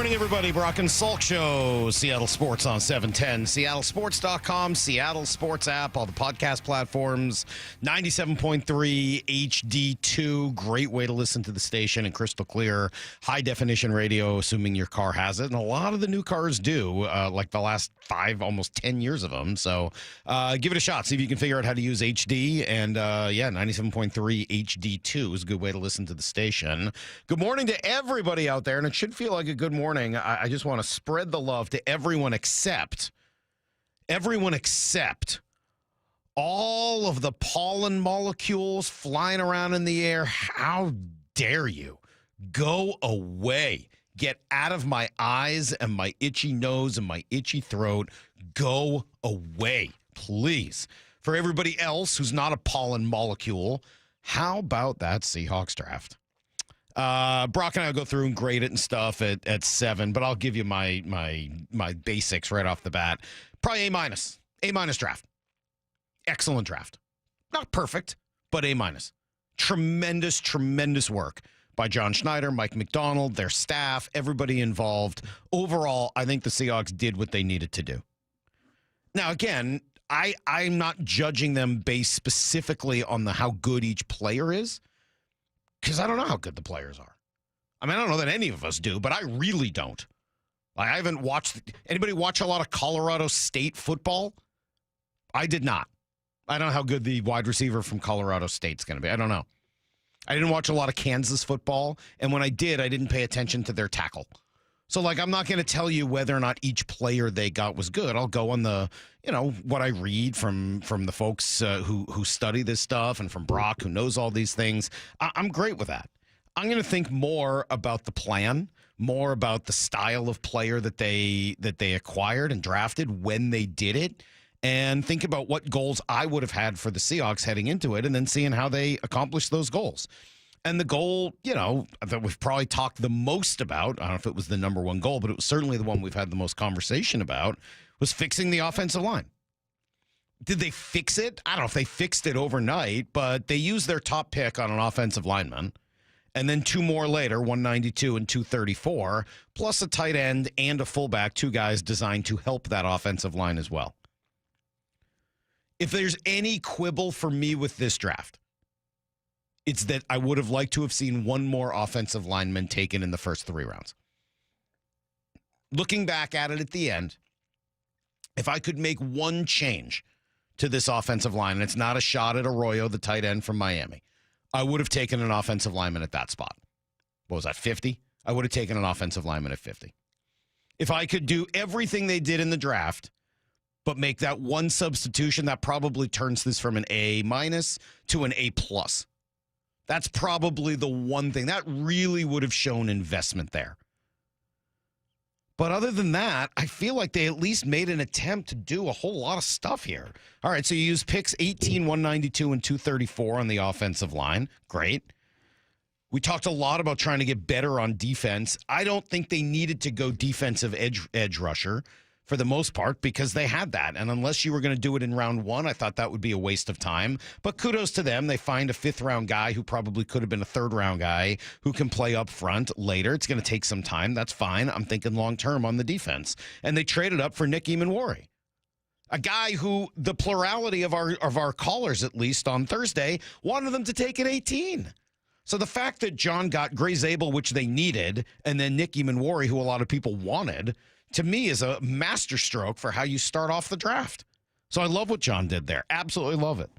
morning, everybody. Brock and Salk Show. Seattle Sports on 710. SeattleSports.com, Seattle Sports app, all the podcast platforms. 97.3 HD2. Great way to listen to the station and crystal clear, high-definition radio, assuming your car has it. And a lot of the new cars do, like the last 5, almost 10 years of them. So give it a shot. See if you can figure out how to use HD. And, 97.3 HD2 is a good way to listen to the station. Good morning to everybody out there. And it should feel like a good morning. I just want to spread the love to everyone except all of the pollen molecules flying around in the air. How dare you? Go away. Get out of my eyes and my itchy nose and my itchy throat. Go away, please. For everybody else who's not a pollen molecule, how about that Seahawks draft? Brock and I will go through and grade it and stuff at 7, but I'll give you my basics right off the bat. Probably A-. A- draft. Excellent draft. Not perfect, but A-. Tremendous work by John Schneider, Mike Macdonald, their staff, everybody involved. Overall, I think the Seahawks did what they needed to do. Now, again, I'm not judging them based specifically on how good each player is, because I don't know how good the players are. I mean, I don't know that any of us do, but I really don't. I haven't watched. Anybody watch a lot of Colorado State football? I did not. I don't know how good the wide receiver from Colorado State's going to be. I don't know. I didn't watch a lot of Kansas football, and when I did, I didn't pay attention to their tackle. So, I'm not going to tell you whether or not each player they got was good. I'll go on the, what I read from the folks who study this stuff, and from Brock, who knows all these things. I'm great with that. I'm going to think more about the plan, more about the style of player that they acquired and drafted when they did it, and think about what goals I would have had for the Seahawks heading into it, and then seeing how they accomplished those goals. And the goal, that we've probably talked the most about, I don't know if it was the number one goal, but it was certainly the one we've had the most conversation about, was fixing the offensive line. Did they fix it? I don't know if they fixed it overnight, but they used their top pick on an offensive lineman, and then 2 more later, 192 and 234, plus a tight end and a fullback, 2 guys designed to help that offensive line as well. If there's any quibble for me with this draft, it's that I would have liked to have seen 1 more offensive lineman taken in the first 3 rounds. Looking back at it at the end, if I could make 1 change to this offensive line, and it's not a shot at Arroyo, the tight end from Miami, I would have taken an offensive lineman at that spot. What was that, 50? I would have taken an offensive lineman at 50. If I could do everything they did in the draft, but make that 1 substitution, that probably turns this from an A- to an A+. That's probably the one thing. That really would have shown investment there. But other than that, I feel like they at least made an attempt to do a whole lot of stuff here. All right, so you use picks 18, 192, and 234 on the offensive line. Great. We talked a lot about trying to get better on defense. I don't think they needed to go defensive edge rusher for the most part, because they had that. And unless you were going to do it in round 1, I thought that would be a waste of time. But kudos to them. They find a 5th-round guy who probably could have been a 3rd-round guy who can play up front later. It's going to take some time. That's fine. I'm thinking long-term on the defense. And they traded up for Nick Eamon-Warry, a guy who the plurality of our callers, at least on Thursday, wanted them to take at 18. So the fact that John got Gray Zabel, which they needed, and then Nick Eamon-Warry, who a lot of people wanted, to me is a masterstroke for how you start off the draft. So I love what John did there. Absolutely love it.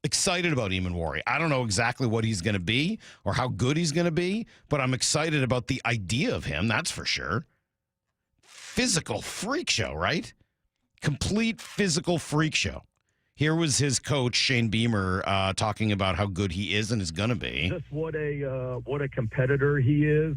Excited about Eamon-Warry. I don't know exactly what he's going to be or how good he's going to be, but I'm excited about the idea of him, that's for sure. Physical freak show, right? Complete physical freak show. Here was his coach, Shane Beamer, talking about how good he is and is going to be. Just what a competitor he is.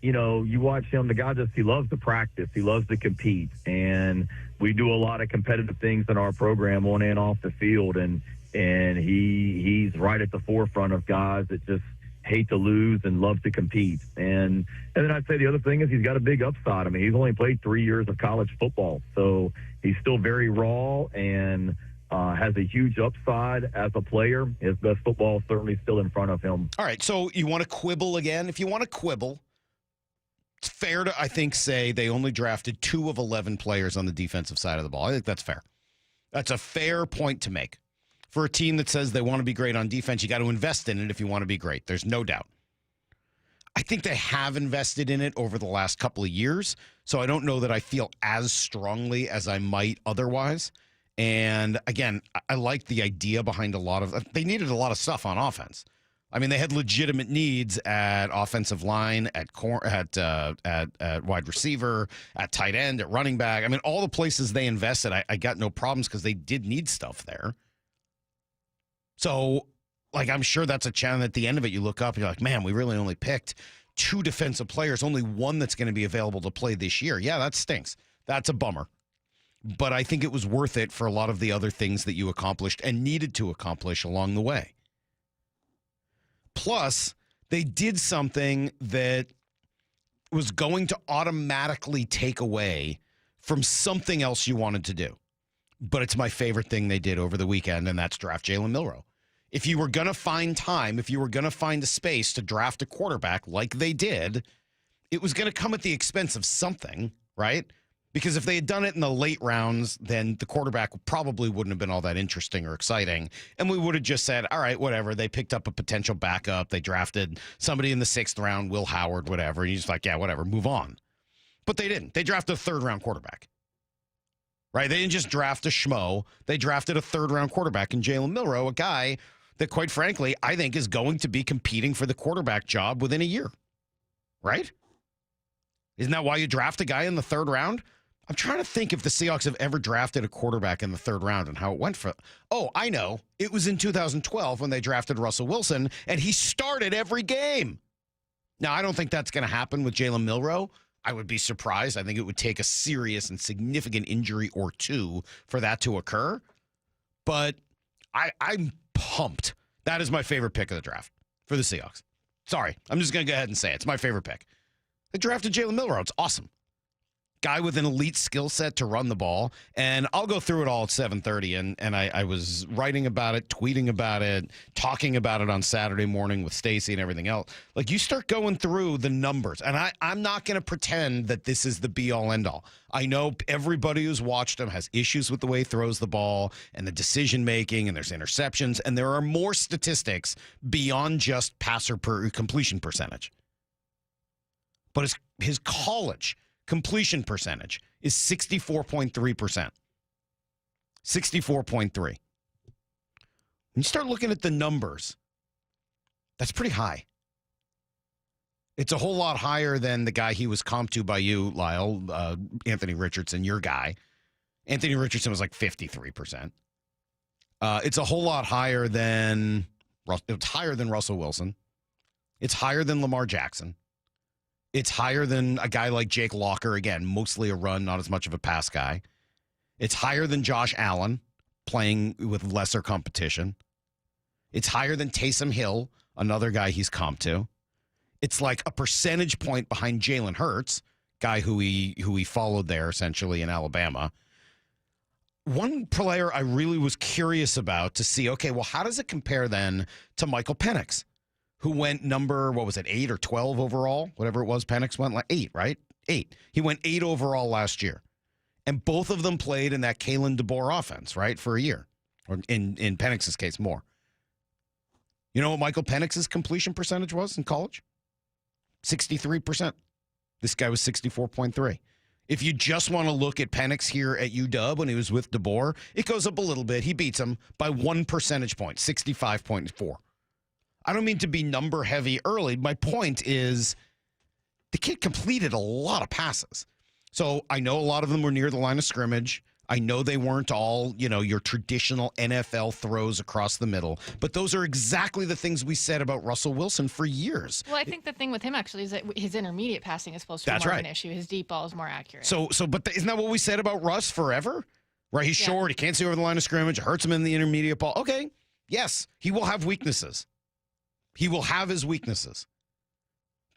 You watch him, the guy he loves to practice. He loves to compete. And we do a lot of competitive things in our program on and off the field. And he's right at the forefront of guys that just hate to lose and love to compete. And then I'd say the other thing is he's got a big upside. I mean, he's only played 3 years of college football. So he's still very raw and has a huge upside as a player. His best football is certainly still in front of him. All right, so you want to quibble again? If you want to quibble, It's fair to, I think, say they only drafted 2 of 11 players on the defensive side of the ball. I think that's fair. That's a fair point to make. For a team that says they want to be great on defense, you got to invest in it if you want to be great. There's no doubt. I think they have invested in it over the last couple of years, so I don't know that I feel as strongly as I might otherwise. And again, I like the idea behind they needed a lot of stuff on offense. I mean, they had legitimate needs at offensive line, at wide receiver, at tight end, at running back. I mean, all the places they invested, I got no problems because they did need stuff there. So, I'm sure that's a challenge. At the end of it, you look up and you're like, man, we really only picked 2 defensive players, only one that's going to be available to play this year. Yeah, that stinks. That's a bummer. But I think it was worth it for a lot of the other things that you accomplished and needed to accomplish along the way. Plus, they did something that was going to automatically take away from something else you wanted to do. But it's my favorite thing they did over the weekend, and that's draft Jalen Milroe. If you were going to find time, if you were going to find a space to draft a quarterback like they did, it was going to come at the expense of something, right? Because if they had done it in the late rounds, then the quarterback probably wouldn't have been all that interesting or exciting. And we would have just said, all right, whatever. They picked up a potential backup. They drafted somebody in the 6th round, Will Howard, whatever. And you're just like, yeah, whatever, move on. But they didn't. They drafted a 3rd-round quarterback, right? They didn't just draft a schmo. They drafted a 3rd-round quarterback in Jalen Milroe, a guy that, quite frankly, I think is going to be competing for the quarterback job within a year, right? Isn't that why you draft a guy in the 3rd round? I'm trying to think if the Seahawks have ever drafted a quarterback in the 3rd round and how it went for. Oh, I know. It was in 2012 when they drafted Russell Wilson, and he started every game. Now, I don't think that's going to happen with Jalen Milroe. I would be surprised. I think it would take a serious and significant injury or 2 for that to occur. But I'm pumped. That is my favorite pick of the draft for the Seahawks. Sorry, I'm just going to go ahead and say it. It's my favorite pick. They drafted Jalen Milroe. It's awesome. Guy with an elite skill set to run the ball. And I'll go through it all at 7:30. And I was writing about it, tweeting about it, talking about it on Saturday morning with Stacy and everything else. You start going through the numbers. And I'm not going to pretend that this is the be-all, end-all. I know everybody who's watched him has issues with the way he throws the ball and the decision-making, and there's interceptions. And there are more statistics beyond just completion percentage. But his college completion percentage is 64.3%. 64.3. When you start looking at the numbers, that's pretty high. It's a whole lot higher than the guy he was comped to by you, Lyle, Anthony Richardson, your guy. Anthony Richardson was 53%. It's a whole lot higher than Russell Wilson. It's higher than Lamar Jackson. It's higher than a guy like Jake Locker, again, mostly a run, not as much of a pass guy. It's higher than Josh Allen, playing with lesser competition. It's higher than Taysom Hill, another guy he's comped to. It's like a percentage point behind Jalen Hurts, guy who he followed there, essentially, in Alabama. One player I really was curious about to see, okay, well, how does it compare then to Michael Penix, who went number, 8 or 12 overall? Whatever it was, Penix went 8, right? 8. He went 8 overall last year. And both of them played in that Kalen DeBoer offense, right, for a year. Or in Penix's case, more. You know what Michael Penix's completion percentage was in college? 63%. This guy was 64.3. If you just want to look at Penix here at UW when he was with DeBoer, it goes up a little bit. He beats him by 1 percentage point, 65.4. I don't mean to be number heavy early. My point is the kid completed a lot of passes. So I know a lot of them were near the line of scrimmage. I know they weren't all, your traditional NFL throws across the middle. But those are exactly the things we said about Russell Wilson for years. Well, I think the thing with him, actually, is that his intermediate passing is supposed to be more of an issue. His deep ball is more accurate. But isn't that what we said about Russ forever? Right? He's short. He can't see over the line of scrimmage. It hurts him in the intermediate ball. Okay. Yes, he will have weaknesses. He will have his weaknesses.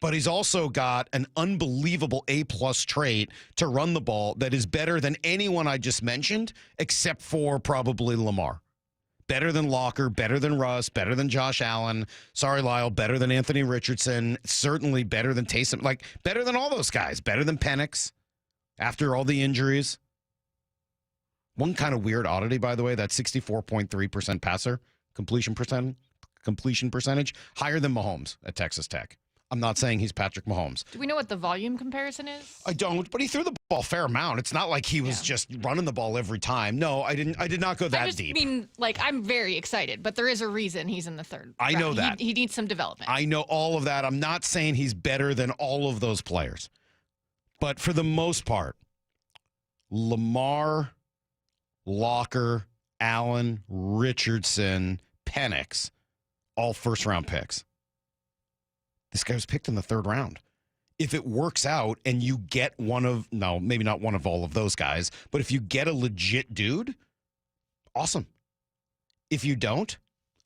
But he's also got an unbelievable A-plus trait to run the ball that is better than anyone I just mentioned, except for probably Lamar. Better than Locker, better than Russ, better than Josh Allen. Sorry, Lyle, better than Anthony Richardson. Certainly better than Taysom. Like, better than all those guys. Better than Penix after all the injuries. One kind of weird oddity, by the way, that 64.3% passer completion percentage, higher than Mahomes at Texas Tech. I'm not saying he's Patrick Mahomes. Do we know what the volume comparison is? I don't, but he threw the ball a fair amount. It's not like he was just running the ball every time. No, I did not go that deep. I mean, like, I'm very excited, but there is a reason he's in the third round. I know that. He needs some development. I know all of that. I'm not saying he's better than all of those players. But for the most part, Lamar, Locker, Allen, Richardson, Penix, all first-round picks. This guy was picked in the third round. If it works out and you get maybe not one of all of those guys, but if you get a legit dude, awesome. If you don't,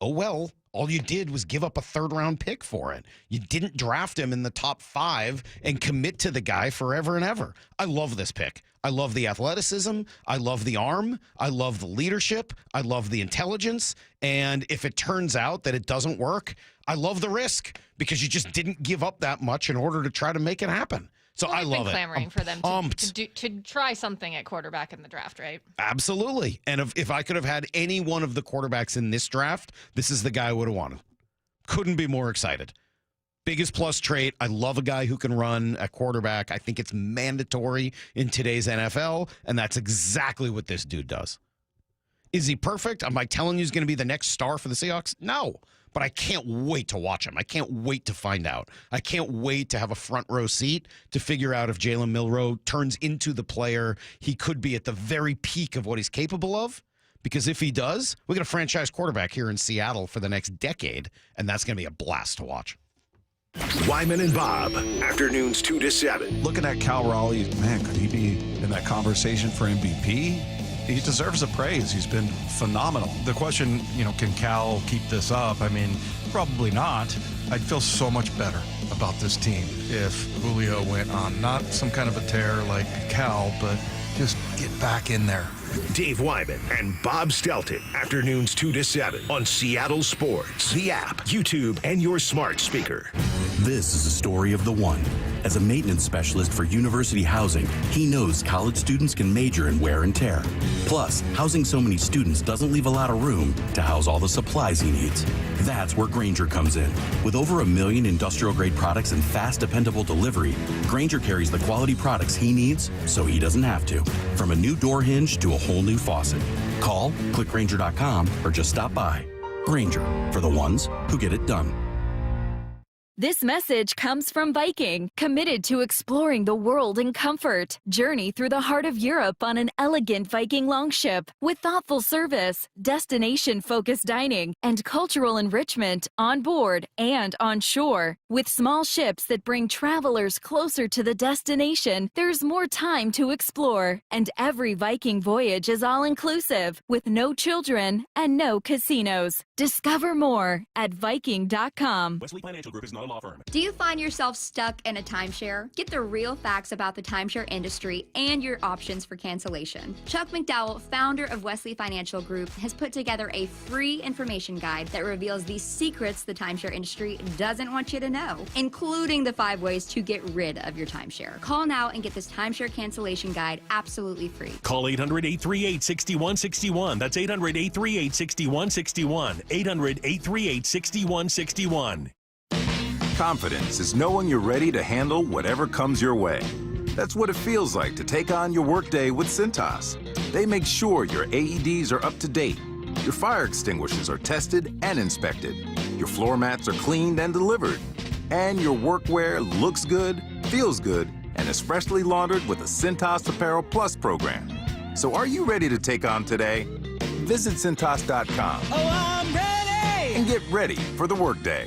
oh well. All you did was give up a third-round pick for it. You didn't draft him in the top 5 and commit to the guy forever and ever. I love this pick. I love the athleticism. I love the arm. I love the leadership. I love the intelligence. And if it turns out that it doesn't work, I love the risk because you just didn't give up that much in order to try to make it happen. So I love it. Clamoring for them to try something at quarterback in the draft, right? Absolutely. And if I could have had any one of the quarterbacks in this draft, this is the guy I would have wanted. Couldn't be more excited. Biggest plus trait. I love a guy who can run at quarterback. I think it's mandatory in today's NFL, and that's exactly what this dude does. Is he perfect? Am I telling you he's going to be the next star for the Seahawks? No. But I can't wait to watch him. I can't wait to find out. I can't wait to have a front row seat to figure out if Jalen Milroe turns into the player he could be at the very peak of what he's capable of. Because if he does, we got a franchise quarterback here in Seattle for the next decade, and that's going to be a blast to watch. Wyman and Bob, afternoons 2 to 7. Looking at Cal Raleigh, man, could he be in that conversation for MVP? He deserves the praise. He's been phenomenal. The question, can Cal keep this up? I mean, probably not. I'd feel so much better about this team if Julio went on not some kind of a tear like Cal, but just get back in there. Dave Wyman and Bob Stelton, afternoons 2 to 7 on Seattle Sports, the app, YouTube, and your smart speaker. This is a story of the one. As a maintenance specialist for university housing, he knows college students can major in wear and tear. Plus, housing so many students doesn't leave a lot of room to house all the supplies he needs. That's where Grainger comes in. With over 1 million industrial-grade products and fast, dependable delivery, Grainger carries the quality products he needs so he doesn't have to. From a new door hinge to a whole new faucet. Call, click Grainger.com, or just stop by. Grainger, for the ones who get it done. This message comes from Viking, committed to exploring the world in comfort. Journey through the heart of Europe on an elegant Viking longship with thoughtful service, destination-focused dining, and cultural enrichment on board and on shore. With small ships that bring travelers closer to the destination, there's more time to explore. And every Viking voyage is all-inclusive, with no children and no casinos. Discover more at Viking.com. Wesley Financial Group is not a law firm. Do you find yourself stuck in a timeshare? Get the real facts about the timeshare industry and your options for cancellation. Chuck McDowell, founder of Wesley Financial Group, has put together a free information guide that reveals the secrets the timeshare industry doesn't want you to know, including the 5 ways to get rid of your timeshare. Call now and get this timeshare cancellation guide absolutely free. Call 800-838-6161. That's 800-838-6161. 800-838-6161. Confidence is knowing you're ready to handle whatever comes your way. That's what it feels like to take on your workday with Cintas. They make sure your AEDs are up to date, your fire extinguishers are tested and inspected, your floor mats are cleaned and delivered, and your workwear looks good, feels good, and is freshly laundered with the Cintas Apparel Plus program. So are you ready to take on today? Visit Cintas.com. Oh, I'm ready! And get ready for the workday.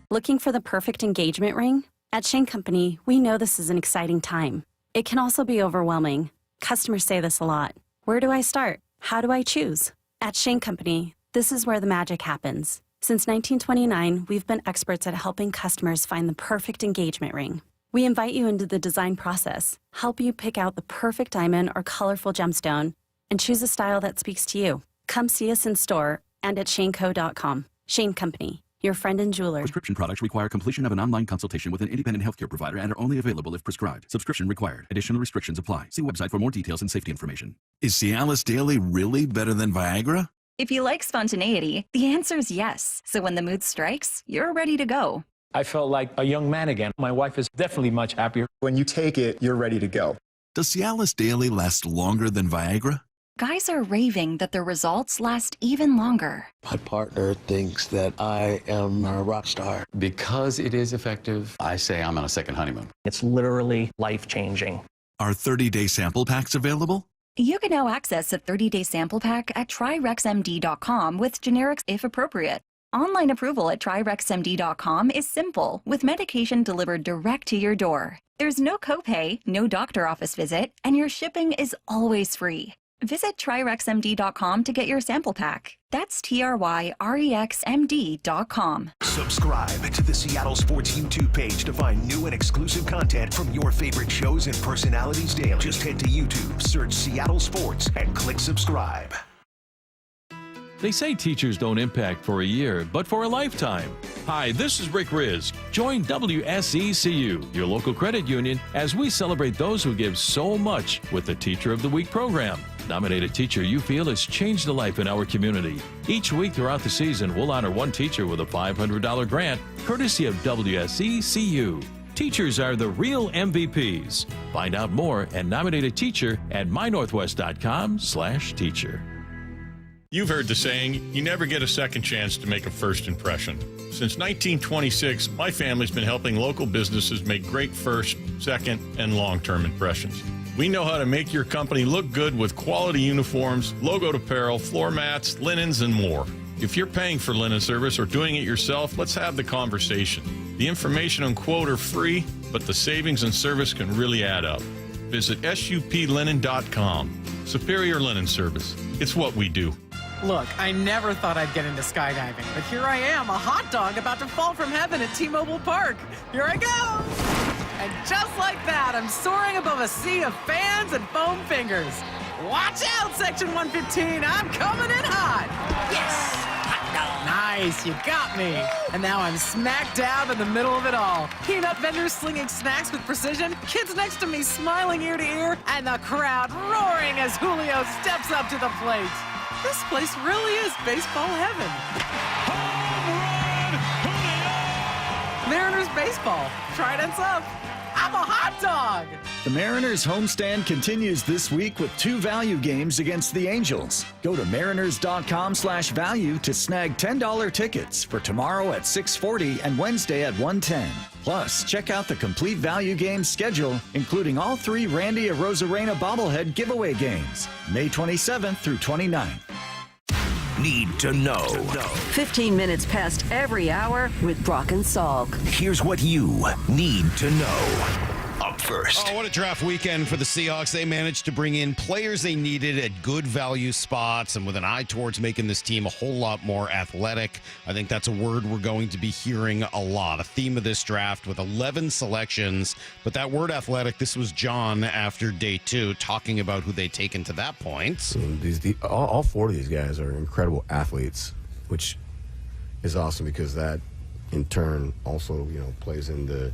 Looking for the perfect engagement ring? At Shane Company, we know this is an exciting time. It can also be overwhelming. Customers say this a lot. Where do I start? How do I choose? At Shane Company, this is where the magic happens. Since 1929, we've been experts at helping customers find the perfect engagement ring. We invite you into the design process, help you pick out the perfect diamond or colorful gemstone, and choose a style that speaks to you. Come see us in store and at shaneco.com. Shane Company, your friend and jeweler. Prescription products require completion of an online consultation with an independent healthcare provider and are only available if prescribed. Subscription required. Additional restrictions apply. See website for more details and safety information. Is Cialis Daily really better than Viagra? If you like spontaneity, the answer is yes. So when the mood strikes, you're ready to go. I felt like a young man again. My wife is definitely much happier. When you take it, you're ready to go. Does Cialis Daily last longer than Viagra? Guys are raving that their results last even longer. My partner thinks that I am a rock star. Because it is effective, I say I'm on a second honeymoon. It's literally life-changing. Are 30-day sample packs available? You can now access a 30-day sample pack at TryRexMD.com with generics if appropriate. Online approval at TryRexMD.com is simple, with medication delivered direct to your door. There's no copay, no doctor office visit, and your shipping is always free. Visit TryRexMD.com to get your sample pack. That's TryRexMD.com. Subscribe to the Seattle Sports YouTube page to find new and exclusive content from your favorite shows and personalities daily. Just head to YouTube, search Seattle Sports, and click subscribe. They say teachers don't impact for a year, but for a lifetime. Hi, this is Rick Riz. Join WSECU, your local credit union, as we celebrate those who give so much with the Teacher of the Week program. Nominate a teacher you feel has changed a life in our community. Each week throughout the season, we'll honor one teacher with a $500 grant, courtesy of WSECU. Teachers are the real MVPs. Find out more and nominate a teacher at mynorthwest.com/teacher. You've heard the saying, you never get a second chance to make a first impression. Since 1926, my family's been helping local businesses make great first, second, and long-term impressions. We know how to make your company look good with quality uniforms, logoed apparel, floor mats, linens, and more. If you're paying for linen service or doing it yourself, let's have the conversation. The information and quote are free, but the savings and service can really add up. Visit suplinen.com. Superior Linen Service. It's what we do. Look, I never thought I'd get into skydiving, but here I am, a hot dog about to fall from heaven at T-Mobile Park. Here I go! And just like that, I'm soaring above a sea of fans and foam fingers. Watch out, Section 115, I'm coming in hot! Yes! Hot dog! Nice, you got me. And now I'm smack dab in the middle of it all. Peanut vendors slinging snacks with precision, kids next to me smiling ear to ear, and the crowd roaring as Julio steps up to the plate. This place really is baseball heaven. Home run, Julio! Mariners baseball. Trident's up. I'm a hot dog. The Mariners homestand continues this week with 2 value games against the Angels. Go to mariners.com/value to snag $10 tickets for tomorrow at 6:40 and Wednesday at 1:10. Plus, check out the complete value game schedule, including all 3 Randy Arozarena bobblehead giveaway games, May 27th through 29th. Need to know. 15 minutes past every hour with Brock and Salk. Here's what you need to know. Up first. Oh, what a draft weekend for the Seahawks. They managed to bring in players they needed at good value spots and with an eye towards making this team a whole lot more athletic. I think that's a word we're going to be hearing a lot. A theme of this draft with 11 selections. But that word athletic, this was John after day 2 talking about who they'd taken to that point. All 4 of these guys are incredible athletes, which is awesome because that in turn also, plays into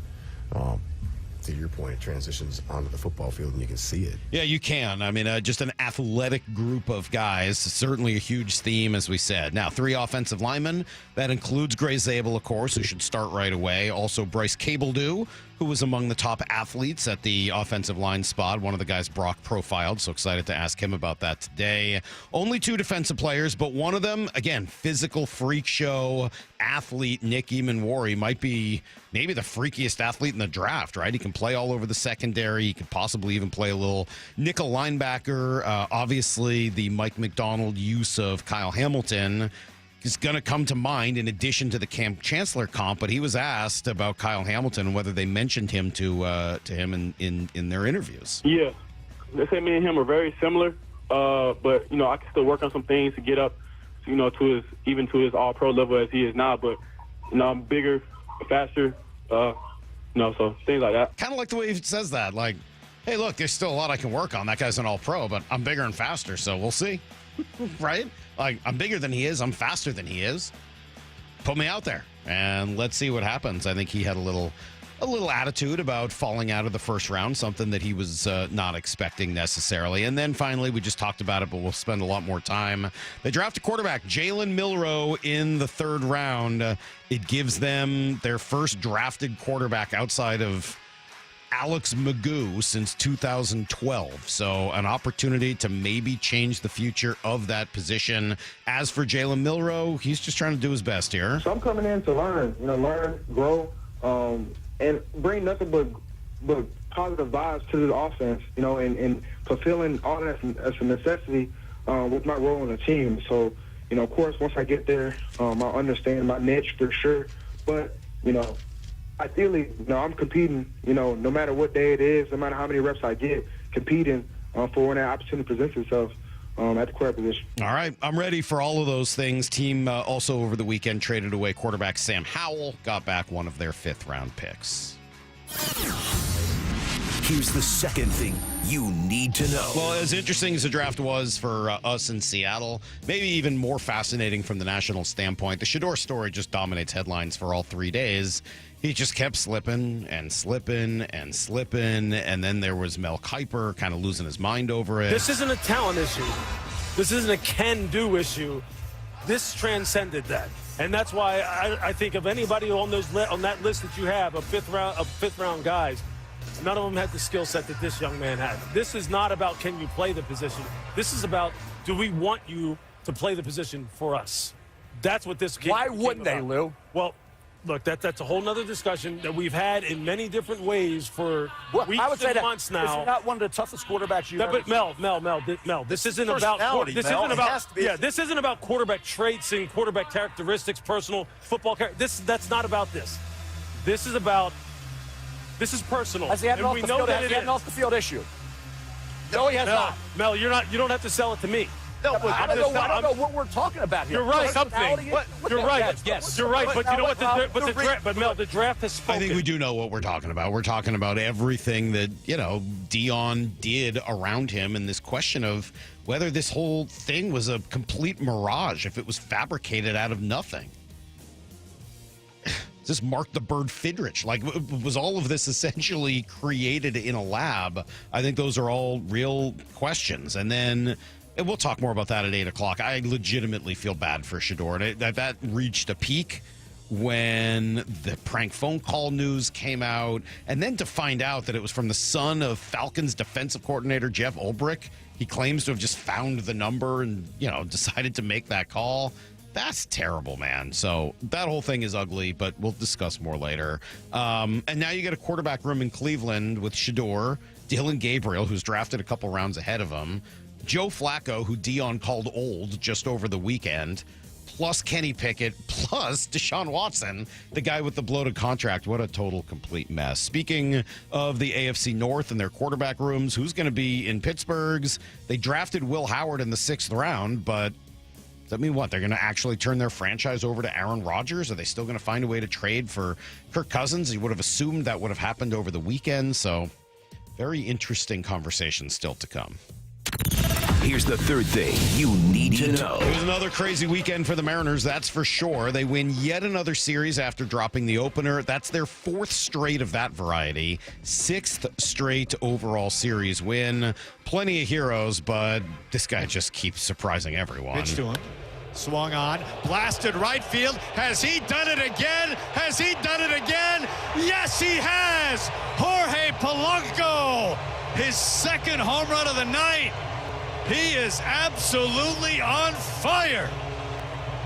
to your point, it transitions onto the football field and you can see it. Yeah, you can. I mean, just an athletic group of guys. Certainly a huge theme, as we said. Now, 3 offensive linemen. That includes Gray Zabel, of course, who should start right away. Also, Bryce Cabledew, who was among the top athletes at the offensive line spot. One of the guys Brock profiled, so excited to ask him about that today. Only 2 defensive players, but one of them, again, physical freak show athlete, Nick Eamon-Wari, might be maybe the freakiest athlete in the draft, right? He can play all over the secondary. He could possibly even play a little nickel linebacker. Obviously, the Mike Macdonald use of Kyle Hamilton is going to come to mind in addition to the Cam Chancellor comp, but he was asked about Kyle Hamilton and whether they mentioned him to him in their interviews. Yeah, they say me and him are very similar, but I can still work on some things to get up, to his all-pro level as he is now. But I'm bigger, faster, so things like that. Kind of like the way he says that, like, hey, look, there's still a lot I can work on. That guy's an all-pro, but I'm bigger and faster, so we'll see, right? Like, I'm bigger than he is. I'm faster than he is. Put me out there, and let's see what happens. I think he had a little attitude about falling out of the first round, something that he was not expecting necessarily. And then finally, we just talked about it, but we'll spend a lot more time. They draft a quarterback, Jalen Milroe, in the third round. It gives them their first drafted quarterback outside of Alex Magoo since 2012. So an opportunity to maybe change the future of that position. As for Jalen Milroe, he's just trying to do his best here. So I'm coming in to learn, grow, and bring nothing but positive vibes to the offense, and fulfilling all that as a necessity with my role in the team. So, of course, once I get there, I'll understand my niche for sure. But, ideally, I'm competing, no matter what day it is, no matter how many reps I get, competing for when that opportunity presents itself at the quarterback position. All right, I'm ready for all of those things. Team also over the weekend traded away quarterback Sam Howell, got back one of their fifth-round picks. Here's the second thing you need to know. Well, as interesting as the draft was for us in Seattle, maybe even more fascinating from the national standpoint, the Shedeur story just dominates headlines for all 3 days. He just kept slipping and slipping and slipping, and then there was Mel Kiper kind of losing his mind over it. This isn't a talent issue. This isn't a can-do issue. This transcended that. And that's why I think of anybody on that list that you have of fifth round guys, none of them had the skill set that this young man had. This is not about can you play the position. This is about do we want you to play the position for us. That's what this game. Why wouldn't they, Lou? Well, look, that's a whole nother discussion that we've had in many different ways for weeks I would say and that months now. This is not one of the toughest quarterbacks you've ever But Mel, this isn't about this isn't about quarterback traits and quarterback characteristics, personal football character. That's not about this. This is personal. Has he had an off the field issue? No, he has not. Mel, you don't have to sell it to me. No, I don't know what we're talking about here. You're right. You're right. Yes, you're right. But you know what? The draft has spoken. I think we do know what we're talking about. We're talking about everything that, Dion did around him, and this question of whether this whole thing was a complete mirage, if it was fabricated out of nothing. This Mark the Bird Fidrich. Like, was all of this essentially created in a lab? I think those are all real questions. And then, and we'll talk more about that at 8 o'clock. I legitimately feel bad for Shedeur. And that reached a peak when the prank phone call news came out. And then to find out that it was from the son of Falcons defensive coordinator Jeff Ulbrich. He claims to have just found the number and, decided to make that call. That's terrible, man. So that whole thing is ugly, but we'll discuss more later. And now you get a quarterback room in Cleveland with Shedeur, Dylan Gabriel, who's drafted a couple rounds ahead of him, Joe Flacco, who Dion called old just over the weekend, plus Kenny Pickett, plus Deshaun Watson, the guy with the bloated contract. What a total complete mess. Speaking of the AFC North and their quarterback rooms, who's going to be in Pittsburgh's? They drafted Will Howard in the 6th round, but does that mean what? They're going to actually turn their franchise over to Aaron Rodgers? Are they still going to find a way to trade for Kirk Cousins? You would have assumed that would have happened over the weekend. So very interesting conversation still to come. Here's the third thing you need to know. It was another crazy weekend for the Mariners, that's for sure. They win yet another series after dropping the opener. That's their 4th straight of that variety. 6th straight overall series win. Plenty of heroes, but this guy just keeps surprising everyone. Pitch to him. Swung on. Blasted right field. Has he done it again? Has he done it again? Yes, he has! Jorge Polanco, his 2nd home run of the night. He is absolutely on fire.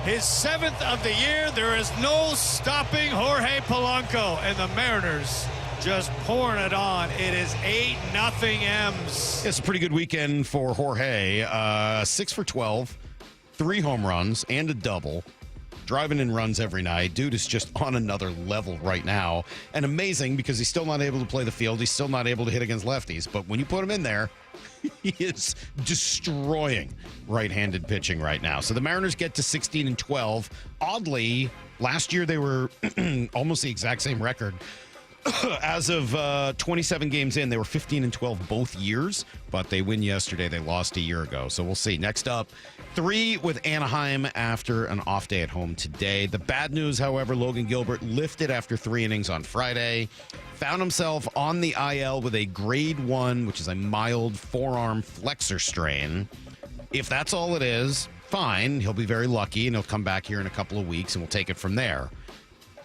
His 7th of the year. There is no stopping Jorge Polanco, and the Mariners just pouring it on. It is 8-0 M's. It's a pretty good weekend for Jorge. 6 for 12, 3 home runs, and a double. Driving in runs every night. Dude is just on another level right now. And amazing because he's still not able to play the field. He's still not able to hit against lefties. But when you put him in there, he is destroying right-handed pitching right now. So the Mariners get to 16-12. Oddly, last year they were almost the exact same record. As of 27 games in, they were 15-12 both years, but they win yesterday. They lost a year ago, so we'll see. Next up, 3 with Anaheim after an off day at home today. The bad news, however, Logan Gilbert lifted after 3 innings on Friday, found himself on the IL with a grade 1, which is a mild forearm flexor strain. If that's all it is, fine. He'll be very lucky, and he'll come back here in a couple of weeks, and we'll take it from there.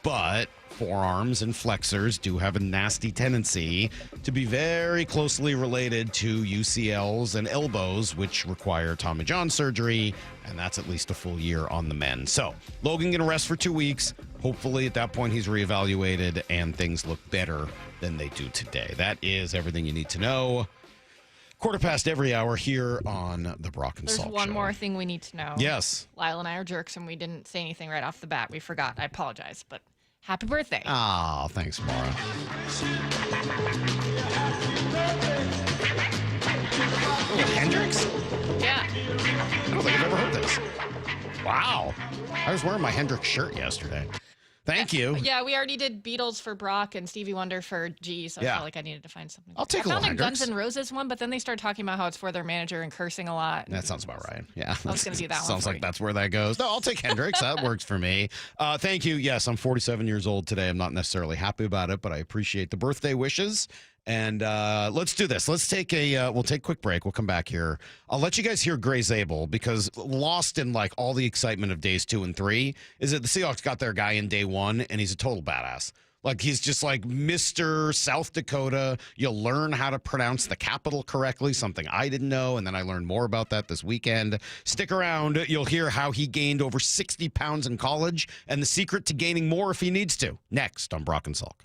But forearms and flexors do have a nasty tendency to be very closely related to UCLs and elbows, which require Tommy John surgery, and that's at least a full year on the men. So Logan going to rest for 2 weeks. Hopefully at that point he's reevaluated and things look better than they do today. That is everything you need to know. 1:15 every hour here on the Brock and Salk Show. There's one more thing we need to know. Yes. Lyle and I are jerks, and we didn't say anything right off the bat. We forgot. I apologize, but happy birthday. Oh, thanks, Maura. Hendrix? Yeah. I don't think I've ever heard this. Wow. I was wearing my Hendrix shirt yesterday. Thank you. Yeah, we already did Beatles for Brock and Stevie Wonder for G, so I felt like I needed to find something. I'll take a I little found a Hendrix. Guns N' Roses one, but then they started talking about how it's for their manager and cursing a lot. That sounds about right. Yeah. I was going to do that one. Sounds like that's where that goes. No, I'll take Hendrix. That works for me. Thank you. Yes, I'm 47 years old today. I'm not necessarily happy about it, but I appreciate the birthday wishes. And let's do this. Let's take we'll take a quick break. We'll come back here. I'll let you guys hear Gray Zabel, because lost in like all the excitement of days 2 and 3 is that the Seahawks got their guy in day 1, and he's a total badass. Like, he's just like Mr. South Dakota. You'll learn how to pronounce the capital correctly, something I didn't know, and then I learned more about that this weekend. Stick around. You'll hear how he gained over 60 pounds in college and the secret to gaining more if he needs to. Next on Brock and Salk.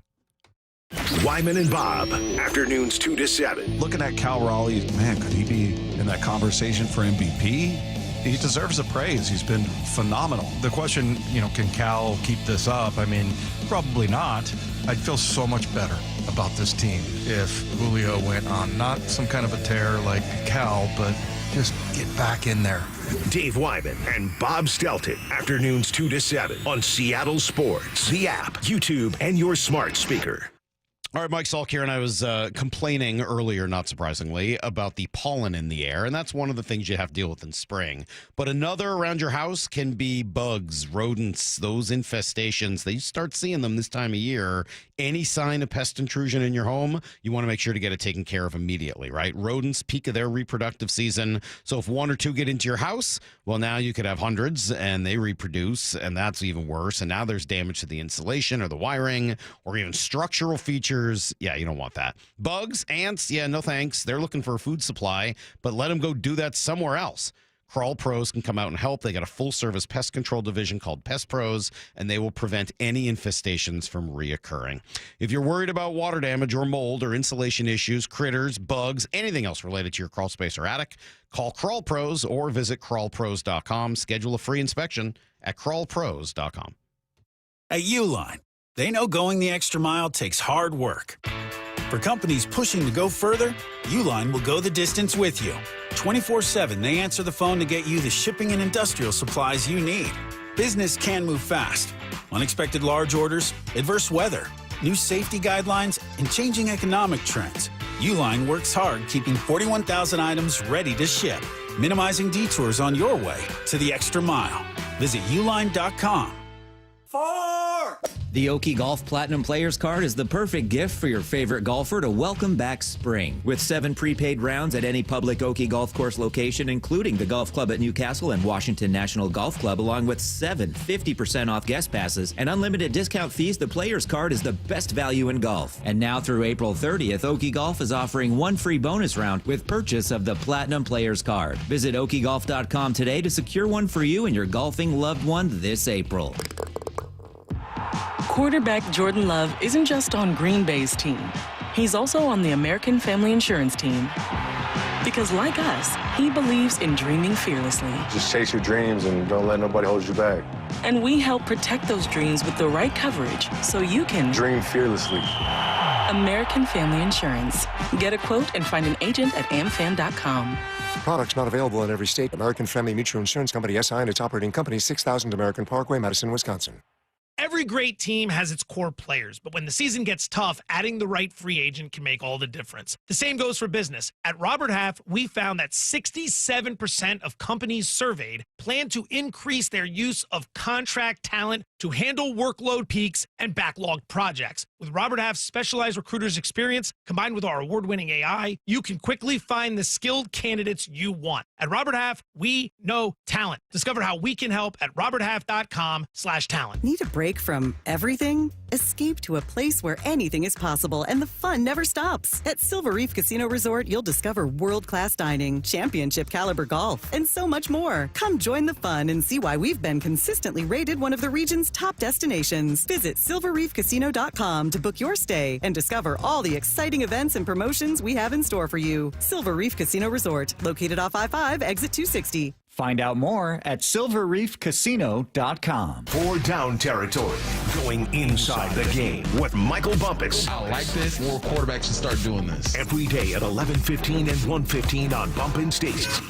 Wyman and Bob, afternoons 2 to 7. Looking at Cal Raleigh, man, could he be in that conversation for MVP? He deserves the praise. He's been phenomenal. The question, can Cal keep this up? I mean, probably not. I'd feel so much better about this team if Julio went on not some kind of a tear like Cal, but just get back in there. Dave Wyman and Bob Stelton, afternoons 2 to 7 on Seattle Sports, the app, YouTube, and your smart speaker. All right, Mike Salk here, and I was complaining earlier, not surprisingly, about the pollen in the air, and that's one of the things you have to deal with in spring. But another around your house can be bugs, rodents, those infestations. They start seeing them this time of year. Any sign of pest intrusion in your home, you want to make sure to get it taken care of immediately, right? Rodents peak of their reproductive season, so if 1 or 2 get into your house, well, now you could have hundreds, and they reproduce, and that's even worse. And now there's damage to the insulation or the wiring or even structural features. Yeah, you don't want that. Bugs, ants, yeah, no thanks. They're looking for a food supply, but let them go do that somewhere else. Crawl Pros can come out and help. They got a full-service pest control division called Pest Pros, and they will prevent any infestations from reoccurring. If you're worried about water damage or mold or insulation issues, critters, bugs, anything else related to your crawl space or attic, call Crawl Pros or visit crawlpros.com. Schedule a free inspection at crawlpros.com. At Uline, they know going the extra mile takes hard work. For companies pushing to go further, Uline will go the distance with you. 24/7, they answer the phone to get you the shipping and industrial supplies you need. Business can move fast. Unexpected large orders, adverse weather, new safety guidelines, and changing economic trends. Uline works hard keeping 41,000 items ready to ship, minimizing detours on your way to the extra mile. Visit uline.com. The Oki Golf Platinum Players Card is the perfect gift for your favorite golfer to welcome back spring. With 7 prepaid rounds at any public Oki Golf Course location, including the Golf Club at Newcastle and Washington National Golf Club, along with 7 50% off guest passes and unlimited discount fees, the Players Card is the best value in golf. And now through April 30th, Oki Golf is offering 1 free bonus round with purchase of the Platinum Players Card. Visit okigolf.com today to secure one for you and your golfing loved one this April. Quarterback Jordan Love isn't just on Green Bay's team. He's also on the American Family Insurance team. Because like us, he believes in dreaming fearlessly. Just chase your dreams and don't let nobody hold you back. And we help protect those dreams with the right coverage so you can dream fearlessly. American Family Insurance. Get a quote and find an agent at amfam.com. Products not available in every state. American Family Mutual Insurance Company, SI, and its operating company, 6000 American Parkway, Madison, Wisconsin. Every great team has its core players, but when the season gets tough, adding the right free agent can make all the difference. The same goes for business. At Robert Half, we found that 67% of companies surveyed plan to increase their use of contract talent to handle workload peaks and backlogged projects. With Robert Half's specialized recruiters' experience, combined with our award-winning AI, you can quickly find the skilled candidates you want. At Robert Half, we know talent. Discover how we can help at roberthalf.com/talent. Need a break from everything? Escape to a place where anything is possible and the fun never stops. At Silver Reef Casino Resort, you'll discover world-class dining, championship caliber golf, and so much more. Come join the fun and see why we've been consistently rated one of the region's top destinations. Visit silverreefcasino.com to book your stay and discover all the exciting events and promotions we have in store for you. Silver Reef Casino Resort, located off I-5, exit 260. Find out more at silverreefcasino.com. For Down Territory, going inside the game with Michael Bumpus. I like this. More quarterbacks should start doing this. Every day at 11:15 and 1:15 on Bumpin' Stacy.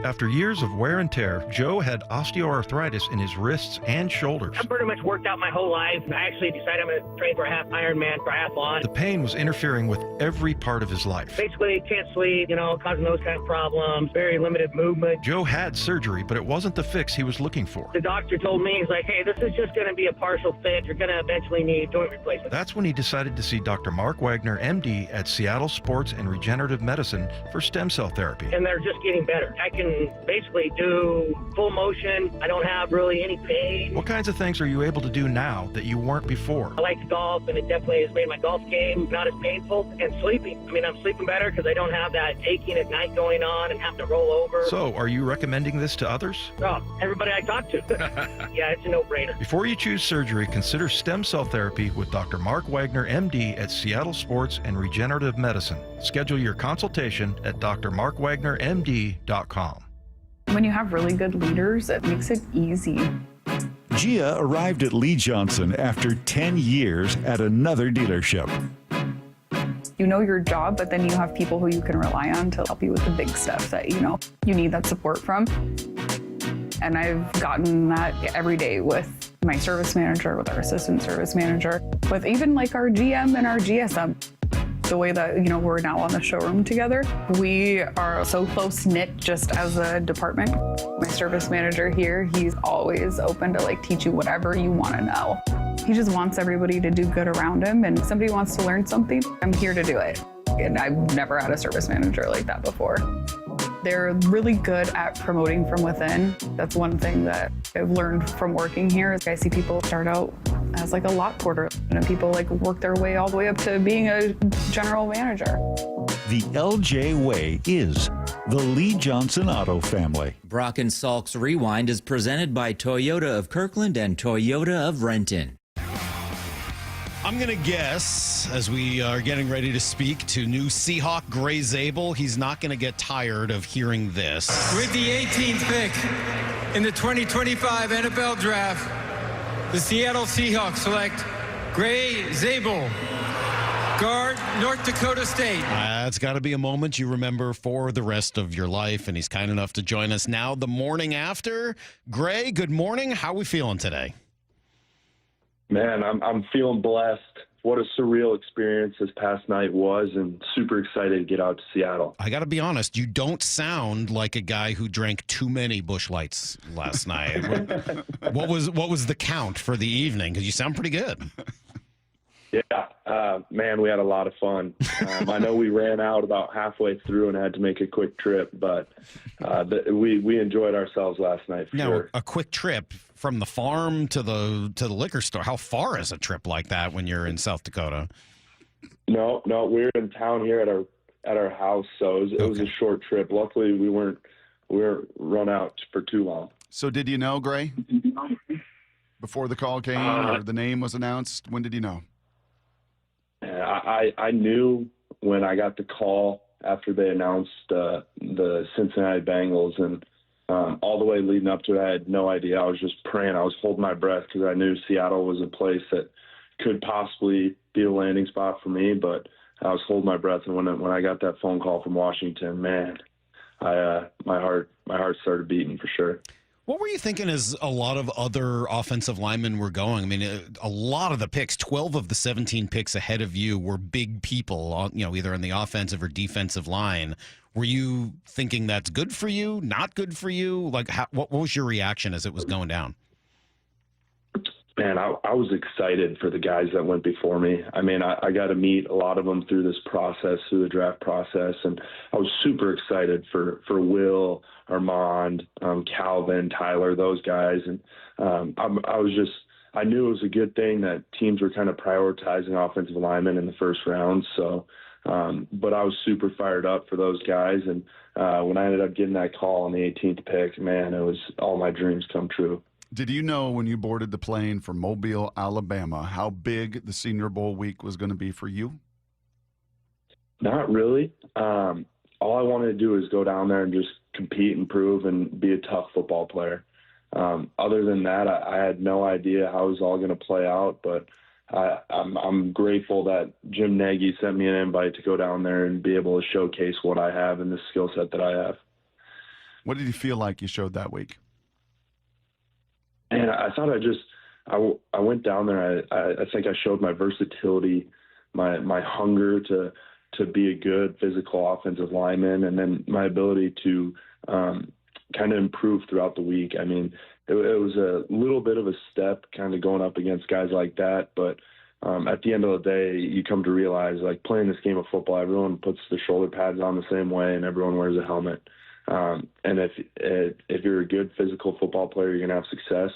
After years of wear and tear, Joe had osteoarthritis in his wrists and shoulders. I've pretty much worked out my whole life. I actually decided I'm going to train for a half Ironman triathlon. The pain was interfering with every part of his life. Basically, can't sleep, causing those kind of problems, very limited movement. Joe had surgery, but it wasn't the fix he was looking for. The doctor told me, he's like, hey, this is just going to be a partial fix. You're going to eventually need joint replacement. That's when he decided to see Dr. Mark Wagner, MD, at Seattle Sports and Regenerative Medicine for stem cell therapy. And they're just getting better. I can basically do full motion. I don't have really any pain. What kinds of things are you able to do now that you weren't before? I like to golf, and it definitely has made my golf game not as painful. And sleeping. I'm sleeping better because I don't have that aching at night going on and have to roll over. So, are you recommending this to others? Oh, everybody I talk to. Yeah, it's a no-brainer. Before you choose surgery, consider stem cell therapy with Dr. Mark Wagner, MD, at Seattle Sports and Regenerative Medicine. Schedule your consultation at drmarkwagnermd.com. When you have really good leaders, it makes it easy. Gia arrived at Lee Johnson after 10 years at another dealership. You know your job, but then you have people who you can rely on to help you with the big stuff that you need that support from. And I've gotten that every day with my service manager, with our assistant service manager, with even like our GM and our GSM. The way that, we're now on the showroom together, we are so close-knit just as a department. My service manager here, he's always open to teach you whatever you want to know. He just wants everybody to do good around him, and if somebody wants to learn something, I'm here to do it. And I've never had a service manager like that before. They're really good at promoting from within. That's one thing that I've learned from working here. I see people start out as a lot porter, and people work their way all the way up to being a general manager. The LJ way is the Lee Johnson Auto family. Brock and Salk's Rewind is presented by Toyota of Kirkland and Toyota of Renton. I'm going to guess, as we are getting ready to speak to new Seahawk Gray Zabel, he's not going to get tired of hearing this. With the 18th pick in the 2025 NFL Draft, the Seattle Seahawks select Gray Zabel, guard, North Dakota State. It's got to be a moment you remember for the rest of your life, and he's kind enough to join us now the morning after. Gray, good morning. How are we feeling today? Man, I'm feeling blessed. What a surreal experience this past night was, and super excited to get out to Seattle. I got to be honest, you don't sound like a guy who drank too many Busch Lights last night. What was the count for the evening? Because you sound pretty good. Yeah, man, we had a lot of fun. I know we ran out about halfway through and had to make a quick trip, but we enjoyed ourselves last night. For sure. A quick trip from the farm to the liquor store. How far is a trip like that when you're in South Dakota? No, we're in town here at our house, so it was a short trip. Luckily, we weren't run out for too long. So, did you know, Gray, before the call came or the name was announced? When did you know? I knew when I got the call after they announced the Cincinnati Bengals, and all the way leading up to it, I had no idea. I was just praying. I was holding my breath because I knew Seattle was a place that could possibly be a landing spot for me, but I was holding my breath. And when I got that phone call from Washington, man, my heart started beating for sure. What were you thinking as a lot of other offensive linemen were going? I mean, a lot of the picks, 12 of the 17 picks ahead of you were big people, either on the offensive or defensive line. Were you thinking that's good for you, not good for you? Like, what was your reaction as it was going down? Man, I was excited for the guys that went before me. I mean, I got to meet a lot of them through this process, through the draft process, and I was super excited for Will, Armand, Calvin, Tyler, those guys. And I knew it was a good thing that teams were kind of prioritizing offensive linemen in the first round. So, but I was super fired up for those guys. And when I ended up getting that call on the 18th pick, man, it was all my dreams come true. Did you know when you boarded the plane from Mobile, Alabama, how big the Senior Bowl week was going to be for you? Not really. All I wanted to do is go down there and just compete and prove and be a tough football player. Other than that, I had no idea how it was all going to play out, but I'm grateful that Jim Nagy sent me an invite to go down there and be able to showcase what I have and the skill set that I have. What did you feel like you showed that week? And I thought I went down there. I think I showed my versatility, my hunger to be a good physical offensive lineman, and then my ability to kind of improve throughout the week. I mean, it was a little bit of a step kind of going up against guys like that. But at the end of the day, you come to realize, like, playing this game of football, everyone puts the shoulder pads on the same way and everyone wears a helmet. And if you're a good physical football player, you're going to have success.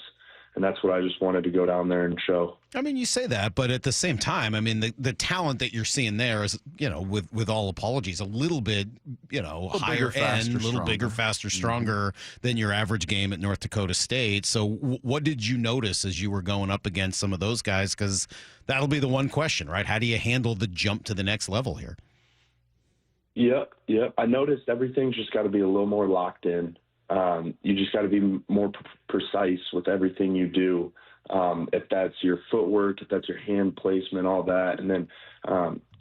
And that's what I just wanted to go down there and show. I mean, you say that, but at the same time, I mean, the talent that you're seeing there is, with all apologies, a little bit, higher bigger, faster, end, a little stronger. bigger, faster, stronger than your average game at North Dakota State. So what did you notice as you were going up against some of those guys? Because that'll be the one question, right? How do you handle the jump to the next level here? Yep. I noticed everything's just got to be a little more locked in. You just got to be more precise with everything you do. If that's your footwork, if that's your hand placement, all that. And then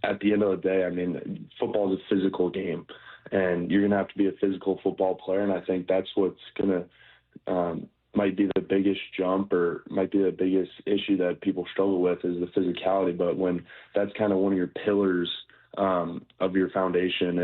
at the end of the day, I mean, football is a physical game, and you're going to have to be a physical football player. And I think that's what's going to might be the biggest jump, or might be the biggest issue that people struggle with, is the physicality. But when that's kind of one of your pillars of your foundation,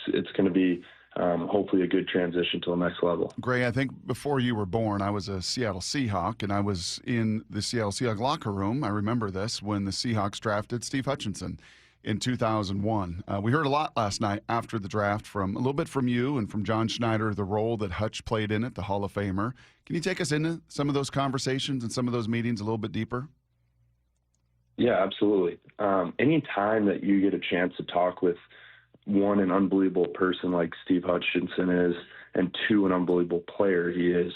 it's going to be hopefully a good transition to the next level. Gray, I think before you were born, I was a Seattle Seahawk, and I was in the Seattle Seahawks locker room. I remember this when the Seahawks drafted Steve Hutchinson in 2001. We heard a lot last night after the draft, a little bit from you and from John Schneider, the role that Hutch played in it, the Hall of Famer. Can you take us into some of those conversations and some of those meetings a little bit deeper? Yeah, absolutely. Any time that you get a chance to talk with, one, an unbelievable person like Steve Hutchinson is, and two, an unbelievable player he is,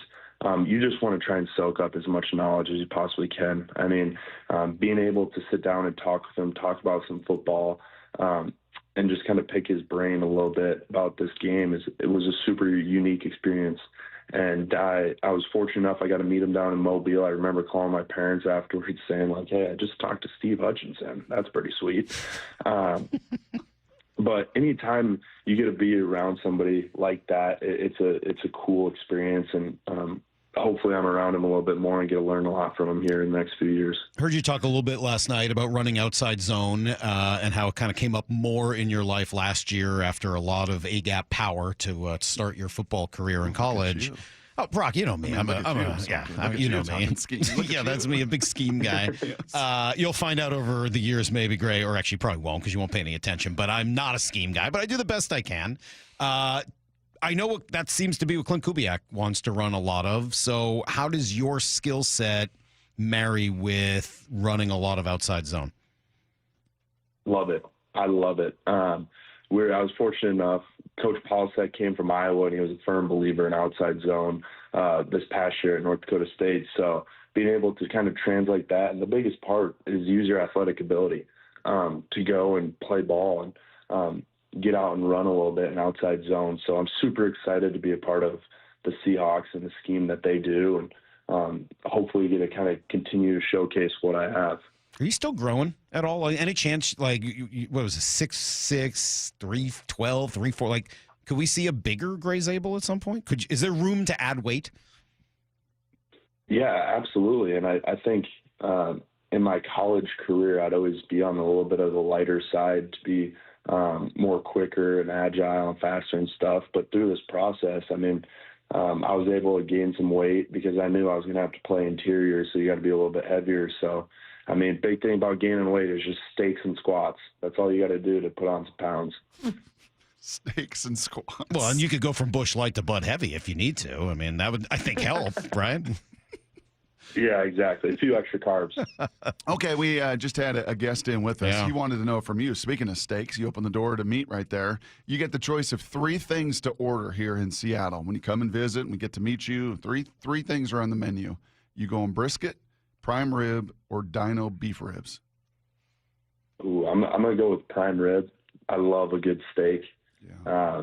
you just want to try and soak up as much knowledge as you possibly can. I mean, being able to sit down and talk with him, talk about some football, and just kind of pick his brain a little bit about this game, it was a super unique experience. And I was fortunate enough, I got to meet him down in Mobile. I remember calling my parents afterwards saying, like, hey, I just talked to Steve Hutchinson. That's pretty sweet. But anytime you get to be around somebody like that, it's a cool experience. And hopefully I'm around him a little bit more and get to learn a lot from him here in the next few years. Heard you talk a little bit last night about running outside zone and how it kind of came up more in your life last year after a lot of A-gap power to start your football career in college. Oh, Brock, you know me. You know me. Yeah, that's me, a big scheme guy. Yes. You'll find out over the years, maybe, Gray, or actually probably won't because you won't pay any attention, but I'm not a scheme guy, but I do the best I can. I know what that seems to be what Clint Kubiak wants to run a lot of. So how does your skill set marry with running a lot of outside zone? Love it. I love it. I was fortunate enough. Coach Polsek came from Iowa, and he was a firm believer in outside zone this past year at North Dakota State. So being able to kind of translate that, and the biggest part is use your athletic ability to go and play ball and get out and run a little bit in outside zone. So I'm super excited to be a part of the Seahawks and the scheme that they do, and hopefully get to kind of continue to showcase what I have. Are you still growing at all? Like, any chance, like, what was it, 6'6", 312, 3'4"? Like, could we see a bigger Gray Zabel at some point? Is there room to add weight? Yeah, absolutely. And I think in my college career, I'd always be on a little bit of the lighter side to be more quicker and agile and faster and stuff. But through this process, I mean, I was able to gain some weight because I knew I was going to have to play interior, so you got to be a little bit heavier. So, I mean, big thing about gaining weight is just steaks and squats. That's all you got to do to put on some pounds. Steaks and squats. Well, and you could go from Bush Light to Bud Heavy if you need to. I mean, that would, I think, help, right? Yeah, exactly. A few extra carbs. Okay, we just had a guest in with us. Yeah. He wanted to know from you, speaking of steaks, you open the door to meat right there. You get the choice of 3 things to order here in Seattle. When you come and visit and we get to meet you, three things are on the menu. You go on brisket, prime rib, or dino beef ribs. Ooh, I'm going to go with prime rib. I love a good steak. Yeah.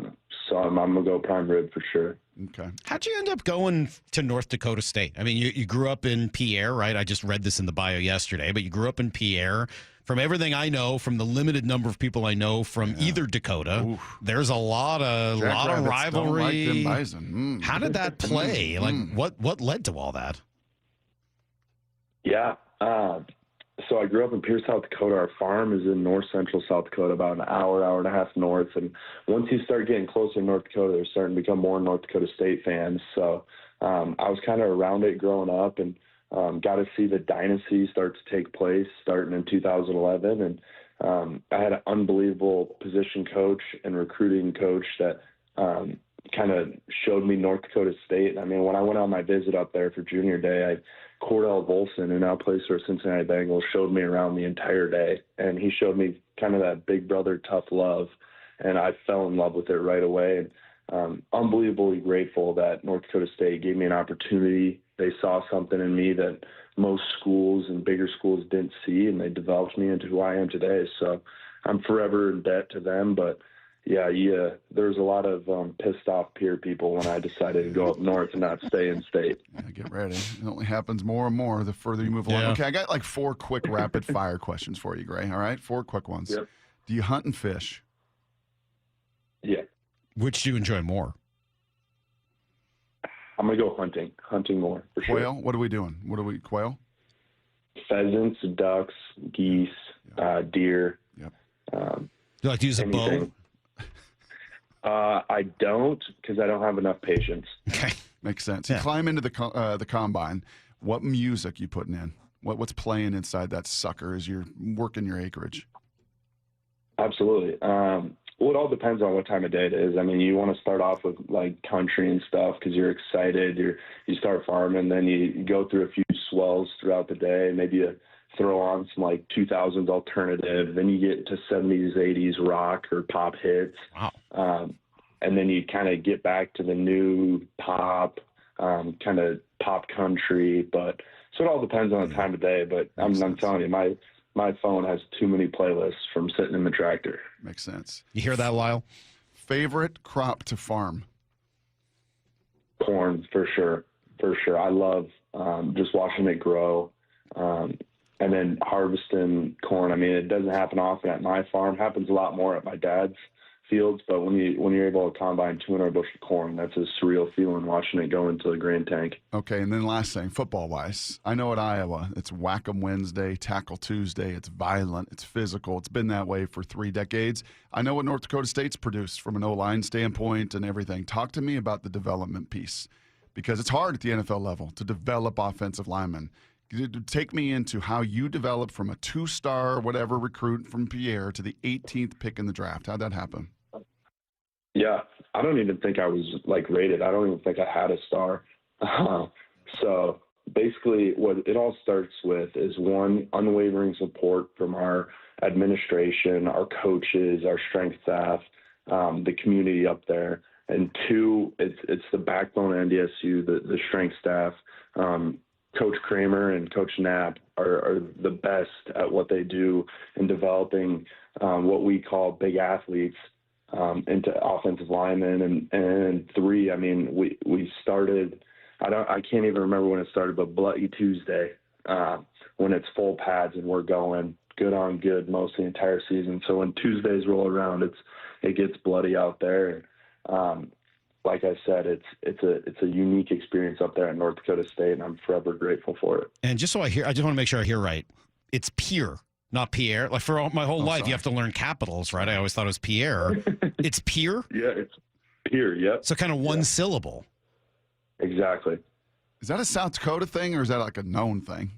So I'm going to go prime rib for sure. Okay. How'd you end up going to North Dakota State? I mean, you grew up in Pierre, right? I just read this in the bio yesterday, but you grew up in Pierre. From everything I know, from the limited number of people I know from either Dakota, there's a lot of rivalry. Like them bison. How did that play? Like, what led to all that? Yeah. So I grew up in Pierre, South Dakota. Our farm is in north central South Dakota, about an hour and a half north. And once you start getting closer to North Dakota, they're starting to become more North Dakota State fans. So I was kind of around it growing up and got to see the dynasty start to take place starting in 2011. And I had an unbelievable position coach and recruiting coach that kind of showed me North Dakota State. I mean, when I went on my visit up there for junior day, Cordell Volson, who now plays for Cincinnati Bengals, showed me around the entire day. And he showed me kind of that big brother tough love. And I fell in love with it right away. And unbelievably grateful that North Dakota State gave me an opportunity. They saw something in me that most schools and bigger schools didn't see, and they developed me into who I am today. So I'm forever in debt to them. But yeah, there's a lot of pissed off peer people when I decided to go up north and not stay in state. Yeah, get ready. It only happens more and more the further you move along. Yeah. Okay, I got like 4 quick rapid fire questions for you, Gray. All right, 4 quick ones. Yep. Do you hunt and fish? Yeah. Which do you enjoy more? I'm going to go hunting more for sure. Quail? What are we doing? Quail? Pheasants, ducks, geese, deer. Yep. You like to use a bow? I don't, because I don't have enough patience. Okay. Makes sense. Yeah. You climb into the combine. What music you putting in? What's playing inside that sucker as you're working your acreage? Absolutely. Well, it all depends on what time of day it is. I mean, you want to start off with like country and stuff because you're excited. You start farming, then you go through a few swells throughout the day. Maybe you throw on some like 2000s alternative. Then you get to 70s, 80s rock or pop hits. Wow. And then you kind of get back to the new pop, kind of pop country. But so it all depends on the time of day. But I'm telling you, my phone has too many playlists from sitting in the tractor. Makes sense. You hear that, Lyle? Favorite crop to farm? Corn, for sure. For sure. I love just watching it grow. And then harvesting corn. I mean, it doesn't happen often at my farm. It happens a lot more at my dad's fields. But when you're able to combine 200 bushels of corn, that's a surreal feeling watching it go into the grain tank. Okay, and then last thing, football-wise. I know at Iowa, it's Whack-'em Wednesday, Tackle Tuesday. It's violent. It's physical. It's been that way for 3 decades. I know what North Dakota State's produced from an O-line standpoint and everything. Talk to me about the development piece, because it's hard at the NFL level to develop offensive linemen. Take me into how you developed from a 2-star whatever recruit from Pierre to the 18th pick in the draft. How'd that happen? Yeah, I don't even think I was like rated. I don't even think I had a star. So basically what it all starts with is, 1, unwavering support from our administration, our coaches, our strength staff, the community up there. And 2, it's the backbone of NDSU, the strength staff. Coach Kramer and Coach Knapp are the best at what they do in developing what we call big athletes into offensive linemen. And 3, I mean, we started, I can't even remember when it started, but Bloody Tuesday, when it's full pads and we're going good on good most of the entire season. So when Tuesdays roll around, it gets bloody out there. like I said, it's a unique experience up there at North Dakota State, and I'm forever grateful for it. And just so I just want to make sure I hear right. It's Pierre, not Pierre. Like for my whole life, you have to learn capitals, right? I always thought it was Pierre. It's Pierre? Yeah, it's Pierre, yep. So kind of one syllable. Exactly. Is that a South Dakota thing, or is that like a known thing?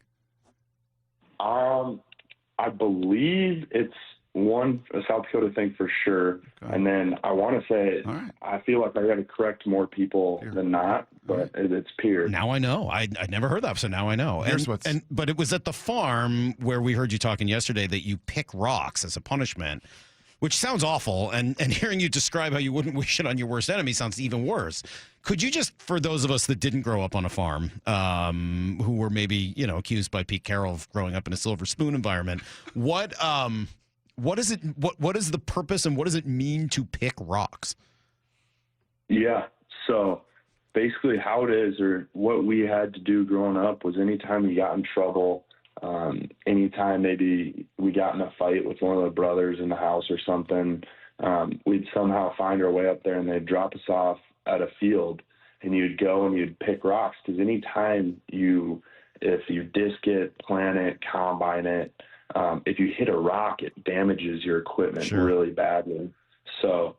I believe it's a South Dakota thing for sure. Okay. And then I want to say, I feel like I got to correct more people than not, but it's Pierre. Now I know. I'd never heard that, so now I know. But it was at the farm where we heard you talking yesterday that you pick rocks as a punishment, which sounds awful. And hearing you describe how you wouldn't wish it on your worst enemy sounds even worse. Could you just, for those of us that didn't grow up on a farm, who were maybe, accused by Pete Carroll of growing up in a silver spoon environment, what is it? What is the purpose, and what does it mean to pick rocks? Yeah. So basically how it is, or what we had to do growing up, was anytime you got in trouble, anytime maybe we got in a fight with one of the brothers in the house or something, we'd somehow find our way up there, and they'd drop us off at a field, and you'd go and you'd pick rocks, because anytime if you disc it, plant it, combine it, if you hit a rock, it damages your equipment really badly. So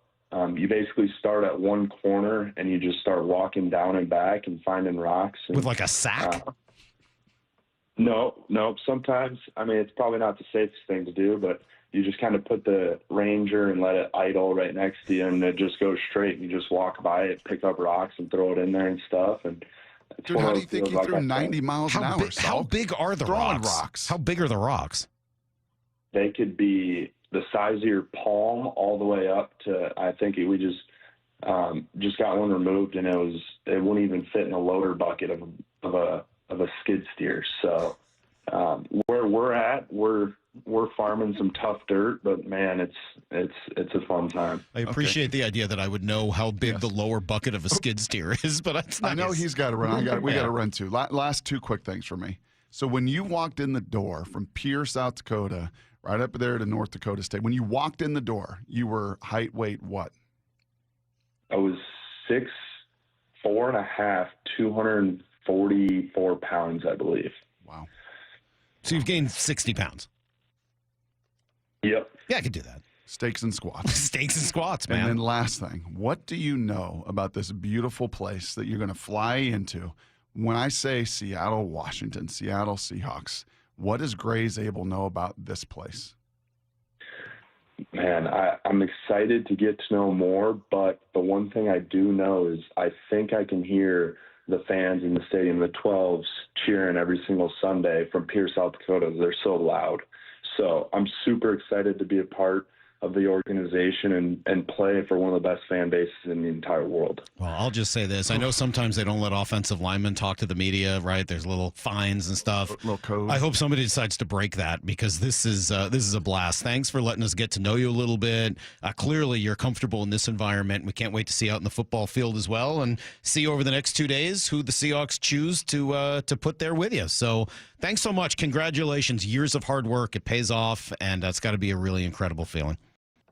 you basically start at one corner, and you just start walking down and back and finding rocks. With like a sack? No. Sometimes, it's probably not the safest thing to do, but you just kind of put the Ranger and let it idle right next to you, and it just goes straight. You just walk by it, pick up rocks, and throw it in there and stuff. And dude, how do you think you threw 90 miles an hour? How big are the rocks? How big are the rocks? They could be the size of your palm all the way up to, I think we just got one removed, and it wouldn't even fit in a loader bucket of a skid steer. So where we're at, we're farming some tough dirt, but man, it's a fun time. I appreciate the idea that I would know how big the lower bucket of a skid steer is, but it's not. I know he's got to run. We got to run too. Last two quick things for me. So when you walked in the door from Pierre, South Dakota, right up there to North Dakota State, when you walked in the door, you were height, weight, what? I was 6'4.5", 244 pounds, I believe. Wow. So you've gained 60 pounds. Yep. Yeah, I could do that. Steaks and squats. Steaks and squats, man. And then last thing, what do you know about this beautiful place that you're going to fly into? When I say Seattle, Washington, Seattle Seahawks, what does Gray Zabel know about this place? Man, I'm excited to get to know more, but the one thing I do know is I think I can hear the fans in the stadium, the 12s, cheering every single Sunday from Pierre, South Dakota. They're so loud. So I'm super excited to be a part of the organization and play for one of the best fan bases in the entire world. Well, I'll just say this. I know sometimes they don't let offensive linemen talk to the media, right? There's little fines and stuff. Little code. I hope somebody decides to break that, because this is a blast. Thanks for letting us get to know you a little bit. Clearly, you're comfortable in this environment. We can't wait to see you out in the football field as well, and see over the next 2 days who the Seahawks choose to put there with you. So thanks so much. Congratulations. Years of hard work. It pays off, and it's got to be a really incredible feeling.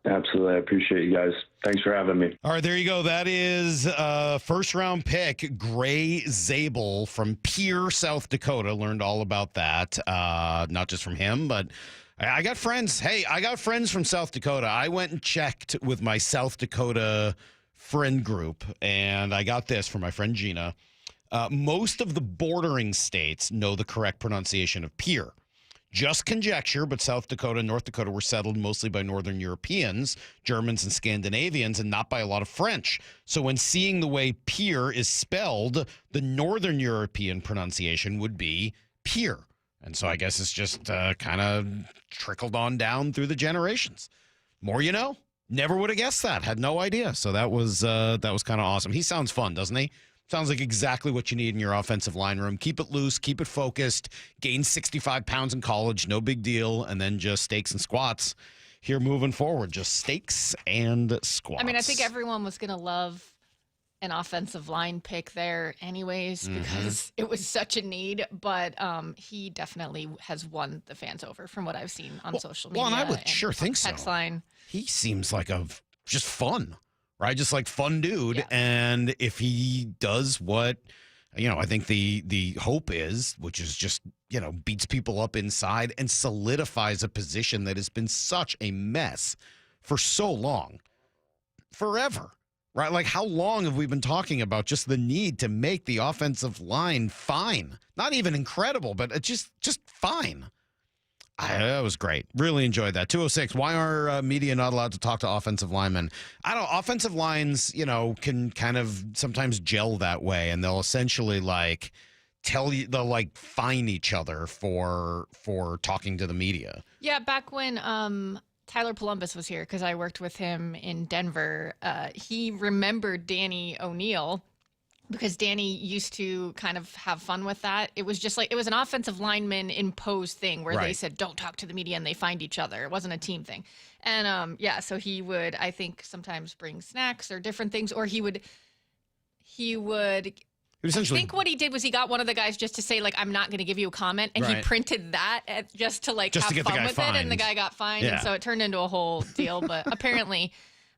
Absolutely. I appreciate you guys. Thanks for having me. All right, there you go. That is first-round pick Gray Zabel from Pierre, South Dakota. Learned all about that, not just from him, but I got friends. Hey, I got friends from South Dakota. I went and checked with my South Dakota friend group, and I got this from my friend Gina. Most of the bordering states know the correct pronunciation of Pierre. Just conjecture, but South Dakota and North Dakota were settled mostly by Northern Europeans, Germans, and Scandinavians, and not by a lot of French. So when seeing the way Pierre is spelled, the Northern European pronunciation would be Pierre. And so I guess it's just kind of trickled on down through the generations. More you know. Never would have guessed that. Had no idea. So that was kind of awesome. He sounds fun, doesn't he? Sounds like exactly what you need in your offensive line room. Keep it loose, keep it focused, gain 65 pounds in college, no big deal, and then just steaks and squats here moving forward. Just steaks and squats. I mean, I think everyone was going to love an offensive line pick there anyways, because it was such a need, but he definitely has won the fans over from what I've seen on social media. Well, and I would sure think so. Text line. He seems like just fun. right? Just like fun dude. Yeah. And if he does what, I think the hope is, which is just, beats people up inside and solidifies a position that has been such a mess for so long, forever, right? Like, how long have we been talking about just the need to make the offensive line fine? Not even incredible, but just fine. That was great. Really enjoyed that. 206, why are media not allowed to talk to offensive linemen? I don't know. Offensive lines, can kind of sometimes gel that way, and they'll essentially tell you, they'll fine each other for talking to the media. Yeah, back when Tyler Columbus was here, because I worked with him in Denver, he remembered Danny O'Neill, because Danny used to kind of have fun with that. It was just it was an offensive lineman imposed thing where they said, don't talk to the media, and they find each other. It wasn't a team thing. And so he would, I think, sometimes bring snacks or different things, or he would I think what he did was he got one of the guys just to say, I'm not going to give you a comment, and he printed that just to have fun with it, and the guy got fined, and so it turned into a whole deal. But apparently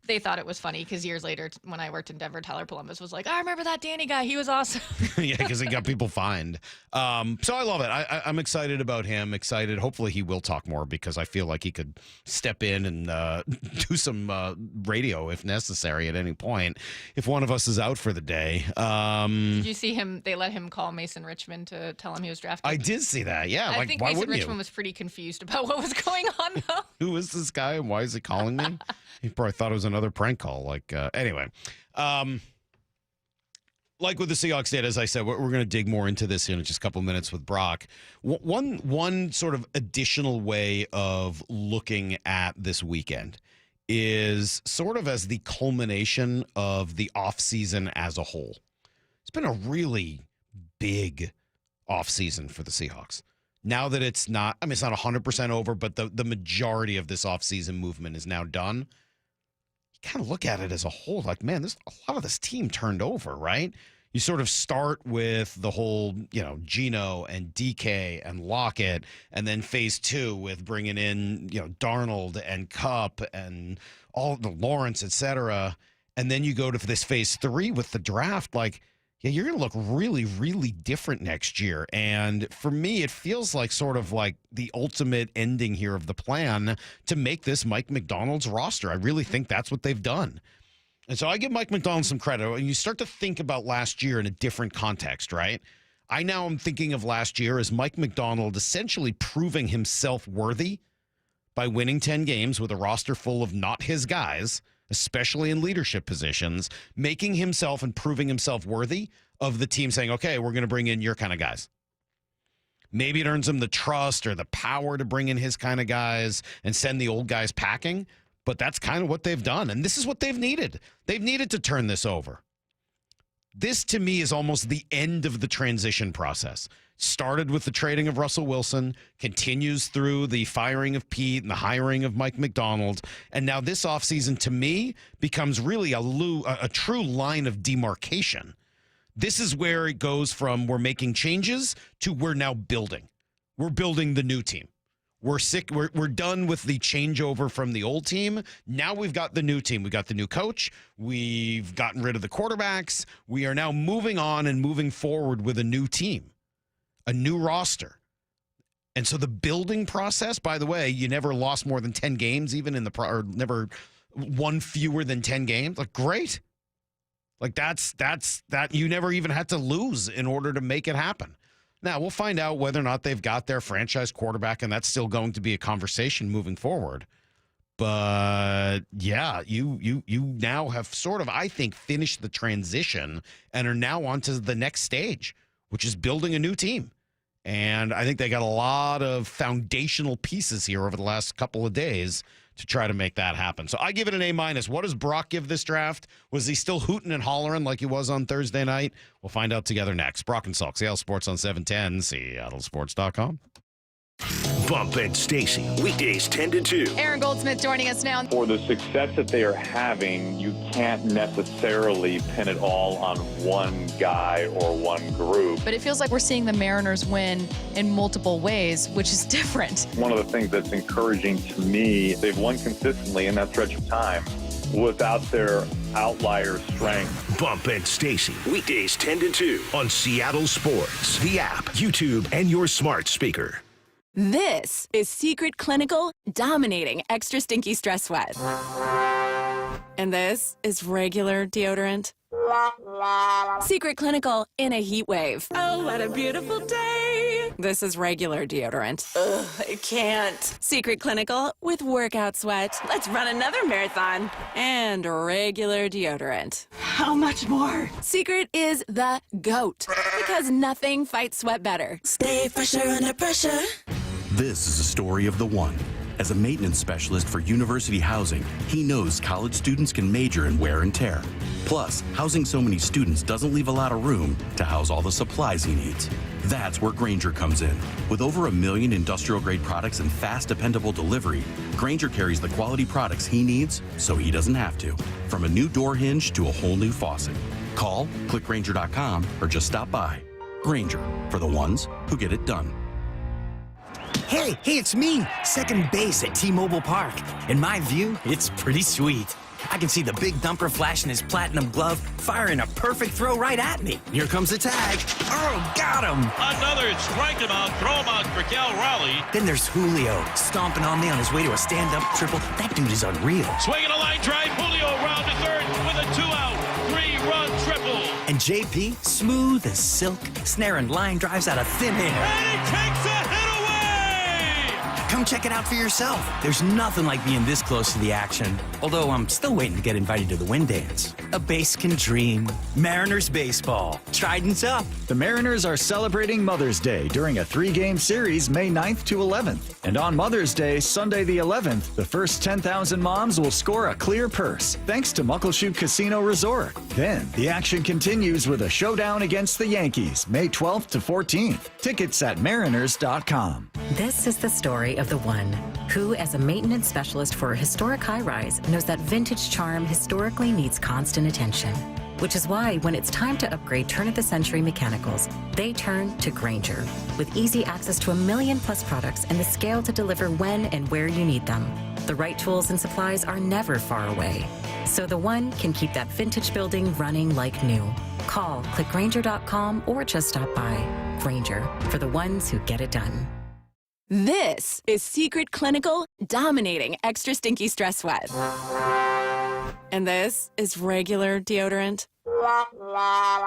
they thought it was funny, because years later, when I worked in Denver, Tyler Columbus was like, I remember that Danny guy. He was awesome. Yeah, because he got people fined. So I love it. I'm excited about him. Excited. Hopefully he will talk more, because I feel like he could step in and do some radio if necessary at any point if one of us is out for the day. Did you see him? They let him call Mason Richmond to tell him he was drafted. I did see that. Yeah. I think Mason Richmond was pretty confused about what was going on, though. Who is this guy, and why is he calling me? He probably thought it was another prank call. Anyway, like what the Seahawks did, as I said, we're going to dig more into this in just a couple minutes with Brock. One sort of additional way of looking at this weekend is sort of as the culmination of the offseason as a whole. It's been a really big offseason for the Seahawks. Now that it's not 100% over, but the majority of this offseason movement is now done. Kind of look at it as a whole, man, a lot of this team turned over, right? You sort of start with the whole, Geno and DK and Lockett, and then phase 2 with bringing in, Darnold and Kupp and all the Lawrence, et cetera. And then you go to this phase 3 with the draft. You're going to look really, really different next year. And for me, it feels like sort of like the ultimate ending here of the plan to make this Mike Macdonald's roster. I really think that's what they've done. And so I give Mike Macdonald some credit. And you start to think about last year in a different context, right? I now am thinking of last year as Mike Macdonald essentially proving himself worthy by winning 10 games with a roster full of not his guys, especially in leadership positions, making himself and proving himself worthy of the team saying, okay, we're going to bring in your kind of guys. Maybe it earns him the trust or the power to bring in his kind of guys and send the old guys packing, but that's kind of what they've done, and this is what they've needed. They've needed to turn this over. This, to me, is almost the end of the transition process. Started with the trading of Russell Wilson, continues through the firing of Pete and the hiring of Mike Macdonald, and now this offseason, to me, becomes really a true line of demarcation. This is where it goes from we're making changes to we're now building. We're building the new team. We're done with the changeover from the old team. Now we've got the new team. We've got the new coach. We've gotten rid of the quarterbacks. We are now moving on and moving forward with a new team, a new roster. And so the building process, by the way, you never lost more than 10 games, even in or never won fewer than 10 games. Great. That's you never even had to lose in order to make it happen. Now, we'll find out whether or not they've got their franchise quarterback, and that's still going to be a conversation moving forward. But, yeah, you now have sort of, I think, finished the transition and are now on to the next stage, which is building a new team. And I think they got a lot of foundational pieces here over the last couple of days to try to make that happen. So I give it an A-. What does Brock give this draft? Was he still hooting and hollering like he was on Thursday night? We'll find out together next. Brock and Salk, Seattle Sports on 710, seattlesports.com. Bump and Stacy, weekdays 10 to 2. Aaron Goldsmith joining us now. For the success that they are having, you can't necessarily pin it all on one guy or one group. But it feels like we're seeing the Mariners win in multiple ways, which is different. One of the things that's encouraging to me, they've won consistently in that stretch of time. without their outlier strength. Bump and Stacy, weekdays 10 to 2 on Seattle Sports, the app, YouTube, and your smart speaker. This is Secret Clinical dominating extra stinky stress sweat. And this is regular deodorant. Secret Clinical in a heat wave. Oh, what a beautiful day. This is regular deodorant. Ugh, I can't. Secret Clinical with workout sweat. Let's run another marathon. And regular deodorant. How much more? Secret is the GOAT because nothing fights sweat better. Stay fresher under pressure. This is a story of the one. As a maintenance specialist for university housing, he knows college students can major in wear and tear. Plus, housing so many students doesn't leave a lot of room to house all the supplies he needs. That's where Grainger comes in. With over 1 million industrial-grade products and fast, dependable delivery, Grainger carries the quality products he needs so he doesn't have to. From a new door hinge to a whole new faucet. Call, click Grainger.com, or just stop by. Grainger, for the ones who get it done. Hey, it's me, second base at T-Mobile Park. In my view, it's pretty sweet. I can see the big dumper flashing his platinum glove, firing a perfect throw right at me. Here comes the tag. Oh, got him. Another strike him out, throw him out for Cal Raleigh. Then there's Julio, stomping on me on his way to a stand-up triple. That dude is unreal. Swinging a line drive, Julio round to third with a 2-out, 3-run triple. And JP, smooth as silk, snaring line drives out of thin air. And he takes a hit away! Come check it out for yourself. There's nothing like being this close to the action. Although I'm still waiting to get invited to the wind dance. A base can dream. Mariners baseball. Trident's up. The Mariners are celebrating Mother's Day during a 3-game series May 9th to 11th. And on Mother's Day, Sunday the 11th, the first 10,000 moms will score a clear purse thanks to Muckleshoot Casino Resort. Then the action continues with a showdown against the Yankees May 12th to 14th. Tickets at mariners.com. This is the story of the one who, as a maintenance specialist for a historic high-rise, knows that vintage charm historically needs constant attention. Which is why when it's time to upgrade turn-of-the-century mechanicals, they turn to Grainger. With easy access to 1 million-plus products and the scale to deliver when and where you need them. The right tools and supplies are never far away. So the one can keep that vintage building running like new. Call, click Grainger.com, or just stop by. Grainger, for the ones who get it done. This is Secret Clinical dominating extra stinky stress sweat. And this is regular deodorant.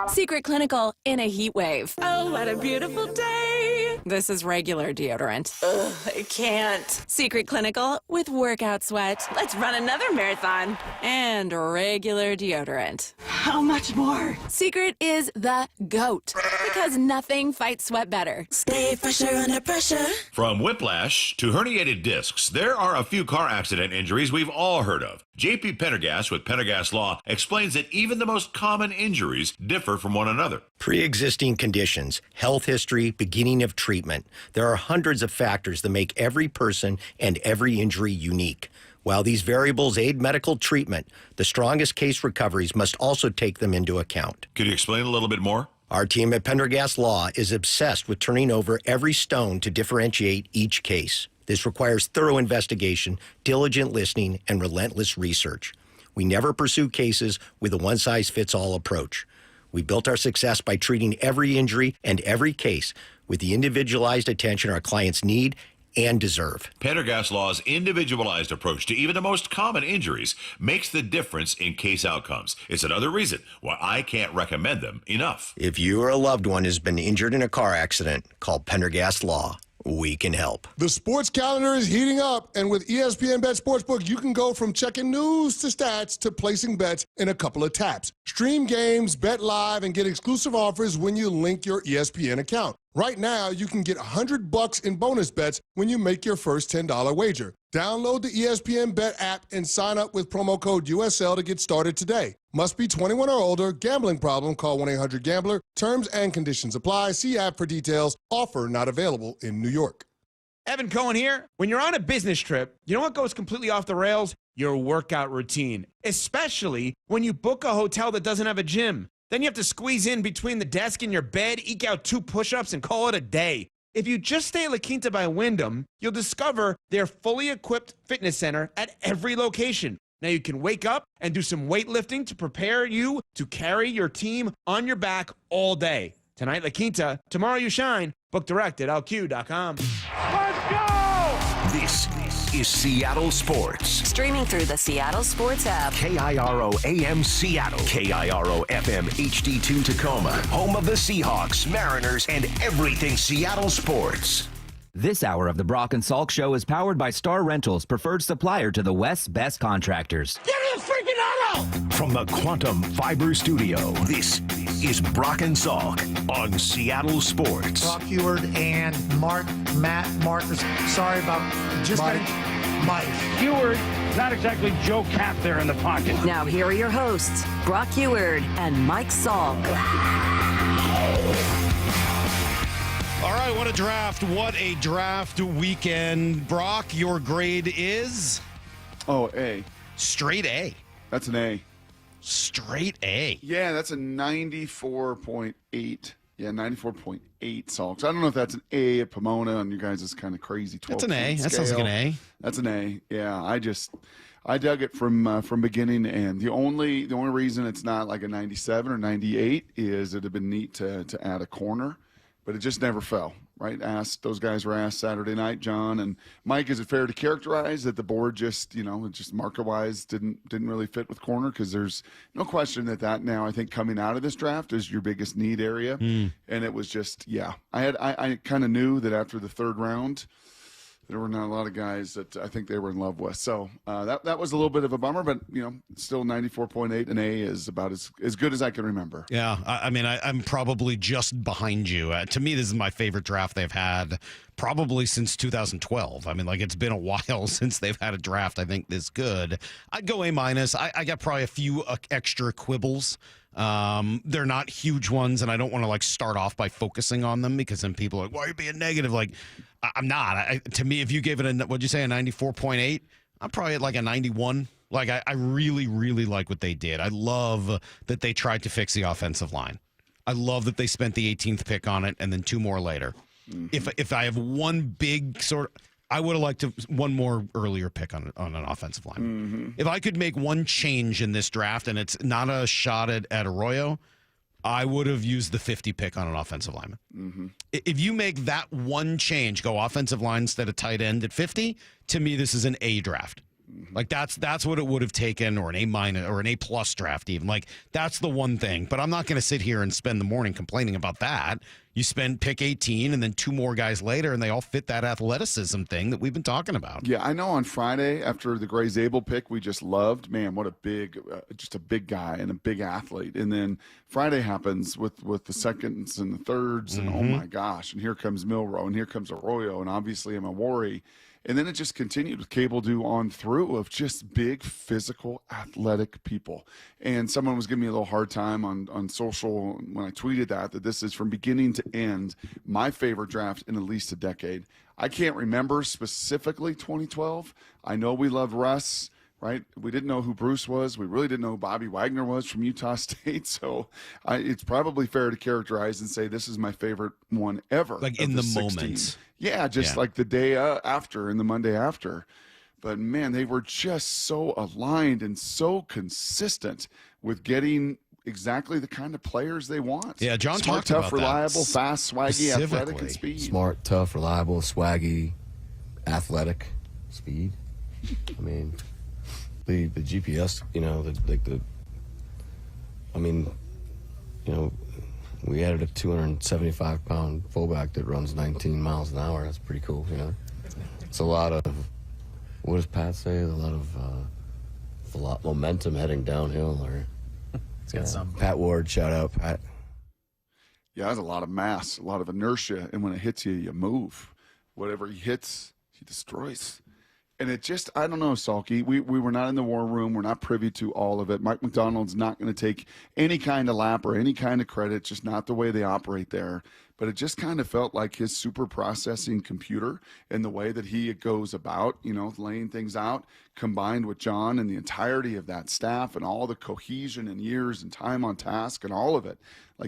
Secret Clinical in a heat wave. Oh, what a beautiful day. This is regular deodorant. Ugh, I can't. Secret Clinical with workout sweat. Let's run another marathon. And regular deodorant. How much more? Secret is the GOAT because nothing fights sweat better. Stay fresher under pressure. From whiplash to herniated discs, there are a few car accident injuries we've all heard of. JP Pendergast with Pendergast Law explains that even the most common injuries differ from one another. Pre-existing conditions, health history, beginning of treatment. There are hundreds of factors that make every person and every injury unique. While these variables aid medical treatment, the strongest case recoveries must also take them into account. Could you explain a little bit more? Our team at Pendergast Law is obsessed with turning over every stone to differentiate each case. This requires thorough investigation, diligent listening, and relentless research. We never pursue cases with a one-size-fits-all approach. We built our success by treating every injury and every case with the individualized attention our clients need and deserve. Pendergast Law's individualized approach to even the most common injuries makes the difference in case outcomes. It's another reason why I can't recommend them enough. If you or a loved one has been injured in a car accident, call Pendergast Law. We can help. The sports calendar is heating up, and with ESPN Bet Sportsbook, you can go from checking news to stats to placing bets in a couple of taps. Stream games, bet live, and get exclusive offers when you link your ESPN account. Right now, you can get $100 in bonus bets when you make your first $10 wager. Download the ESPN Bet app and sign up with promo code USL to get started today. Must be 21 or older. Gambling problem? Call 1-800-GAMBLER. Terms and conditions apply. See app for details. Offer not available in New York. Evan Cohen here. When you're on a business trip, you know what goes completely off the rails? Your workout routine, especially when you book a hotel that doesn't have a gym. Then you have to squeeze in between the desk and your bed, eke out 2 push-ups, and call it a day. If you just stay at La Quinta by Wyndham, you'll discover their fully equipped fitness center at every location. Now you can wake up and do some weightlifting to prepare you to carry your team on your back all day. Tonight, La Quinta. Tomorrow, you shine. Book direct at lq.com. Let's go! This is Seattle Sports. Streaming through the Seattle Sports app. KIRO AM Seattle. KIRO FM HD2 Tacoma. Home of the Seahawks, Mariners, and everything Seattle sports. This hour of the Brock and Salk Show is powered by Star Rentals, preferred supplier to the West's best contractors. Give me a freaking auto! From the Quantum Fiber Studio, this is Brock and Salk on Seattle Sports. Brock Heward and Marcus. Sorry about just Mike. Heward, not exactly Joe Cap there in the pocket. Now here are your hosts, Brock Heward and Mike Salk. All right, what a draft. What a draft weekend. Brock, your grade is? Oh, A. Straight A. That's an A. Straight A. Yeah, that's a 94.8. Yeah, 94.8 Salks. I don't know if that's an A at Pomona on you guys' kind of crazy 12. That's an A. That sounds like an A. That's an A. Yeah, I dug it from beginning to end. The only reason it's not like a 97 or 98 is it'd have been neat to add a corner. But it just never fell, right? Those guys were asked Saturday night, John and Mike, is it fair to characterize that the board just market-wise didn't really fit with corner? Because there's no question that now I think coming out of this draft is your biggest need area. And it was just, I kind of knew that after the third round, there were not a lot of guys that I think they were in love with. So that was a little bit of a bummer, but, still 94.8 and A is about as good as I can remember. Yeah, I'm probably just behind you. To me, this is my favorite draft they've had probably since 2012. It's been a while since they've had a draft, I think, this good. I'd go A-. I got probably a few extra quibbles. They're not huge ones, and I don't want to start off by focusing on them because then people are like, why are you being negative? I'm not. To me, if you gave it what'd you say, a 94.8, I'm probably at a 91. I really, really like what they did. I love that they tried to fix the offensive line. I love that they spent the 18th pick on it and then two more later. Mm-hmm. If I have one big I would have liked one more earlier pick on an offensive line. Mm-hmm. If I could make one change in this draft, and it's not a shot at Arroyo, I would have used the 50 pick on an offensive lineman. Mm-hmm. If you make that one change, go offensive line instead of tight end at 50, to me, this is an A draft. Mm-hmm. That's what it would have taken, or an A- or an A+ draft even. That's the one thing. But I'm not going to sit here and spend the morning complaining about that. You spend pick 18 and then two more guys later, and they all fit that athleticism thing that we've been talking about. Yeah, I know on Friday after the Gray Zabel pick, we just loved, man, what a big, just a big guy and a big athlete. And then Friday happens with the seconds and the thirds, and oh my gosh, and here comes Milroe, and here comes Arroyo, and obviously Amawori. And then it just continued with Cable Dew on through of just big, physical, athletic people. And someone was giving me a little hard time on social when I tweeted that this is from beginning to end my favorite draft in at least a decade. I can't remember specifically 2012. I know we loved Russ, right? We didn't know who Bruce was. We really didn't know who Bobby Wagner was from Utah State. So it's probably fair to characterize and say this is my favorite one ever. In the moment. Yeah, like the day after and the Monday after. But, man, they were just so aligned and so consistent with getting exactly the kind of players they want. Yeah, John Smart, talked tough, about reliable, that. fast, swaggy, athletic, and speed. Smart, tough, reliable, swaggy, athletic, speed. The GPS, we added a 275-pound fullback that runs 19 miles an hour. That's pretty cool, It's a lot of, what does Pat say? A lot of momentum heading downhill. It's got some. Pat Ward, shout out, Pat. Yeah, there's a lot of mass, a lot of inertia, and when it hits you, you move. Whatever he hits, he destroys. And it just, I don't know, Salky. We were not in the war room. We're not privy to all of it. Mike Macdonald's not going to take any kind of lap or any kind of credit, just not the way they operate there. But it just kind of felt like his super processing computer and the way that he goes about, laying things out, combined with John and the entirety of that staff and all the cohesion and years and time on task and all of it.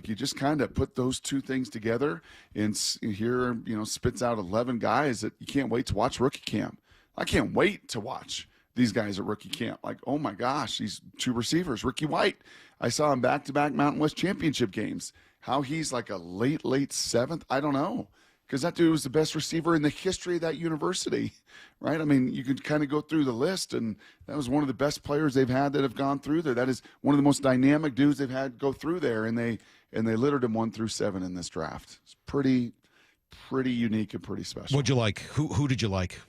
You just kind of put those two things together and here, spits out 11 guys that you can't wait to watch rookie camp. I can't wait to watch these guys at rookie camp. Like, oh my gosh, these two receivers, Ricky White. I saw him back-to-back Mountain West Championship games. How he's like a late seventh, I don't know. Because that dude was the best receiver in the history of that university, right? I mean, you could kind of go through the list, and that was one of the best players they've had that have gone through there. That is one of the most dynamic dudes they've had go through there, and they littered him 1 through 7 in this draft. It's pretty unique and pretty special. What'd you like? Who did you like?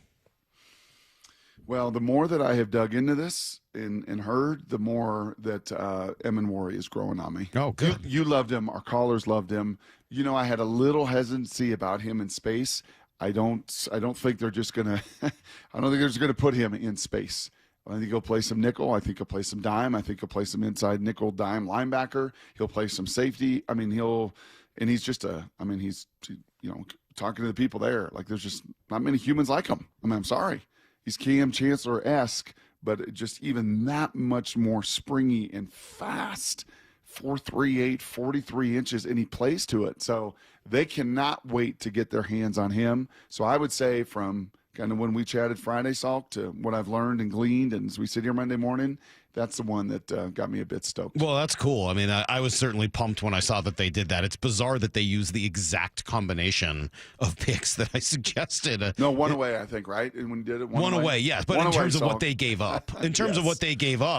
Well, the more that I have dug into this and heard, the more that Emanwari is growing on me. Oh, good. You loved him. Our callers loved him. You know, I had a little hesitancy about him in space. I don't think they're just gonna. I don't think they're just gonna put him in space. I think he'll play some nickel. I think he'll play some dime. I think he'll play some inside nickel dime linebacker. He'll play some safety. I mean, he's just he's talking to the people there. Like, there's just not many humans like him. I mean, I'm sorry. He's Cam Chancellor-esque, but just even that much more springy and fast. 4'3", 43 inches, and he plays to it. So they cannot wait to get their hands on him. So I would say from kind of when we chatted Friday, Salk, to what I've learned and gleaned, and as we sit here Monday morning, that's the one that got me a bit stoked. Well, that's cool. I mean, I was certainly pumped when I saw that they did that. It's bizarre that they used the exact combination of picks that I suggested. No, one away, I think, right? And when you did it, one away, yes. But in terms of what they gave up, Yes.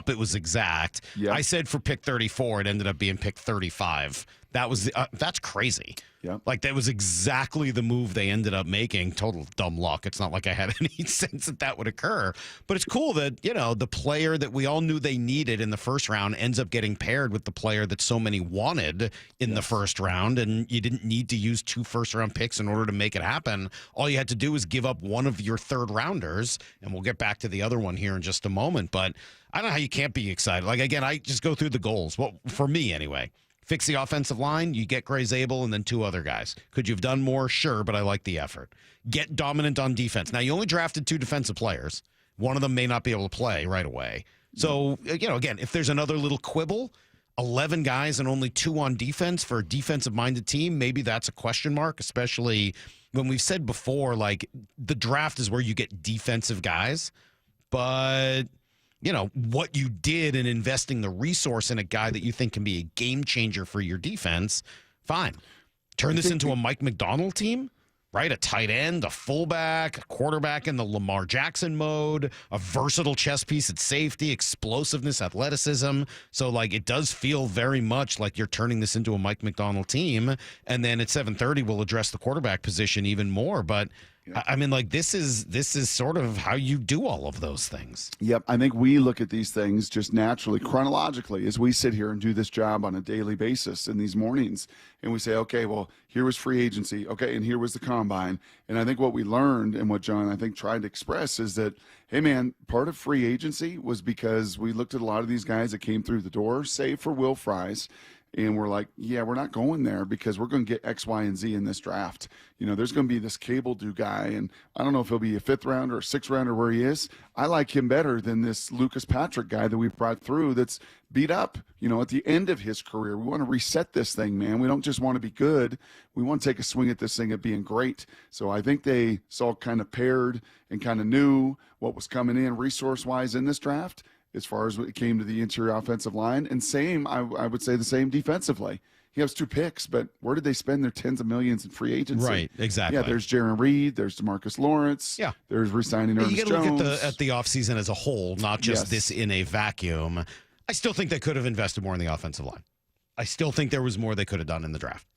it was exact. Yep. I said for pick 34, it ended up being pick 35. That was that's crazy. Yeah, like that was exactly the move they ended up making. Total dumb luck. It's not like I had any sense that would occur, but it's cool that the player that we all knew they needed in the first round ends up getting paired with the player that so many wanted in the first round, and you didn't need to use 2 first-round picks in order to make it happen. All you had to do was give up one of your third rounders, and we'll get back to the other one here in just a moment. But I don't know how you can't be excited. Like, again, I just go through the goals. Well, for me anyway. Fix the offensive line, you get Gray Zabel and then 2 other guys. Could you have done more? Sure, but I like the effort. Get dominant on defense. Now, you only drafted 2 defensive players. One of them may not be able to play right away. So, again, if there's another little quibble, 11 guys and only 2 on defense for a defensive-minded team, maybe that's a question mark, especially when we've said before, like, the draft is where you get defensive guys, but what you did in investing the resource in a guy that you think can be a game changer for your defense, fine. Turn this into a Mike Macdonald team, right? A tight end, a fullback, a quarterback in the Lamar Jackson mode, a versatile chess piece at safety, explosiveness, athleticism. So, like, it does feel very much like you're turning this into a Mike Macdonald team. And then at 7:30, we'll address the quarterback position even more. But I mean, like, this is sort of how you do all of those things. Yep. I think we look at these things just naturally, chronologically, as we sit here and do this job on a daily basis in these mornings. And we say, okay, well, here was free agency. Okay, and here was the combine. And I think what we learned and what John, I think, tried to express is that, hey, man, part of free agency was because we looked at a lot of these guys that came through the door, save for Will Fries. And we're like, yeah, we're not going there because we're going to get X, Y, and Z in this draft. There's going to be this cable do guy, and I don't know if he'll be a 5th rounder or 6th rounder where he is. I like him better than this Lucas Patrick guy that we brought through that's beat up, at the end of his career. We want to reset this thing, man. We don't just want to be good. We want to take a swing at this thing at being great. So I think they saw kind of paired and kind of knew what was coming in resource-wise in this draft, as far as it came to the interior offensive line. And same, I would say the same defensively. He has 2 picks, but where did they spend their tens of millions in free agency? Right, exactly. Yeah, there's Jaron Reed, there's DeMarcus Lawrence. Yeah. There's re-signing Ernest You got to Jones. look at the offseason as a whole, not just this in a vacuum. I still think they could have invested more in the offensive line. I still think there was more they could have done in the draft.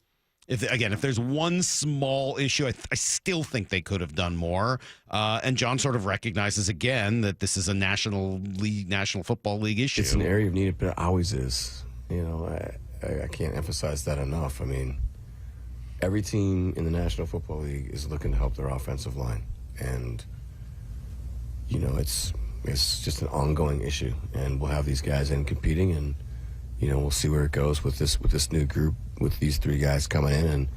If there's one small issue, I still think they could have done more. And John sort of recognizes again that this is a National Football League issue. It's an area of need, but it always is. I can't emphasize that enough. I mean, every team in the National Football League is looking to help their offensive line, and it's just an ongoing issue. And we'll have these guys in competing, and we'll see where it goes with this new group, with these 3 guys coming in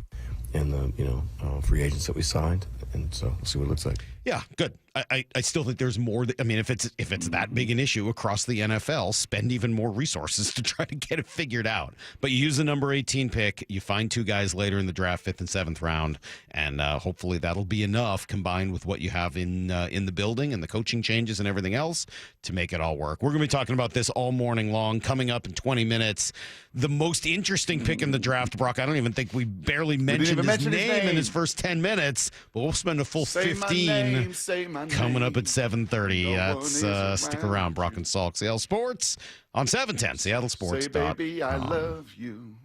and the free agents that we signed, and so we'll see what it looks like. Yeah, good. I still think there's more. I mean, if it's that big an issue across the NFL, spend even more resources to try to get it figured out. But you use the number 18 pick, you find 2 guys later in the draft, 5th and 7th round, and hopefully that'll be enough combined with what you have in the building and the coaching changes and everything else to make it all work. We're going to be talking about this all morning long. Coming up in 20 minutes, the most interesting pick in the draft, Brock. I don't even think we barely mentioned his name in his first 10 minutes, but we'll spend a full 15 coming up at 7:30. Stick around. Brock and Salk, Seattle Sports on 710 SeattleSports. Say, baby, I love you.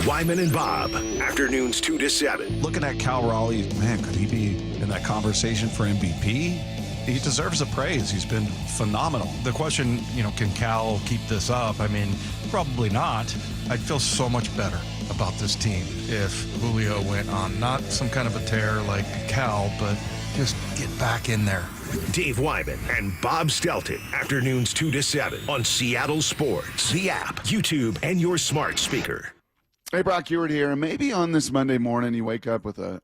Wyman and Bob, afternoons 2 to 7. Looking at Cal Raleigh, man, could he be in that conversation for MVP? He deserves the praise. He's been phenomenal. The question, can Cal keep this up? I mean, probably not. I'd feel so much better about this team if Julio went on not some kind of a tear like Cal, but just get back in there. Dave Wyman and Bob Stelton, afternoons 2 to 7 on Seattle Sports, the app, YouTube, and your smart speaker. Hey, Brock Ewart here. And maybe on this Monday morning you wake up with a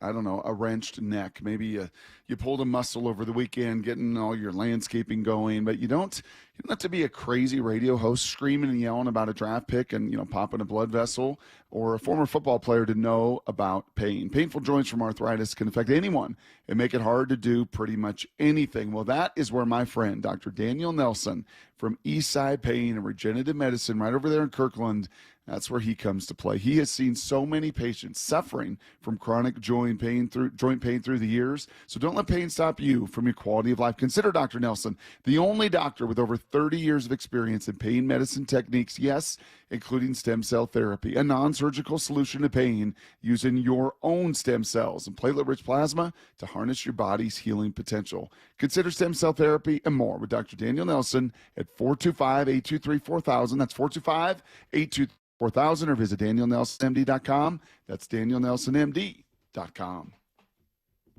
wrenched neck. Maybe you pulled a muscle over the weekend getting all your landscaping going, but you don't have to be a crazy radio host screaming and yelling about a draft pick and, popping a blood vessel, or a former football player to know about pain. Painful joints from arthritis can affect anyone and make it hard to do pretty much anything. Well, that is where my friend, Dr. Daniel Nelson from Eastside Pain and Regenerative Medicine right over there in Kirkland, that's where he comes to play. He has seen so many patients suffering from chronic joint pain through the years. So don't let pain stop you from your quality of life. Consider Dr. Nelson, the only doctor with over 30 years of experience in pain medicine techniques, yes, including stem cell therapy, a non-surgical solution to pain using your own stem cells and platelet-rich plasma to harness your body's healing potential. Consider stem cell therapy and more with Dr. Daniel Nelson at 425-823-4000. That's 425-823-4000, or visit DanielNelsonMD.com. That's DanielNelsonMD.com.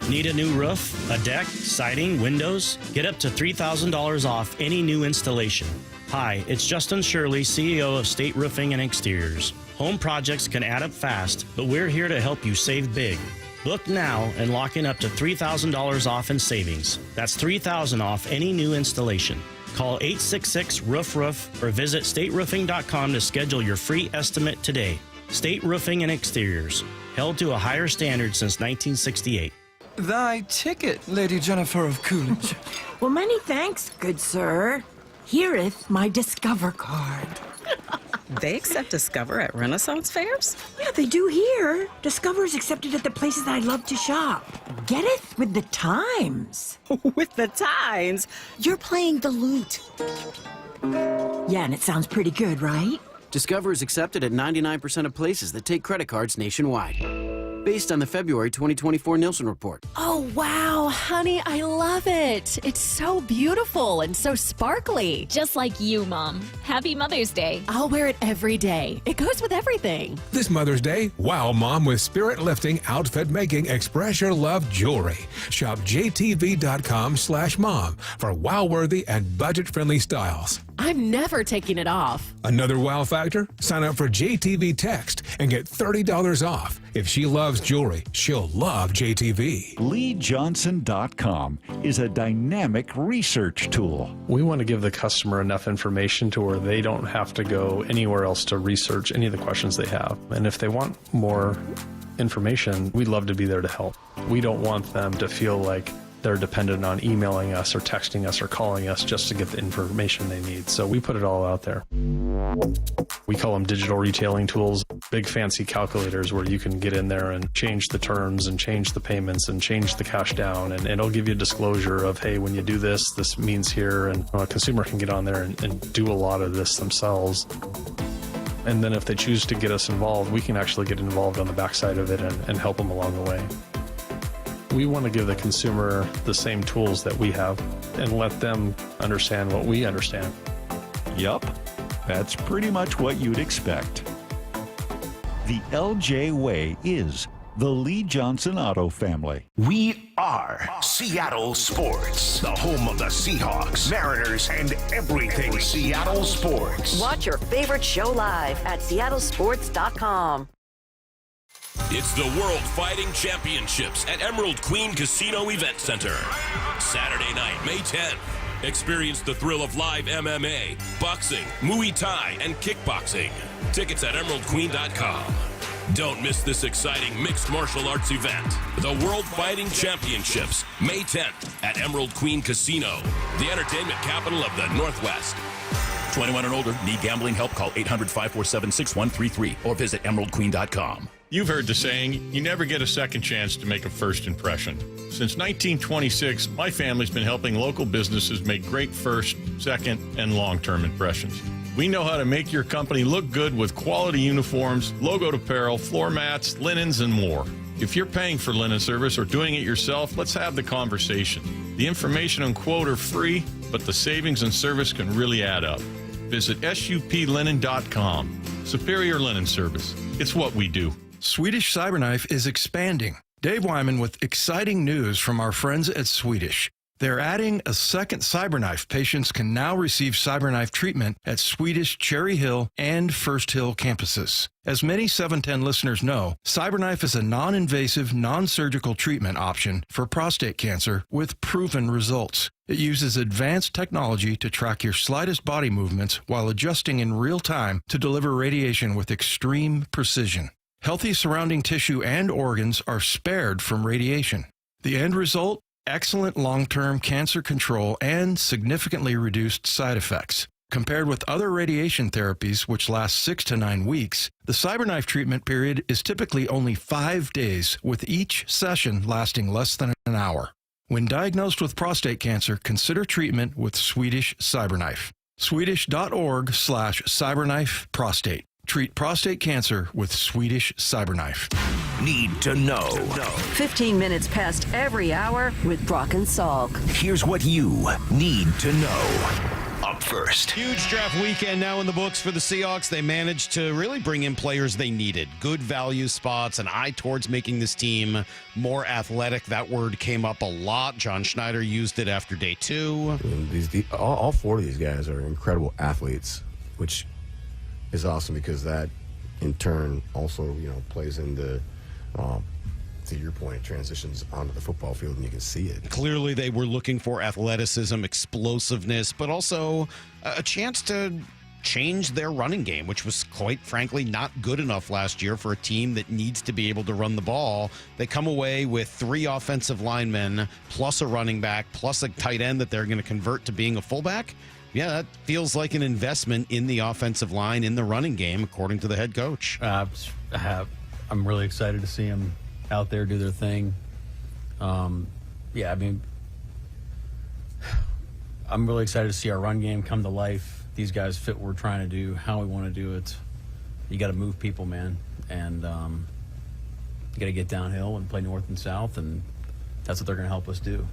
Need a new roof, a deck, siding, windows? Get up to $3,000 off any new installation. Hi, it's Justin Shirley, CEO of State Roofing and Exteriors. Home projects can add up fast, but we're here to help you save big. Book now and lock in up to $3,000 off in savings. That's $3,000 off any new installation. Call 866-ROOF-ROOF or visit stateroofing.com to schedule your free estimate today. State Roofing and Exteriors, held to a higher standard since 1968. Thy ticket, Lady Jennifer of Coolidge. Well, many thanks, good sir. Hereeth my Discover card. They accept Discover at Renaissance fairs? Yeah, they do here. Discover is accepted at the places I love to shop. Getteth with the times. With the times? You're playing the lute. Yeah, and it sounds pretty good, right? Discover is accepted at 99% of places that take credit cards nationwide. Based on the February 2024 Nielsen report. Oh, wow, honey, I love it. It's so beautiful and so sparkly. Just like you, Mom. Happy Mother's Day. I'll wear it every day. It goes with everything. This Mother's Day, wow Mom with spirit-lifting, outfit-making, express your love jewelry. Shop jtv.com/mom for wow-worthy and budget-friendly styles. I'm never taking it off. Another wow factor? Sign up for JTV Text and get $30 off. If she loves jewelry, she'll love JTV. LeeJohnson.com is a dynamic research tool. We want to give the customer enough information to where they don't have to go anywhere else to research any of the questions they have. And if they want more information, we'd love to be there to help. We don't want them to feel like they're dependent on emailing us or texting us or calling us just to get the information they need. So we put it all out there. We call them digital retailing tools, big fancy calculators where you can get in there and change the terms and change the payments and change the cash down. And it'll give you a disclosure of, hey, when you do this, this means here. And a consumer can get on there and do a lot of this themselves. And then if they choose to get us involved, we can actually get involved on the backside of it and help them along the way. We want to give the consumer the same tools that we have and let them understand what we understand. Yup, that's pretty much what you'd expect. The LJ Way is the Lee Johnson Auto family. We are Seattle Sports, the home of the Seahawks, Mariners, and everything Seattle sports. Watch your favorite show live at seattlesports.com. It's the World Fighting Championships at Emerald Queen Casino Event Center. Saturday night, May 10th. Experience the thrill of live MMA, boxing, Muay Thai, and kickboxing. Tickets at emeraldqueen.com. Don't miss this exciting mixed martial arts event. The World Fighting Championships, May 10th at Emerald Queen Casino, the entertainment capital of the Northwest. 21 and older, need gambling help? Call 800-547-6133 or visit emeraldqueen.com. You've heard the saying, you never get a second chance to make a first impression. Since 1926, my family's been helping local businesses make great first, second, and long-term impressions. We know how to make your company look good with quality uniforms, logoed apparel, floor mats, linens, and more. If you're paying for linen service or doing it yourself, let's have the conversation. The information and quote are free, but the savings and service can really add up. Visit suplinen.com. Superior Linen Service. It's what we do. Swedish Cyberknife is expanding. Dave Wyman with exciting news from our friends at Swedish. They're adding a second Cyberknife. Patients can now receive Cyberknife treatment at Swedish Cherry Hill and First Hill campuses. As many 710 listeners know, Cyberknife is a non-invasive, non-surgical treatment option for prostate cancer with proven results. It uses advanced technology to track your slightest body movements while adjusting in real time to deliver radiation with extreme precision. Healthy surrounding tissue and organs are spared from radiation. The end result? Excellent long-term cancer control and significantly reduced side effects. Compared with other radiation therapies, which last 6 to 9 weeks, the Cyberknife treatment period is typically only 5 days, with each session lasting less than an hour. When diagnosed with prostate cancer, consider treatment with Swedish Cyberknife. Swedish.org/Cyberknife Prostate. Treat prostate cancer with Swedish Cyberknife. Need to know. 15 minutes past every hour with Brock and Salk. Here's what you need to know. Up first. Huge draft weekend now in the books for the Seahawks. They managed to really bring in players they needed. Good value spots, an eye towards making this team more athletic. That word came up a lot. John Schneider used it after day 2. All 4 of these guys are incredible athletes, which is awesome because that in turn also plays into to your point, transitions onto the football field and you can see it. Clearly they were looking for athleticism, explosiveness, but also a chance to change their running game, which was quite frankly not good enough last year for a team that needs to be able to run the ball. They come away with 3 offensive linemen plus a running back plus a tight end that they're going to convert to being a fullback. Yeah, that feels like an investment in the offensive line, in the running game, according to the head coach. I'm really excited to see them out there do their thing. I'm really excited to see our run game come to life. These guys fit what we're trying to do, how we want to do it. You got to move people, man, and you got to get downhill and play north and south, and that's what they're going to help us do.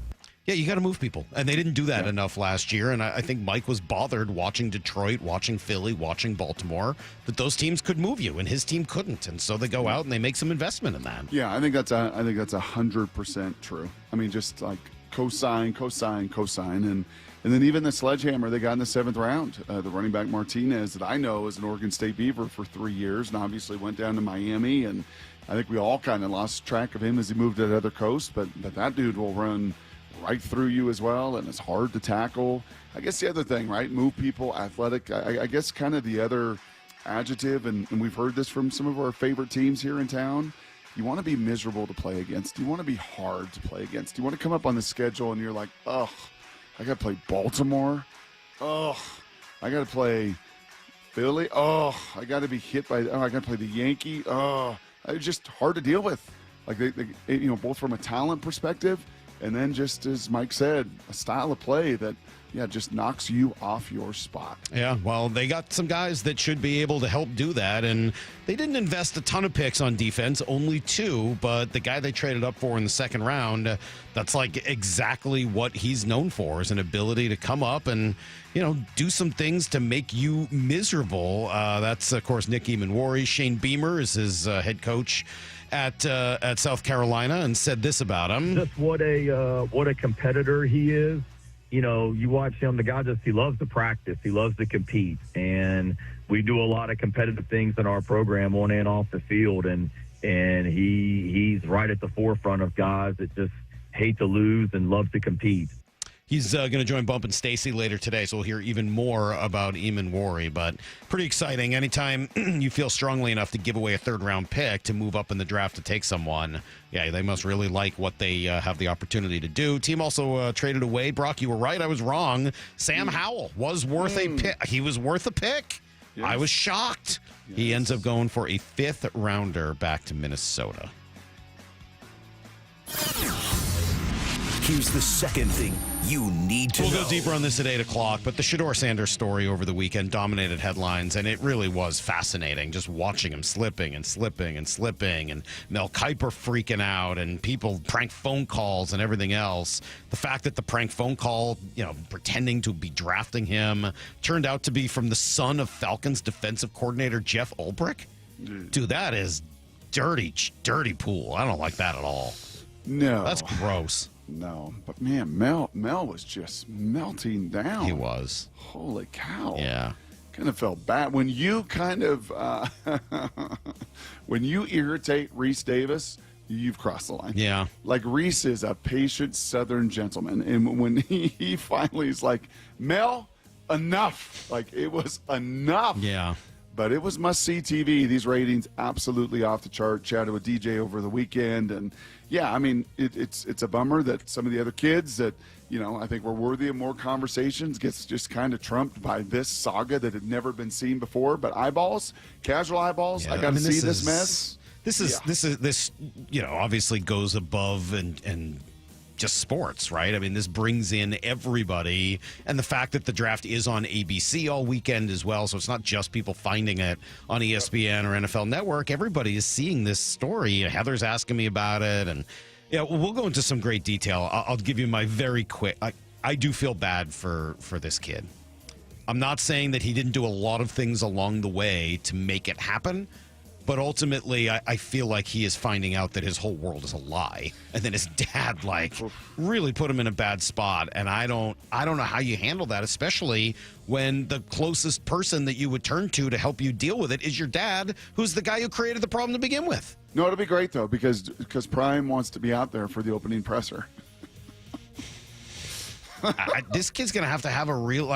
Yeah, you got to move people. And they didn't do that enough last year. And I think Mike was bothered watching Detroit, watching Philly, watching Baltimore, that those teams could move you and his team couldn't. And so they go out and they make some investment in that. Yeah, I think that's 100% true. I mean, just like cosign. And then even the sledgehammer they got in the 7th round, the running back Martinez that I know is an Oregon State Beaver for 3 years and obviously went down to Miami. And I think we all kind of lost track of him as he moved to the other coast. But that dude will run right through you as well, and it's hard to tackle. I guess the other thing, right? Move people, athletic. I guess kind of the other adjective, and we've heard this from some of our favorite teams here in town. You want to be miserable to play against. You want to be hard to play against. You want to come up on the schedule and you're like, ugh, I got to play Baltimore. Ugh, I got to play Philly. Ugh, I got to be hit by, I got to play the Yankee. Ugh, it's just hard to deal with. Like, they both from a talent perspective, and then just as Mike said, a style of play that, just knocks you off your spot. Yeah, well, they got some guys that should be able to help do that, and they didn't invest a ton of picks on defense, only 2, but the guy they traded up for in the 2nd round, that's like exactly what he's known for, is an ability to come up and, do some things to make you miserable. That's, of course, Nick Eamon-Wari. Shane Beamer is his head coach at South Carolina and said this about him. Just what a competitor he is. You watch him, the guy he loves to practice. He loves to compete. And we do a lot of competitive things in our program on and off the field. And and he's right at the forefront of guys that just hate to lose and love to compete. He's going to join Bump and Stacy later today, so we'll hear even more about Eamon Worry. But pretty exciting. Anytime you feel strongly enough to give away a third-round pick to move up in the draft to take someone, yeah, they must really like what they have the opportunity to do. Team also traded away. Brock, you were right. I was wrong. Sam Howell was worth a pick. He was worth a pick. Yes. I was shocked. Yes. He ends up going for a fifth-rounder back to Minnesota. Here's the second thing you need to know. We'll go deeper on this at 8 o'clock, but the Shedeur Sanders story over the weekend dominated headlines, and it really was fascinating just watching him slipping and slipping and slipping, and Mel Kiper freaking out, and people prank phone calls and everything else. The fact that the prank phone call, pretending to be drafting him, turned out to be from the son of Falcons defensive coordinator Jeff Ulbrich. Dude, that is dirty pool. I don't like that at all. No. That's gross. No, but man, Mel was just melting down. He was. Holy cow. Yeah. Kind of felt bad. When you when you irritate Reese Davis, you've crossed the line. Yeah. Like, Reese is a patient Southern gentleman. And when he finally is like, Mel, enough. Like, it was enough. Yeah. But it was must-see TV. These ratings absolutely off the chart. Chatted with DJ over the weekend, and yeah, I mean, it's a bummer that some of the other kids that I think were worthy of more conversations gets just kind of trumped by this saga that had never been seen before. But casual eyeballs, I got to see this mess. This obviously goes above and just sports, right? I mean, this brings in everybody, and the fact that the draft is on ABC all weekend as well, so it's not just people finding it on ESPN or NFL Network. Everybody is seeing this story. Heather's asking me about it, and we'll go into some great detail. I'll give you my very quick. I do feel bad for this kid. I'm not saying that he didn't do a lot of things along the way to make it happen, but ultimately, I feel like he is finding out that his whole world is a lie, and then his dad really put him in a bad spot. And I don't know how you handle that, especially when the closest person that you would turn to help you deal with it is your dad, who's the guy who created the problem to begin with. No, it'll be great though because Prime wants to be out there for the opening presser. This kid's gonna have a real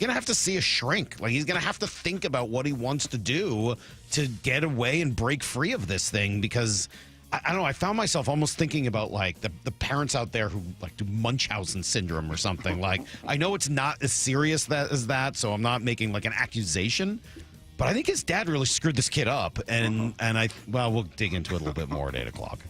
He's going to have to see a shrink. He's going to have to think about what he wants to do to get away and break free of this thing, because I don't know. I found myself almost thinking about the parents out there who do Munchausen syndrome or something. I know it's not as serious as that, so I'm not making an accusation, but I think his dad really screwed this kid up, and we'll dig into it a little bit more at 8 o'clock.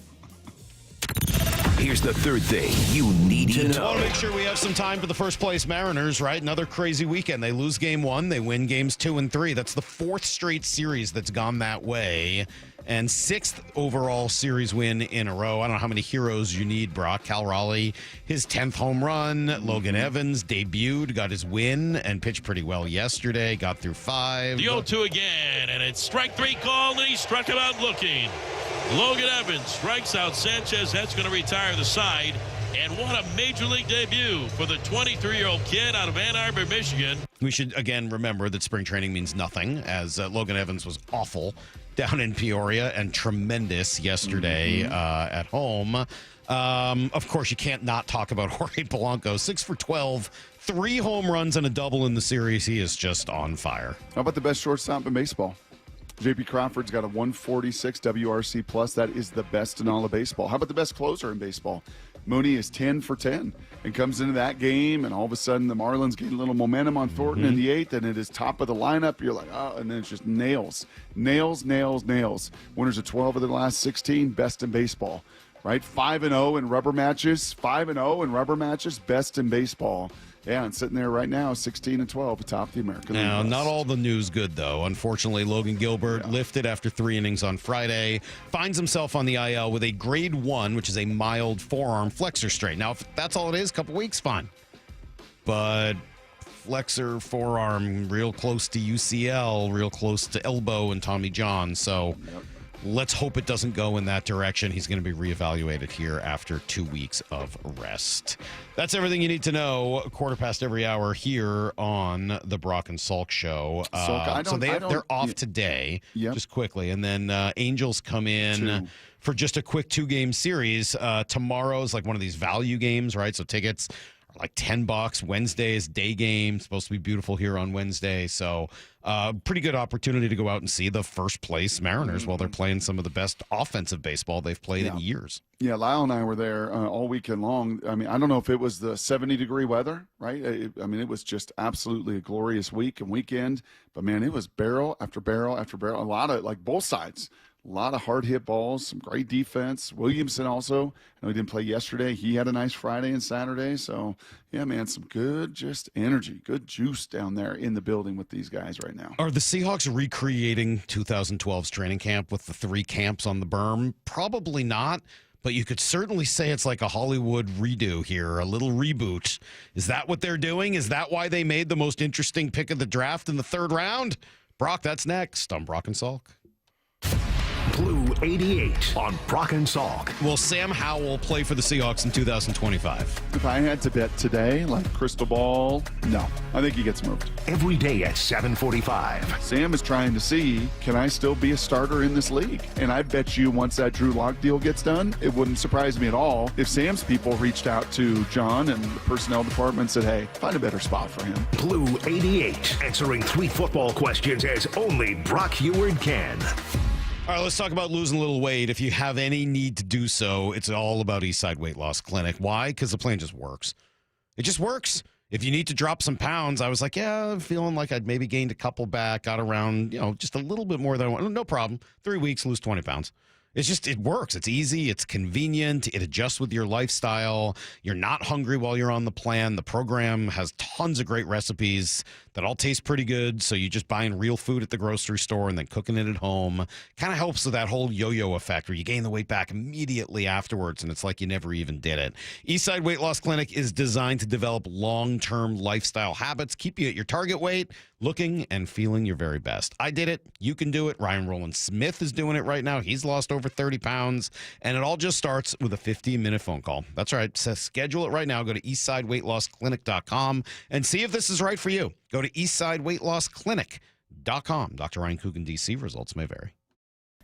Here's the third thing you need to know. I want to make sure we have some time for the first place Mariners, right? Another crazy weekend. They lose game 1. They win games 2 and 3. That's the 4th straight series that's gone that way. And 6th overall series win in a row. I don't know how many heroes you need, Brock. Cal Raleigh, his 10th home run. Logan Evans debuted, got his win, and pitched pretty well yesterday. Got through 5. The 0-2 again, and it's strike 3 call, and he struck him out looking. Logan Evans strikes out Sanchez. That's going to retire the side. And what a major league debut for the 23-year-old kid out of Ann Arbor, Michigan. We should, again, remember that spring training means nothing, as Logan Evans was awful down in Peoria and tremendous yesterday at home. Of course, you can't not talk about Jorge Polanco. 6 for 12, 3 home runs and a double in the series. He is just on fire. How about the best shortstop in baseball? J.P. Crawford's got a 146 WRC plus. That is the best in all of baseball. How about the best closer in baseball? Mooney is 10 for 10 and comes into that game, and all of a sudden the Marlins gain a little momentum on Thornton in the 8th, and it is top of the lineup. You're like, oh, and then it's just nails. Winners of 12 of the last 16, best in baseball, right? 5-0 in rubber matches. 5-0 in rubber matches, best in baseball. Yeah, and sitting there right now, 16-12 atop the American League. Now, not all the news good, though. Unfortunately, Logan Gilbert lifted after 3 innings on Friday, finds himself on the IL with a grade 1, which is a mild forearm flexor strain. Now, if that's all it is, a couple weeks, fine. But flexor, forearm, real close to UCL, real close to elbow and Tommy John. So let's hope it doesn't go in that direction. He's going to be reevaluated here after 2 weeks of rest. That's everything you need to know. 1/4 every hour here on the Brock and Salk Show. They're off today, just quickly. And then Angels come in for just a quick 2-game series. Tomorrow's like one of these value games, right? So tickets are like $10. Wednesday is day game. Supposed to be beautiful here on Wednesday. So pretty good opportunity to go out and see the first place Mariners while they're playing some of the best offensive baseball they've played in years. Yeah, Lyle and I were there all weekend long. I mean, I don't know if it was the 70-degree weather, right? It was just absolutely a glorious week and weekend. But, man, it was barrel after barrel after barrel. A lot of, like, both sides. A lot of hard-hit balls, some great defense. Williamson also, I know he didn't play yesterday. He had a nice Friday and Saturday. So, yeah, man, some good just energy, good juice down there in the building with these guys right now. Are the Seahawks recreating 2012's training camp with the 3 camps on the berm? Probably not, but you could certainly say it's like a Hollywood redo here, a little reboot. Is that what they're doing? Is that why they made the most interesting pick of the draft in the 3rd round? Brock, that's next on Brock and Salk. Blue 88 on Brock and Salk. Will Sam Howell play for the Seahawks in 2025? If I had to bet today, like crystal ball, no. I think he gets moved. Every day at 7:45. Sam is trying to see, can I still be a starter in this league? And I bet you once that Drew Lock deal gets done, it wouldn't surprise me at all if Sam's people reached out to John and the personnel department and said, hey, find a better spot for him. Blue 88, answering 3 football questions as only Brock Heward can. All right, let's talk about losing a little weight. If you have any need to do so, it's all about Eastside Weight Loss Clinic. Why? Because the plan just works. It just works. If you need to drop some pounds, I was like, yeah, I'm feeling like I'd maybe gained a couple back, got around, just a little bit more than I want. No problem. 3 weeks, lose 20 pounds. It works. It's easy. It's convenient. It adjusts with your lifestyle. You're not hungry while you're on the plan. The program has tons of great recipes that all taste pretty good. So you're just buying real food at the grocery store and then cooking it at home. Kind of helps with that whole yo-yo effect where you gain the weight back immediately afterwards and it's like you never even did it. Eastside Weight Loss Clinic is designed to develop long-term lifestyle habits, keep you at your target weight, looking and feeling your very best. I did it. You can do it. Ryan Rowland Smith is doing it right now. He's lost over 30 pounds, and it all just starts with a 15-minute phone call. That's right. So schedule it right now. Go to eastsideweightlossclinic.com and see if this is right for you. Go to eastsideweightlossclinic.com. Dr. Ryan Coogan, D.C. Results may vary.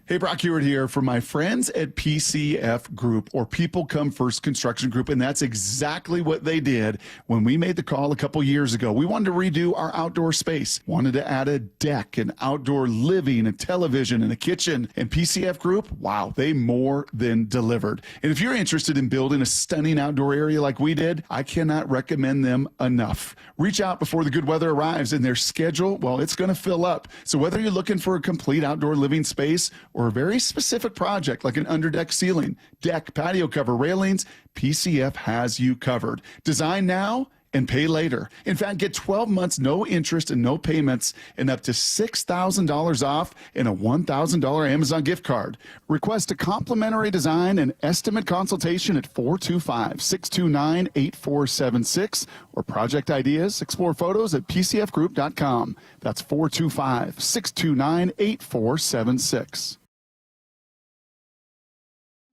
Hey, Brock Heward here for my friends at PCF Group, or People Come First Construction Group, and that's exactly what they did when we made the call a couple years ago. We wanted to redo our outdoor space, wanted to add a deck, an outdoor living, a television, and a kitchen, and PCF Group, wow, they more than delivered. And if you're interested in building a stunning outdoor area like we did, I cannot recommend them enough. Reach out before the good weather arrives, and their schedule, well, it's going to fill up. So whether you're looking for a complete outdoor living space or a very specific project like an underdeck ceiling, deck, patio cover, railings, PCF has you covered. Design now and pay later. In fact, get 12 months, no interest and no payments, and up to $6,000 off and a $1,000 Amazon gift card. Request a complimentary design and estimate consultation at 425-629-8476 or project ideas. Explore photos at pcfgroup.com. That's 425-629-8476.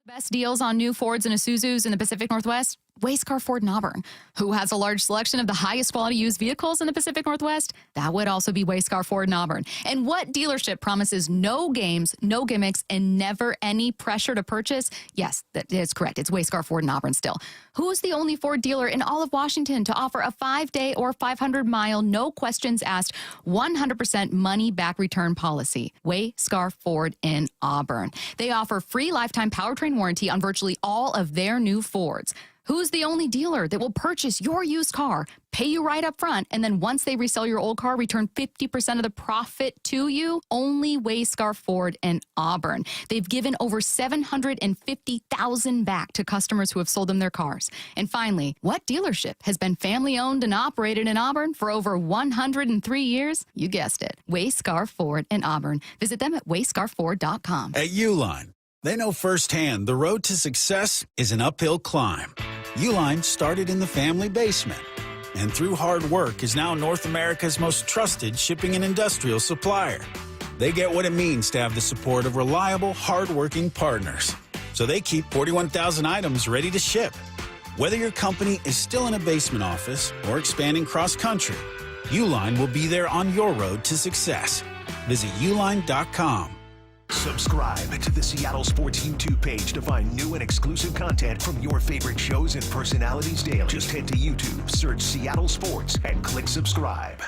Best deals on new Fords and Isuzus in the Pacific Northwest? Wayscar Ford in Auburn. Who has a large selection of the highest quality used vehicles in the Pacific Northwest? That would also be Wayscar Ford in Auburn. And what dealership promises no games, no gimmicks, and never any pressure to purchase? Yes, that is correct. It's Wayscar Ford in Auburn still. Who's the only Ford dealer in all of Washington to offer a 5-day or 500-mile, no questions asked, 100% money-back return policy? Wayscar Ford in Auburn. They offer free lifetime powertrain warranty on virtually all of their new Fords. Who's the only dealer that will purchase your used car, pay you right up front, and then once they resell your old car, return 50% of the profit to you? Only Wayscar Ford in Auburn. They've given over $750,000 back to customers who have sold them their cars. And finally, what dealership has been family-owned and operated in Auburn for over 103 years? You guessed it, Wayscar Ford in Auburn. Visit them at wayscarford.com. At Uline, they know firsthand the road to success is an uphill climb. Uline started in the family basement, and through hard work is now North America's most trusted shipping and industrial supplier. They get what it means to have the support of reliable, hardworking partners. So they keep 41,000 items ready to ship. Whether your company is still in a basement office or expanding cross-country, Uline will be there on your road to success. Visit uline.com. Subscribe to the Seattle Sports YouTube page to find new and exclusive content from your favorite shows and personalities daily. Just head to YouTube, search Seattle Sports, and click subscribe.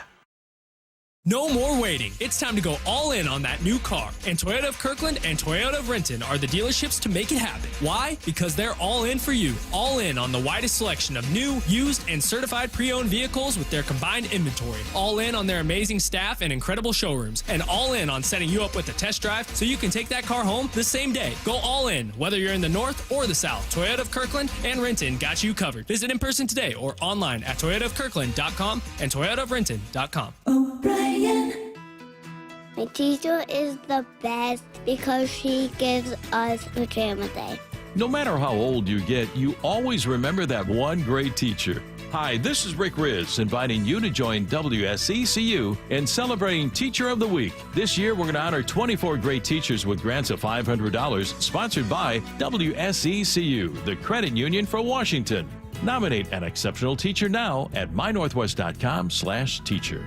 No more waiting. It's time to go all in on that new car. And Toyota of Kirkland and Toyota of Renton are the dealerships to make it happen. Why? Because they're all in for you. All in on the widest selection of new, used, and certified pre-owned vehicles with their combined inventory. All in on their amazing staff and incredible showrooms. And all in on setting you up with a test drive so you can take that car home the same day. Go all in, whether you're in the north or the south. Toyota of Kirkland and Renton got you covered. Visit in person today or online at toyotaofkirkland.com and toyotaofrenton.com. My teacher is the best because she gives us pajama day. No matter how old you get, you always remember that one great teacher. Hi, this is Rick Riz, inviting you to join WSECU in celebrating Teacher of the Week. This year, we're going to honor 24 great teachers with grants of $500, sponsored by WSECU, the credit union for Washington. Nominate an exceptional teacher now at mynorthwest.com/teacher.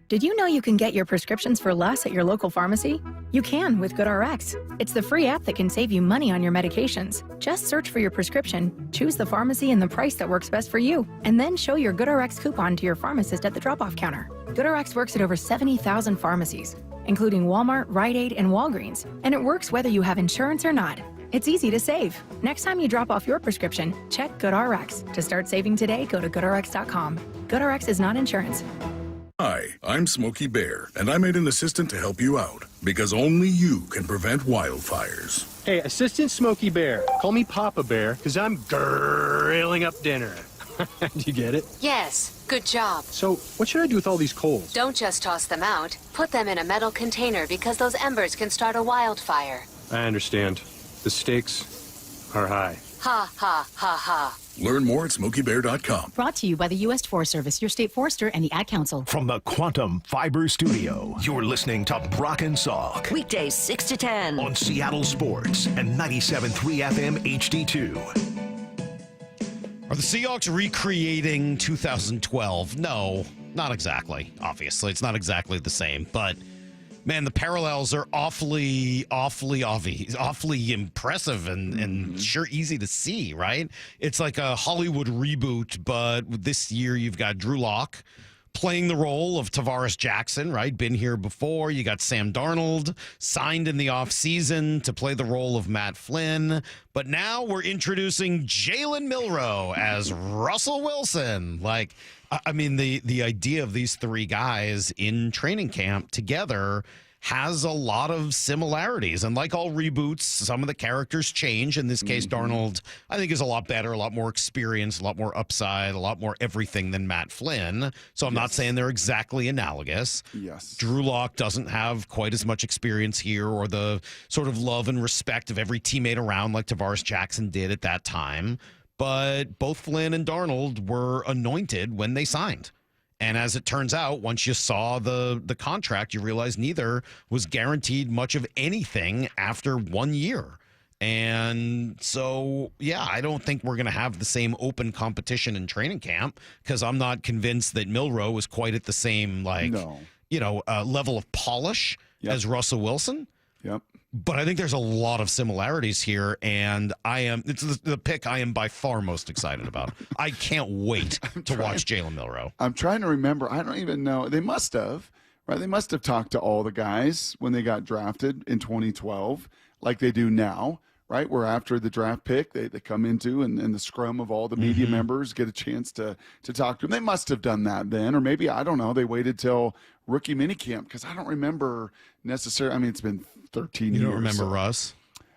Did you know you can get your prescriptions for less at your local pharmacy? You can with GoodRx. It's the free app that can save you money on your medications. Just search for your prescription, choose the pharmacy and the price that works best for you, and then show your GoodRx coupon to your pharmacist at the drop-off counter. GoodRx works at over 70,000 pharmacies, including Walmart, Rite Aid, and Walgreens, and it works whether you have insurance or not. It's easy to save. Next time you drop off your prescription, check GoodRx. To start saving today, go to GoodRx.com. GoodRx is not insurance. Hi, I'm Smokey Bear, and I made an assistant to help you out, because only you can prevent wildfires. Hey, Assistant Smokey Bear, call me Papa Bear, because I'm grilling up dinner. Do you get it? Yes, good job. So, what should I do with all these coals? Don't just toss them out. Put them in a metal container because those embers can start a wildfire. I understand. The stakes are high. Ha, ha, ha, ha. Learn more at SmokeyBear.com. Brought to you by the U.S. Forest Service, your state forester, and the Ad Council. From the Quantum Fiber Studio, you're listening to Brock and Salk. Weekdays 6 to 10. On Seattle Sports and 97.3 FM HD2. Are the Seahawks recreating 2012? No, not exactly. Obviously, it's not exactly the same, but man, the parallels are awfully impressive and sure easy to see, right? It's like a Hollywood reboot, but this year you've got Drew Lock playing the role of Tavares Jackson, right? Been here before. You got Sam Darnold signed in the offseason to play the role of Matt Flynn. But now we're introducing Jalen Milroe as Russell Wilson. Like, I mean, the idea of these three guys in training camp together has a lot of similarities. And like all reboots, some of the characters change. In this case, Darnold, I think, is a lot better, a lot more experienced, a lot more upside, a lot more everything than Matt Flynn. So I'm not saying they're exactly analogous. Yes. Drew Lock doesn't have quite as much experience here or the sort of love and respect of every teammate around like Tavares Jackson did at that time. But both Flynn and Darnold were anointed when they signed. And as it turns out, once you saw the contract, you realize neither was guaranteed much of anything after 1 year. And so, yeah, I don't think we're going to have the same open competition in training camp because I'm not convinced that Milroe was quite at the same, level of polish as Russell Wilson. Yep. But I think there's a lot of similarities here, and it's the pick I am by far most excited about. I can't wait to watch Jalen Milroe. I'm trying to remember. I don't even know. They must have, right? They must have talked to all the guys when they got drafted in 2012, like they do now, right? Where after the draft pick, they come into and the scrum of all the media members get a chance to talk to them. They must have done that then, or maybe, I don't know, they waited till rookie minicamp because I don't remember necessarily. I mean, it's been 13 years. You don't remember Russ?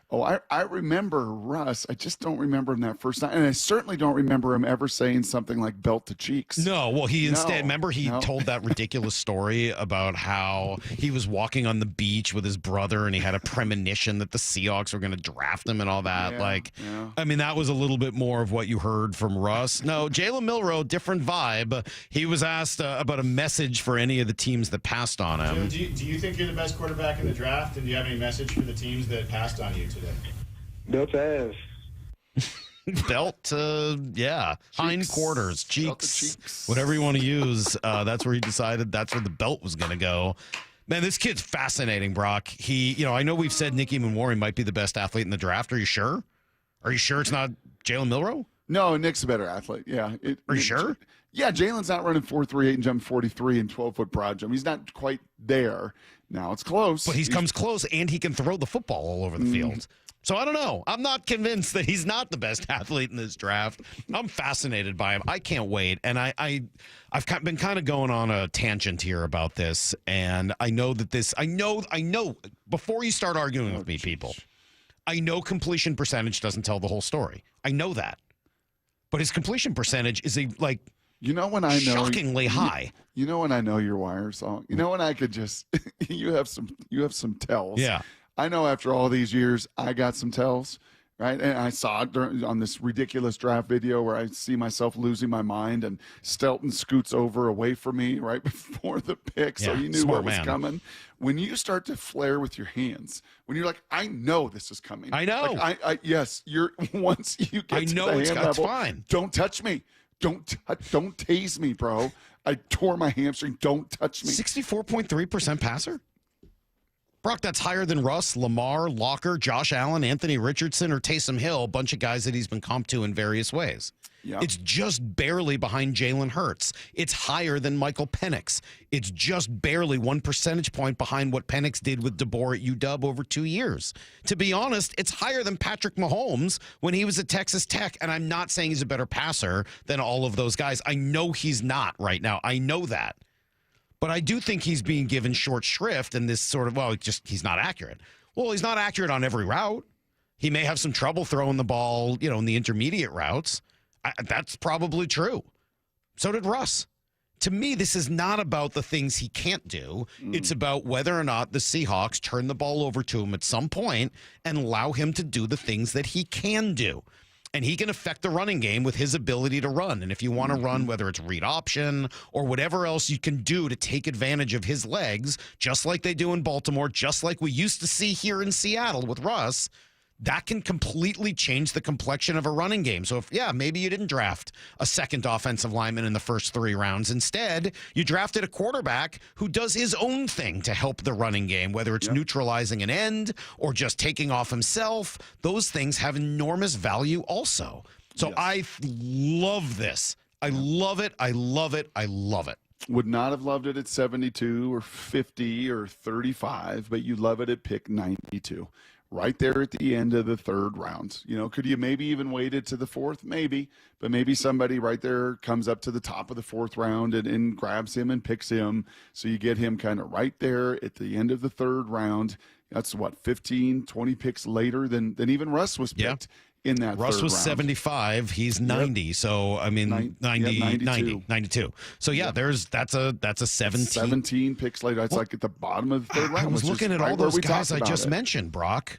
Oh, I remember Russ. I just don't remember him that first time. And I certainly don't remember him ever saying something like belt to cheeks. No, well, he instead, remember he told that ridiculous story about how he was walking on the beach with his brother and he had a premonition that the Seahawks were going to draft him and all that. I mean, that was a little bit more of what you heard from Russ. No, Jalen Milroe, different vibe. He was asked about a message for any of the teams that passed on him. Do you think you're the best quarterback in the draft? And do you have any message for the teams that passed on you today? Belt ass. Belt, hindquarters, cheeks, whatever you want to use. That's where he decided that's where the belt was going to go. Man, this kid's fascinating, Brock. I know we've said Nicky Manwari might be the best athlete in the draft. Are you sure? Are you sure it's not Jalen Milroe? No, Nick's a better athlete. Yeah. Are you sure? Yeah, Jalen's not running 4.38 and jumping 43 and 12-foot broad jump. He's not quite there. Now it's close. But he comes close, and he can throw the football all over the field. So I don't know. I'm not convinced that he's not the best athlete in this draft. I'm fascinated by him. I can't wait. And I've been kind of going on a tangent here about this. And I know that I know, before you start arguing with me, people, I know completion percentage doesn't tell the whole story. I know that. But his completion percentage is when I know shockingly high. You know when I know your wire song. You know when I could just you have some tells. Yeah. I know after all these years I got some tells, right? And I saw it on this ridiculous draft video where I see myself losing my mind and Stelton scoots over away from me right before the pick, so you knew what was coming. When you start to flare with your hands, when you're like, I know this is coming. I know. Like, yes, you're once you get to the hand level, fine. Don't touch me. Don't tase me, bro. I tore my hamstring. Don't touch me. 64.3% passer? Brock, that's higher than Russ, Lamar, Locker, Josh Allen, Anthony Richardson, or Taysom Hill, a bunch of guys that he's been comped to in various ways. Yep. It's just barely behind Jalen Hurts. It's higher than Michael Penix. It's just barely 1 percentage point behind what Penix did with DeBoer at UW over 2 years. To be honest, it's higher than Patrick Mahomes when he was at Texas Tech, and I'm not saying he's a better passer than all of those guys. I know he's not right now. I know that. But I do think he's being given short shrift in this sort of, he's not accurate. Well, he's not accurate on every route. He may have some trouble throwing the ball, in the intermediate routes. That's probably true. So did Russ. To me, this is not about the things he can't do. It's about whether or not the Seahawks turn the ball over to him at some point and allow him to do the things that he can do. And he can affect the running game with his ability to run. And if you want to run, whether it's read option or whatever else you can do to take advantage of his legs, just like they do in Baltimore, just like we used to see here in Seattle with Russ, that can completely change the complexion of a running game. So maybe you didn't draft a second offensive lineman in the first 3 rounds. Instead, you drafted a quarterback who does his own thing to help the running game, whether it's neutralizing an end or just taking off himself. Those things have enormous value also. So I love this. I love it. I love it. I love it. Would not have loved it at 72 or 50 or 35, but you love it at pick 92. Right there at the end of the 3rd round. Could you maybe even wait it to the 4th? Maybe. But maybe somebody right there comes up to the top of the 4th round and grabs him and picks him. So you get him kind of right there at the end of the 3rd round. That's 15, 20 picks later than even Russ was picked in that Russ 3rd was round. 75. He's 90. Yep. So, 92. So, that's a 17. 17 picks later. That's like at the bottom of the 3rd round. I was looking at all those guys I just mentioned, Brock.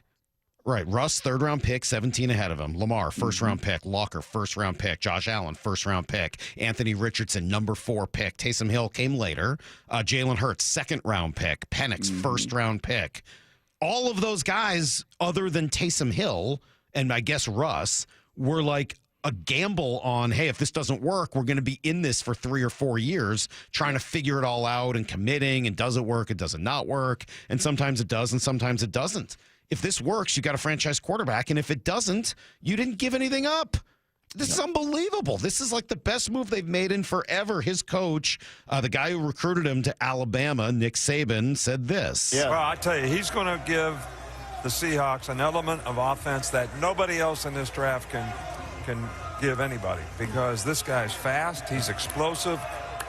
Right. Russ, 3rd round pick, 17 ahead of him. Lamar, 1st round pick. Locker, 1st round pick. Josh Allen, 1st round pick. Anthony Richardson, number 4 pick. Taysom Hill came later. Jalen Hurts, 2nd round pick. Penix, 1st round pick. All of those guys, other than Taysom Hill and I guess Russ, were like a gamble on, hey, if this doesn't work, we're going to be in this for 3 or 4 years trying to figure it all out and committing, and does it work, it does it not work, and sometimes it does and sometimes it doesn't. If this works, you got a franchise quarterback, and if it doesn't, you didn't give anything up. This is unbelievable. This is like the best move they've made in forever. His coach, the guy who recruited him to Alabama, Nick Saban, said this. Yeah. Well, I tell you, he's going to give the Seahawks an element of offense that nobody else in this draft can give anybody, because this guy's fast, he's explosive,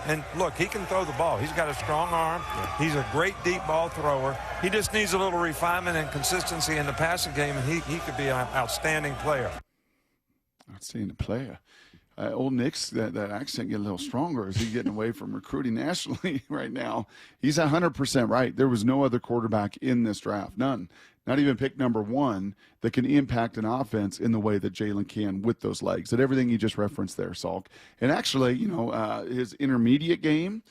And look, he can throw the ball. He's got a strong arm. He's a great deep ball thrower. He just needs a little refinement and consistency in the passing game, and he could be an outstanding player. Outstanding player. Old Nick's, that accent get a little stronger. Is he getting away from recruiting nationally right now? He's 100% right. There was no other quarterback in this draft. None. Not even pick number one that can impact an offense in the way that Jalen can with those legs. And everything you just referenced there, Salk. And actually, his intermediate game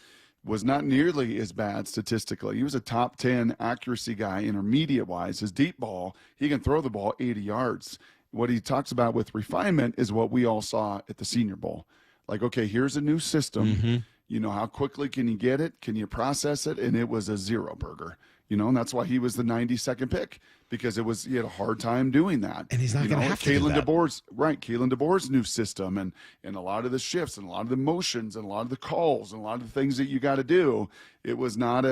was not nearly as bad statistically. He was a top 10 accuracy guy intermediate-wise. His deep ball, he can throw the ball 80 yards. What he talks about with refinement is what we all saw at the Senior Bowl. Like, okay, here's a new system. How quickly can you get it? Can you process it? And it was a zero burger. And that's why he was the 92nd pick, because he had a hard time doing that. And he's not going to have to do that. Kalen DeBoer's new system and a lot of the shifts and a lot of the motions and a lot of the calls and a lot of the things that you got to do. It was not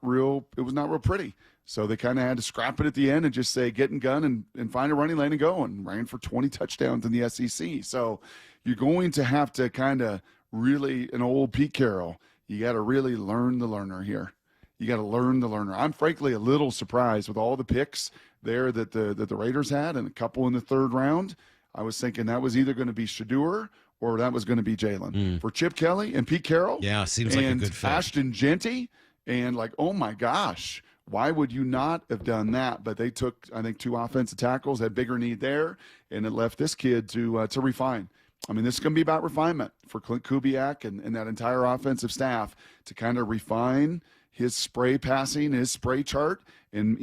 real pretty. So they kind of had to scrap it at the end and just say, get in gun and find a running lane and go, and ran for 20 touchdowns in the SEC. So you're going to have to kind of really, an old Pete Carroll, you got to really learn the learner here. You got to learn the learner. I'm frankly a little surprised with all the picks there that the Raiders had and a couple in the third round. I was thinking that was either going to be Shedeur or that was going to be Jalen. For Chip Kelly and Pete Carroll. Yeah, seems like a good fit. Ashton Genty, and oh my gosh, why would you not have done that? But they took, I think, 2 offensive tackles, had bigger need there, and it left this kid to refine. I mean, this is going to be about refinement for Clint Kubiak and that entire offensive staff to kind of refine his spray passing, his spray chart, and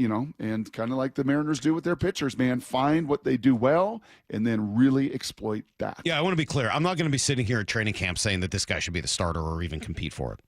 kind of like the Mariners do with their pitchers, man, find what they do well and then really exploit that. Yeah, I want to be clear. I'm not going to be sitting here at training camp saying that this guy should be the starter or even compete for it.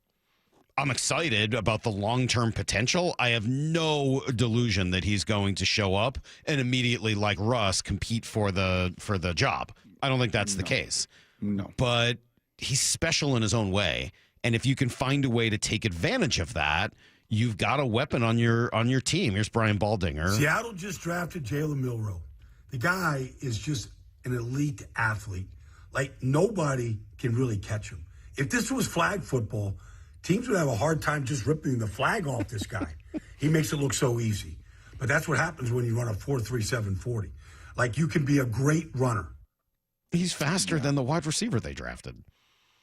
I'm excited about the long-term potential. I have no delusion that he's going to show up and immediately, like Russ, compete for the job. I don't think that's the case. No. But he's special in his own way. And if you can find a way to take advantage of that, you've got a weapon on your team. Here's Brian Baldinger. Seattle just drafted Jalen Milroe. The guy is just an elite athlete. Like, nobody can really catch him. If this was flag football, teams would have a hard time just ripping the flag off this guy. He makes it look so easy. But that's what happens when you run a 4.37 40. Like, you can be a great runner. He's faster than the wide receiver they drafted.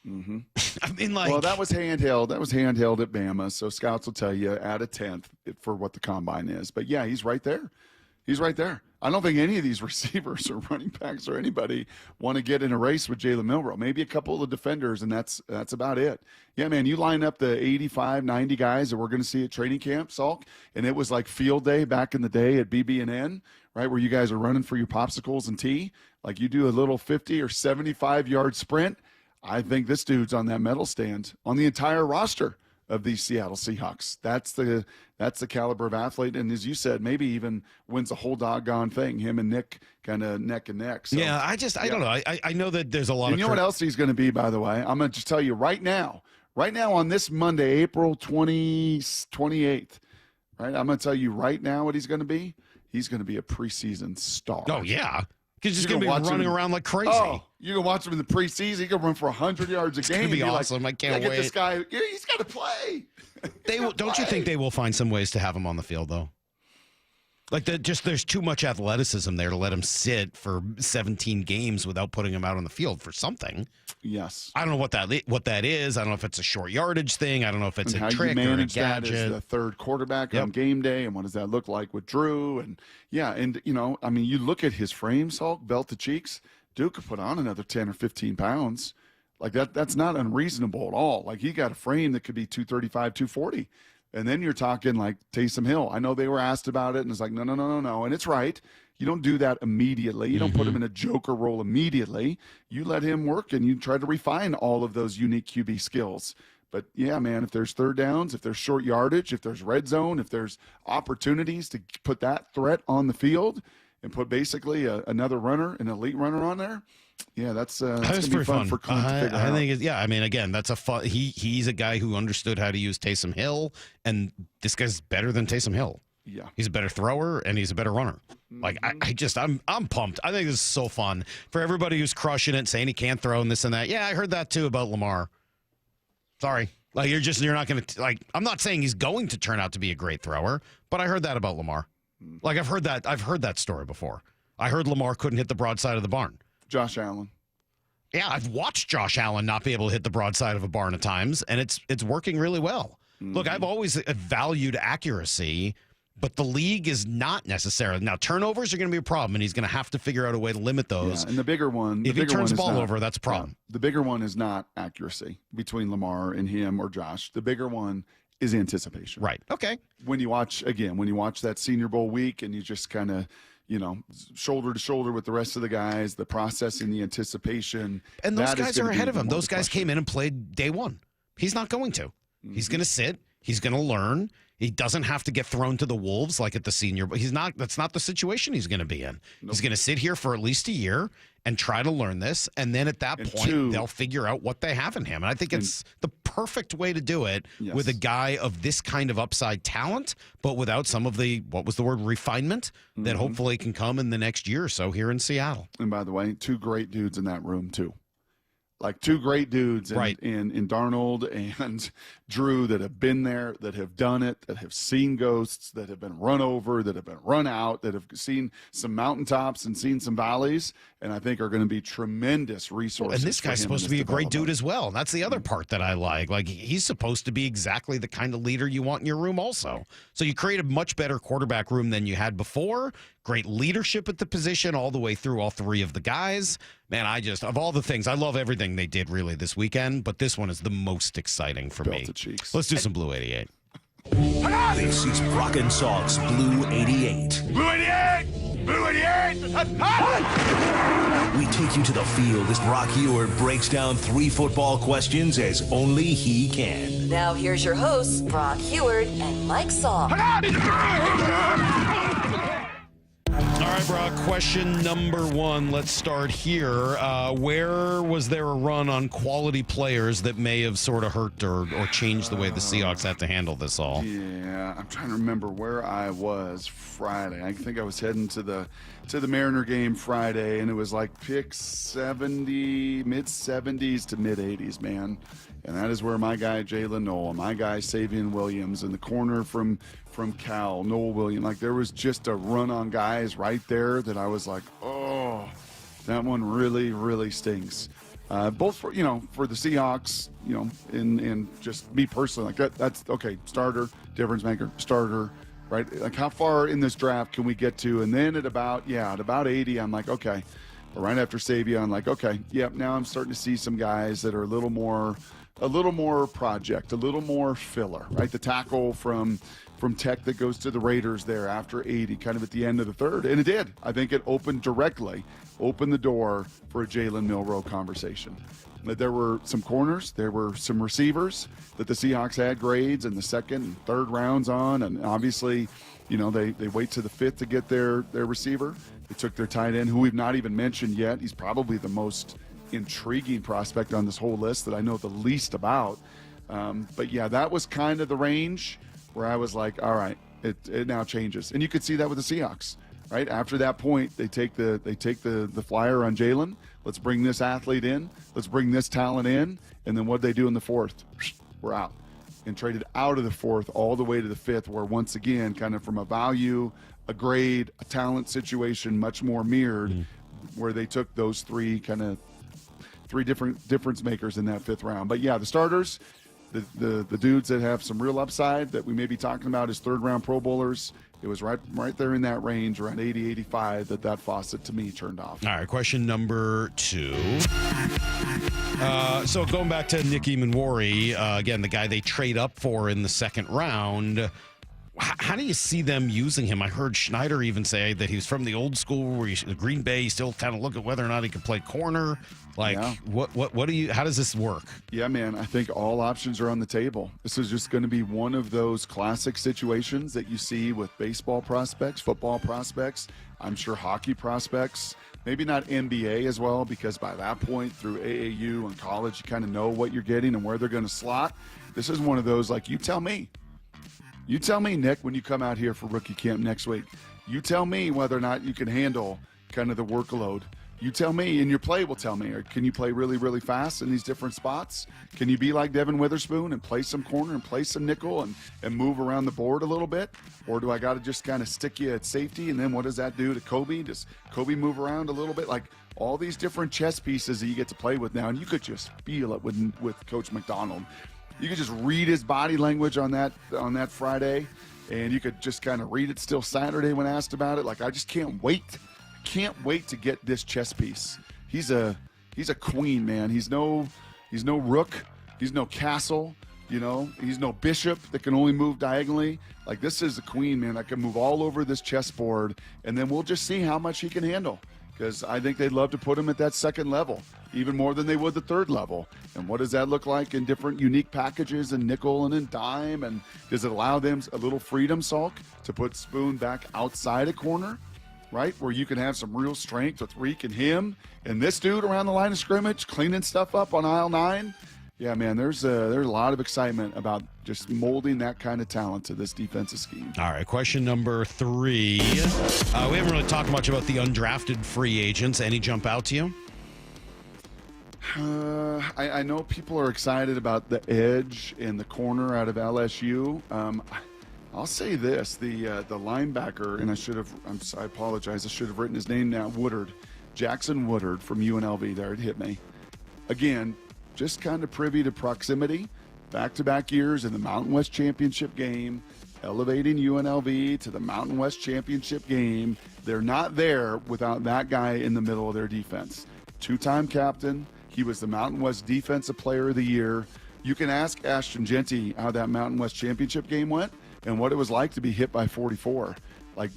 Mm-hmm. I mean, well, that was handheld. That was handheld at Bama. So scouts will tell you add a 10th for what the combine is. But yeah, he's right there. He's right there. I don't think any of these receivers or running backs or anybody want to get in a race with Jalen Milroe. Maybe a couple of defenders, and that's about it. Yeah, man, you line up the 85, 90 guys that we're going to see at training camp, Salk, and it was like field day back in the day at BB&N, right, where you guys are running for your popsicles and tea. Like you do a little 50 or 75-yard sprint. I think this dude's on that medal stand on the entire roster of these Seattle Seahawks. That's the caliber of athlete, and as you said, maybe even wins the whole doggone thing. Him and Nick kind of neck and neck. So, yeah, I don't know. I know that there's a lot. And you know what else he's going to be, by the way? I'm going to just tell you right now on this Monday, April 28th. Right, I'm going to tell you right now what he's going to be. He's going to be a preseason star. Oh yeah. He's just going to be running around like crazy. Oh, you can watch him in the preseason. He can run for 100 yards a game. It's going to be awesome. Like, I can't wait. Get this guy. He's got to play. Don't you think they will find some ways to have him on the field, though? Like, there's too much athleticism there to let him sit for 17 games without putting him out on the field for something. Yes. I don't know what that is. I don't know if it's a short yardage thing. I don't know if it's a trick or a gadget. That as the third quarterback on game day, and what does that look like with Drew? And yeah, and I mean, you look at his frame, Salk, belt to cheeks. Duke could put on another 10 or 15 pounds. Like that's not unreasonable at all. Like he got a frame that could be 235, 240. And then you're talking like Taysom Hill. I know they were asked about it, and it's like, no. And it's right. You don't do that immediately. You don't put him in a joker role immediately. You let him work, and you try to refine all of those unique QB skills. But, yeah, man, if there's third downs, if there's short yardage, if there's red zone, if there's opportunities to put that threat on the field and put basically another runner, an elite runner on there, yeah, that's going to be fun for Clint to figure out. I think, I mean, again, that's a fun. He's a guy who understood how to use Taysom Hill, and this guy's better than Taysom Hill. Yeah, he's a better thrower and he's a better runner. Like I'm pumped. I think this is so fun for everybody who's crushing it, saying he can't throw and this and that. Yeah, I heard that too about Lamar. Sorry. Like you're not going to like. I'm not saying he's going to turn out to be a great thrower, but I heard that about Lamar. Like I've heard that story before. I heard Lamar couldn't hit the broadside of the barn. Josh Allen. Yeah, I've watched Josh Allen not be able to hit the broadside of a barn at times, and it's working really well. Look, I've always valued accuracy, but the league is not necessarily. Now, turnovers are going to be a problem, and he's going to have to figure out a way to limit those. Yeah, and the bigger one, if he turns the ball over, that's a problem. Yeah, the bigger one is not accuracy between Lamar and him or Josh. The bigger one is anticipation. Right. Okay. When you watch that Senior Bowl week and you just kind of, shoulder to shoulder with the rest of the guys, the processing, the anticipation. And those guys are ahead of him. Those guys came in and played day one. He's not going to. He's going to sit. He's going to learn. He doesn't have to get thrown to the wolves like at the Senior Bowl. That's not the situation he's going to be in. Nope. He's going to sit here for at least a year and try to learn this. And then at that point, they'll figure out what they have in him. And I think it's the perfect way to do it with a guy of this kind of upside talent, but without some of the, refinement that hopefully can come in the next year or so here in Seattle. And by the way, two great dudes in that room too. Like two great dudes in Darnold and Drew that have been there, that have done it, that have seen ghosts, that have been run over, that have been run out, that have seen some mountaintops and seen some valleys, and I think are going to be tremendous resources. And this guy's supposed to be a great dude as well. And that's the other part that I like. Like, he's supposed to be exactly the kind of leader you want in your room also. So you create a much better quarterback room than you had before. Great leadership at the position all the way through all three of the guys. Man, of all the things, I love everything they did really this weekend, but this one is the most exciting for me. Let's do some Blue 88. This is Brock and Salk's Blue 88. Blue 88! Blue 88! We take you to the field as Brock Ewert breaks down 3 football questions as only he can. Now here's your hosts, Brock Ewert and Mike Salk. All right, Brock, question number 1. Let's start here. Where was there a run on quality players that may have sort of hurt or changed the way the Seahawks had to handle this all? Yeah, I'm trying to remember where I was Friday. I think I was heading to the Mariner game Friday, and it was like pick 70, mid-70s to mid-80s, man. And that is where my guy Jalen Noel, my guy Savion Williams, in the corner from Cal, Noel Williams, like there was just a run on guys right there that I was like, oh, that one really, really stings. Both for the Seahawks, and just me personally, like that's okay. Starter, difference maker, starter, right? Like how far in this draft can we get to? And then at about 80, I'm like, okay. But right after Savion, I'm like, okay, yep. Now I'm starting to see some guys that are a little more project, a little more filler, right? The tackle from Tech that goes to the Raiders there after 80, kind of at the end of the third. And it did. I think it opened the door for a Jalen Milroe conversation. But there were some corners, there were some receivers that the Seahawks had grades in the second and third rounds on. And obviously, they wait to the 5th to get their receiver. They took their tight end, who we've not even mentioned yet. He's probably the most intriguing prospect on this whole list that I know the least about. But yeah, that was kind of the range where I was like, all right, it now changes. And you could see that with the Seahawks, right? After that point, they take the flyer on Jalen. Let's bring this athlete in. Let's bring this talent in. And then what they do in the 4th? We're out. And traded out of the 4th all the way to the 5th, where once again, kind of from a value, a grade, a talent situation, much more mirrored, where they took those three different difference makers in that 5th round. But yeah, the starters, the dudes that have some real upside that we may be talking about as 3rd round Pro Bowlers, it was right there in that range, around 80, 85, that faucet to me turned off. All right, question number 2. So going back to Nicky Manwari, again, the guy they trade up for in the 2nd round. How do you see them using him? I heard Schneider even say that he was from the old school where Green Bay still kind of look at whether or not he could play corner. Like, how does this work? Yeah, man, I think all options are on the table. This is just going to be one of those classic situations that you see with baseball prospects, football prospects, I'm sure hockey prospects, maybe not NBA as well, because by that point through AAU and college, you kind of know what you're getting and where they're going to slot. This is one of those, like, you tell me. You tell me, Nick, when you come out here for rookie camp next week. You tell me whether or not you can handle kind of the workload. You tell me, and your play will tell me. Or can you play really, really fast in these different spots? Can you be like Devin Witherspoon and play some corner and play some nickel and move around the board a little bit? Or do I got to just kind of stick you at safety? And then what does that do to Kobe? Does Kobe move around a little bit? Like all these different chess pieces that you get to play with now, and you could just feel it with Coach Macdonald. You could just read his body language on that Friday, and you could just kind of read it still Saturday when asked about it. Like I just can't wait. Can't wait to get this chess piece. He's a queen, man. He's no rook. He's no castle. He's no bishop that can only move diagonally. Like this is a queen, man, that can move all over this chessboard, and then we'll just see how much he can handle. Because I think they'd love to put him at that second level, even more than they would the third level. And what does that look like in different unique packages and nickel and in dime? And does it allow them a little freedom, Salk, to put Spoon back outside a corner? Right, where you can have some real strength with Reek and him and this dude around the line of scrimmage cleaning stuff up on aisle 9. Yeah, man, there's a lot of excitement about just molding that kind of talent to this defensive scheme. All right, question number 3. We haven't really talked much about the undrafted free agents. Any jump out to you? I know people are excited about the edge and the corner out of LSU. I'll say this: the linebacker, and I apologize. I should have written his name down. Jackson Woodard from UNLV. There, it hit me. Again, just kind of privy to proximity, back-to-back years in the Mountain West Championship game, elevating UNLV to the Mountain West Championship game. They're not there without that guy in the middle of their defense. 2-time captain. He was the Mountain West Defensive Player of the Year. You can ask Ashton Genty how that Mountain West Championship game went and what it was like to be hit by 44. Like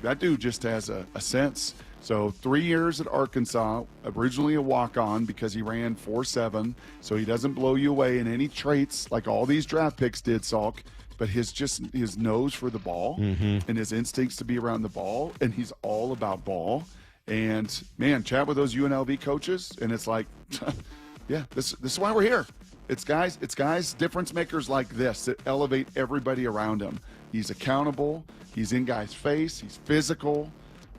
that dude just has a sense. So 3 years at Arkansas, originally a walk-on because he ran 4.7, so he doesn't blow you away in any traits like all these draft picks did, Salk, but his nose for the ball and his instincts to be around the ball, and he's all about ball. And, man, chat with those UNLV coaches, and it's like, yeah, this is why we're here. It's guys, difference makers like this that elevate everybody around him. He's accountable. He's in guys' face. He's physical.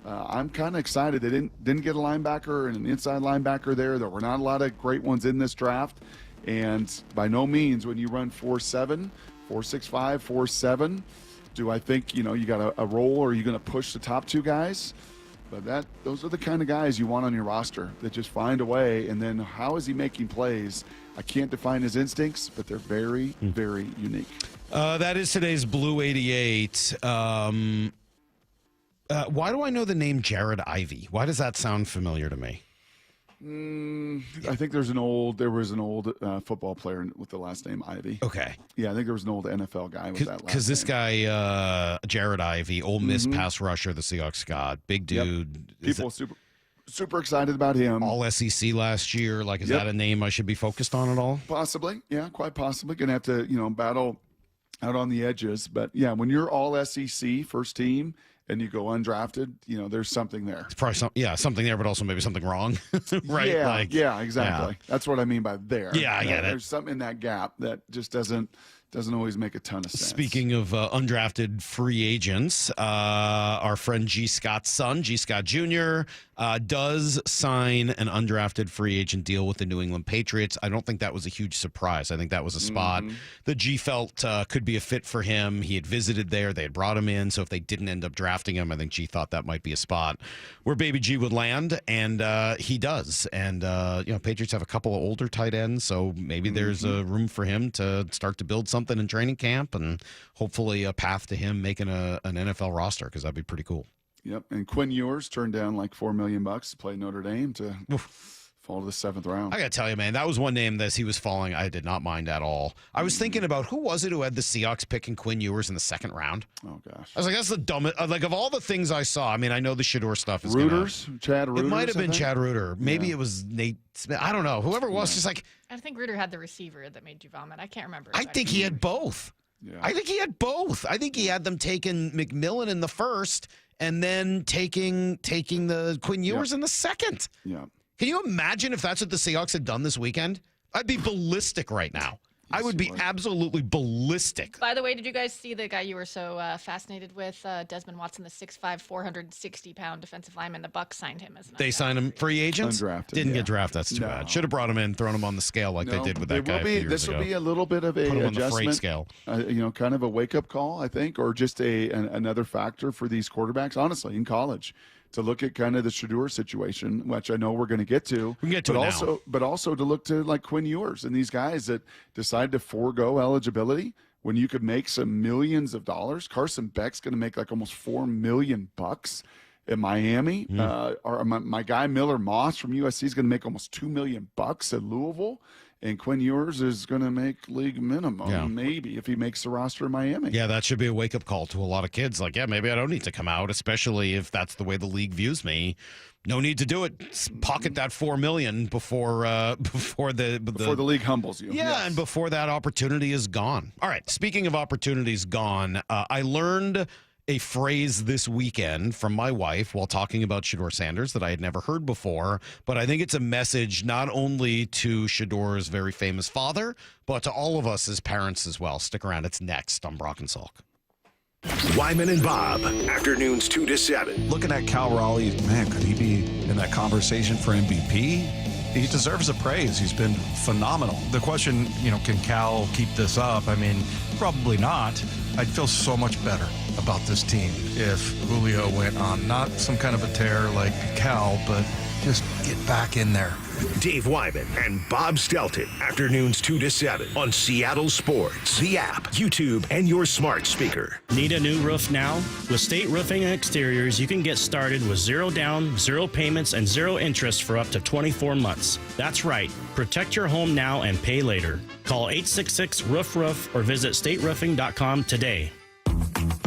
I'm kind of excited. They didn't get a linebacker and an inside linebacker there. There were not a lot of great ones in this draft. And by no means, when you run 4.7, 4.65, 4.7, do I think, you got a role or are you going to push the top 2 guys? But those are the kind of guys you want on your roster that just find a way. And then how is he making plays? I can't define his instincts, but they're very, very unique. That is today's Blue 88. Why do I know the name Jared Ivey? Why does that sound familiar to me? I think there was an old football player with the last name Ivey. Okay. Yeah, I think there was an old NFL guy with that last name. Because this guy, Jared Ivey, Ole Miss pass rusher, the Seahawks got, big dude. Yep. People super excited about him. All SEC last year. Like, is that a name I should be focused on at all? Possibly. Yeah, quite possibly. Going to have to, battle out on the edges. But, yeah, when you're all SEC first team and you go undrafted, there's something there. It's probably something there, but also maybe something wrong, right? Yeah, exactly. Yeah. That's what I mean by there. Yeah, I get it. There's something in that gap that just doesn't always make a ton of sense. Speaking of undrafted free agents, our friend G. Scott's son, G. Scott Jr., does sign an undrafted free agent deal with the New England Patriots. I don't think that was a huge surprise. I think that was a spot that G felt could be a fit for him. He had visited there. They had brought him in. So if they didn't end up drafting him, I think G thought that might be a spot where baby G would land, and he does. And, Patriots have a couple of older tight ends, so maybe there's a room for him to start to build something in training camp and hopefully a path to him making an NFL roster, because that'd be pretty cool. Yep, and Quinn Ewers turned down like $4 million to play Notre Dame to fall to the 7th round. I got to tell you, man, that was one name that he was falling. I did not mind at all. I was thinking about who was it who had the Seahawks picking Quinn Ewers in the 2nd round? Oh, gosh. I was like, that's the dumbest. Like, of all the things I saw, I mean, I know the Shedeur stuff is Chad Reuters. It might have been Chad Reuter. Maybe it was Nate Smith. I don't know. Whoever it was, just like. I think Reuter had the receiver that made you vomit. I can't remember. I think he had both. Yeah. I think he had both. I think he had them taking McMillan in the 1st and then taking the Quinn Ewers in the 2nd. Yeah. Can you imagine if that's what the Seahawks had done this weekend? I'd be ballistic right now. I would be absolutely ballistic. By the way, did you guys see the guy you were so fascinated with, Desmond Watson, the 6'5", 460-pound defensive lineman? The Bucs signed him as an They signed him free agents? Undrafted. Didn't get drafted. That's too bad. Should have brought him in, thrown him on the scale like they did with that guy a few years This ago. will be a little bit of a Put him on the adjustment, freight scale. Kind of a wake-up call, I think, or just another factor for these quarterbacks, honestly, in college, to look at kind of the Shedeur situation, which I know we're going to get to. We can get to but it also, now. But also to look to like Quinn Ewers and these guys that decide to forego eligibility when you could make some millions of dollars. Carson Beck's going to make like almost $4 million in Miami. Or my guy Miller Moss from USC is going to make almost $2 million at Louisville. And Quinn Ewers is going to make league minimum, maybe, if he makes the roster in Miami. Yeah, that should be a wake-up call to a lot of kids. Like, yeah, maybe I don't need to come out, especially if that's the way the league views me. No need to do it. Pocket that $4 million before the league humbles you. Yeah, and before that opportunity is gone. All right, speaking of opportunities gone, I learned a phrase this weekend from my wife while talking about Shedeur Sanders that I had never heard before, but I think it's a message not only to Shedeur's very famous father, but to all of us as parents as well. Stick around. It's next on Brock and Salk. Wyman and Bob, afternoons 2 to 7. Looking at Cal Raleigh, man, could he be in that conversation for MVP? He deserves a praise. He's been phenomenal. The question, can Cal keep this up? I mean, probably not. I'd feel so much better about this team if Julio went on not some kind of a tear like Cal, but just get back in there. Dave Wyman and Bob Stelton, afternoons 2 to 7 on Seattle Sports, the app, YouTube, and your smart speaker. Need a new roof now? With State Roofing and Exteriors, you can get started with 0 down, 0 payments, and 0 interest for up to 24 months. That's right. Protect your home now and pay later. Call 866-ROOF-ROOF or visit stateroofing.com today.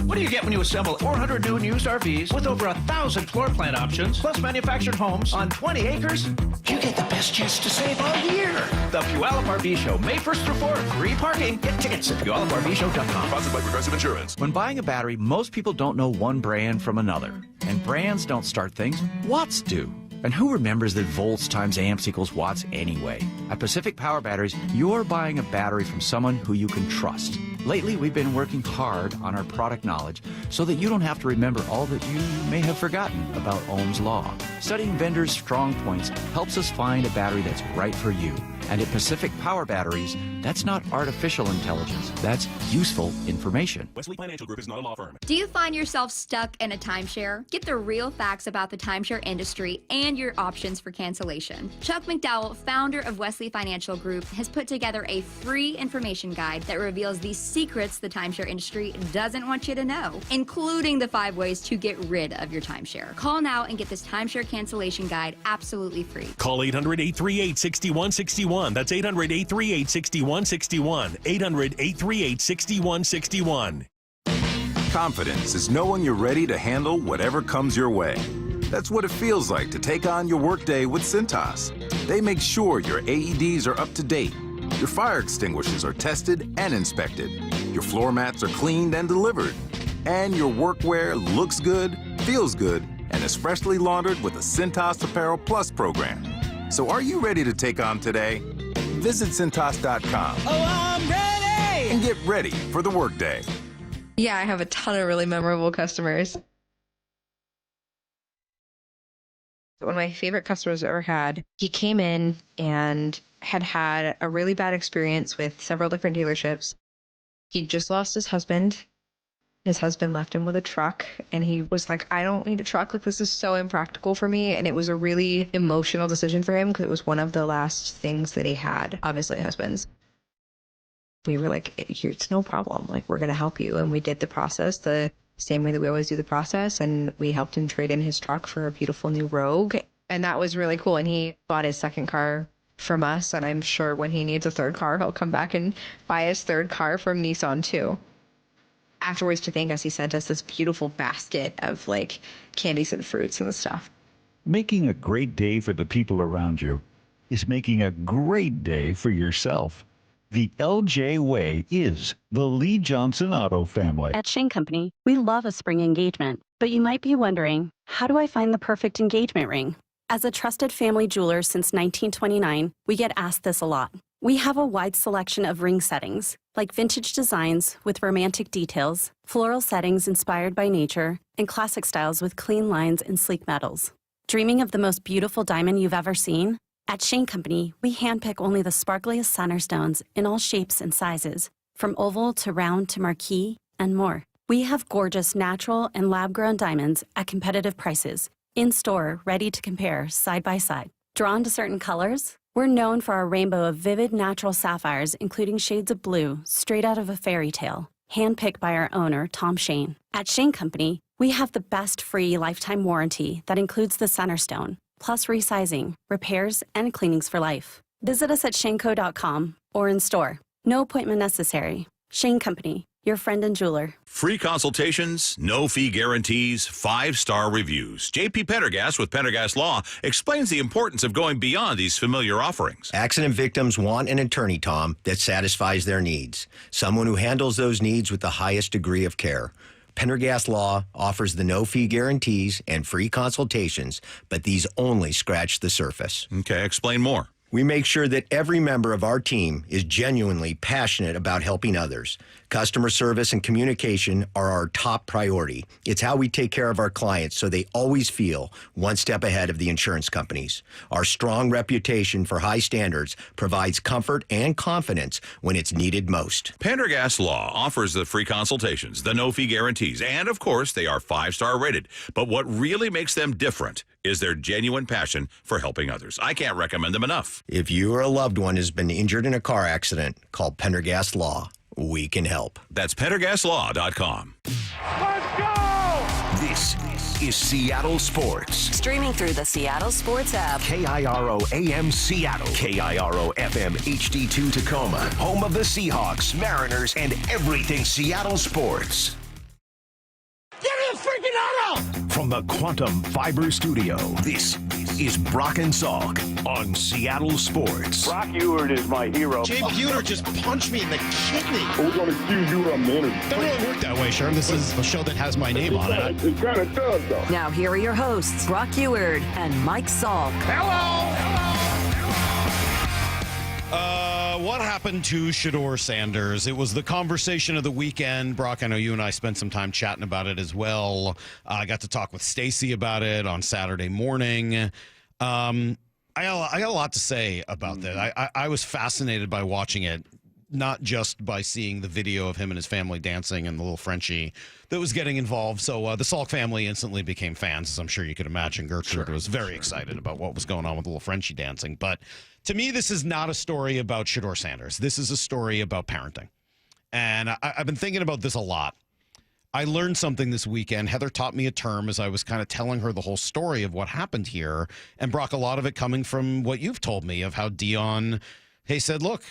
What do you get when you assemble 400 new and used RVs with over 1,000 floor plan options, plus manufactured homes on 20 acres? You get the best chance to save all year. The Puyallup RV Show, May 1st through 4th. Free parking. Get tickets at PuyallupRVShow.com. Sponsored by Progressive Insurance. When buying a battery, most people don't know one brand from another. And brands don't start things. Watts do. And who remembers that volts times amps equals watts anyway? At Pacific Power Batteries, you're buying a battery from someone who you can trust. Lately, we've been working hard on our product knowledge so that you don't have to remember all that you may have forgotten about Ohm's Law. Studying vendors' strong points helps us find a battery that's right for you. And at Pacific Power Batteries, that's not artificial intelligence. That's useful information. Wesley Financial Group is not a law firm. Do you find yourself stuck in a timeshare? Get the real facts about the timeshare industry and your options for cancellation. Chuck McDowell, founder of Wesley Financial Group, has put together a free information guide that reveals the secrets the timeshare industry doesn't want you to know, including the 5 ways to get rid of your timeshare. Call now and get this timeshare cancellation guide absolutely free. Call 800-838-6161. That's 800-838-6161. 800-838-6161. Confidence is knowing you're ready to handle whatever comes your way. That's what it feels like to take on your workday with Cintas. They make sure your AEDs are up to date, your fire extinguishers are tested and inspected, your floor mats are cleaned and delivered, and your workwear looks good, feels good, and is freshly laundered with the Cintas Apparel Plus program. So are you ready to take on today? Visit Cintas.com. Oh, I'm ready! And get ready for the workday. Yeah, I have a ton of really memorable customers. One of my favorite customers I've ever had, he came in and had a really bad experience with several different dealerships. He just lost his husband. His husband left him with a truck, and he was like, I don't need a truck. Like, this is so impractical for me. And it was a really emotional decision for him because it was one of the last things that he had, obviously husbands. We were like, it's no problem. Like, we're going to help you. And we did the process the same way that we always do the process. And we helped him trade in his truck for a beautiful new Rogue. And that was really cool. And he bought his second car from us. And I'm sure when he needs a third car, he'll come back and buy his third car from Nissan too. Afterwards, to thank us, he sent us this beautiful basket of like candies and fruits and stuff. Making a great day for the people around you is making a great day for yourself. The LJ Way is the Lee Johnson Auto family. At Shane Company, we love a spring engagement, but you might be wondering, how do I find the perfect engagement ring? As a trusted family jeweler since 1929, we get asked this a lot. We have a wide selection of ring settings, like vintage designs with romantic details, floral settings inspired by nature, and classic styles with clean lines and sleek metals. Dreaming of the most beautiful diamond you've ever seen? At Shane Company, we handpick only the sparkliest center stones in all shapes and sizes, from oval to round to marquise, and more. We have gorgeous natural and lab-grown diamonds at competitive prices, in-store, ready to compare side by side. Drawn to certain colors? We're known for our rainbow of vivid natural sapphires, including shades of blue, straight out of a fairy tale, handpicked by our owner, Tom Shane. At Shane Company, we have the best free lifetime warranty that includes the center stone, plus resizing, repairs, and cleanings for life. Visit us at shaneco.com or in store. No appointment necessary. Shane Company, your friend and jeweler. Free consultations, no fee guarantees, 5-star reviews. JP Pendergast with Pendergast Law explains the importance of going beyond these familiar offerings. Accident victims want an attorney, Tom, that satisfies their needs. Someone who handles those needs with the highest degree of care. Pendergast Law offers the no-fee guarantees and free consultations, but these only scratch the surface. Okay, explain more. We make sure that every member of our team is genuinely passionate about helping others. Customer service and communication are our top priority. It's how we take care of our clients so they always feel one step ahead of the insurance companies. Our strong reputation for high standards provides comfort and confidence when it's needed most. Pendergast Law offers the free consultations, the no-fee guarantees, and of course, they are 5-star rated. But what really makes them different is their genuine passion for helping others. I can't recommend them enough. If you or a loved one has been injured in a car accident, call Pendergast Law. We can help. That's PendergastLaw.com. Let's go! This is Seattle Sports. Streaming through the Seattle Sports app. KIRO AM Seattle. KIRO FM HD2 Tacoma. Home of the Seahawks, Mariners, and everything Seattle sports. Give me a freaking auto! From the Quantum Fiber Studio, this is Brock and Salk on Seattle Sports. Brock Ewert is my hero. Jay Buhner just punched me in the kidney. We're going to accuse you of murder. Doesn't really work that way, Sherm. This is a show that has my name on it. It kind of does, though. Now here are your hosts, Brock Ewert and Mike Salk. What happened to Shedeur Sanders? It was the conversation of the weekend. Brock, I know you and I spent some time chatting about it as well. I got to talk with Stacy about it on Saturday morning. I got a lot to say about that. I was fascinated by watching it, not just by seeing the video of him and his family dancing and the little Frenchie that was getting involved. So the Salk family instantly became fans, as I'm sure you could imagine. Gertrude was very excited about what was going on with the little Frenchie dancing. But to me, this is not a story about Shedeur Sanders. This is a story about parenting. And I've been thinking about this a lot. I learned something this weekend. Heather taught me a term as I was kind of telling her the whole story of what happened here. And Brock, a lot of it coming from what you've told me of how Dion said, look,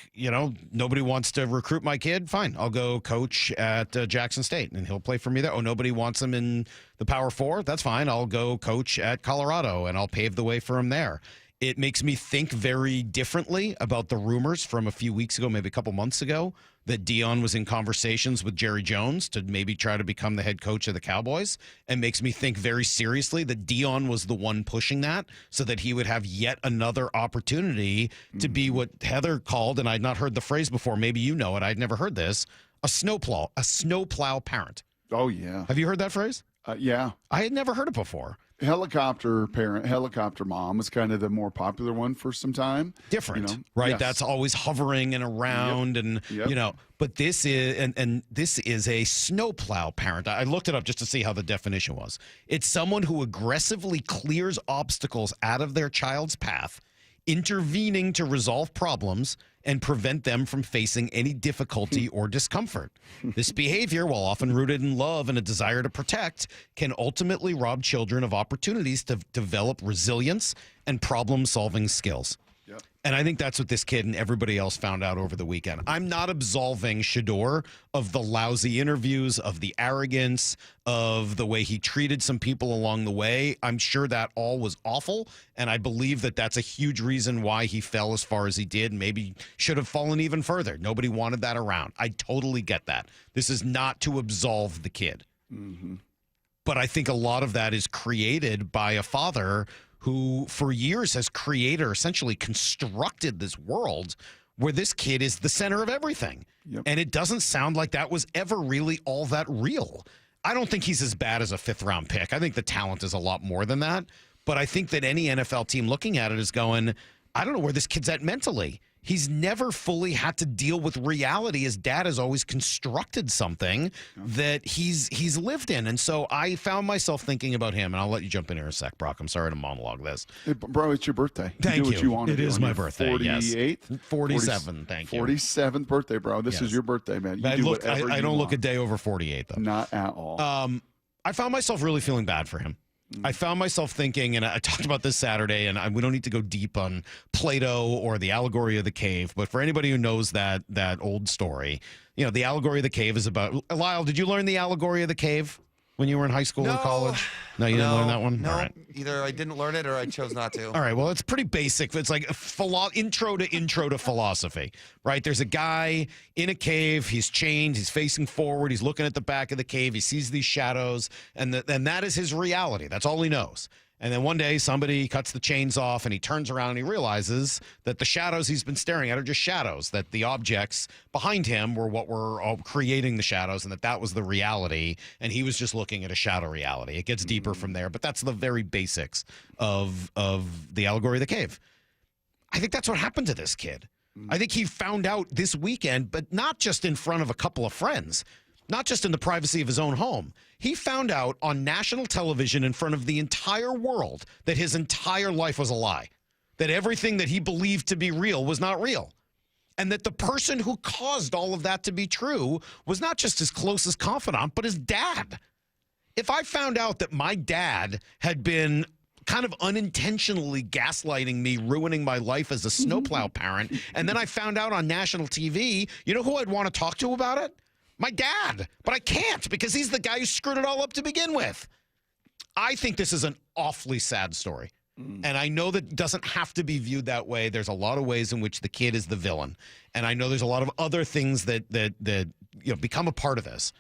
nobody wants to recruit my kid. Fine, I'll go coach at Jackson State, and he'll play for me there. Oh, nobody wants him in the Power Four? That's fine. I'll go coach at Colorado, and I'll pave the way for him there. It makes me think very differently about the rumors from a few weeks ago, maybe a couple months ago, that Dion was in conversations with Jerry Jones to maybe try to become the head coach of the Cowboys, and makes me think very seriously that Dion was the one pushing that so that he would have yet another opportunity to be what Heather called, and I'd not heard the phrase before, maybe you know it, I'd never heard this, a snowplow parent. Oh, yeah. Have you heard that phrase? Yeah. I had never heard it before. Helicopter parent, helicopter mom is kind of the more popular one for some time. Different, right? Yes. That's always hovering and around, and but this is and this is a snowplow parent. I looked it up just to see how the definition was. It's someone who aggressively clears obstacles out of their child's path, intervening to resolve problems and prevent them from facing any difficulty or discomfort. This behavior, while often rooted in love and a desire to protect, can ultimately rob children of opportunities to develop resilience and problem-solving skills. Yep. And I think that's what this kid and everybody else found out over the weekend. I'm not absolving Shedeur of the lousy interviews, of the arrogance, of the way he treated some people along the way. I'm sure that all was awful, and I believe that that's a huge reason why he fell as far as he did, maybe should have fallen even further. Nobody wanted that around. I totally get that. This is not to absolve the kid. Mm-hmm. But I think a lot of that is created by a father who for years has essentially constructed this world where this kid is the center of everything. Yep. And it doesn't sound like that was ever really all that real. I don't think he's as bad as a 5th-round pick. I think the talent is a lot more than that. But I think that any NFL team looking at it is going, I don't know where this kid's at mentally. He's never fully had to deal with reality. His dad has always constructed something that he's lived in. And so I found myself thinking about him, and I'll let you jump in here in a sec, Brock. I'm sorry to monologue this. Hey, bro, it's your birthday. Thank do you. What you want to It do is on my your birthday, 48th? yes. 47, thank you. 47th birthday, bro. This Yes. is your birthday, man. You I do look, whatever I you don't look want. a day over 48, though. Not at all. I found myself really feeling bad for him. I found myself thinking, and I talked about this Saturday, and we don't need to go deep on Plato or the allegory of the cave, but for anybody who knows that old story, the allegory of the cave is about, Lyle, did you learn the allegory of the cave when you were in high school or college? No, you didn't learn that one? No, All right. either I didn't learn it or I chose not to. All right, well, it's pretty basic. It's like a intro to philosophy, right? There's a guy in a cave. He's chained. He's facing forward. He's looking at the back of the cave. He sees these shadows, and that is his reality. That's all he knows. And then one day somebody cuts the chains off, and he turns around and he realizes that the shadows he's been staring at are just shadows, that the objects behind him were what were all creating the shadows, and that was the reality, and he was just looking at a shadow reality. It gets deeper from there, but that's the very basics of the allegory of the cave. I think that's what happened to this kid. I think he found out this weekend, but not just in front of a couple of friends, not just in the privacy of his own home. He found out on national television in front of the entire world that his entire life was a lie, that everything that he believed to be real was not real, and that the person who caused all of that to be true was not just his closest confidant, but his dad. If I found out that my dad had been kind of unintentionally gaslighting me, ruining my life as a snowplow parent, and then I found out on national TV, you know who I'd want to talk to about it? My dad. But I can't because he's the guy who screwed it all up to begin with. I think this is an awfully sad story. And I know that doesn't have to be viewed that way. There's a lot of ways in which the kid is the villain. And I know there's a lot of other things that become a part of this.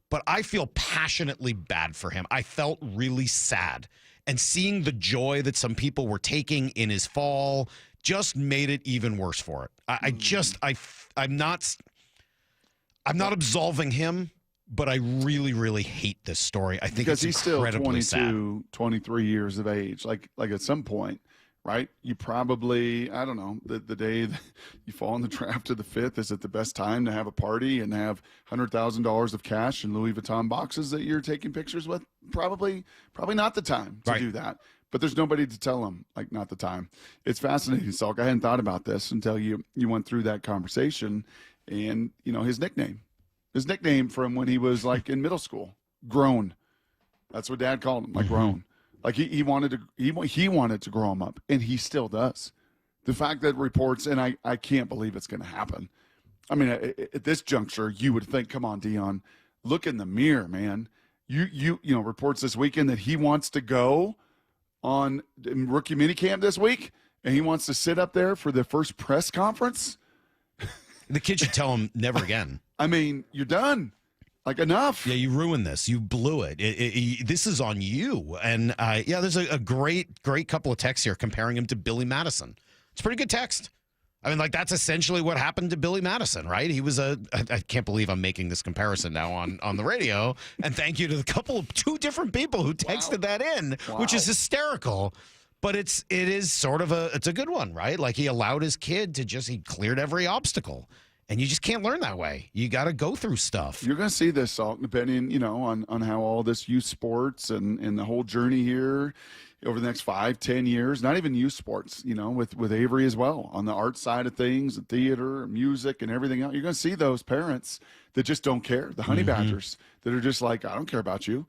But I feel passionately bad for him. I felt really sad. And seeing the joy that some people were taking in his fall just made it even worse for it. I'm not absolving him, but I really, really hate this story. I think because he's still 22, sad. 23 years of age. Like at some point, right? You probably, I don't know, the day that you fall in the draft to the 5th, is it the best time to have a party and have $100,000 of cash and Louis Vuitton boxes that you're taking pictures with? Probably not the time to do that. But there's nobody to tell him, like, not the time. It's fascinating, Salk. I hadn't thought about this until you went through that conversation. And, his nickname from when he was like in middle school, Grown. That's what Dad called him, like Grown. Like he wanted to grow him up, and he still does. The fact that reports, and I can't believe it's going to happen. I mean, at this juncture, you would think, come on, Dion, look in the mirror, man. You reports this weekend that he wants to go on rookie minicamp this week, and he wants to sit up there for the first press conference. The kid should tell him never again. I mean, you're done. Like, enough. Yeah, you ruined this. You blew it. This is on you. And there's a great couple of texts here comparing him to Billy Madison. It's a pretty good text. I mean, like, that's essentially what happened to Billy Madison, right? He was I can't believe I'm making this comparison now on the radio. And thank you to the two different people who texted that in, which is hysterical. But it is sort of it's a good one, right? Like, he allowed his kid he cleared every obstacle. And you just can't learn that way. You got to go through stuff. You're going to see this, Salk, depending, on how all this youth sports and the whole journey here over the next 5-10 years, not even youth sports, with Avery as well, on the art side of things, the theater, music, and everything else. You're going to see those parents that just don't care, the honey badgers that are just like, I don't care about you.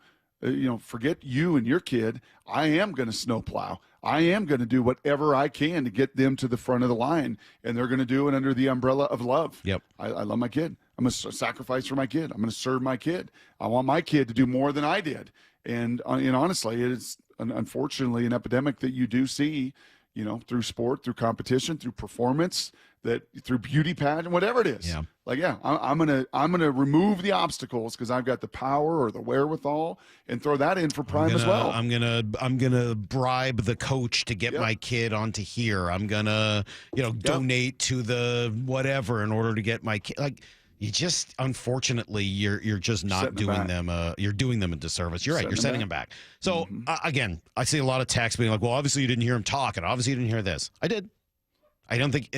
Forget you and your kid. I am going to snowplow. I am going to do whatever I can to get them to the front of the line, and they're going to do it under the umbrella of love. Yep. I love my kid. I'm going to sacrifice for my kid. I'm going to serve my kid. I want my kid to do more than I did. And honestly, it is unfortunately an epidemic that you do see, through sport, through competition, through performance, through beauty pageant, whatever it is. Yeah. I'm gonna remove the obstacles because I've got the power or the wherewithal, and throw that in for prime as well. I'm gonna bribe the coach to get my kid onto here. I'm gonna donate to the whatever in order to get my kid. Like, you just, unfortunately, you're just not doing them. You're doing them a disservice. You're right. You're setting them back. So again, I see a lot of texts being like, "Well, obviously you didn't hear him talk, and obviously you didn't hear this." I did. I don't think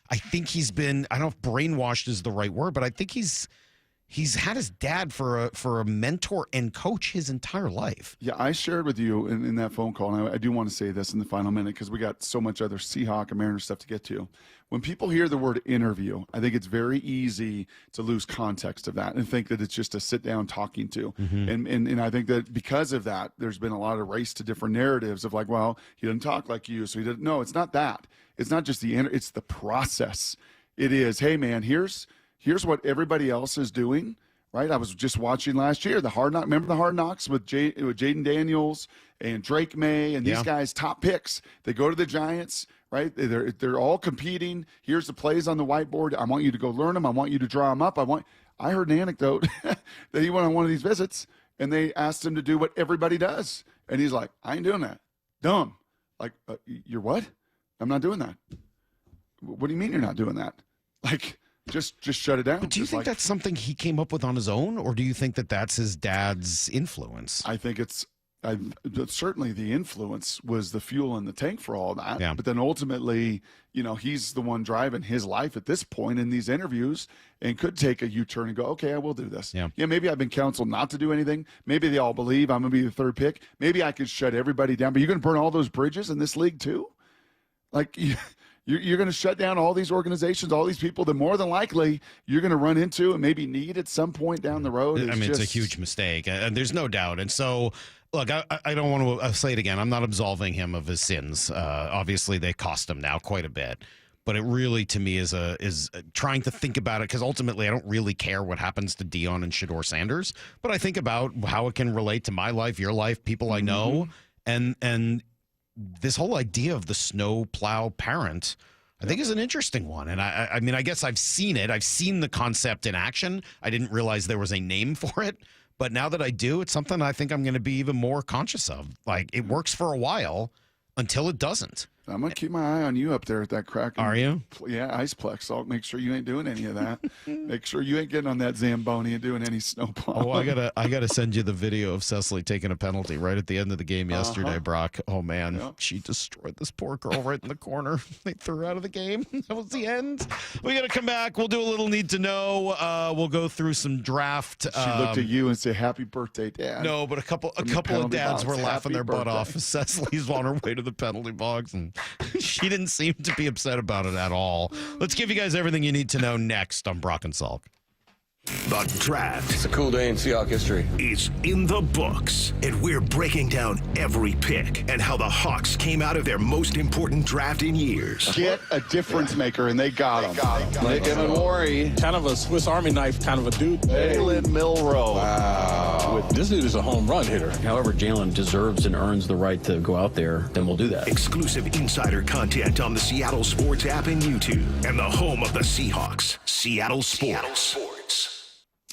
I think he's been, I don't know if brainwashed is the right word, but I think he's had his dad for a mentor and coach his entire life. Yeah, I shared with you in that phone call, and I do want to say this in the final minute because we got so much other Seahawk and Mariners stuff to get to. When people hear the word interview, I think it's very easy to lose context of that and think that it's just a sit-down talking to. And I think that because of that, there's been a lot of race to different narratives of like, well, he didn't talk like you, so he didn't. No, it's not that. It's not just it's the process. It is, hey, man, here's what everybody else is doing, right? I was just watching last year, remember the Hard Knocks with Jaden Daniels and Drake May and these guys, top picks. They go to the Giants, right? They're all competing. Here's the plays on the whiteboard. I want you to go learn them. I want you to draw them up. I heard an anecdote that he went on one of these visits, and they asked him to do what everybody does. And he's like, I ain't doing that. Dumb. Like, you're what? I'm not doing that. What do you mean you're not doing that? Like, just shut it down. But do you think that's something he came up with on his own, or do you think that that's his dad's influence? I think certainly the influence was the fuel in the tank for all that. Yeah. But then ultimately, he's the one driving his life at this point in these interviews, and could take a U-turn and go, okay, I will do this. Yeah, maybe I've been counseled not to do anything. Maybe they all believe I'm going to be the third pick. Maybe I could shut everybody down. But you're going to burn all those bridges in this league too? Like, you're going to shut down all these organizations, all these people that more than likely you're going to run into and maybe need at some point down the road. It's a huge mistake, and there's no doubt. And so, look, I don't want to say it again. I'm not absolving him of his sins. Obviously, they cost him now quite a bit. But it really, to me, is trying to think about it, because ultimately I don't really care what happens to Dion and Shedeur Sanders. But I think about how it can relate to my life, your life, people I know, and this whole idea of the snow plow parent, I think, is an interesting one. And I mean, I guess I've seen it. I've seen the concept in action. I didn't realize there was a name for it. But now that I do, it's something I think I'm going to be even more conscious of. Like, it works for a while until it doesn't. I'm going to keep my eye on you up there at that crack. Are you? Yeah, Iceplex. So I'll make sure you ain't doing any of that. Make sure you ain't getting on that Zamboni and doing any snowplow. Oh, I gotta send you the video of Cecily taking a penalty right at the end of the game yesterday, Brock. Oh, man. She destroyed this poor girl right in the corner. They threw her out of the game. That was the end. We got to come back. We'll do a little need to know. We'll go through some draft. She looked at you and said, happy birthday, Dad. No, but a couple of dads were laughing their butt off. Cecily's on her way to the penalty box, and she didn't seem to be upset about it at all. Let's give you guys everything you need to know next on Brock and Salk. The draft. It's a cool day in Seahawks history. Is in the books, and we're breaking down every pick and how the Hawks came out of their most important draft in years. Get a difference maker, and they got him. Nick Evan-Mori. Kind of a Swiss Army knife kind of a dude. Jalen Milroe. Wow. This dude is a home run hitter. However, Jalen deserves and earns the right to go out there, then we'll do that. Exclusive insider content on the Seattle Sports app and YouTube, and the home of the Seahawks, Seattle Sports.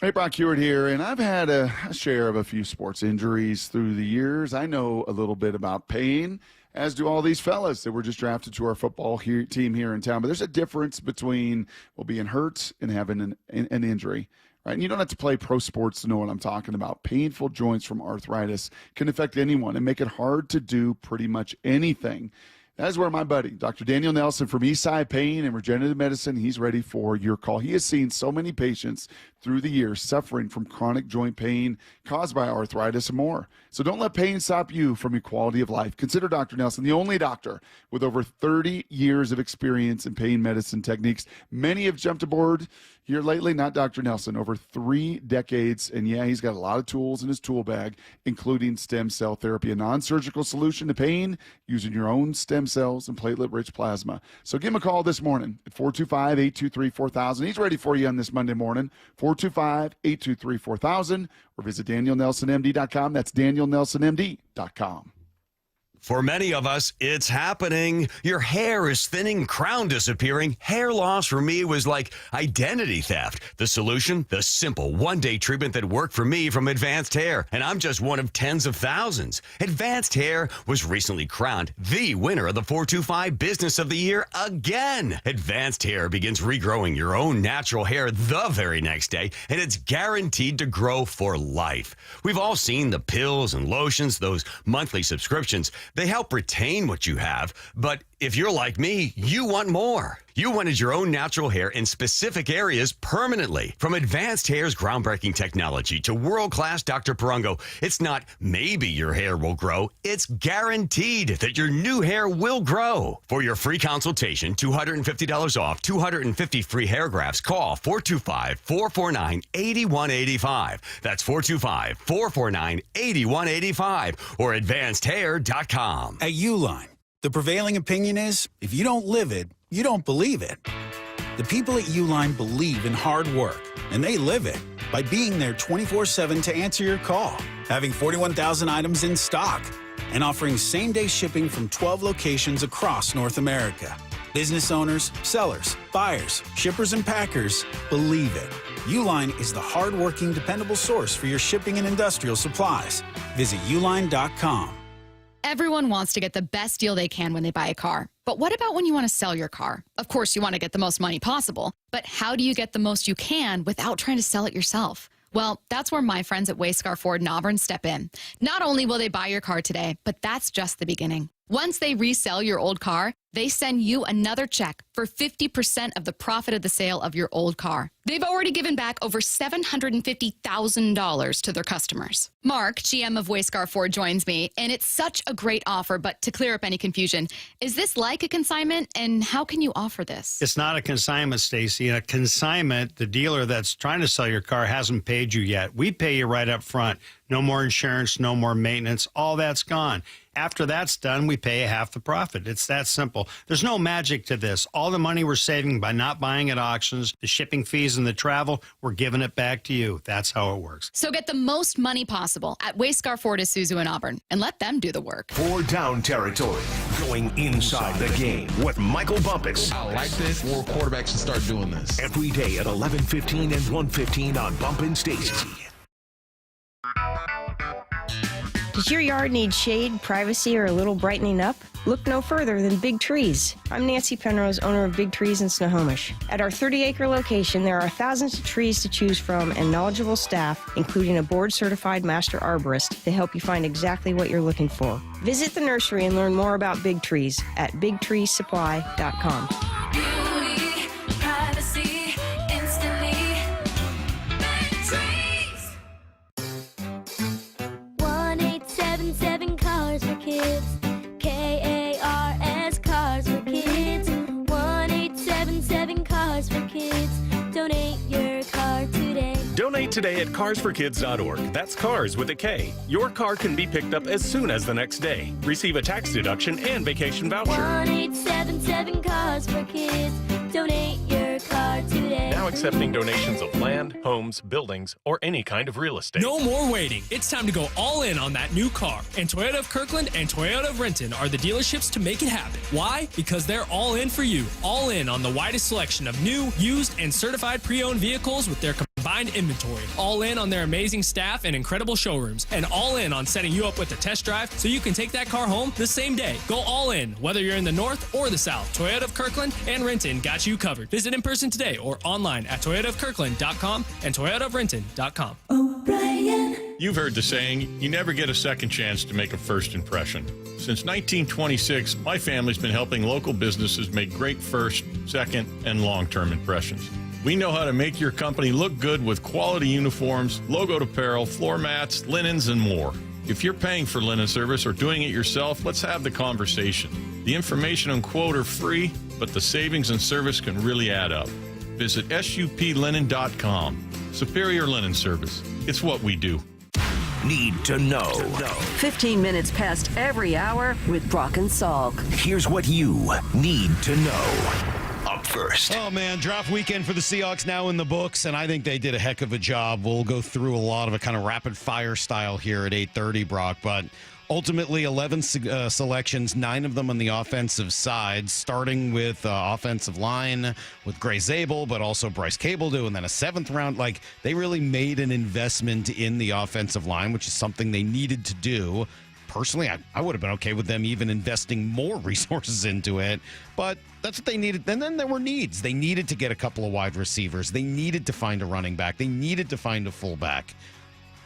Hey, Brock Hewitt here, and I've had a share of a few sports injuries through the years. I know a little bit about pain, as do all these fellas that were just drafted to our football team here in town. But there's a difference between being hurt and having an injury, right? And you don't have to play pro sports to know what I'm talking about. Painful joints from arthritis can affect anyone and make it hard to do pretty much anything. That is where my buddy, Dr. Daniel Nelson from Eastside Pain and Regenerative Medicine, he's ready for your call. He has seen so many patients through the years suffering from chronic joint pain caused by arthritis and more. So don't let pain stop you from your quality of life. Consider Dr. Nelson the only doctor with over 30 years of experience in pain medicine techniques. Many have jumped aboard here lately, not Dr. Nelson, over 3 decades. And yeah, he's got a lot of tools in his tool bag, including stem cell therapy, a non-surgical solution to pain using your own stem cells and platelet-rich plasma. So give him a call this morning at 425-823-4000. He's ready for you on this Monday morning, 425-823-4000, or visit DanielNelsonMD.com. That's DanielNelsonMD.com. For many of us, it's happening. Your hair is thinning, crown disappearing. Hair loss for me was like identity theft. The solution? The simple one-day treatment that worked for me from Advanced Hair. And I'm just one of tens of thousands. Advanced Hair was recently crowned the winner of the 425 Business of the Year again. Advanced Hair begins regrowing your own natural hair the very next day, and it's guaranteed to grow for life. We've all seen the pills and lotions, those monthly subscriptions. They help retain what you have, but if you're like me, you want more. You wanted your own natural hair in specific areas permanently. From Advanced Hair's groundbreaking technology to world-class Dr. Perungo, it's not maybe your hair will grow, it's guaranteed that your new hair will grow. For your free consultation, $250 off, 250 free hair grafts, call 425-449-8185. That's 425-449-8185 or advancedhair.com. At Uline, the prevailing opinion is, if you don't live it, you don't believe it. The people at Uline believe in hard work, and they live it by being there 24/7 to answer your call, having 41,000 items in stock, and offering same-day shipping from 12 locations across North America. Business owners, sellers, buyers, shippers, and packers believe it. Uline is the hard-working, dependable source for your shipping and industrial supplies. Visit uline.com. Everyone wants to get the best deal they can when they buy a car. But what about when you want to sell your car? Of course, you want to get the most money possible. But how do you get the most you can without trying to sell it yourself? Well, that's where my friends at Wayscar Ford in Auburn step in. Not only will they buy your car today, but that's just the beginning. Once they resell your old car, they send you another check for 50% of the profit of the sale of your old car. They've already given back over $750,000 to their customers. Mark, GM of Wayscar Ford, joins me, and it's such a great offer. But to clear up any confusion, is this like a consignment, and how can you offer this? It's not a consignment, Stacy. A consignment, the dealer that's trying to sell your car hasn't paid you yet. We pay you right up front. No more insurance, no more maintenance. All that's gone. After that's done, we pay half the profit. It's that simple. There's no magic to this. All the money we're saving by not buying at auctions, the shipping fees and the travel, we're giving it back to you. That's how it works. So get the most money possible at Wayscar Ford Isuzu in Auburn and let them do the work. For Down Territory, going inside the game with Michael Bumpus. I like this. More quarterbacks should start doing this. Every day at 11:15 and 1:15 on Bumpin' Stacy. Does your yard need shade, privacy, or a little brightening up? Look no further than Big Trees. I'm Nancy Penrose, owner of Big Trees in Snohomish. At our 30-acre location, there are thousands of trees to choose from and knowledgeable staff, including a board-certified master arborist, to help you find exactly what you're looking for. Visit the nursery and learn more about Big Trees at bigtreesupply.com. Beauty, privacy, instantly. Big Trees. 1-877 Cars for Kids. KARS Cars for Kids. 1-877 Cars for Kids. Donate your car today. Donate today at carsforkids.org. That's cars with a K. Your car can be picked up as soon as the next day. Receive a tax deduction and vacation voucher. 1-877 Cars for Kids. Donate your car today. Now accepting donations of land, homes, buildings, or any kind of real estate. No more waiting. It's time to go all in on that new car. And Toyota of Kirkland and Toyota of Renton are the dealerships to make it happen. Why? Because they're all in for you. All in on the widest selection of new, used, and certified pre-owned vehicles with their combined inventory. All in on their amazing staff and incredible showrooms. And all in on setting you up with a test drive so you can take that car home the same day. Go all in, whether you're in the north or the south. Toyota of Kirkland and Renton got you covered. Visit in person today or online at toyotaofkirkland.com and toyotaofrenton.com. O'Brien. You've heard the saying, you never get a second chance to make a first impression. Since 1926, my family's been helping local businesses make great first, second, and long-term impressions. We know how to make your company look good with quality uniforms, logoed apparel, floor mats, linens, and more. If you're paying for linen service or doing it yourself, let's have the conversation. The information and quote are free, but the savings and service can really add up. Visit suplinen.com. Superior Linen Service. It's what we do. Need to know. 15 minutes past every hour with Brock and Salk. Here's what you need to know. Up first. Oh, man, draft weekend for the Seahawks now in the books, and I think they did a heck of a job. We'll go through a lot of it kind of rapid-fire style here at 8:30, Brock, but Ultimately, 11 selections, 9 of them on the offensive side, starting with offensive line with Gray Zabel, but also Bryce Cabledew, and then a 7th round. Like, they really made an investment in the offensive line, which is something they needed to do. Personally, I would have been okay with them even investing more resources into it, but that's what they needed. And then there were needs. They needed to get a couple of wide receivers. They needed to find a running back. They needed to find a fullback.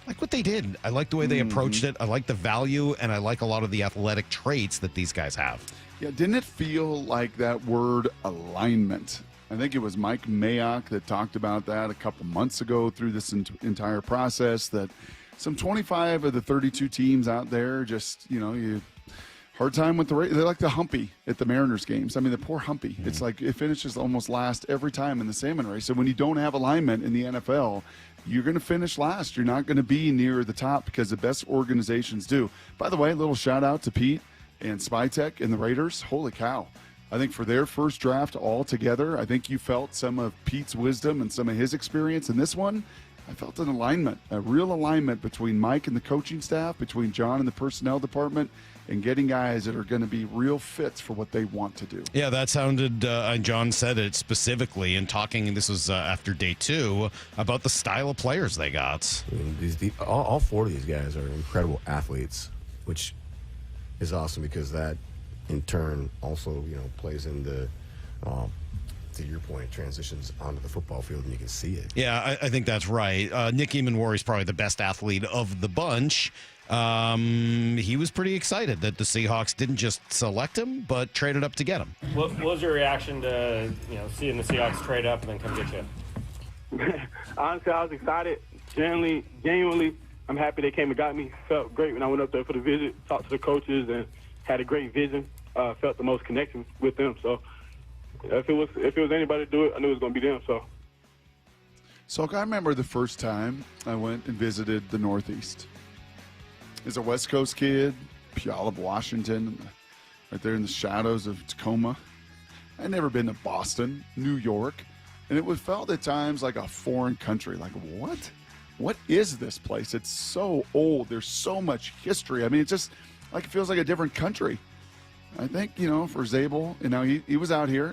I like what they did. I like the way they approached it. I like the value, and I like a lot of the athletic traits that these guys have. Yeah, didn't it feel like that word alignment? I think it was Mike Mayock that talked about that a couple months ago through this entire process, that some 25 of the 32 teams out there just, hard time with the race. They're like the Humpy at the Mariners games. I mean, the poor Humpy. Mm-hmm. It's like it finishes almost last every time in the salmon race. So when you don't have alignment in the NFL, you're going to finish last. You're not going to be near the top because the best organizations do. By the way, a little shout out to Pete and Spytech and the Raiders. Holy cow. I think for their first draft all together, I think you felt some of Pete's wisdom and some of his experience in this one. I felt an alignment, a real alignment between Mike and the coaching staff, between John and the personnel department, and getting guys that are going to be real fits for what they want to do. Yeah, that sounded, and John said it specifically in talking, this was after day 2, about the style of players they got. I mean, all 4 of these guys are incredible athletes, which is awesome because that, in turn, also, plays into, to your point, transitions onto the football field, and you can see it. Yeah, I think that's right. Nick Eamon is probably the best athlete of the bunch. He was pretty excited that the Seahawks didn't just select him, but traded up to get him. What was your reaction to seeing the Seahawks trade up and then come get you? Honestly, I was excited. Genuinely, I'm happy they came and got me. Felt great when I went up there for the visit, talked to the coaches, and had a great vision. Felt the most connection with them. So if it was anybody to do it, I knew it was going to be them. So I remember the first time I went and visited the Northeast. As a West Coast kid, Puyallup, Washington, right there in the shadows of Tacoma. I'd never been to Boston, New York, and it was felt at times like a foreign country. Like, what? What is this place? It's so old. There's so much history. I mean, it's just like it feels like a different country. I think, for Zabel, he was out here,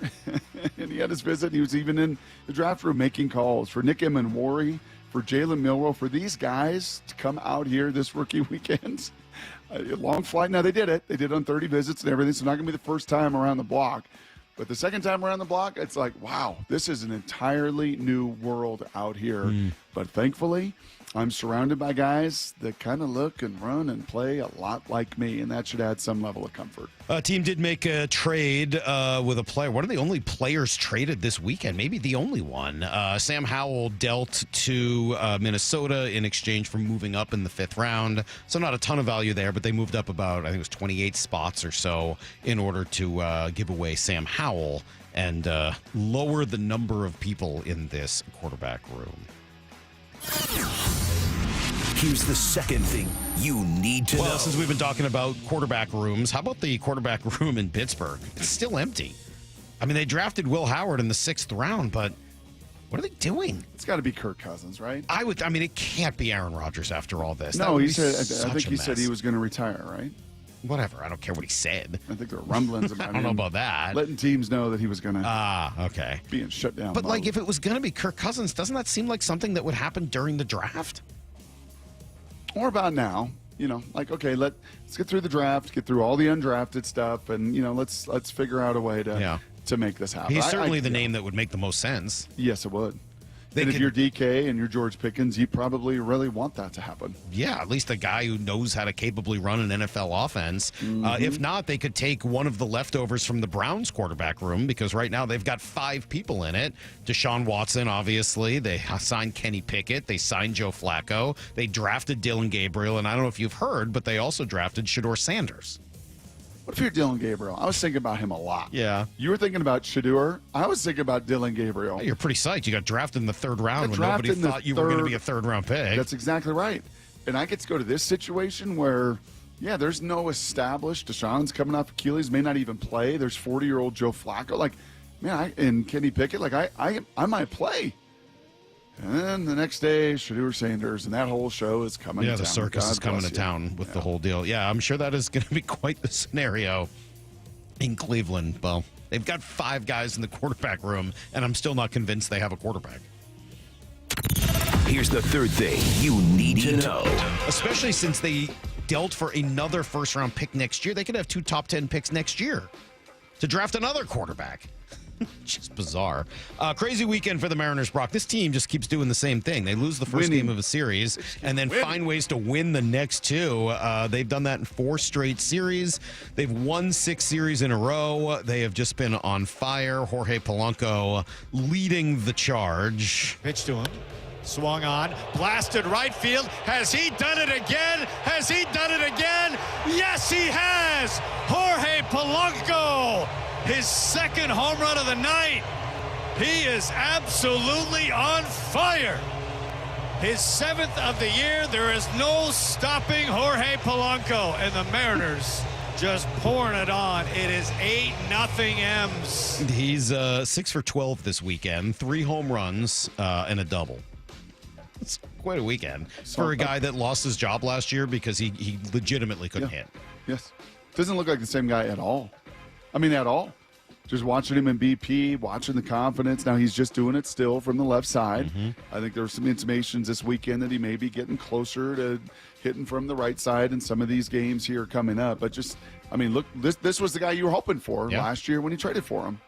and he had his visit. He was even in the draft room making calls for Nick Eamon, for Jalen Milroe, for these guys to come out here this rookie weekend. A long flight. Now, they did it. They did it on 30 visits and everything, so not going to be the first time around the block. But the second time around the block, it's like, wow, this is an entirely new world out here. But thankfully, I'm surrounded by guys that kind of look and run and play a lot like me, and that should add some level of comfort. Team did make a trade with a player. One of the only players traded this weekend, maybe the only one. Sam Howell dealt to Minnesota in exchange for moving up in the 5th round. So not a ton of value there, but they moved up about, I think it was 28 spots or so in order to give away Sam Howell and lower the number of people in this quarterback room. Here's the second thing you need to know. Well, since we've been talking about quarterback rooms, how about the quarterback room in Pittsburgh? It's still empty. I mean, they drafted Will Howard in the 6th round, but what are they doing? It's got to be Kirk Cousins, right? I mean, it can't be Aaron Rodgers after all this. No, he said. I think he said he was going to retire, right? Whatever. I don't care what he said. I think there are rumblings about I don't know about that. Letting teams know that he was going to okay. be in shutdown But, mode. if it was going to be Kirk Cousins, doesn't that seem like something that would happen during the draft? Or about now. Okay, let's get through the draft, get through all the undrafted stuff, and, let's figure out a way to make this happen. He's certainly the name that would make the most sense. Yes, it would. And if you're DK and you're George Pickens, you probably really want that to happen. Yeah, at least a guy who knows how to capably run an NFL offense. If not, they could take one of the leftovers from the Browns quarterback room, because right now they've got 5 people in it. Deshaun Watson, obviously. They signed Kenny Pickett. They signed Joe Flacco. They drafted Dylan Gabriel. And I don't know if you've heard, but they also drafted Shedeur Sanders. What if you're Dylan Gabriel? I was thinking about him a lot. Yeah. You were thinking about Shedeur. I was thinking about Dylan Gabriel. You're pretty psyched. You got drafted in the 3rd round when nobody thought you were going to be a 3rd-round pick. That's exactly right. And I get to go to this situation where, there's no established. Deshaun's coming off Achilles, may not even play. There's 40-year-old Joe Flacco. And Kenny Pickett, I might play. And then the next day, Shedeur Sanders, and that whole show is coming to town. Yeah, the circus God is coming bless to you. town with the whole deal. Yeah, I'm sure that is going to be quite the scenario in Cleveland. Well, they've got 5 guys in the quarterback room, and I'm still not convinced they have a quarterback. Here's the third thing you need to know. Especially since they dealt for another first-round pick next year. They could have 2 top 10 picks next year to draft another quarterback. Just bizarre. Crazy weekend for the Mariners, Brock. This team just keeps doing the same thing. They lose the first game of a series and then find ways to win the next 2. They've done that in 4 straight series. They've won 6 series in a row. They have just been on fire. Jorge Polanco leading the charge. Pitch to him. Swung on. Blasted right field. Has he done it again? Has he done it again? Yes, he has! Jorge Polanco! His second home run of the night. He is absolutely on fire. His 7th of the year. There is no stopping Jorge Polanco. And the Mariners just pouring it on. It is 8-0 M's. He's 6 for 12 this weekend. 3 home runs and a double. It's quite a weekend for a guy that lost his job last year because he legitimately couldn't hit. Yes. Doesn't look like the same guy at all. I mean, at all. Just watching him in BP, watching the confidence. Now he's just doing it still from the left side. I think there were some intimations this weekend that he may be getting closer to hitting from the right side in some of these games here coming up. But just, I mean, look, this was the guy you were hoping for last year when you traded for him.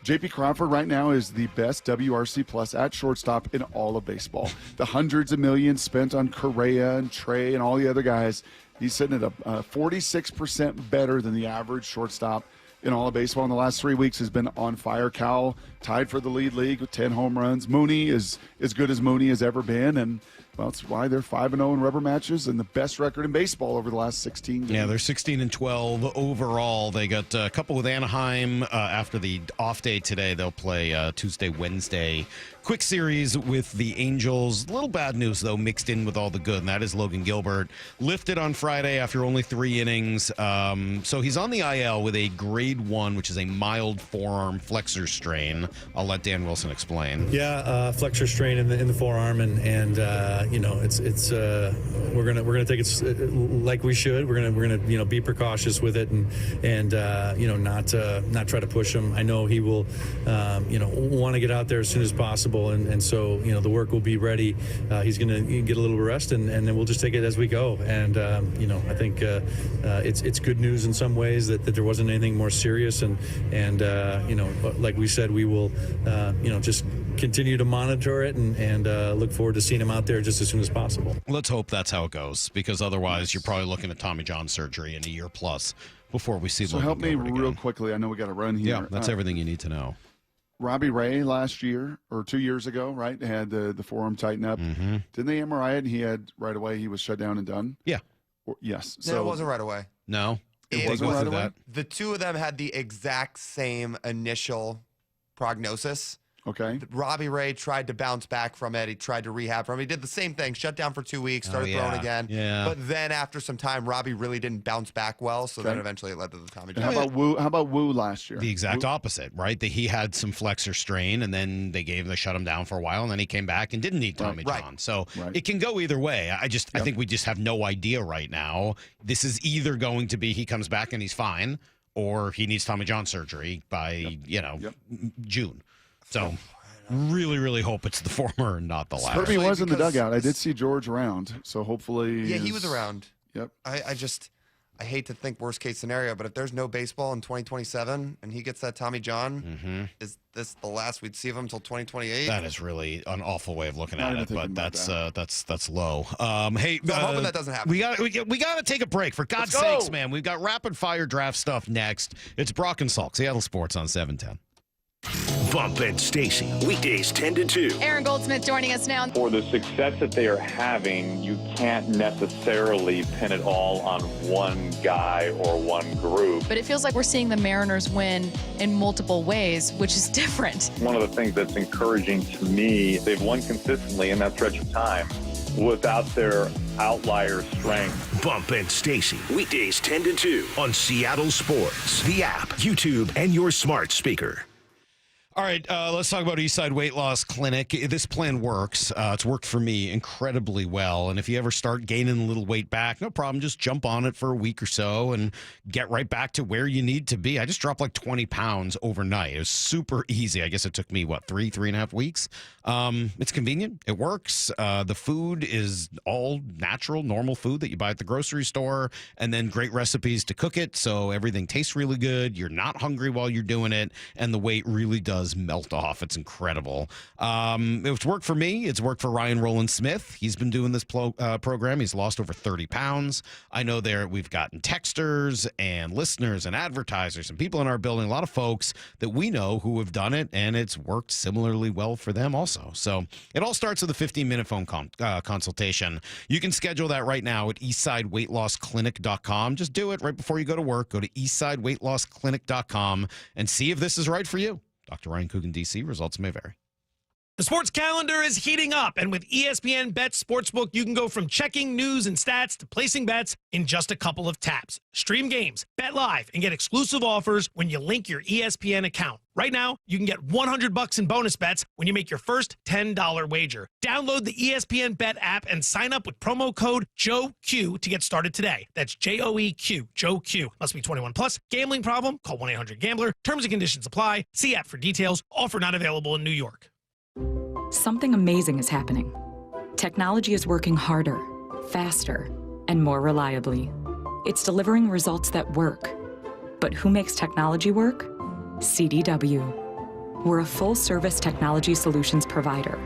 J.P. Crawford right now is the best WRC plus at shortstop in all of baseball. The hundreds of millions spent on Correa and Trey and all the other guys, he's sitting at a 46% better than the average shortstop in all of baseball in the last 3 weeks. Has been on fire. Cal tied for the lead league with 10 home runs. Mooney is as good as Mooney has ever been, and well, that's why they're 5-0 in rubber matches and the best record in baseball over the last 16 games. Yeah, they're 16-12 overall. They got a couple with Anaheim after the off day today. They'll play Tuesday, Wednesday. Quick series with the Angels. Little bad news, though, mixed in with all the good, and that is Logan Gilbert. Lifted on Friday after only 3 innings. So he's on the IL with a grade 1, which is a mild forearm flexor strain. I'll let Dan Wilson explain. Yeah, flexor strain in the forearm, and you know, it's we're gonna take it like we should. We're gonna be precautious with it and you know, not try to push him. I know he will you know, want to get out there as soon as possible, and so you know, the work will be ready. He's gonna get a little rest, and then we'll just take it as we go. And you know, I think it's good news in some ways that there wasn't anything more serious, and you know, like we said, we will you know, just continue to monitor it and look forward to seeing him out there just as soon as possible. Let's hope that's how it goes, because otherwise you're probably looking at Tommy John surgery in a year plus before we see. So Logan help me Gilbert real again. quickly. I know we got to run here. Yeah, that's everything you need to know. Robbie Ray last year or 2 years ago, right? Had the forearm tighten up. Didn't they MRI it? And he had right away. He was shut down and done. Yeah. Yes. No, it wasn't right away. No, it wasn't right away. The two of them had the exact same initial prognosis. Okay. Robbie Ray tried to bounce back from it. He tried to rehab from it. He did the same thing, shut down for 2 weeks, started throwing again. Yeah. But then after some time, Robbie really didn't bounce back well, so then eventually it led to the Tommy John. How about Wu last year? The exact opposite, right? He had some flexor strain, and then they shut him down for a while, and then he came back and didn't need Tommy John. So it can go either way. I think we just have no idea right now. This is either going to be he comes back and he's fine, or he needs Tommy John surgery by June. So really, really hope it's the former and not the latter. Herbie was in the dugout. I did see George around, so hopefully. Yeah, he was around. Yep. I hate to think worst case scenario, but if there's no baseball in 2027 and he gets that Tommy John, is this the last we'd see of him until 2028? That is really an awful way of looking at it, but that's low. Hey, so I'm hoping that doesn't happen. We got to take a break, for God's sakes, man. We've got rapid fire draft stuff next. It's Brock and Salk, Seattle Sports on 710. Bump and Stacy, weekdays 10 to 2. Aaron Goldsmith joining us now. For the success that they are having, you can't necessarily pin it all on one guy or one group. But it feels like we're seeing the Mariners win in multiple ways, which is different. One of the things that's encouraging to me, they've won consistently in that stretch of time without their outlier strength. Bump and Stacy, weekdays 10 to 2 on Seattle Sports, the app, YouTube, and your smart speaker. All right, let's talk about Eastside Weight Loss Clinic. This plan works. It's worked for me incredibly well. And if you ever start gaining a little weight back, no problem. Just jump on it for a week or so and get right back to where you need to be. I just dropped like 20 pounds overnight. It was super easy. I guess it took me, 3.5 weeks? It's convenient. It works. The food is all natural, normal food that you buy at the grocery store, and then great recipes to cook it. So everything tastes really good. You're not hungry while you're doing it, and the weight really does melt off. It's incredible. It's worked for me. It's worked for Ryan Rowland Smith. He's been doing this program. He's lost over 30 pounds. I know we've gotten texters and listeners and advertisers and people in our building, a lot of folks that we know who have done it, and it's worked similarly well for them also. So it all starts with a 15-minute phone consultation. You can schedule that right now at eastsideweightlossclinic.com. Just do it right before you go to work. Go to eastsideweightlossclinic.com and see if this is right for you. Dr. Ryan Coogan, D.C. Results may vary. The sports calendar is heating up, and with ESPN Bet Sportsbook, you can go from checking news and stats to placing bets in just a couple of taps. Stream games, bet live, and get exclusive offers when you link your ESPN account. Right now, you can get $100 in bonus bets when you make your first $10 wager. Download the ESPN Bet app and sign up with promo code JOEQ to get started today. That's JOEQ, JOEQ. Must be 21 plus. Gambling problem? Call 1-800-GAMBLER. Terms and conditions apply. See app for details. Offer not available in New York. Something amazing is happening. Technology is working harder, faster, and more reliably. It's delivering results that work. But who makes technology work? CDW. We're a full-service technology solutions provider,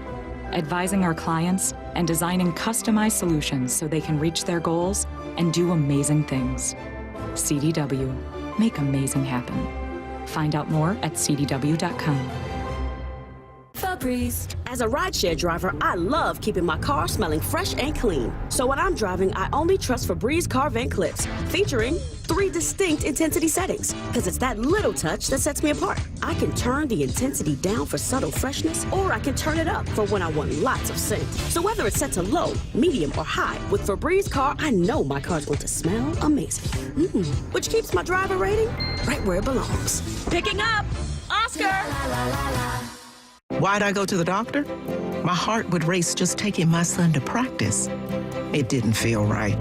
advising our clients and designing customized solutions so they can reach their goals and do amazing things. CDW. Make amazing happen. Find out more at cdw.com. Febreze. As a rideshare driver, I love keeping my car smelling fresh and clean. So when I'm driving, I only trust Febreze car vent clips, featuring 3 distinct intensity settings, because it's that little touch that sets me apart. I can turn the intensity down for subtle freshness, or I can turn it up for when I want lots of scent. So whether it's set to low, medium, or high, with Febreze car, I know my car's going to smell amazing. Which keeps my driver rating right where it belongs. Picking up Oscar! Why'd I go to the doctor? My heart would race just taking my son to practice. It didn't feel right.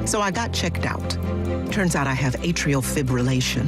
So I got checked out. Turns out I have atrial fibrillation,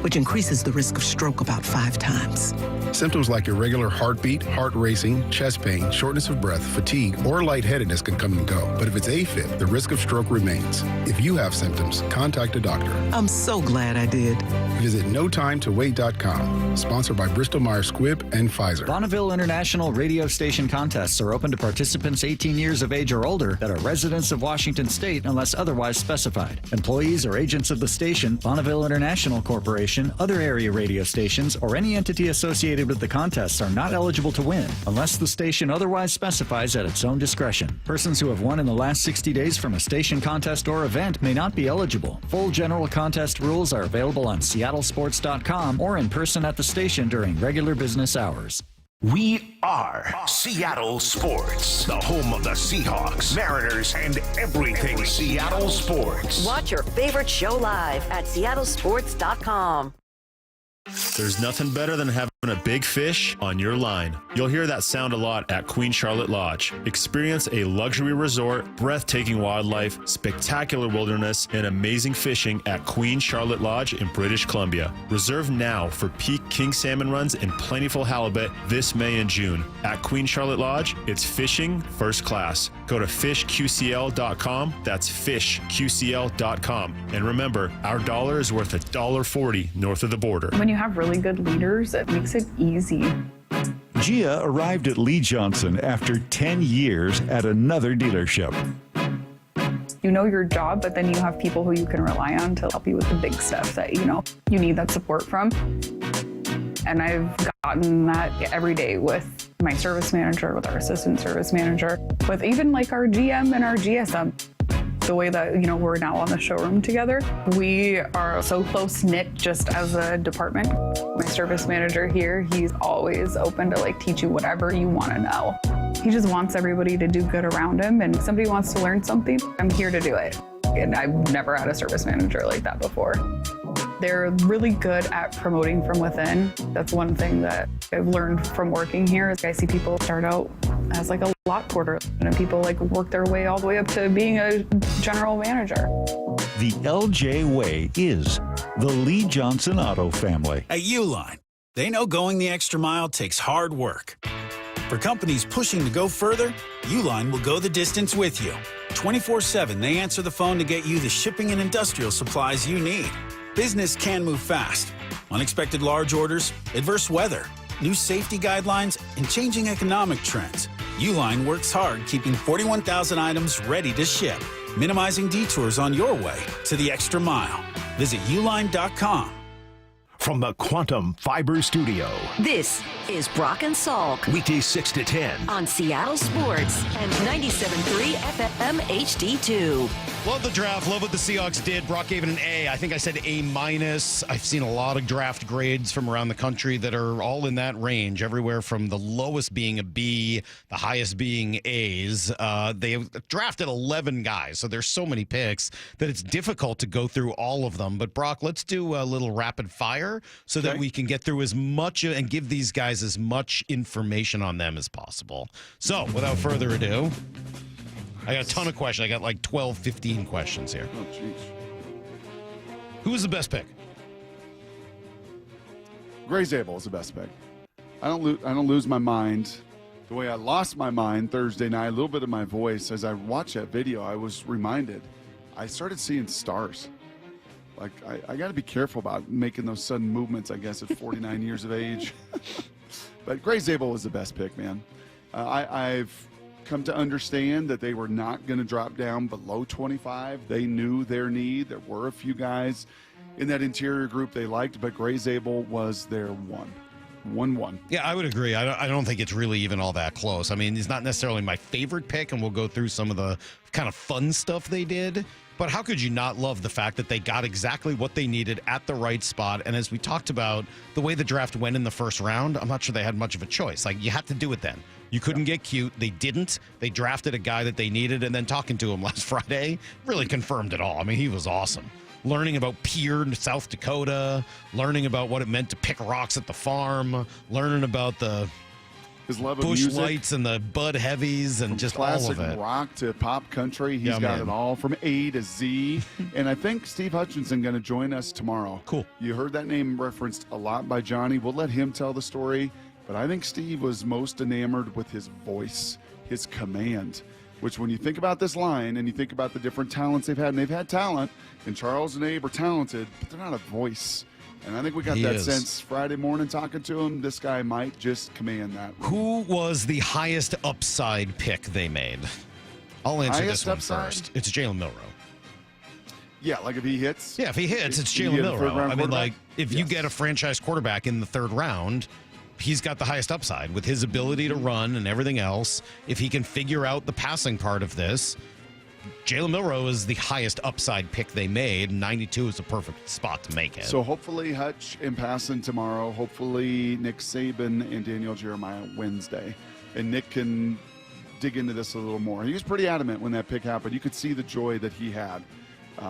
which increases the risk of stroke about 5 times. Symptoms like irregular heartbeat, heart racing, chest pain, shortness of breath, fatigue, or lightheadedness can come and go. But if it's AFib, the risk of stroke remains. If you have symptoms, contact a doctor. I'm so glad I did. Visit notimetowait.com. Sponsored by Bristol-Myers Squibb and Pfizer. Bonneville International radio station contests are open to participants 18 years of age or older that are residents of Washington State unless otherwise specified. Employees or agents of the station, Bonneville International Corporation, other area radio stations, or any entity associated with the contests are not eligible to win unless the station otherwise specifies at its own discretion. Persons who have won in the last 60 days from a station contest or event may not be eligible. Full general contest rules are available on seattlesports.com or in person at the station during regular business hours. We are Seattle Sports, the home of the Seahawks, Mariners, and everything Seattle sports. Watch your favorite show live at seattlesports.com. There's nothing better than having a big fish on your line. You'll hear that sound a lot at Queen Charlotte Lodge. Experience a luxury resort, breathtaking wildlife, spectacular wilderness, and amazing fishing at Queen Charlotte Lodge in British Columbia. Reserve now for peak king salmon runs and plentiful halibut this May and June. At Queen Charlotte Lodge, it's fishing first class. Go to fishqcl.com. That's fishqcl.com. And remember, our dollar is worth $1.40 north of the border. When you have really good leaders, it makes it easy. Gia arrived at Lee Johnson after 10 years at another dealership. You know your job, but then you have people who you can rely on to help you with the big stuff that, you need that support from. And I've gotten that every day with my service manager, with our assistant service manager, with even like our GM and our GSM. The way that, we're now on the showroom together, we are so close-knit just as a department. My service manager here, he's always open to teach you whatever you want to know. He just wants everybody to do good around him, and if somebody wants to learn something, I'm here to do it. And I've never had a service manager like that before. They're really good at promoting from within. That's one thing that I've learned from working here. I see people start out as like a lot porter, and people like work their way all the way up to being a general manager. The LJ way is the Lee Johnson Auto family. At Uline, they know going the extra mile takes hard work. For companies pushing to go further, Uline will go the distance with you. 24/7, they answer the phone to get you the shipping and industrial supplies you need. Business can move fast. Unexpected large orders, adverse weather, new safety guidelines, and changing economic trends. Uline works hard keeping 41,000 items ready to ship, minimizing detours on your way to the extra mile. Visit uline.com. From the Quantum Fiber Studio. This is Brock and Salk. Weekdays 6 to 10. On Seattle Sports and 97.3 FM HD2. Love the draft. Love what the Seahawks did. Brock gave it an A. I think I said A-. I've seen a lot of draft grades from around the country that are all in that range, everywhere from the lowest being a B, the highest being A's. They have drafted 11 guys, so there's so many picks that it's difficult to go through all of them. But, Brock, let's do a little rapid fire so that we can get through as much and give these guys as much information on them as possible. So, without further ado, I got a ton of questions. I got like 12, 15 questions here. Oh, jeez. Who was the best pick? Gray Zabel is the best pick. I don't lose my mind the way I lost my mind Thursday night. A little bit of my voice as I watched that video. I was reminded. I started seeing stars. Like I got to be careful about making those sudden movements. I guess at 49 years of age. But Gray Zabel was the best pick, man. I've come to understand that they were not going to drop down below 25. They knew their need. There were a few guys in that interior group they liked, but Gray Zabel was their one. 1-1. Yeah, I would agree. I don't think it's really even all that close. I mean, he's not necessarily my favorite pick, and we'll go through some of the kind of fun stuff they did. But how could you not love the fact that they got exactly what they needed at the right spot? And as we talked about, the way the draft went in the first round, I'm not sure they had much of a choice. Like, you had to do it then. You couldn't get cute. They didn't. They drafted a guy that they needed, and then talking to him last Friday really confirmed it all. I mean, he was awesome. Learning about Pierre, South Dakota, learning about what it meant to pick rocks at the farm, learning about his love of Bush music, Lights and the Bud Heavies and just all of it. Classic rock to pop country. He's got it all from A to Z. And I think Steve Hutchinson going to join us tomorrow. Cool. You heard that name referenced a lot by Johnny. We'll let him tell the story. But I think Steve was most enamored with his voice, his command, which when you think about this line and you think about the different talents they've had, and they've had talent, and Charles and Abe are talented, but they're not a voice. And I think we got that sense Friday morning talking to him. This guy might just command that. Who was the highest upside pick they made? I'll answer this one first. It's Jalen Milroe. Yeah, like if he hits? Yeah, if he hits, it's Jalen Milroe. I mean, like, if you get a franchise quarterback in the third round, he's got the highest upside with his ability to run and everything else. If he can figure out the passing part of this, Jalen Milroe is the highest upside pick they made. 92 is a perfect spot to make it. So hopefully Hutch and Passon tomorrow. Hopefully Nick Saban and Daniel Jeremiah Wednesday. And Nick can dig into this a little more. He was pretty adamant when that pick happened. You could see the joy that he had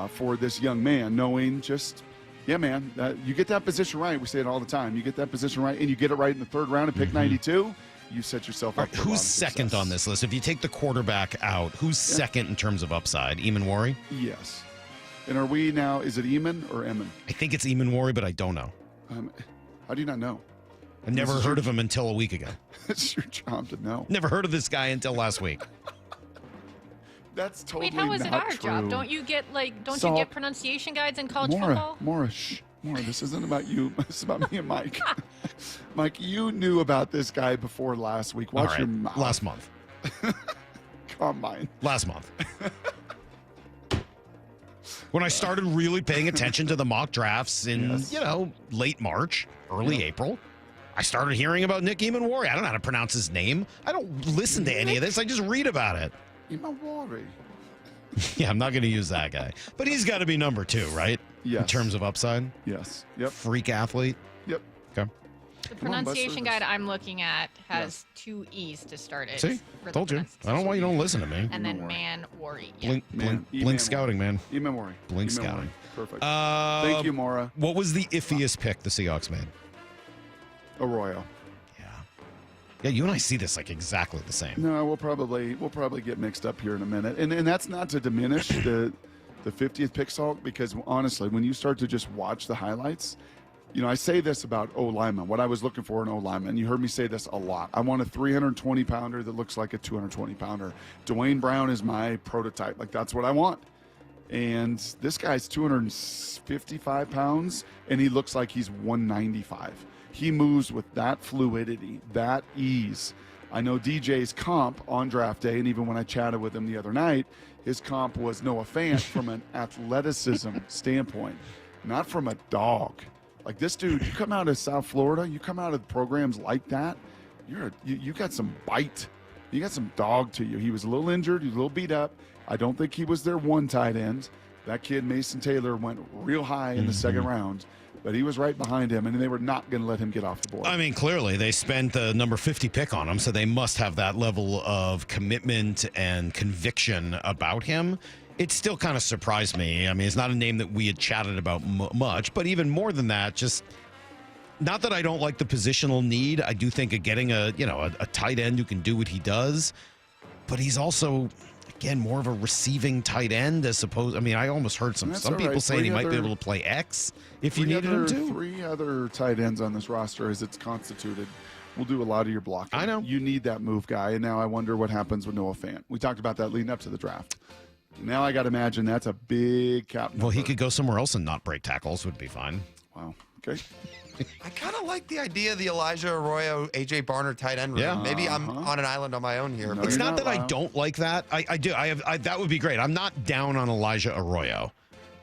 for this young man, knowing just, yeah, man, you get that position right. We say it all the time. You get that position right, and you get it right in the third round and pick 92. You set yourself up for who's second on this list? If you take the quarterback out, who's second in terms of upside? Eamon-Warry? Yes. And are we now, is it Eamon or Eamon? I think it's Eamon-Warry, but I don't know. How do you not know? I never heard of him until a week ago. It's your job to know. Never heard of this guy until last week. That's totally Wait, how is it not our true. job? Don't you get you get pronunciation guides in college football? Maura, this isn't about you. This is about me and Mike. Mike, you knew about this guy before last week. Watch your mouth. Last month. Combine. Last month. When I started really paying attention to the mock drafts in, late March, early April, I started hearing about Nick Eamon-Warry. I don't know how to pronounce his name. I don't listen to any of this. I just read about it. Eamon-Warry. Yeah, I'm not going to use that guy. But he's got to be number 2, right? Yes. In terms of upside? Yes. Yep. Freak athlete? Yep. Okay. The pronunciation guide I'm looking at has 2 E's to start it. See? Told you. I don't know why you don't listen to me. And then man worry. Blink scouting, man. Email worry. Blink scouting. Perfect. Thank you, Maura. What was the iffiest pick the Seahawks made? Arroyo. Yeah, you and I see this like exactly the same. No, we'll probably get mixed up here in a minute, and that's not to diminish the 50th pick, Salk, because honestly, when you start to just watch the highlights, you know, I say this about O lineman. What I was looking for in O lineman, you heard me say this a lot. I want a 320 pounder that looks like a 220 pounder. Dwayne Brown is my prototype. Like that's what I want. And this guy's 255 pounds, and he looks like he's 195. He moves with that fluidity, that ease. I know DJ's comp on draft day, and even when I chatted with him the other night, his comp was Noah Fant from an athleticism standpoint, not from a dog. Like this dude, you come out of South Florida, you come out of programs like that, you got some bite. You got some dog to you. He was a little injured, he was a little beat up. I don't think he was their one tight end. That kid, Mason Taylor, went real high in the second round. But he was right behind him, and they were not going to let him get off the board. I mean, clearly, they spent the number 50 pick on him, so they must have that level of commitment and conviction about him. It still kind of surprised me. I mean, it's not a name that we had chatted about much, but even more than that, just not that I don't like the positional need. I do think of getting a tight end who can do what he does, but he's also, again, more of a receiving tight end as opposed. I mean, I almost heard some people saying he might be able to play X if you needed him to. 3 other tight ends on this roster as it's constituted will do a lot of your blocking. I know. You need that move guy, and now I wonder what happens with Noah Fant. We talked about that leading up to the draft. Now I got to imagine that's a big cap number. Well, he could go somewhere else and not break tackles would be fine. Wow. Okay. I kind of like the idea of the Elijah Arroyo, AJ Barner tight end room. Yeah. Maybe I'm on an island on my own here. No, it's not that I don't like that. I do. That would be great. I'm not down on Elijah Arroyo.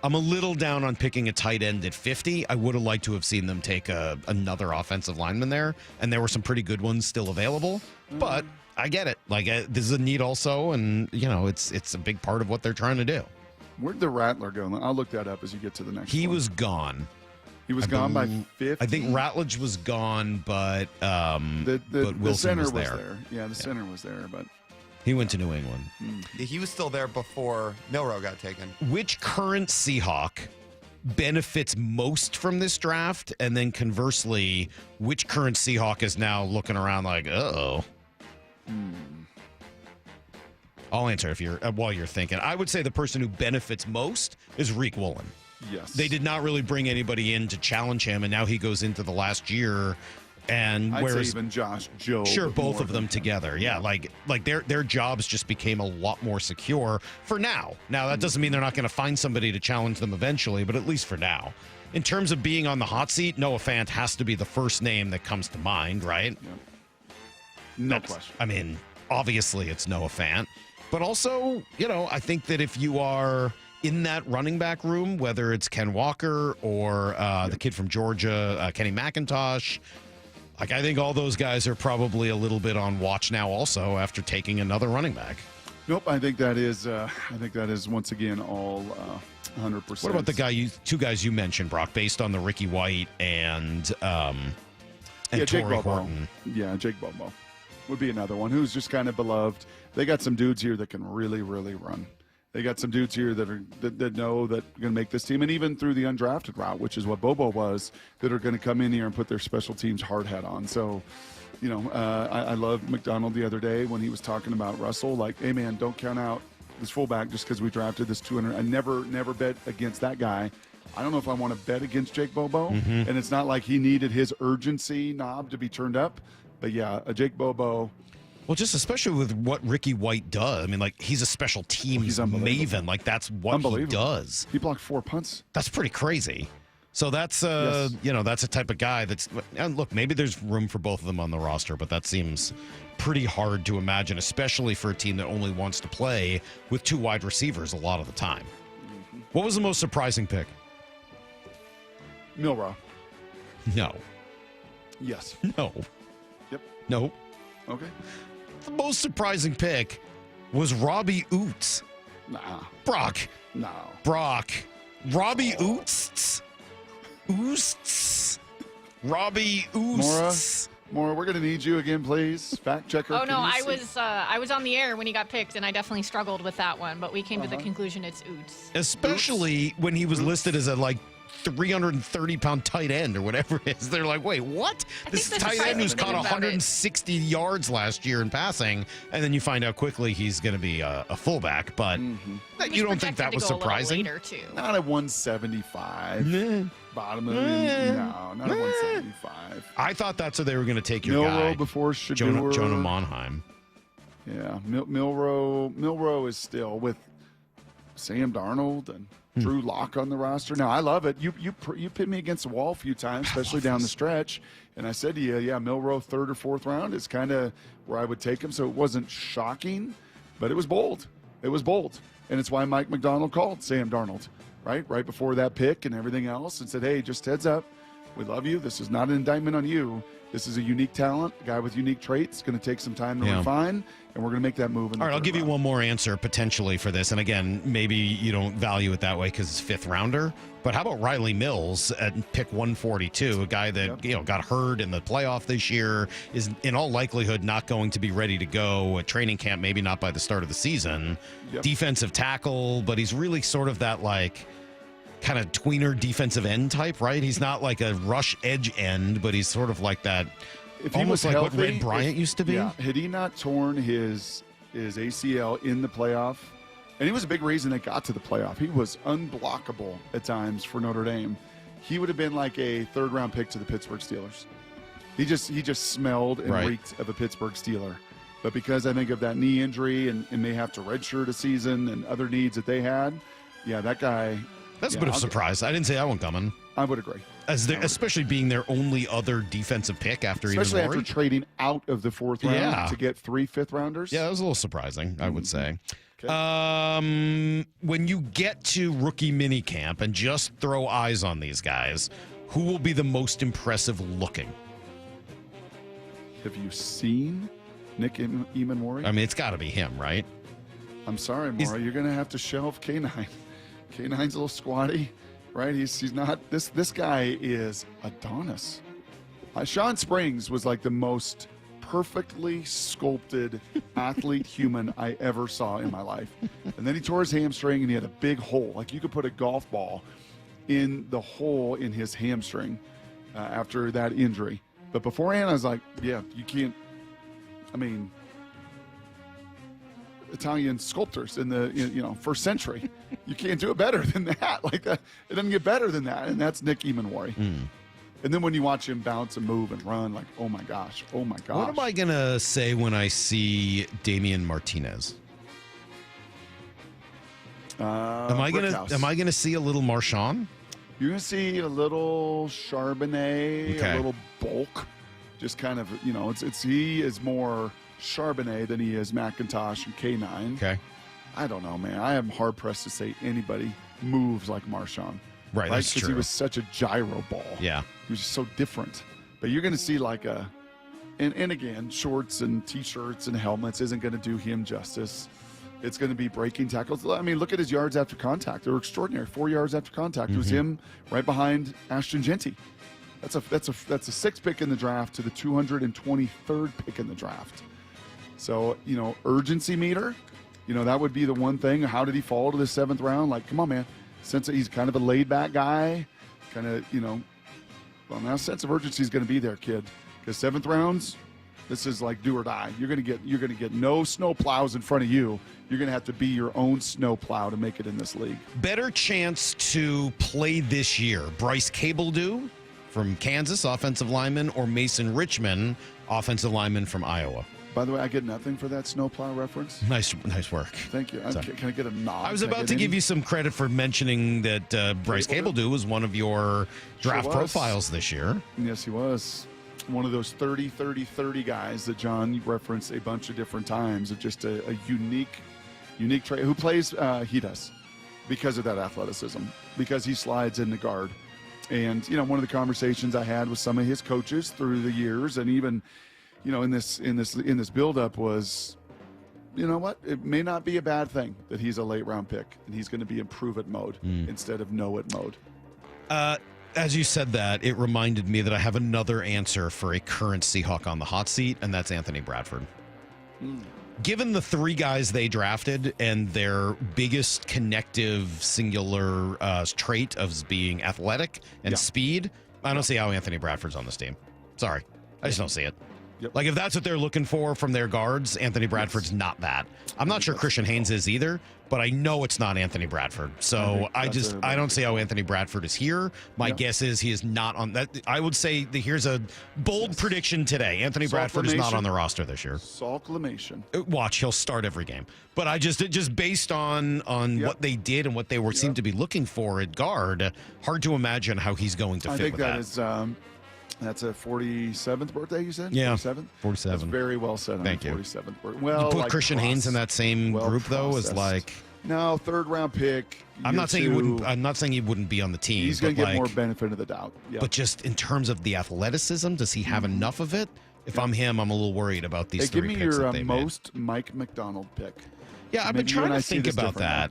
I'm a little down on picking a tight end at 50. I would have liked to have seen them take another offensive lineman there, and there were some pretty good ones still available. But I get it. Like this is a need also, and it's a big part of what they're trying to do. Where'd the Rattler go? I'll look that up as you get to the next. He was gone. He was gone by 50. I think Ratledge was gone, but the Wilson center was there. Yeah, the center was there, but he went to New England. He was still there before Milroe got taken. Which current Seahawk benefits most from this draft? And then conversely, which current Seahawk is now looking around like, uh-oh? I'll answer if you're while you're thinking. I would say the person who benefits most is Reek Woolen. Yes. They did not really bring anybody in to challenge him, and now he goes into the last year. And I'd whereas say even Josh, Joe, sure, both of them together, yeah, like their jobs just became a lot more secure for now. Now that doesn't mean they're not going to find somebody to challenge them eventually, but at least for now. In terms of being on the hot seat, Noah Fant has to be the first name that comes to mind, right? Yep. No question. I mean, obviously it's Noah Fant, but also, I think that if you are in that running back room, whether it's Ken Walker or the kid from Georgia, Kenny McIntosh, like I think all those guys are probably a little bit on watch now also after taking another running back. Nope, I think that is once again all 100%. What about the two guys you mentioned, Brock, based on the Ricky White and Jake Torrey Bobo. Horton? Yeah, Jake Bobo would be another one who's just kind of beloved. They got some dudes here that can really, really run. They got some dudes here that know that are going to make this team, and even through the undrafted route, which is what Bobo was, that are going to come in here and put their special teams hard hat on. So, I loved Macdonald the other day when he was talking about Russell. Like, hey man, don't count out this fullback just because we drafted this 200. I never bet against that guy. I don't know if I want to bet against Jake Bobo, and it's not like he needed his urgency knob to be turned up. But yeah, a Jake Bobo. Well, just especially with what Ricky White does. I mean, like, he's a special teams maven. Like, that's what he does. He blocked 4 punts. That's pretty crazy. So that's, that's a type of guy that's, and look, maybe there's room for both of them on the roster, but that seems pretty hard to imagine, especially for a team that only wants to play with 2 wide receivers a lot of the time. What was the most surprising pick? Milroe. No. Yes. No. Yep. No. Okay. The most surprising pick was Robbie Oots. Nah. Brock. No. Brock. Robbie Oots. Oosts. Robbie Oos. Maura, we're going to need you again, please. Fact checker. Oh no, I was on the air when he got picked, and I definitely struggled with that one. But we came to the conclusion it's Oots. Especially when he was listed as a 330-pound tight end or whatever it is. They're like, wait, what? This tight end who's caught 160 yards last year in passing, and then you find out quickly he's going to be a fullback. But you don't think that was surprising? Not at 175. Bottom of the no, not at 175. I thought that's what they were going to take your Milroe guy. Before Shedeur. Jonah Monheim. Yeah, Milroe is still with Sam Darnold and Drew Lock on the roster. Now, I love it. You pit me against the wall a few times, especially down the stretch. And I said to you, yeah, Milroe, 3rd or 4th round is kind of where I would take him. So it wasn't shocking, but it was bold. It was bold. And it's why Mike Macdonald called Sam Darnold, right before that pick and everything else, and said, hey, just heads up. We love you. This is not an indictment on you. This is a unique talent, a guy with unique traits. It's going to take some time to refine, and we're going to make that move. All right, I'll give you one more answer potentially for this. And again, maybe you don't value it that way because it's 5th rounder. But how about Riley Mills at pick 142, a guy that got hurt in the playoff this year, is in all likelihood not going to be ready to go at training camp, maybe not by the start of the season. Defensive tackle, but he's really sort of that kind of tweener defensive end type, right? He's not like a rush edge end, but he's sort of like that, almost like healthy, what Red Bryant used to be. Yeah, had he not torn his ACL in the playoff, and he was a big reason they got to the playoff. He was unblockable at times for Notre Dame. He would have been like a 3rd-round pick to the Pittsburgh Steelers. He just smelled and reeked of a Pittsburgh Steeler. But because I think of that knee injury and may have to redshirt a season and other needs that they had, yeah, that guy. That's a bit of a surprise. I didn't say that one coming. I would agree. Especially being their only other defensive pick especially after trading out of the 4th round to get 3 5th-rounders. Yeah, that was a little surprising, I would say. Okay. When you get to rookie minicamp and just throw eyes on these guys, who will be the most impressive looking? Have you seen Nick Emanwari? I mean, it's got to be him, right? I'm sorry, Maura. You're going to have to shelve K9. K9's a little squatty, right? He's not. This guy is Adonis. Sean Springs was like the most perfectly sculpted athlete human I ever saw in my life. And then he tore his hamstring and he had a big hole. Like you could put a golf ball in the hole in his hamstring after that injury. But beforehand, I was like, yeah, you can't. I mean, Italian sculptors in the first century, you can't do it better than that. Like that, it doesn't get better than that. And that's Nick Emanwari. And then when you watch him bounce and move and run, like, oh my gosh. What am I gonna say when I see Damian Martinez? Am I gonna see a little Marshawn? You're gonna see a little Charbonnet, a little bulk. Just kind of, he is more Charbonnet than he is McIntosh and K9. Okay. I don't know, man. I am hard pressed to say anybody moves like Marshawn. Right, that's because true. he was such a gyro ball. Yeah. He was just so different. But you're going to see like and again, shorts and T-shirts and helmets isn't going to do him justice. It's going to be breaking tackles. I mean, look at his yards after contact. They were extraordinary. 4 yards after contact. It was him right behind Ashton Genty. That's a 6th pick in the draft to the 223rd pick in the draft. So, urgency meter, that would be the one thing. How did he fall to the 7th round? Like, come on, man. Since he's kind of a laid-back guy, kind of, well, now sense of urgency is going to be there, kid. Because 7th rounds, this is like do or die. You're going to get no snow plows in front of you. You're going to have to be your own snow plow to make it in this league. Better chance to play this year, Bryce Cabledew from Kansas, offensive lineman, or Mason Richman, offensive lineman from Iowa? By the way, I get nothing for that snowplow reference. Nice work. Thank you. Can I get a nod? I was about to give you some credit for mentioning that Bryce Cabledew was one of your draft profiles this year. Yes, he was. One of those 30-30-30 guys that John referenced a bunch of different times. Just a unique trait. Who plays? He does, because of that athleticism, because he slides in the guard. And, one of the conversations I had with some of his coaches through the years, and even in this buildup was, you know what? It may not be a bad thing that he's a late round pick and he's going to be in prove it mode instead of know it mode. as you said that, it reminded me that I have another answer for a current Seahawk on the hot seat, and that's Anthony Bradford. Given the 3 guys they drafted and their biggest connective singular trait of being athletic and speed, I don't see how Anthony Bradford's on this team. Sorry. I just don't see it. Like, if that's what they're looking for from their guards, Anthony Bradford's not that. I'm not sure Christian Haynes is either, but I know it's not Anthony Bradford. So I don't see how Anthony Bradford is here. My guess is he is not on that. I would say that here's a bold prediction today. Anthony Bradford is not on the roster this year. Salklamation. Watch, he'll start every game. But I just based on what they did and what they seemed to be looking for at guard, hard to imagine how he's going to fit with that. I think that is that's a 47th birthday, you said? Yeah. 47? 47. That's very well said on Thank the you. 47th birthday. Well, you put like Christian Haynes in that same group, though, is like... No, 3rd round pick. I'm not saying he wouldn't be on the team. He's going to get more benefit of the doubt. Yep. But just in terms of the athleticism, does he have enough of it? If I'm him, I'm a little worried about these 3 picks. Give me that your they most Mike Macdonald pick. Yeah, I've been trying to think about that.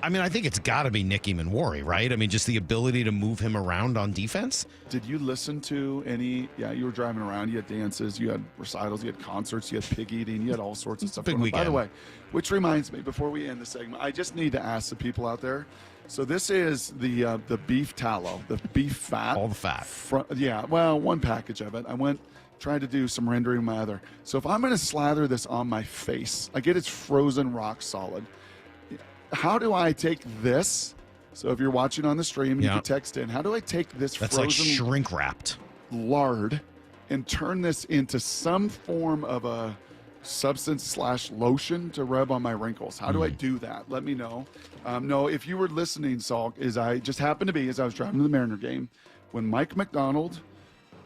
I mean, I think it's got to be Nicky Manwari, right? I mean, just the ability to move him around on defense. Did you listen to any? Yeah, you were driving around. You had dances, you had recitals, you had concerts, you had pig eating, you had all sorts of stuff. Big weekend. By the way, which reminds me, before we end the segment, I just need to ask the people out there. So this is the beef tallow, the beef fat. All the fat. One package of it. I went tried to do some rendering with my other. So if I'm going to slather this on my face, I get it's frozen rock solid. How do I take this? So if you're watching on the stream, you can text in. How do I take this That's frozen like shrink wrapped lard and turn this into some form of a substance / lotion to rub on my wrinkles? How do I do that? Let me know. No, if you were listening, Salk, as I just happened to be as I was driving to the Mariner game, when Mike Macdonald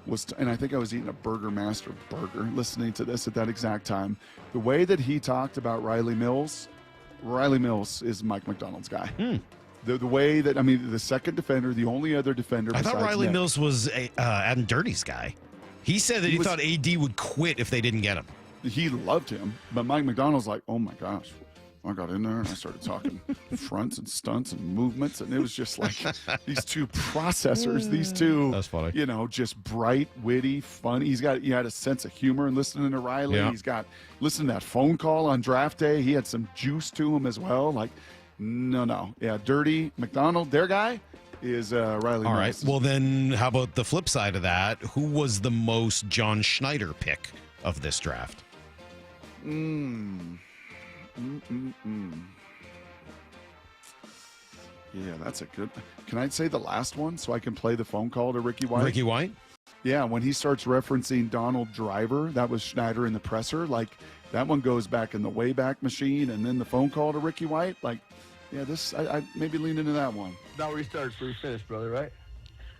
was, and I think I was eating a Burger Master burger listening to this at that exact time, the way that he talked about Riley Mills is Mike Macdonald's guy. The way that, I mean, the second defender, the only other defender. I thought Riley Nick. Mills was Adam Dirty's guy. He said that he thought AD would quit if they didn't get him. He loved him, but Mike Macdonald's like, oh my gosh. I got in there and I started talking fronts and stunts and movements, and it was just like these two processors, these two, that's funny. You know, just bright, witty, funny. He had a sense of humor in listening to Riley. Yeah. He's got listening to that phone call on draft day. He had some juice to him as well. Like, no, yeah, Dirty Macdonald, their guy is Riley. All Mills. right. Well, then how about the flip side of that? Who was the most John Schneider pick of this draft? Yeah, that's a good. Can I say the last one so I can play the phone call to Ricky White? Ricky White? Yeah, when he starts referencing Donald Driver, that was Schneider in the presser. Like, that one goes back in the Wayback Machine, and then the phone call to Ricky White. Like, yeah, I maybe lean into that one. Now where you started, where you finished, brother, right?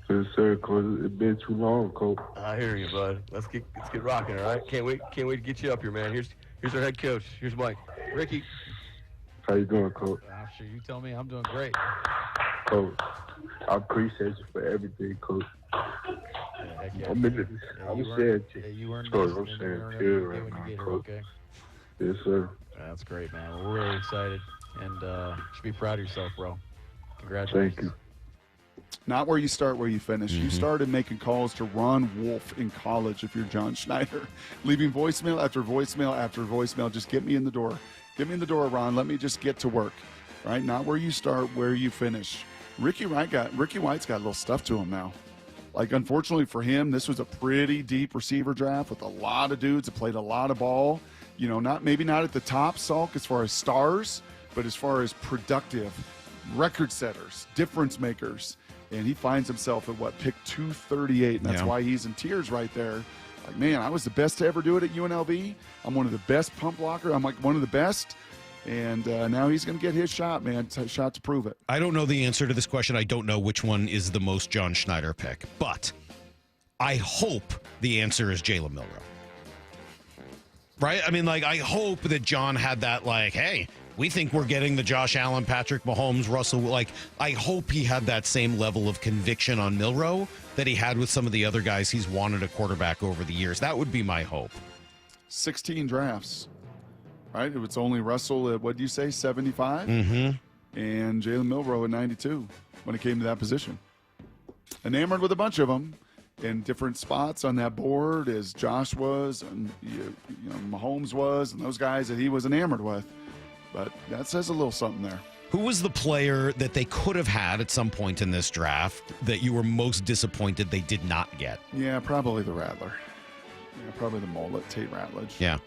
Yes, sir, Coach. It's been too long, Coach. I hear you, bud. Let's get rocking, all right? Can't wait to get you up here, man. Here's our head coach. Here's Mike. Ricky. How you doing, Coach? I'm sure you tell me. I'm doing great. Coach, I appreciate you for everything, Coach. Yeah. I'm saying you earned Coach, this, I'm and saying then chill when right you now, get here, Coach. okay? Yes, sir. That's great, man. We're really excited, and you should be proud of yourself, bro. Congratulations. Thank you. Not where you start, where you finish. You started making calls to Ron Wolf in college if you're John Schneider. Leaving voicemail after voicemail after voicemail. Just get me in the door. Get me in the door, Ron. Let me just get to work. Right? Not where you start, where you finish. Ricky White's got a little stuff to him now. Like, unfortunately for him, this was a pretty deep receiver draft with a lot of dudes that played a lot of ball. You know, maybe not at the top, Salk, as far as stars, but as far as productive record setters, difference makers. And he finds himself at pick 238, and that's why he's in tears right there. Like, man, I was the best to ever do it at UNLV. I'm one of the best pump blocker. I'm like one of the best. And now he's going to get his shot, man. Shot to prove it. I don't know the answer to this question. I don't know which one is the most John Schneider pick, but I hope the answer is Jalen Milroe. Right? I mean, like, I hope that John had that, like, hey, we think we're getting the Josh Allen, Patrick Mahomes, Russell. Like, I hope he had that same level of conviction on Milroe that he had with some of the other guys he's wanted a quarterback over the years. That would be my hope. 16 drafts, right? It's only Russell at, what do you say, 75? Mm-hmm. And Jalen Milroe at 92 when it came to that position. Enamored with a bunch of them in different spots on that board, as Josh was, and Mahomes was, and those guys that he was enamored with. But that says a little something there. Who was the player that they could have had at some point in this draft that you were most disappointed they did not get? Yeah, probably the Rattler. Yeah, probably the mullet, Tate Ratledge. Yeah.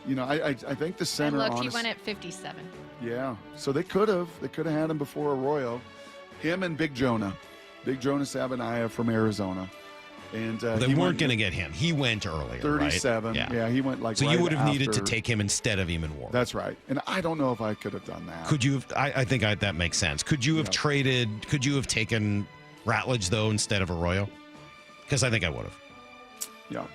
I think the center. And look, he went at 57. Yeah, so they could have had him before Arroyo, him and Big Jonah Sabanaya from Arizona, and they weren't going to get him. He went earlier, 37. Right? Yeah, he went like. So right you would have needed after. to take him instead of Eamon Ward. That's right, and I don't know if I could have done that. Could you have? I think that makes sense. Could you have traded? Could you have taken Ratledge though instead of Arroyo? Because I think I would have. Yeah.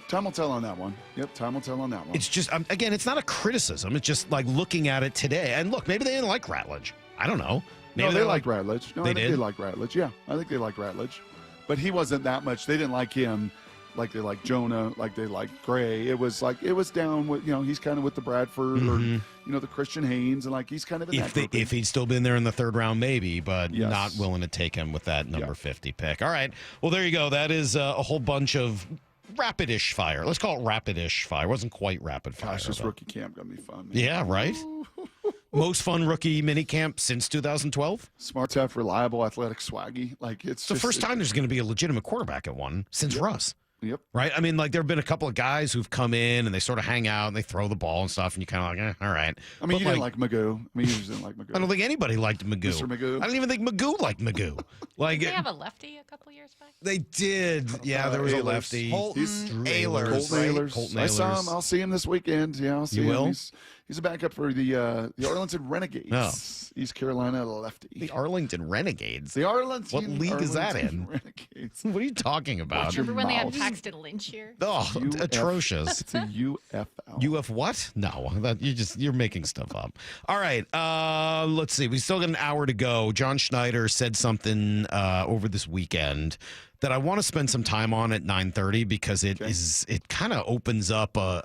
Time will tell on that one. Yep, time will tell on that one. It's just, again, it's not a criticism. It's just like looking at it today. And look, maybe they didn't like Ratledge. I don't know. Maybe they liked Ratledge. No, they I think did? they liked Ratledge. Yeah, I think they liked Ratledge. But he wasn't that much. They didn't like him like they liked Jonah, like they liked Gray. It was down with, he's kind of with the Bradford or, the Christian Haynes. And like he's kind of in that grouping. If he'd still been there in the third round, maybe, but not willing to take him with that number 50 pick. All right. Well, there you go. That is a whole bunch of rapid-ish fire. Let's call it rapid-ish fire. It wasn't quite rapid fire. Gosh, this rookie camp got me fun. Man. Yeah, right? Most fun rookie mini camp since 2012? Smart, tough, reliable, athletic, swaggy. Like it's the first time there's going to be a legitimate quarterback at one since Russ. Yep. Right? I mean, like, there have been a couple of guys who've come in and they sort of hang out and they throw the ball and stuff, and you kind of like, all right. I mean, you didn't like Magoo. You just didn't like Magoo. I don't think anybody liked Magoo. Mr. Magoo. I don't even think Magoo liked Magoo. Like, Did they have a lefty a couple years back? They did. Yeah, there was a lefty. Colton Ahlers. I saw him. I'll see him this weekend. Yeah, I'll see him. Will? He's a backup for the Arlington Renegades. Oh. East Carolina lefty. The Arlington Renegades? The Arlington. What league is that in? Renegades. What are you talking about? Remember when they had Paxton Lynch here? Oh, atrocious. It's a UFL. UF what? No, you're making stuff up. All right, let's see. We still got an hour to go. John Schneider said something over this weekend that I want to spend some time on at 9:30 because it kind of opens up a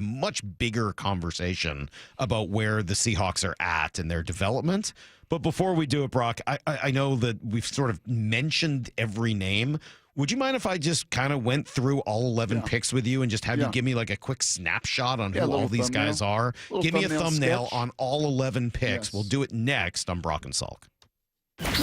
much bigger conversation about where the Seahawks are at and their development. But before we do it, Brock, I know that we've sort of mentioned every name. Would you mind if I just kind of went through all 11 picks with you and just have you give me like a quick snapshot on who all these guys are? Give me a thumbnail on all 11 picks. Yes. We'll do it next on Brock and Salk.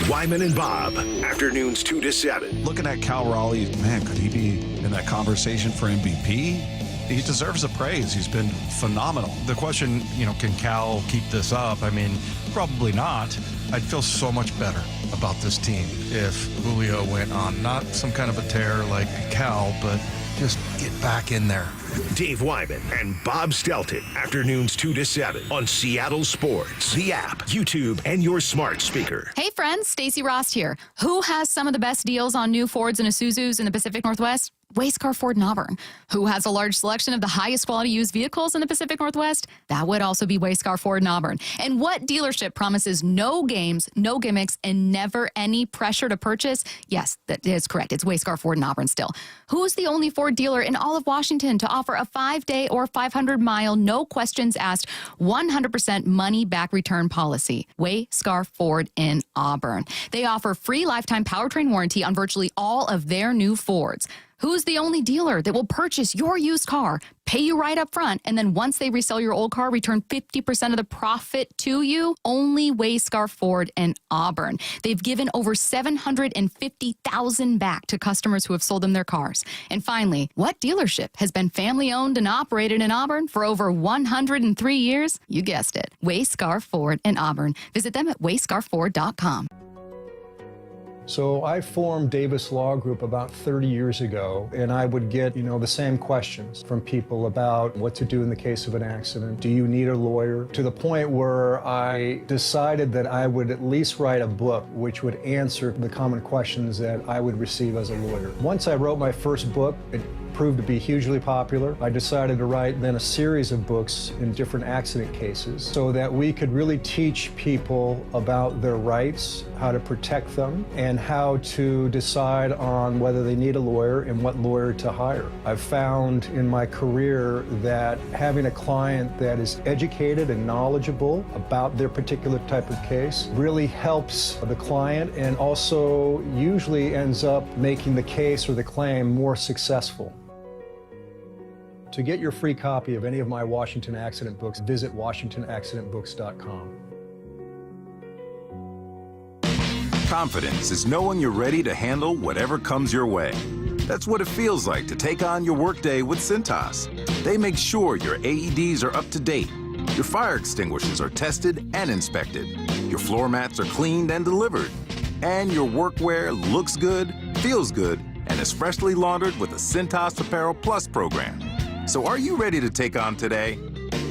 Wyman and Bob, afternoons 2 to 7. Looking at Cal Raleigh, man, could he be in that conversation for MVP? He deserves the praise. He's been phenomenal. The question, can Cal keep this up? I mean, probably not. I'd feel so much better about this team if Julio went on not some kind of a tear like Cal, but just get back in there. Dave Wyman and Bob Stelton, afternoons 2 to 7 on Seattle Sports, the app, YouTube, and your smart speaker. Hey friends, Stacey Rost here. Who has some of the best deals on new Fords and Isuzus in the Pacific Northwest? Wayscar Ford in Auburn. Who has a large selection of the highest quality used vehicles in the Pacific Northwest? That would also be Wayscar Ford in Auburn. And what dealership promises no games, no gimmicks, and never any pressure to purchase? Yes, that is correct. It's Wayscar Ford in Auburn still. Who's the only Ford dealer in all of Washington to offer a 5-day or 500-mile, no questions asked, 100% money-back return policy? Wayscar Ford in Auburn. They offer free lifetime powertrain warranty on virtually all of their new Fords. Who's the only dealer that will purchase your used car, pay you right up front, and then once they resell your old car, return 50% of the profit to you? Only Wayscar Ford in Auburn. They've given over $750,000 back to customers who have sold them their cars. And finally, what dealership has been family-owned and operated in Auburn for over 103 years? You guessed it, Wayscar Ford in Auburn. Visit them at wayscarford.com. So I formed Davis Law Group about 30 years ago, and I would get, the same questions from people about what to do in the case of an accident. Do you need a lawyer? To the point where I decided that I would at least write a book which would answer the common questions that I would receive as a lawyer. Once I wrote my first book, it proved to be hugely popular. I decided to write then a series of books in different accident cases so that we could really teach people about their rights, how to protect them, and how to decide on whether they need a lawyer and what lawyer to hire. I've found in my career that having a client that is educated and knowledgeable about their particular type of case really helps the client and also usually ends up making the case or the claim more successful. To get your free copy of any of my Washington accident books, visit WashingtonAccidentBooks.com. Confidence is knowing you're ready to handle whatever comes your way. That's what it feels like to take on your workday with Cintas. They make sure your AEDs are up to date, your fire extinguishers are tested and inspected, your floor mats are cleaned and delivered, and your workwear looks good, feels good, and is freshly laundered with the Cintas Apparel Plus program. So are you ready to take on today?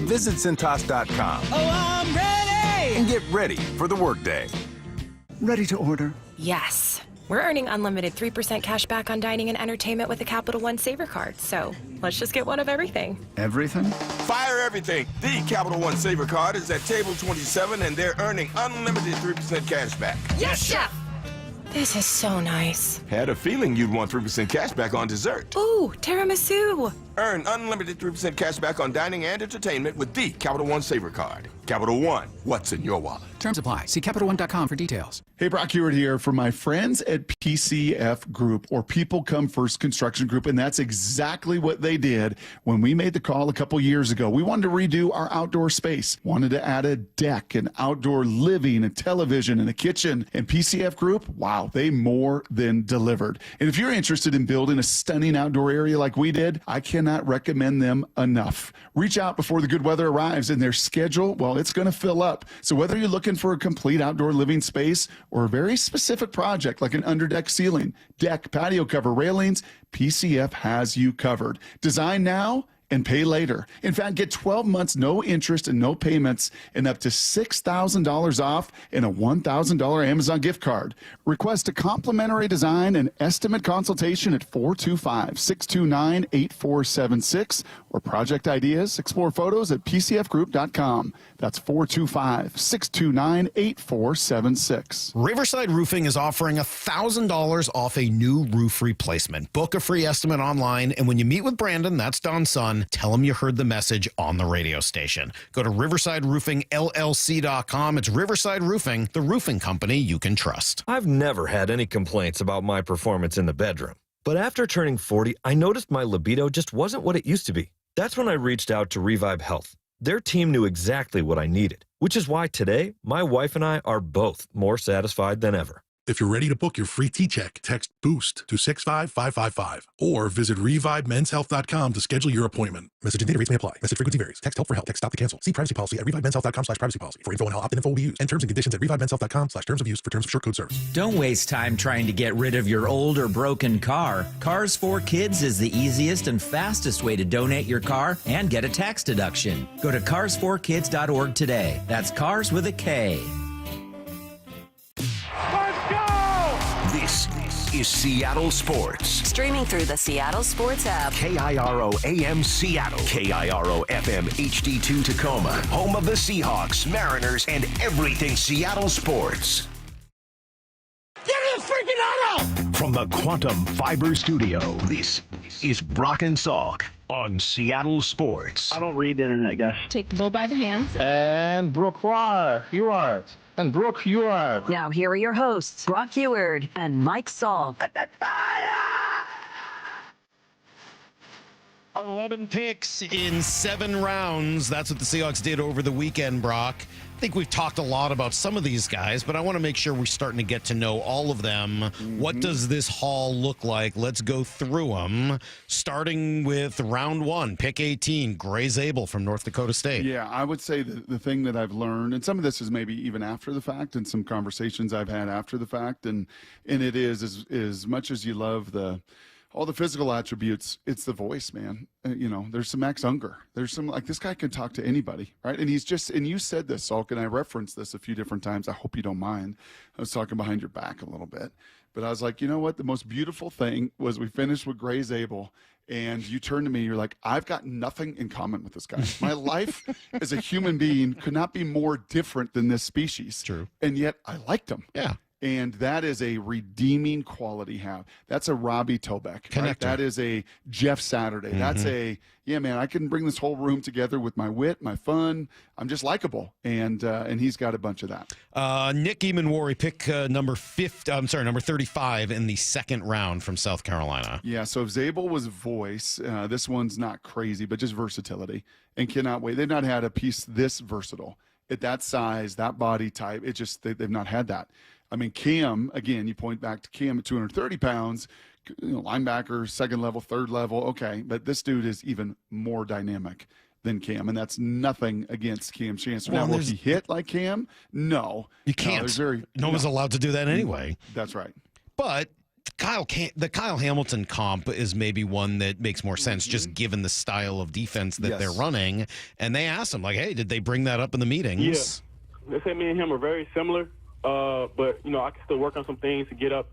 Visit Cintas.com. Oh, I'm ready! And get ready for the workday. Ready to order? Yes. We're earning unlimited 3% cash back on dining and entertainment with a Capital One Saver card. So let's just get one of everything. Everything? Fire everything. The Capital One Saver card is at table 27 and they're earning unlimited 3% cash back. Yes, Chef! This is so nice. Had a feeling you'd want 3% cash back on dessert. Ooh, tiramisu. Earn unlimited 3% cash back on dining and entertainment with the Capital One Saver card. Capital One, what's in your wallet? Terms apply. See CapitalOne.com for details. Hey, Brock Hewitt here for my friends at PCF Group, or People Come First Construction Group, and that's exactly what they did when we made the call a couple years ago. We wanted to redo our outdoor space, wanted to add a deck, and outdoor living, a television, and a kitchen. And PCF Group, wow, they more than delivered. And if you're interested in building a stunning outdoor area like we did, I cannot recommend them enough. Reach out before the good weather arrives, and their schedule, well, it's going to fill up. So whether you're looking for a complete outdoor living space or a very specific project like an underdeck ceiling, deck, patio cover, railings, PCF has you covered. Design now and pay later. In fact, get 12 months, no interest and no payments, and up to $6,000 off and a $1,000 Amazon gift card. Request a complimentary design and estimate consultation at 425-629-8476 or project ideas. Explore photos at pcfgroup.com. That's 425-629-8476. Riverside Roofing is offering $1,000 off a new roof replacement. Book a free estimate online, and when you meet with Brandon, that's Don's son, tell him you heard the message on the radio station. Go to riversideroofingllc.com. It's Riverside Roofing, the roofing company you can trust. I've never had any complaints about my performance in the bedroom. But after turning 40, I noticed my libido just wasn't what it used to be. That's when I reached out to Revive Health. Their team knew exactly what I needed, which is why today, my wife and I are both more satisfied than ever. If you're ready to book your free T-check, text BOOST to 65555 or visit ReviveMen'sHealth.com to schedule your appointment. Message and data rates may apply. Message frequency varies. Text help for help. Text stop to cancel. See privacy policy at ReviveMen'sHealth.com/privacy policy. For info on how opt-in info will be used and terms and conditions at ReviveMen'sHealth.com/terms of use for terms of short code service. Don't waste time trying to get rid of your old or broken car. Cars for Kids is the easiest and fastest way to donate your car and get a tax deduction. Go to carsforkids.org today. That's cars with a K. This is Seattle Sports. Streaming through the Seattle Sports app. KIRO AM Seattle. KIRO FM HD2 Tacoma. Home of the Seahawks, Mariners, and everything Seattle sports. Get this freaking auto! From the Quantum Fiber Studio, this is Brock and Salk on Seattle Sports. I don't read the internet, guys. Take the bull by the hands. And Brooke, you are. And Brooke, you are. Now here are your hosts, Brock Hewitt and Mike Salk. 11 picks in 7 rounds. That's what the Seahawks did over the weekend, Brock. I think we've talked a lot about some of these guys, but I want to make sure we're starting to get to know all of them. Mm-hmm. What does this haul look like? Let's go through them, starting with round 1, pick 18, Gray Zabel from North Dakota State. Yeah, I would say the thing that I've learned, and some of this is maybe even after the fact, and some conversations I've had after the fact, and it is as much as you love all the physical attributes, it's the voice, man. There's some Max Unger. There's some, like, this guy can talk to anybody, right? And and you said this, Salk, and I referenced this a few different times. I hope you don't mind. I was talking behind your back a little bit. But I was like, you know what? The most beautiful thing was we finished with Gray Zabel, and you turned to me, you're like, I've got nothing in common with this guy. My life as a human being could not be more different than this species. True. And yet I liked him. Yeah. And that is a redeeming quality have. That's a Robbie Tobeck. Right? That is a Jeff Saturday. That's a, yeah, man, I can bring this whole room together with my wit, my fun. I'm just likable. And he's got a bunch of that. Nick Emanwari, pick number 35 in the second round from South Carolina. Yeah, so if Zabel was voice, this one's not crazy, but just versatility. And cannot wait. They've not had a piece this versatile. At that size, that body type, it just, they've not had that. I mean, Cam, again, you point back to Cam at 230 pounds, linebacker, second level, third level. Okay, but this dude is even more dynamic than Cam, and that's nothing against Cam Chancellor. Now, will he hit like Cam? No. You can't. No one's allowed to do that anyway. That's right. But the Kyle Hamilton comp is maybe one that makes more sense, just given the style of defense that they're running. And they asked him, like, hey, did they bring that up in the meetings? Yeah. They say me and him are very similar. But I can still work on some things to get up,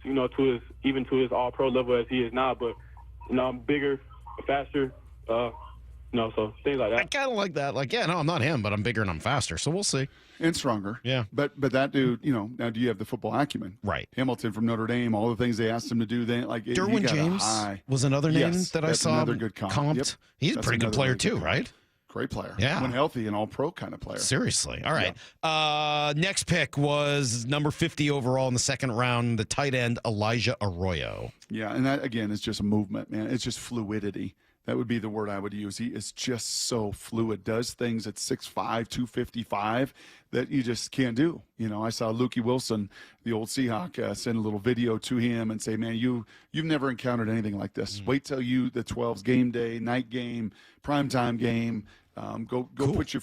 to his all-pro level as he is now. But I'm bigger, faster, so things like that. I kind of like that. Like, yeah, no, I'm not him, but I'm bigger and I'm faster. So we'll see. And stronger. Yeah. But that dude, now do you have the football acumen? Right. Hamilton from Notre Dame, all the things they asked him to do then, like Derwin James was another name that I saw. Another good comp. Comped. Yep. He's a pretty good player too, right? Great player. Yeah. When healthy, an all-pro kind of player. Seriously. All right. Yeah. Next pick was number 50 overall in the second round, the tight end Elijah Arroyo. Yeah, and that, again, is just a movement, man. It's just fluidity. That would be the word I would use. He is just so fluid, does things at 6'5", 255 that you just can't do. I saw Lukey Wilson, the old Seahawk, send a little video to him and say, man, you've never encountered anything like this. Wait till the 12's game day, night game, primetime game. Go put your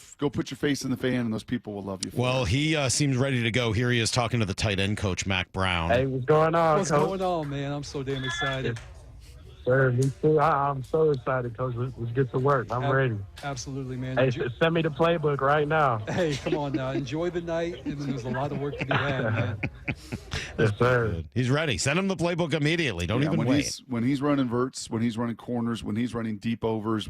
face in the fan, and those people will love you. Well, he seems ready to go. Here he is talking to the tight end coach, Mac Brown. Hey, what's going on, What's Coach? going on, man? I'm so damn excited. Sir, me too. I'm so excited, Coach. Let's get to work. I'm ready. Absolutely, man. Hey, send me the playbook right now. Hey, come on now. Enjoy the night, and then there's a lot of work to be had, man. Yes, sir. He's ready. Send him the playbook immediately. Don't even wait. When he's running verts, when he's running corners, when he's running deep overs,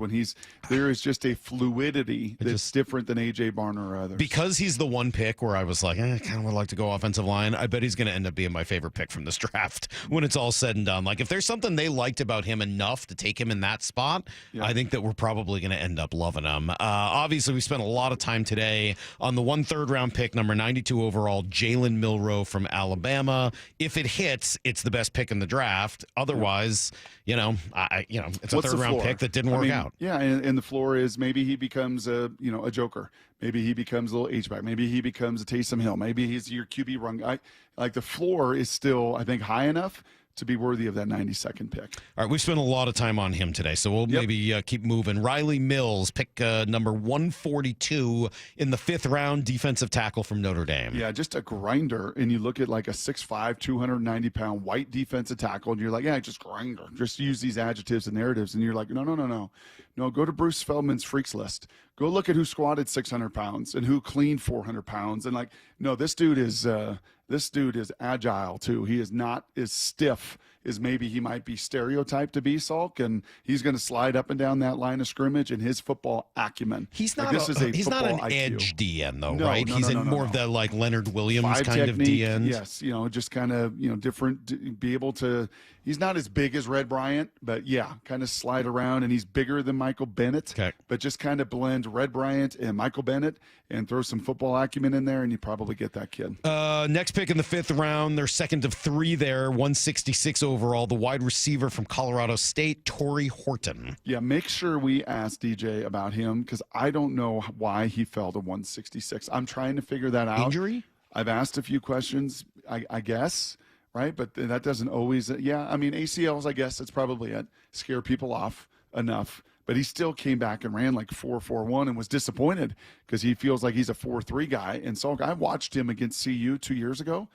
there is just a fluidity that's different than A.J. Barner or others. Because he's the one pick where I was like, I kind of would like to go offensive line. I bet he's going to end up being my favorite pick from this draft when it's all said and done. Like, if there's something they liked about him enough to take him in that spot, I think that we're probably going to end up loving him. Obviously, we spent a lot of time today on the 1/3 round pick, number 92 overall, Jalen Milroe from Alabama. If it hits, it's the best pick in the draft. Otherwise, it's a third-round pick that didn't work out. Yeah, and the floor is maybe he becomes a joker. Maybe he becomes a little H-back. Maybe he becomes a Taysom Hill. Maybe he's your QB run guy. Like, the floor is still, I think, high enough to be worthy of that 92nd pick. All right, we spent a lot of time on him today, so we'll maybe keep moving. Riley Mills, pick number 142 in the 5th round, defensive tackle from Notre Dame. Yeah, just a grinder, and you look at like a 6'5", 290-pound white defensive tackle, and you're like, yeah, just grinder. Just use these adjectives and narratives, and you're like, no. Go to Bruce Feldman's Freaks List. Go look at who squatted 600 pounds and who cleaned 400 pounds. And this dude is agile too. He is not as stiff as maybe he might be stereotyped to be, Salk, and he's going to slide up and down that line of scrimmage in his football acumen. He's not an edge DN though, right? He's more of the like Leonard Williams 5 kind technique, of DN. Yes, just kind of different. Be able to. He's not as big as Red Bryant, but yeah, kind of slide around, and he's bigger than Michael Bennett. Okay. But just kind of blend Red Bryant and Michael Bennett and throw some football acumen in there, and you probably get that kid. Next pick in the 5th round, their second of 3 there, 166 overall, the wide receiver from Colorado State, Torrey Horton. Yeah, make sure we ask DJ about him because I don't know why he fell to 166. I'm trying to figure that out. Injury? I've asked a few questions, I guess. Right, but that doesn't always. ACLs. I guess that's probably it. Scare people off enough, but he still came back and ran like 4.41 and was disappointed because he feels like he's a 4.3 guy. And so I watched him against CU 2 years ago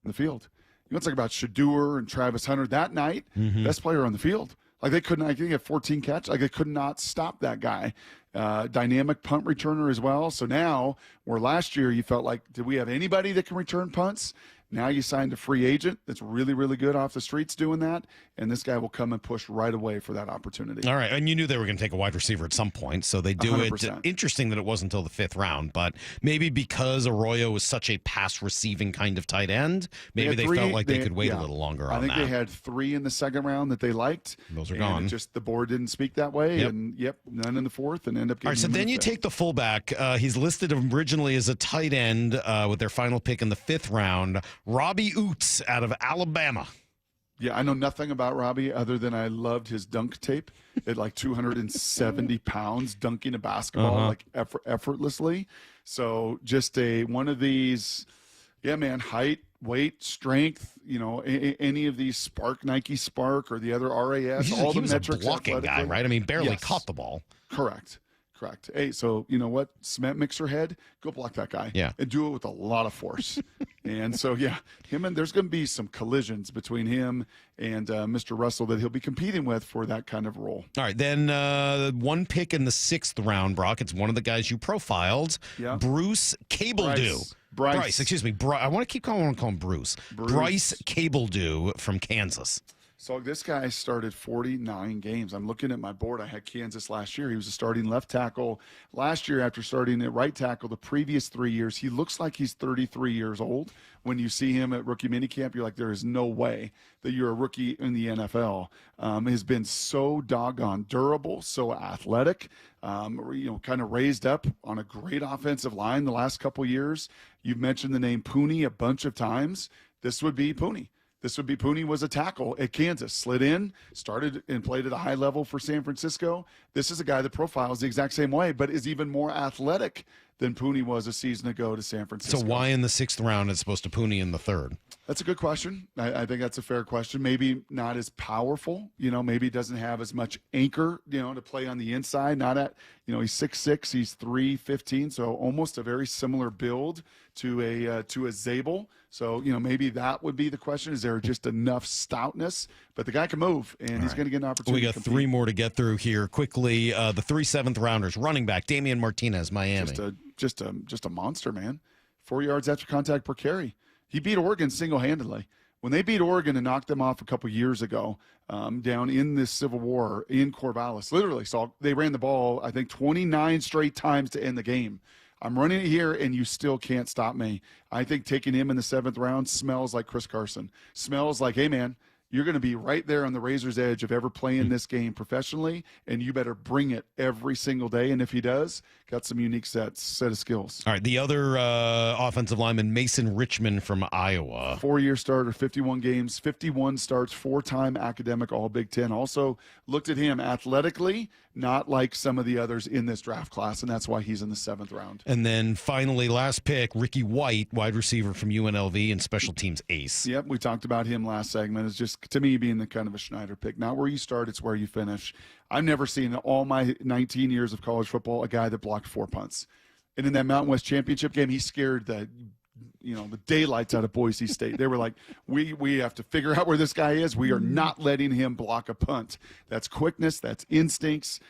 in the field. You want to talk about Shedeur and Travis Hunter that night? Best player on the field. Like they couldn't. I think he had 14 catches. Like they could not stop that guy. Dynamic punt returner as well. So now, where last year you felt like, did we have anybody that can return punts? Now you signed a free agent that's really, really good off the streets doing that, and this guy will come and push right away for that opportunity. All right, and you knew they were going to take a wide receiver at some point, so they do 100%. it. Interesting that it wasn't until the 5th round, but maybe because Arroyo was such a pass-receiving kind of tight end, maybe they felt like they could wait a little longer on that. I think they had 3 in the 2nd round that they liked. Those are gone. Just the board didn't speak that way, and none in the 4th, and end up getting. All right, so then you take the fullback. He's listed originally as a tight end with their final pick in the 5th round, Robbie Oots out of Alabama. Yeah, I know nothing about Robbie other than I loved his dunk tape at like 270 pounds, dunking a basketball like effortlessly. So just one of these, yeah, man, height, weight, strength, any of these Nike Spark or the other RAS, He was metrics. A blocking guy, right? I mean, barely caught the ball. Correct. Hey, so you know what? Cement mixer head, go block that guy. Yeah. And do it with a lot of force. And so, there's going to be some collisions between him and Mr. Russell that he'll be competing with for that kind of role. All right, then one pick in the 6th round, Brock. It's one of the guys you profiled, Bruce Cabledew. Bryce, excuse me. I want to keep calling him Bruce. Bryce Cabledew from Kansas. So this guy started 49 games. I'm looking at my board. I had Kansas last year. He was a starting left tackle. Last year, after starting at right tackle the previous 3 years, he looks like he's 33 years old. When you see him at rookie minicamp, you're like, there is no way that you're a rookie in the NFL. Has been so doggone durable, so athletic, kind of raised up on a great offensive line the last couple years. You've mentioned the name Pooney a bunch of times. This would be Pooney. Pooney was a tackle at Kansas, slid in, started and played at a high level for San Francisco. This is a guy that profiles the exact same way, but is even more athletic than Pooney was a season ago to San Francisco. So why in the 6th round as opposed to Pooney in the 3rd? That's a good question. I think that's a fair question. Maybe not as powerful, maybe doesn't have as much anchor, to play on the inside. Not at, he's 6'6", he's 315, so almost a very similar build to a Zabel. So, maybe that would be the question. Is there just enough stoutness? But the guy can move, and he's going to get an opportunity. We got 3 more to get through here quickly. The 3 7th rounders, running back, Damian Martinez, Miami. Just a monster, man. 4 yards after contact per carry. He beat Oregon single-handedly. When they beat Oregon and knocked them off a couple years ago down in this Civil War in Corvallis, literally, so they ran the ball, I think, 29 straight times to end the game. I'm running it here, and you still can't stop me. I think taking him in the 7th round smells like Chris Carson. Smells like, hey, man, you're going to be right there on the razor's edge of ever playing this game professionally, and you better bring it every single day. And if he does, got some unique set of skills. All right, the other offensive lineman, Mason Richmond from Iowa. 4-year starter, 51 games, 51 starts, 4-time academic All-Big Ten. Also looked at him athletically, not like some of the others in this draft class, and that's why he's in the 7th round. And then finally, last pick, Ricky White, wide receiver from UNLV and special teams ace. Yep, we talked about him last segment. It's just, to me, being the kind of a Schneider pick. Not where you start, it's where you finish. I've never seen in all my 19 years of college football a guy that blocked 4 punts. And in that Mountain West championship game, he scared the daylights out of Boise State. They were like, we have to figure out where this guy is. We are not letting him block a punt. That's quickness. That's instincts.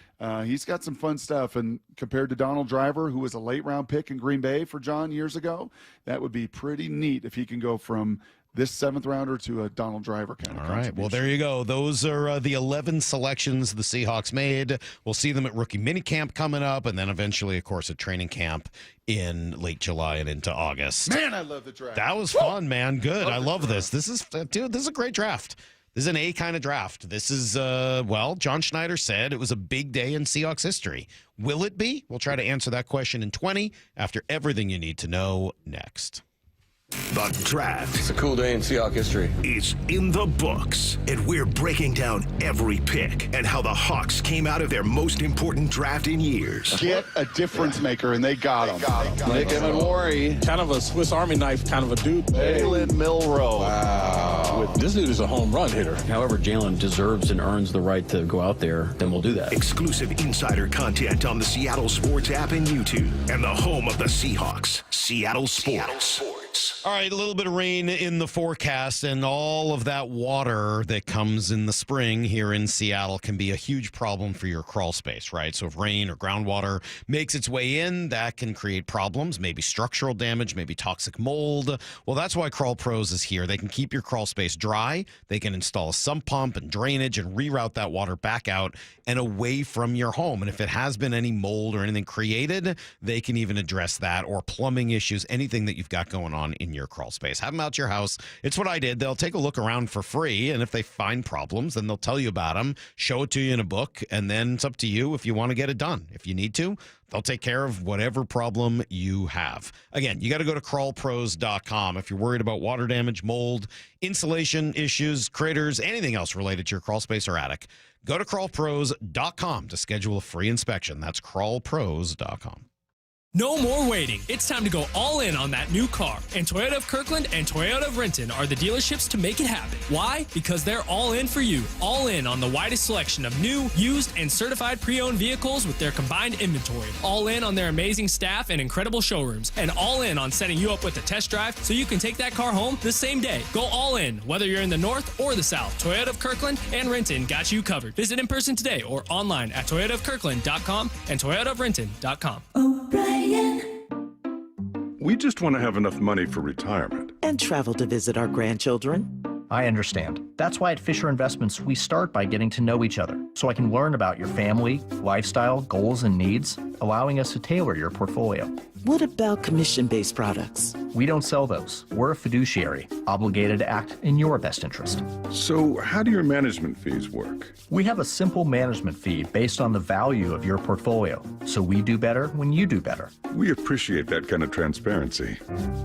He's got some fun stuff. And compared to Donald Driver, who was a late-round pick in Green Bay for John years ago, that would be pretty neat if he can go from this 7th rounder to a Donald Driver kind of All right. Well, there you go. Those are the 11 selections the Seahawks made. We'll see them at rookie minicamp coming up, and then eventually, of course, at training camp in late July and into August. Man, I love the draft. That was fun, man. Good. I love this. This is a great draft. This is an A kind of draft. This is, John Schneider said it was a big day in Seahawks history. Will it be? We'll try to answer that question in 20 after everything you need to know next. The draft. It's a cool day in Seahawks history. Is in the books, and we're breaking down every pick and how the Hawks came out of their most important draft in years. Get a difference maker, and they got him. Nick Emenwari. Kind of a Swiss Army knife kind of a dude. Jalen Milroe. Wow. This dude is a home run hitter. However, Jalen deserves and earns the right to go out there, then we'll do that. Exclusive insider content on the Seattle Sports app and YouTube, and the home of the Seahawks, Seattle Sports. Sports. All right, a little bit of rain in the forecast, and all of that water that comes in the spring here in Seattle can be a huge problem for your crawl space, right? So if rain or groundwater makes its way in, that can create problems, maybe structural damage, maybe toxic mold. Well, that's why Crawl Pros is here. They can keep your crawl space dry. They can install a sump pump and drainage and reroute that water back out and away from your home. And if it has been any mold or anything created, they can even address that, or plumbing issues, anything that you've got going on in your crawl space. Have them out to your house. It's what I did. They'll take a look around for free, and if they find problems, then they'll tell you about them, show it to you in a book, and then it's up to you if you want to get it done. If you need to, they'll take care of whatever problem you have. Again, you got to go to crawlpros.com if you're worried about water damage, mold, insulation issues, critters, anything else related to your crawl space or attic. Go to crawlpros.com to schedule a free inspection. That's crawlpros.com. No more waiting. It's time to go all in on that new car. And Toyota of Kirkland and Toyota of Renton are the dealerships to make it happen. Why? Because they're all in for you. All in on the widest selection of new, used, and certified pre-owned vehicles with their combined inventory. All in on their amazing staff and incredible showrooms. And all in on setting you up with a test drive so you can take that car home the same day. Go all in, whether you're in the north or the south. Toyota of Kirkland and Renton got you covered. Visit in person today or online at toyotaofkirkland.com and toyotaofrenton.com. We just want to have enough money for retirement. And travel to visit our grandchildren. I understand. That's why at Fisher Investments, we start by getting to know each other, so I can learn about your family, lifestyle, goals, and needs, allowing us to tailor your portfolio. What about commission-based products? We don't sell those. We're a fiduciary, obligated to act in your best interest. So how do your management fees work? We have a simple management fee based on the value of your portfolio, so we do better when you do better. We appreciate that kind of transparency.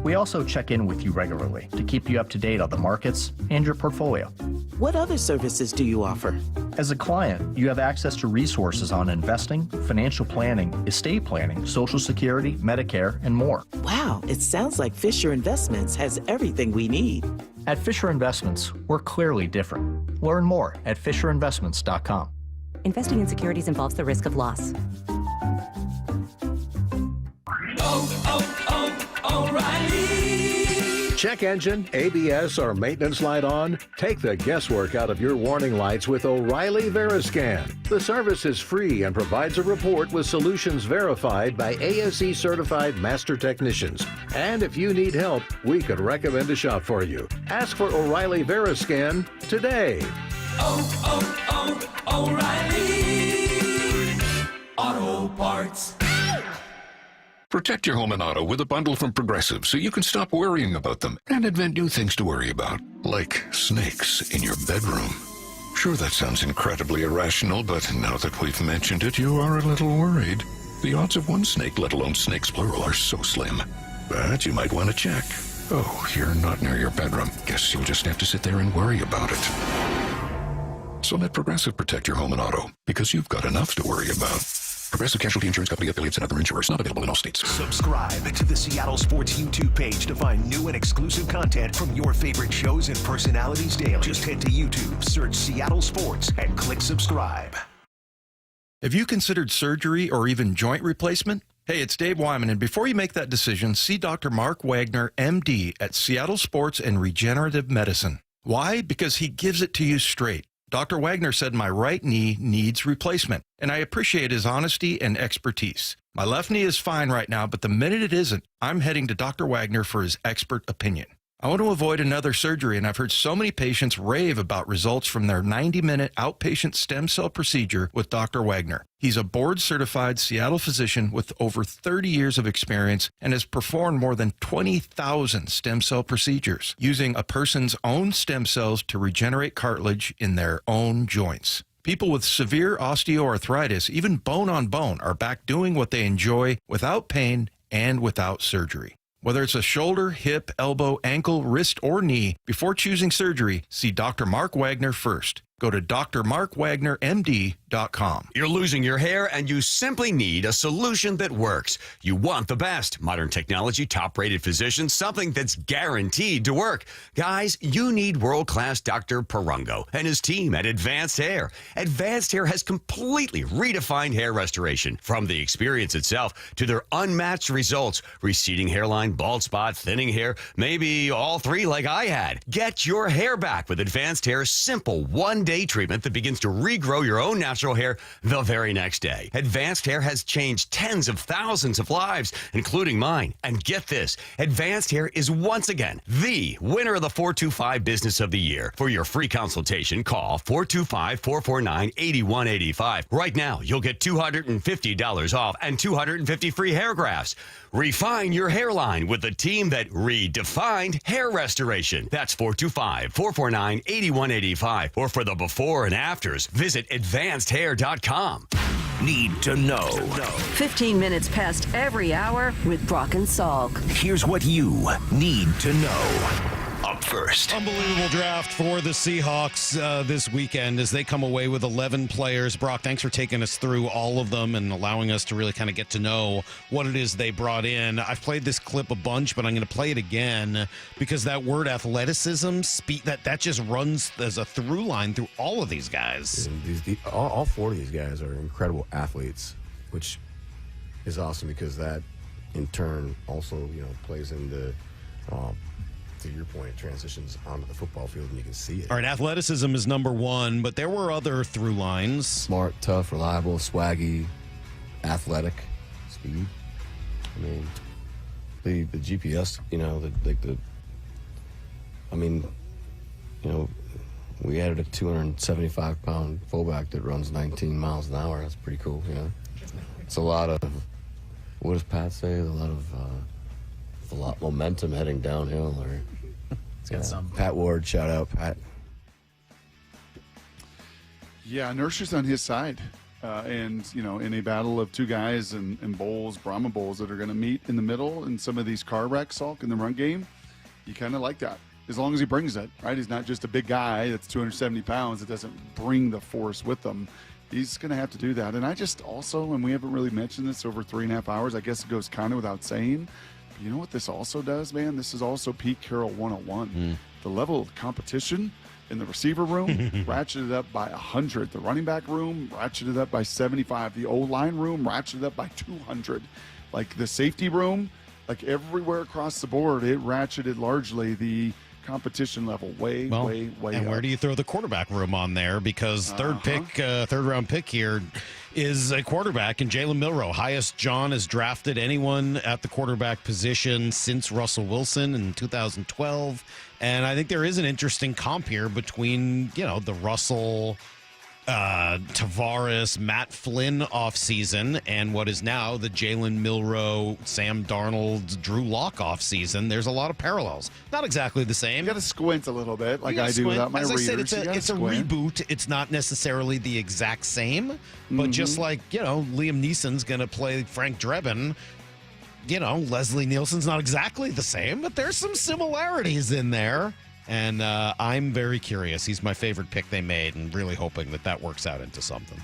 We also check in with you regularly to keep you up to date on the markets and your portfolio. What other services do you offer? As a client, you have access to resources on investing, financial planning, estate planning, Social Security, Medicare, and more. Wow, it sounds like Fisher Investments has everything we need. At Fisher Investments, we're clearly different. Learn more at FisherInvestments.com. Investing in securities involves the risk of loss. O'Reilly. Check engine, ABS, or maintenance light on? Take the guesswork out of your warning lights with O'Reilly Veriscan. The service is free and provides a report with solutions verified by ASE certified master technicians. And if you need help, we could recommend a shop for you. Ask for O'Reilly Veriscan today. O'Reilly Auto Parts. Protect your home and auto with a bundle from Progressive so you can stop worrying about them and invent new things to worry about, like snakes in your bedroom. Sure, that sounds incredibly irrational, but now that we've mentioned it, you are a little worried. The odds of one snake, let alone snakes plural, are so slim. But you might want to check. Oh, you're not near your bedroom. Guess you'll just have to sit there and worry about it. So let Progressive protect your home and auto, because you've got enough to worry about. Progressive Casualty Insurance Company, affiliates, and other insurers. Not available in all states. Subscribe to the Seattle Sports YouTube page to find new and exclusive content from your favorite shows and personalities daily. Just head to YouTube, search Seattle Sports, and click subscribe. Have you considered surgery or even joint replacement? Hey, it's Dave Wyman, and before you make that decision, see Dr. Mark Wagner, MD, at Seattle Sports and Regenerative Medicine. Why? Because he gives it to you straight. Dr. Wagner said my right knee needs replacement, and I appreciate his honesty and expertise. My left knee is fine right now, but the minute it isn't, I'm heading to Dr. Wagner for his expert opinion. I want to avoid another surgery, and I've heard so many patients rave about results from their 90-minute outpatient stem cell procedure with Dr. Wagner. He's a board-certified Seattle physician with over 30 years of experience and has performed more than 20,000 stem cell procedures using a person's own stem cells to regenerate cartilage in their own joints. People with severe osteoarthritis, even bone on bone, are back doing what they enjoy without pain and without surgery. Whether it's a shoulder, hip, elbow, ankle, wrist, or knee, before choosing surgery, see Dr. Mark Wagner first. Go to drmarkwagnermd.com. You're losing your hair and you simply need a solution that works. You want the best. Modern technology, top-rated physicians, something that's guaranteed to work. Guys, you need world-class Dr. Perungo and his team at Advanced Hair. Advanced Hair has completely redefined hair restoration. From the experience itself to their unmatched results. Receding hairline, bald spot, thinning hair, maybe all three like I had. Get your hair back with Advanced Hair's simple one-day treatment that begins to regrow your own natural hair the very next day. Advanced Hair has changed tens of thousands of lives, including mine. And get this, Advanced Hair is once again the winner of the 425 Business of the Year. For your free consultation, call 425-449-8185. Right now, you'll get $250 off and 250 free hair grafts. Refine your hairline with the team that redefined hair restoration. That's 425-449-8185. Or for the before and afters, visit advancedhair.com. Need to know. 15 minutes past every hour with Brock and Salk. Here's what you need to know. Up first. Unbelievable draft for the Seahawks this weekend as they come away with 11 players. Brock, thanks for taking us through all of them and allowing us to really kind of get to know what it is they brought in. I've played this clip a bunch, but I'm going to play it again because that word athleticism, that just runs as a through line through all of these guys. All 4 of these guys are incredible athletes, which is awesome because that in turn also, plays into to your point, transitions onto the football field and you can see it. All right, athleticism is number 1, but there were other through lines. Smart, tough, reliable, swaggy, athletic, speed. I mean, the GPS, we added a 275-pound fullback that runs 19 miles an hour. That's pretty cool, It's a lot of, what does Pat say? A lot of momentum heading downhill. Or it's got some. Pat Ward, shout out, Pat. Yeah, inertia's on his side. And, in a battle of two guys and Brahma Bulls that are going to meet in the middle in some of these car wrecks, Salk, in the run game, you kind of like that. As long as he brings it, right? He's not just a big guy that's 270 pounds that doesn't bring the force with him. He's going to have to do that. And I just also, and we haven't really mentioned this over 3.5 hours, I guess it goes kind of without saying, but you know what this also does, man? This is also Pete Carroll 101. The level of competition in the receiver room ratcheted up by 100. The running back room ratcheted up by 75. The O-line room ratcheted up by 200. Like the safety room, like everywhere across the board, it ratcheted largely the competition level way and up. Where do you throw the quarterback room on there? Because third round pick here is a quarterback, and Jalen Milroe, highest John has drafted anyone at the quarterback position since Russell Wilson in 2012. And I think there is an interesting comp here between, the Russell, Tavares, Matt Flynn offseason and what is now the Jalen Milroe, Sam Darnold, Drew Lock offseason. There's a lot of parallels. Not exactly the same. You got to squint a little bit, like I do without my readers. As I said, it's a reboot. It's not necessarily the exact same, but just like, Liam Neeson's going to play Frank Drebin, Leslie Nielsen's not exactly the same, but there's some similarities in there. And I'm very curious. He's my favorite pick they made and really hoping that works out into something.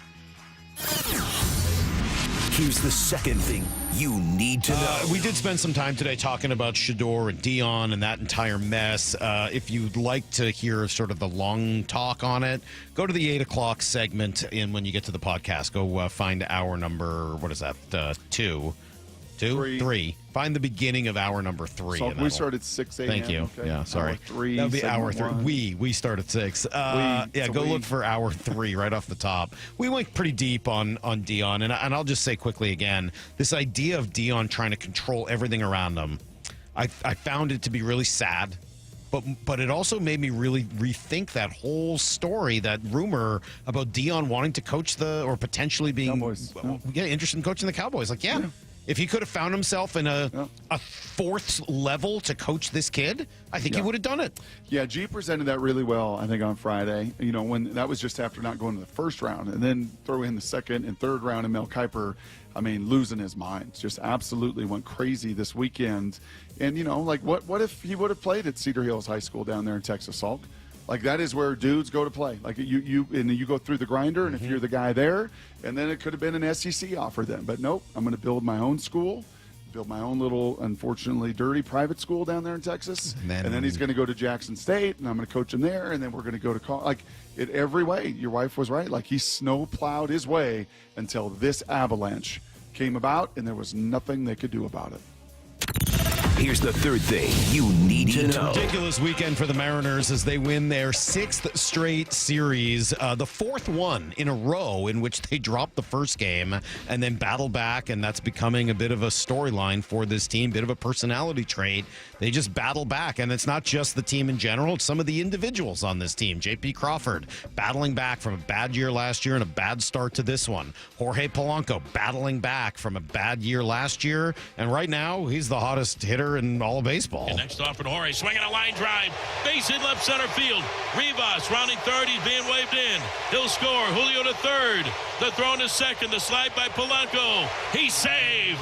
Here's the second thing you need to know. We did spend some time today talking about Shedeur and Dion and that entire mess. If you'd like to hear sort of the long talk on it, go to the 8 o'clock segment when you get to the podcast. Go find hour number, what is that, 3. Find the beginning of hour number 3. So we start at 6 a.m. Thank you. Okay. Yeah, sorry. Hour 3. That would be hour 3. 1. We start at 6. Look for hour 3 right off the top. We went pretty deep on Dion, and I'll just say quickly again, this idea of Dion trying to control everything around him, I found it to be really sad. But it also made me really rethink that whole story, that rumor about Dion wanting to coach or potentially being interested in coaching the Cowboys. Like, if he could have found himself in a fourth level to coach this kid, I think he would have done it. Yeah, G presented that really well, I think, on Friday. When that was just after not going to the first round, and then throw in the second and third round, and Mel Kiper, losing his mind. Just absolutely went crazy this weekend. And, what if he would have played at Cedar Hills High School down there in Texas, Salk? Like, that is where dudes go to play. Like, you go through the grinder, and if you're the guy there, and then it could have been an SEC offer then. But nope, I'm going to build my own school, build my own little, unfortunately, dirty private school down there in Texas. And then he's going to go to Jackson State, and I'm going to coach him there, and then we're going to go to college. Like, in every way, your wife was right. Like, he snowplowed his way until this avalanche came about, and there was nothing they could do about it. Here's the third thing you need to know. Ridiculous weekend for the Mariners as they win their 6th straight series, the 4th one in a row in which they dropped the first game and then battle back, and that's becoming a bit of a storyline for this team, bit of a personality trait. They just battle back, and it's not just the team in general, it's some of the individuals on this team. J.P. Crawford battling back from a bad year last year and a bad start to this one. Jorge Polanco battling back from a bad year last year, and right now he's the hottest hitter in all of baseball. And next off for Jorge, swinging a line drive, base hit left center field. Rivas rounding third, he's being waved in. He'll score. Julio to third. The throw to second, the slide by Polanco. He's saved.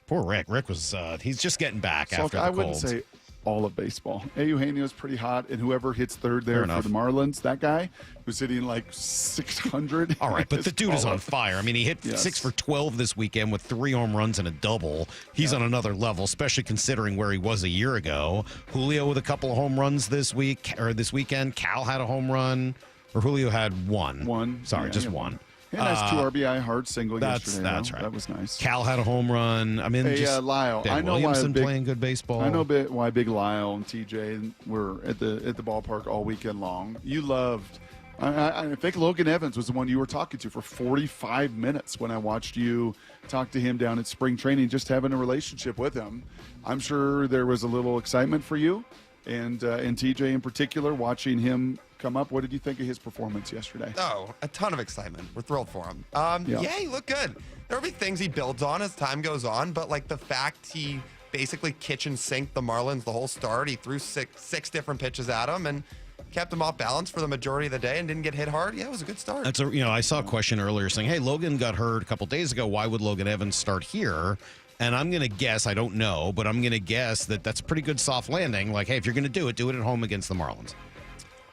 Poor Rick. Rick was he's just getting back So after the I cold. wouldn't say all of baseball. Eugenio's pretty hot, and whoever hits third there for the Marlins, that guy who's hitting like 600. All right, but the dude is on fire. I mean, he hit 6 for 12 this weekend with 3 home runs and a double. He's on another level, especially considering where he was a year ago. Julio with a couple of home runs this weekend. Cal had a home run, or Julio had one. Sorry, just one. He had a nice 2 RBI hard single yesterday. That's though. right. That was nice. Cal had a home run. I mean, Lyle. Ben I know Williamson why playing good baseball. I know why Big Lyle and TJ were at the ballpark all weekend long. You loved. I think Logan Evans was the one you were talking to for 45 minutes when I watched you talk to him down at spring training, just having a relationship with him. I'm sure there was a little excitement for you and TJ in particular, watching him come up. What did you think of his performance yesterday? Oh, a ton of excitement. We're thrilled for him. Yeah, he looked good. There'll be things he builds on as time goes on, but like the fact he basically kitchen sinked the Marlins the whole start. He threw six different pitches at him and kept him off balance for the majority of the day and didn't get hit hard. Yeah, it was a good start. That's I saw a question earlier saying, "Hey, Logan got hurt a couple days ago. Why would Logan Evans start here?" And I'm going to guess, I don't know, but I'm going to guess that that's a pretty good soft landing. Like, hey, if you're going to do it at home against the Marlins.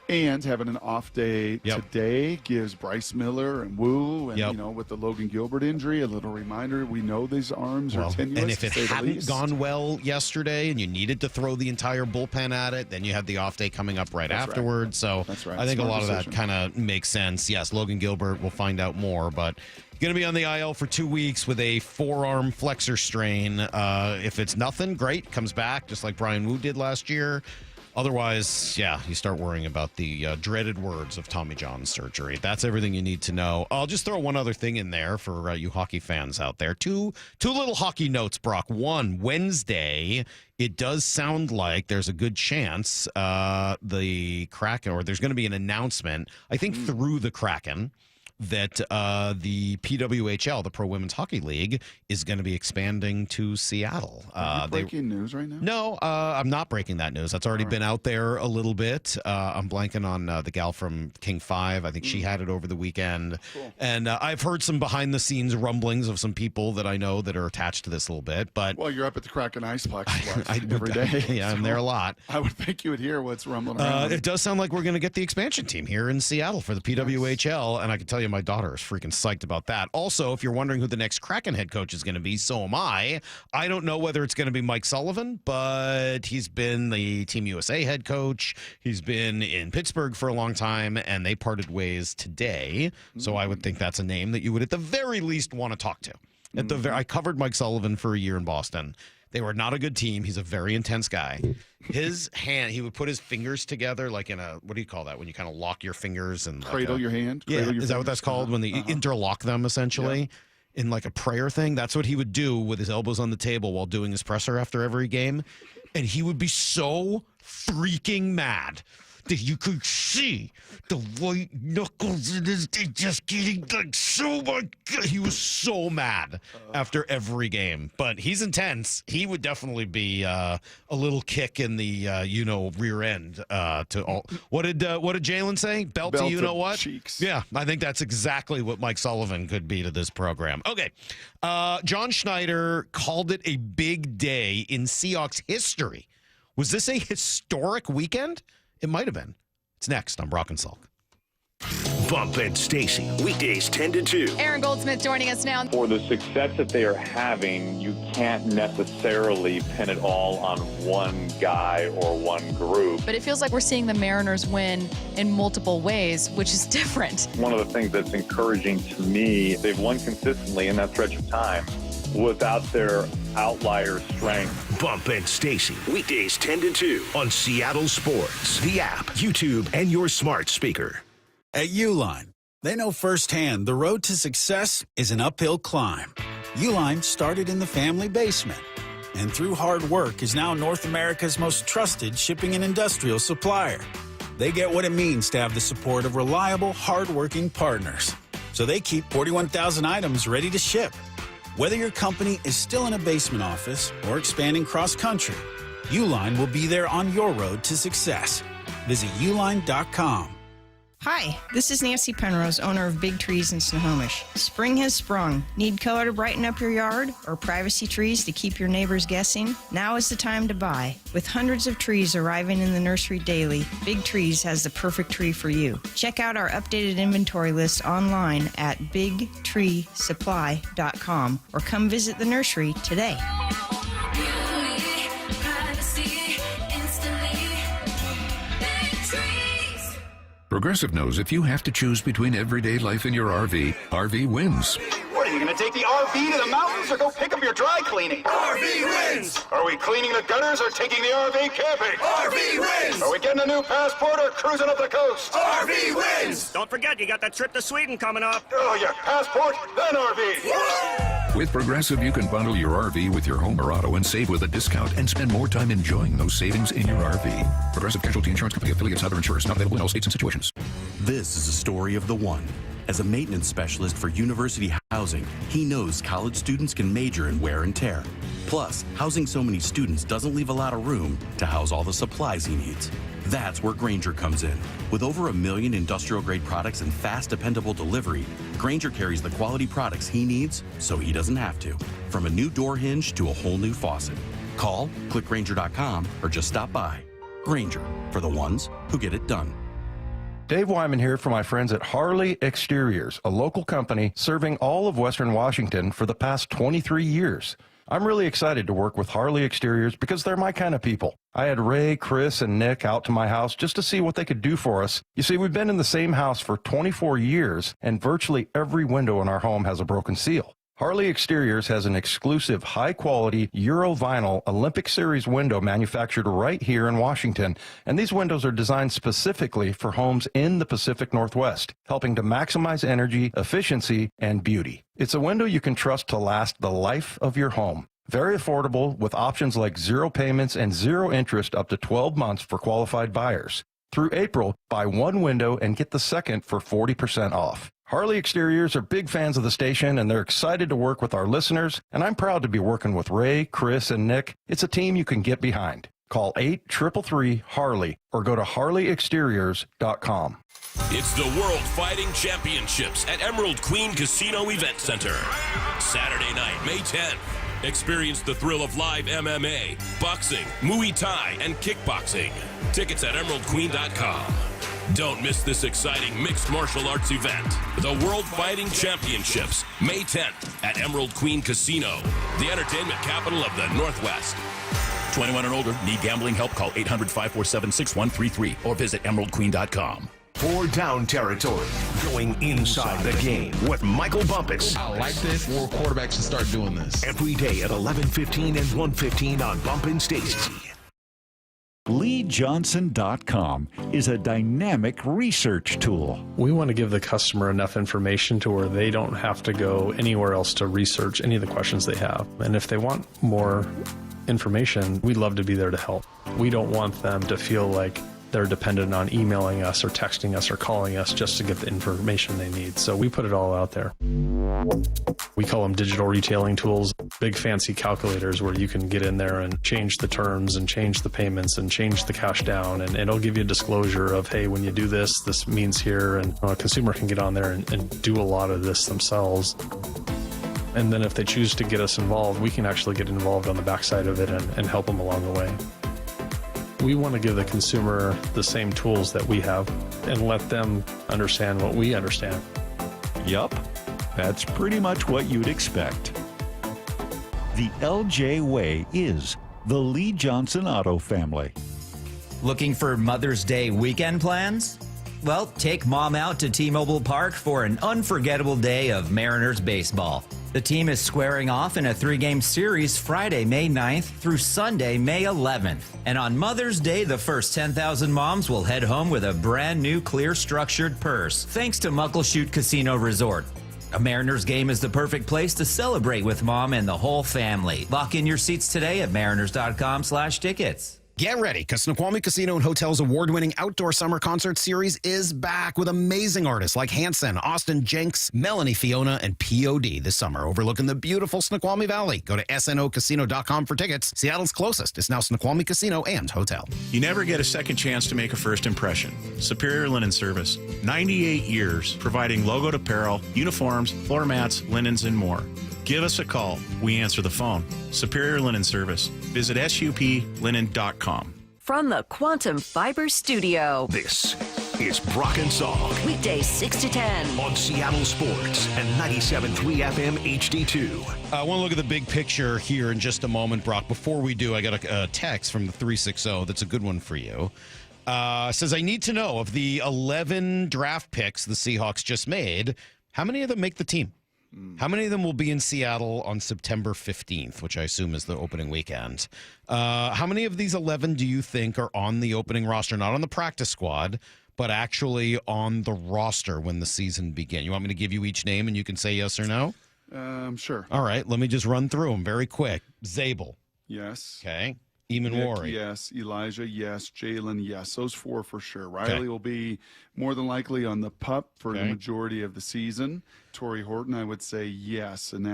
And having an off day today gives Bryce Miller and Wu, and with the Logan Gilbert injury, a little reminder. We know these arms are tenuous. And if it hadn't gone well yesterday, and you needed to throw the entire bullpen at it, then you had the off day coming up right afterwards. Right. So I think a lot of that kind of makes sense. Yes, Logan Gilbert. We'll find out more, but going to be on the IL for 2 weeks with a forearm flexor strain. If it's nothing, great, comes back just like Brian Wu did last year. Otherwise, you start worrying about the dreaded words of Tommy John surgery. That's everything you need to know. I'll just throw one other thing in there for you hockey fans out there. Two little hockey notes, Brock. One, Wednesday, it does sound like there's a good chance the Kraken, or there's going to be an announcement, I think through the Kraken, that the PWHL, the Pro Women's Hockey League, is going to be expanding to Seattle. Are you breaking news right now? No, I'm not breaking that news. That's already been out there a little bit. I'm blanking on the gal from King 5. I think she had it over the weekend. Cool. And I've heard some behind-the-scenes rumblings of some people that I know that are attached to this a little bit. But well, you're up at the Kraken Iceplex every day. Yeah, I'm there a lot. I would think you would hear what's rumbling around. It does sound like we're going to get the expansion team here in Seattle for the PWHL, and I can tell you my daughter is freaking psyched about that. Also, if you're wondering who the next Kraken head coach is going to be, so am I. I don't know whether it's going to be Mike Sullivan, but he's been the Team USA head coach. He's been in Pittsburgh for a long time, and they parted ways today. So I would think that's a name that you would at the very least want to talk to. I covered Mike Sullivan for a year in Boston. They were not a good team. He's a very intense guy. His hand, he would put his fingers together like in a, what do you call that? When you kind of lock your fingers and cradle your hand? Yeah, is that what that's called? When they interlock them essentially in like a prayer thing? That's what he would do with his elbows on the table while doing his presser after every game. And he would be so freaking mad that you could see the white knuckles in his teeth just getting like so much. He was so mad after every game. But he's intense. He would definitely be a little kick in the rear end to all. What did Jalen say? Belt to you know what? Cheeks. Yeah, I think that's exactly what Mike Sullivan could be to this program. Okay, John Schneider called it a big day in Seahawks history. Was this a historic weekend? It might have been. It's next on Brock and Salk. Bump and Stacy, weekdays 10 to 2. Aaron Goldsmith joining us now. For the success that they are having, you can't necessarily pin it all on one guy or one group. But it feels like we're seeing the Mariners win in multiple ways, which is different. One of the things that's encouraging to me, they've won consistently in that stretch of time without their outlier strength. Bump and Stacy, weekdays 10 to 2 on Seattle Sports, the app, YouTube, and your smart speaker. At Uline, they know firsthand the road to success is an uphill climb. Uline started in the family basement, and through hard work is now North America's most trusted shipping and industrial supplier. They get what it means to have the support of reliable, hard-working partners. So they keep 41,000 items ready to ship. Whether your company is still in a basement office or expanding cross-country, Uline will be there on your road to success. Visit uline.com. Hi, this is Nancy Penrose, owner of Big Trees in Snohomish. Spring has sprung. Need color to brighten up your yard or privacy trees to keep your neighbors guessing? Now is the time to buy. With hundreds of trees arriving in the nursery daily, Big Trees has the perfect tree for you. Check out our updated inventory list online at bigtreesupply.com or come visit the nursery today. Progressive knows if you have to choose between everyday life and your RV, RV wins. What, are you going to take the RV to the mountains or go pick up your dry cleaning? RV wins! Are we cleaning the gutters or taking the RV camping? RV wins! Are we getting a new passport or cruising up the coast? RV wins! Don't forget, you got that trip to Sweden coming up. Oh, yeah, passport, then RV. With Progressive, you can bundle your RV with your home or auto and save with a discount and spend more time enjoying those savings in your RV. Progressive Casualty Insurance Company affiliates, other insurers, not available in all states and situations. This is a story of the one. As a maintenance specialist for university housing, he knows college students can major in wear and tear. Plus, housing so many students doesn't leave a lot of room to house all the supplies he needs. That's where Grainger comes in. With over 1 million industrial-grade products and fast, dependable delivery, Grainger carries the quality products he needs so he doesn't have to. From a new door hinge to a whole new faucet. Call, click Grainger.com, or just stop by. Grainger, for the ones who get it done. Dave Wyman here for my friends at Harley Exteriors, a local company serving all of Western Washington for the past 23 years. I'm really excited to work with Harley Exteriors because they're my kind of people. I had Ray, Chris, and Nick out to my house just to see what they could do for us. You see, we've been in the same house for 24 years, and virtually every window in our home has a broken seal. Harley Exteriors has an exclusive high-quality Euro vinyl Olympic Series window manufactured right here in Washington, and these windows are designed specifically for homes in the Pacific Northwest, helping to maximize energy, efficiency, and beauty. It's a window you can trust to last the life of your home. Very affordable with options like 0 payments and 0 interest up to 12 months for qualified buyers. Through April, buy one window and get the second for 40% off. Harley Exteriors are big fans of the station, and they're excited to work with our listeners, and I'm proud to be working with Ray, Chris, and Nick. It's a team you can get behind. Call 833-HARLEY or go to harleyexteriors.com. It's the World Fighting Championships at Emerald Queen Casino Event Center. Saturday night, May 10th. Experience the thrill of live MMA, boxing, Muay Thai, and kickboxing. Tickets at emeraldqueen.com. Don't miss this exciting mixed martial arts event. The World Fighting Championships, May 10th at Emerald Queen Casino, the entertainment capital of the Northwest. 21 and older, need gambling help? Call 800-547-6133 or visit emeraldqueen.com. For Down Territory, going inside the game with Michael Bumpus. I like this. More quarterbacks should start doing this. Every day at 11:15 and 1:15 on Bump and Stacy. LeeJohnson.com is a dynamic research tool. We want to give the customer enough information to where they don't have to go anywhere else to research any of the questions they have. And if they want more information, we'd love to be there to help. We don't want them to feel like they're dependent on emailing us or texting us or calling us just to get the information they need. So we put it all out there. We call them digital retailing tools, big fancy calculators where you can get in there and change the terms and change the payments and change the cash down. And it'll give you a disclosure of, hey, when you do this, this means here. And a consumer can get on there and do a lot of this themselves. And then if they choose to get us involved, we can actually get involved on the backside of it and help them along the way. We want to give the consumer the same tools that we have and let them understand what we understand. Yup, that's pretty much what you'd expect. The LJ Way is the Lee Johnson Auto family. Looking for Mother's Day weekend plans? Well, take Mom out to T-Mobile Park for an unforgettable day of Mariners baseball. The team is squaring off in a 3-game series Friday, May 9th through Sunday, May 11th. And on Mother's Day, the first 10,000 moms will head home with a brand new clear structured purse, thanks to Muckleshoot Casino Resort. A Mariners game is the perfect place to celebrate with Mom and the whole family. Lock in your seats today at mariners.com/tickets. Get ready, because Snoqualmie Casino and Hotel's award-winning outdoor summer concert series is back with amazing artists like Hanson, Austin Jenks, Melanie Fiona, and P.O.D. this summer, overlooking the beautiful Snoqualmie Valley. Go to snocasino.com for tickets. Seattle's closest is now Snoqualmie Casino and Hotel. You never get a second chance to make a first impression. Superior Linen Service. 98 years providing logoed apparel, uniforms, floor mats, linens, and more. Give us a call. We answer the phone. Superior Linen Service. Visit suplinen.com. From the Quantum Fiber Studio. This is Brock and Salk. Weekdays 6 to 10. On Seattle Sports and 97.3 FM HD2. I want to look at the big picture here in just a moment, Brock. Before we do, I got a text from the 360 that's a good one for you. Says, I need to know of the 11 draft picks the Seahawks just made, how many of them make the team? How many of them will be in Seattle on September 15th, which I assume is the opening weekend? How many of these 11 do you think are on the opening roster, not on the practice squad, but actually on the roster when the season begins? You want me to give you each name and you can say yes or no? Sure. All right, let me just run through them very quick. Zabel. Yes. Okay. Eamon Nick, Worry. yes. Elijah, yes. Jalen, yes. Those 4 for sure. Riley will be more than likely on the PUP for the majority of the season. Torrey Horton, I would say yes. And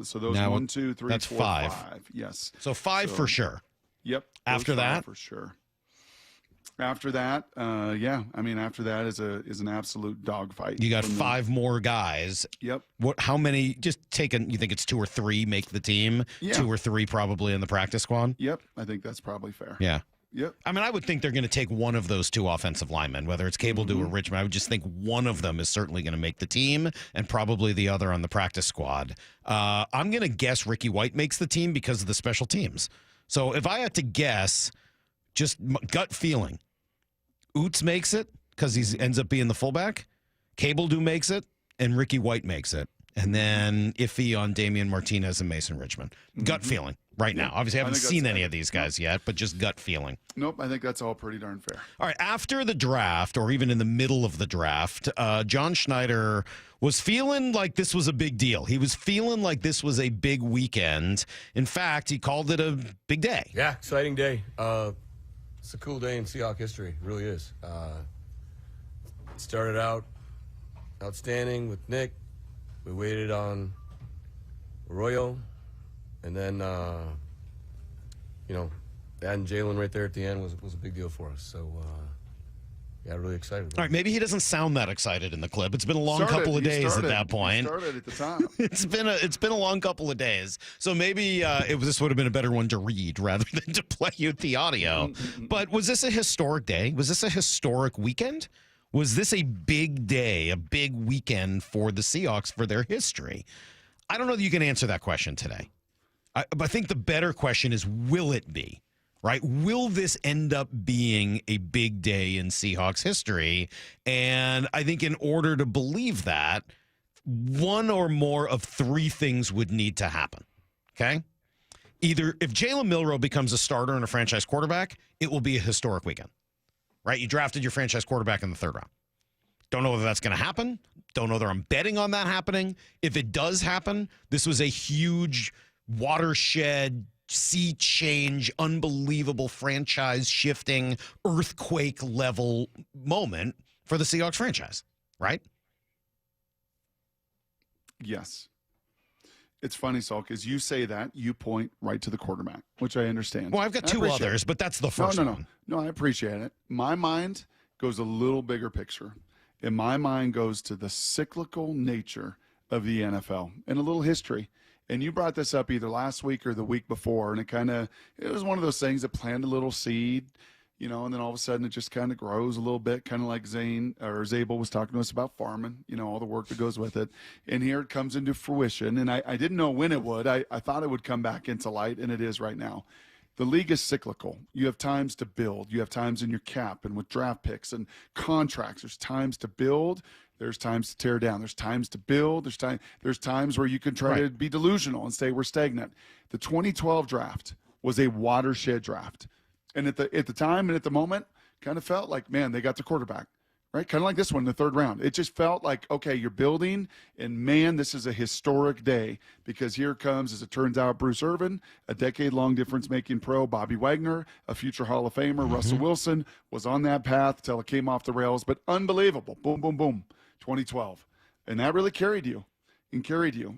so those 1, 2, 3, that's 4, 5. 5. Yes. So 5 for sure. Yep. After that, for sure. After that, after that is an absolute dogfight. You got 5 more guys. Yep. How many? Just you think it's 2 or 3 make the team? Yeah. 2 or 3 probably in the practice squad. Yep. I think that's probably fair. Yeah. Yep. I mean, I would think they're going to take one of those 2 offensive linemen, whether it's Cable or Richmond. I would just think one of them is certainly going to make the team, and probably the other on the practice squad. I'm going to guess Ricky White makes the team because of the special teams. So if I had to guess, just gut feeling, Oots makes it because he ends up being the fullback. Cable makes it, and Ricky White makes it. And then iffy on Damian Martinez and Mason Richmond. Gut feeling right now. Obviously, I haven't seen any of these guys yet, but just gut feeling. Nope, I think that's all pretty darn fair. All right, after the draft, or even in the middle of the draft, John Schneider was feeling like this was a big deal. He was feeling like this was a big weekend. In fact, he called it a big day. Yeah, exciting day. It's a cool day in Seahawks history. It really is. It started out outstanding with Nick. We waited on Arroyo. And then, adding Jalen right there at the end was a big deal for us. So, really excited about All right, maybe he doesn't sound that excited in the clip. It's been a long couple of days at that point. Started at the time. It's been a long couple of days. So maybe this would have been a better one to read rather than to play you the audio. But was this a historic day? Was this a historic weekend? Was this a big day, a big weekend for the Seahawks for their history? I don't know that you can answer that question today. I think the better question is, will it be? Right? Will this end up being a big day in Seahawks history? And I think in order to believe that, one or more of 3 things would need to happen. Okay? Either if Jalen Milroe becomes a starter and a franchise quarterback, it will be a historic weekend. Right? You drafted your franchise quarterback in the 3rd round. Don't know whether that's going to happen. Don't know whether I'm betting on that happening. If it does happen, this was a huge watershed, sea change, unbelievable franchise shifting, earthquake level moment for the Seahawks franchise, right? Yes. It's funny, Salk, as you say that, you point right to the quarterback, which I understand. Well, I've got 2 others, but that's the first one. No, I appreciate it. My mind goes a little bigger picture. And my mind goes to the cyclical nature of the NFL and a little history. And you brought this up either last week or the week before, and it was one of those things that planted a little seed, and then all of a sudden it just kind of grows a little bit, kind of like Zabel was talking to us about farming, all the work that goes with it. And here it comes into fruition. And I didn't know when it would. I thought it would come back into light, and it is right now. The league is cyclical. You have times to build. You have times in your cap and with draft picks and contracts. There's times to build. There's times to tear down. There's times to build. There's times where you can try to be delusional and say we're stagnant. The 2012 draft was a watershed draft. And at the time and at the moment, kind of felt like, man, they got the quarterback, right? Kind of like this one in the third round. It just felt like, okay, you're building, and man, this is a historic day because here comes, as it turns out, Bruce Irvin, a decade-long difference-making pro, Bobby Wagner, a future Hall of Famer, Russell Wilson was on that path till it came off the rails, but unbelievable. Boom, boom, boom. 2012. And that really carried you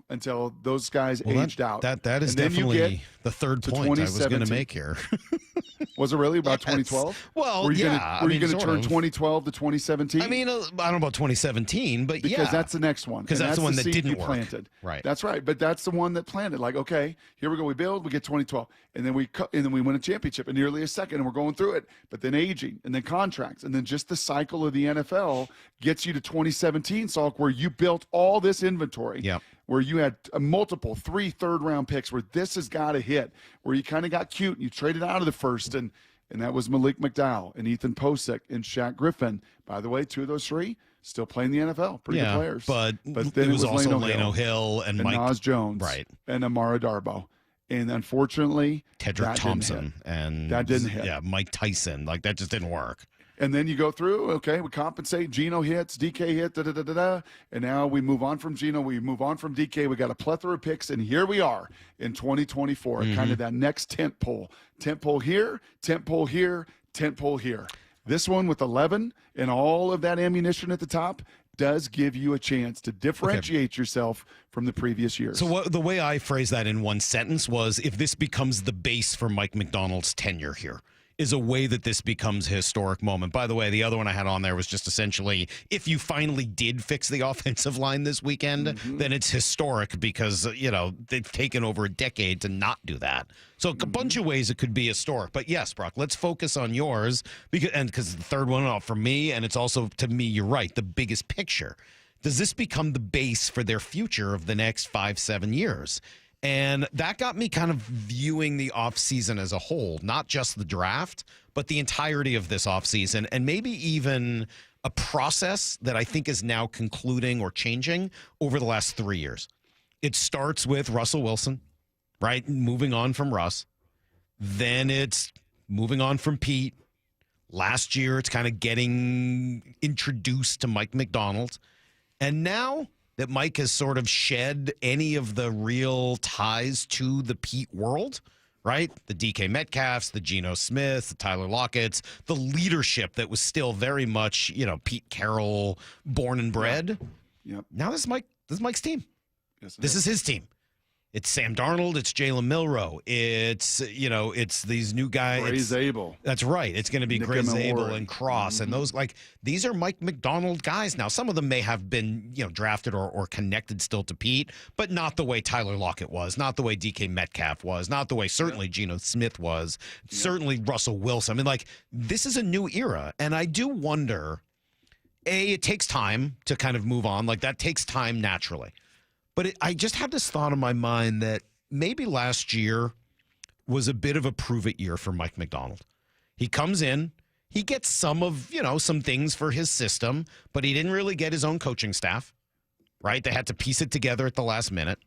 until those guys aged out. That is definitely the third point I was going to make here. Was it really about 2012? Well, were you going to turn 2012 to 2017? I mean, I don't know about 2017, but because that's the next one. Because that's the one that didn't work. Planted. Right. That's right. But that's the one that planted. Like, okay, here we go. We build. We get 2012, and then we win a championship in nearly a second, and we're going through it. But then aging, and then contracts, and then just the cycle of the NFL gets you to 2017, Salk, where you built all this inventory. Yeah. Where you had multiple 3 third-round picks, where this has got to hit, where you kind of got cute and you traded out of the first, and that was Mike Macdonald and Ethan Posick and Shaq Griffin. By the way, 2 of those 3 still playing the NFL, pretty good players. But then it was also Lano Hill and Mike Nas Jones, right, and Amara Darboh. And unfortunately, Tedrick Thompson and that didn't hit. Yeah, Mike Tyson, like that just didn't work. And then you go through, okay, we compensate. Geno hits, DK hit, and now we move on from Geno. We move on from DK. We got a plethora of picks, and here we are in 2024, kind of that next tent pole here, tent pole here, tent pole here. This one with 11 and all of that ammunition at the top does give you a chance to differentiate yourself from the previous years. So the way I phrased that in one sentence was, if this becomes the base for Mike Macdonald's tenure here, is a way that this becomes a historic moment. By the way, the other one I had on there was just essentially, if you finally did fix the offensive line this weekend, then it's historic because, they've taken over a decade to not do that. So a bunch of ways it could be historic. But yes, Brock, let's focus on yours because the third one for me, and it's also, to me, you're right, the biggest picture. Does this become the base for their future of the next 5-7 years? And that got me kind of viewing the offseason as a whole, not just the draft, but the entirety of this offseason, and maybe even a process that I think is now concluding or changing over the last 3 years. It starts with Russell Wilson, right? Moving on from Russ. Then it's moving on from Pete. Last year, it's kind of getting introduced to Mike Macdonald. And now that Mike has sort of shed any of the real ties to the Pete world, right? The DK Metcalfs, the Geno Smiths, the Tyler Lockett's, the leadership that was still very much, Pete Carroll, born and bred. Yep. Now this is Mike's team. Yes, this is his team. It's Sam Darnold. It's Jalen Milroe. It's these new guys. Gray Zabel. That's right. It's going to be Gray Zabel and Cross and those these are Mike Macdonald guys. Now some of them may have been drafted or connected still to Pete, but not the way Tyler Lockett was, not the way DK Metcalf was, not the way certainly Geno Smith was, certainly Russell Wilson. I mean, this is a new era, and I do wonder. It takes time to kind of move on. That takes time naturally. But I just had this thought in my mind that maybe last year was a bit of a prove-it year for Mike Macdonald. He comes in, he gets some things for his system, but he didn't really get his own coaching staff, right? They had to piece it together at the last minute.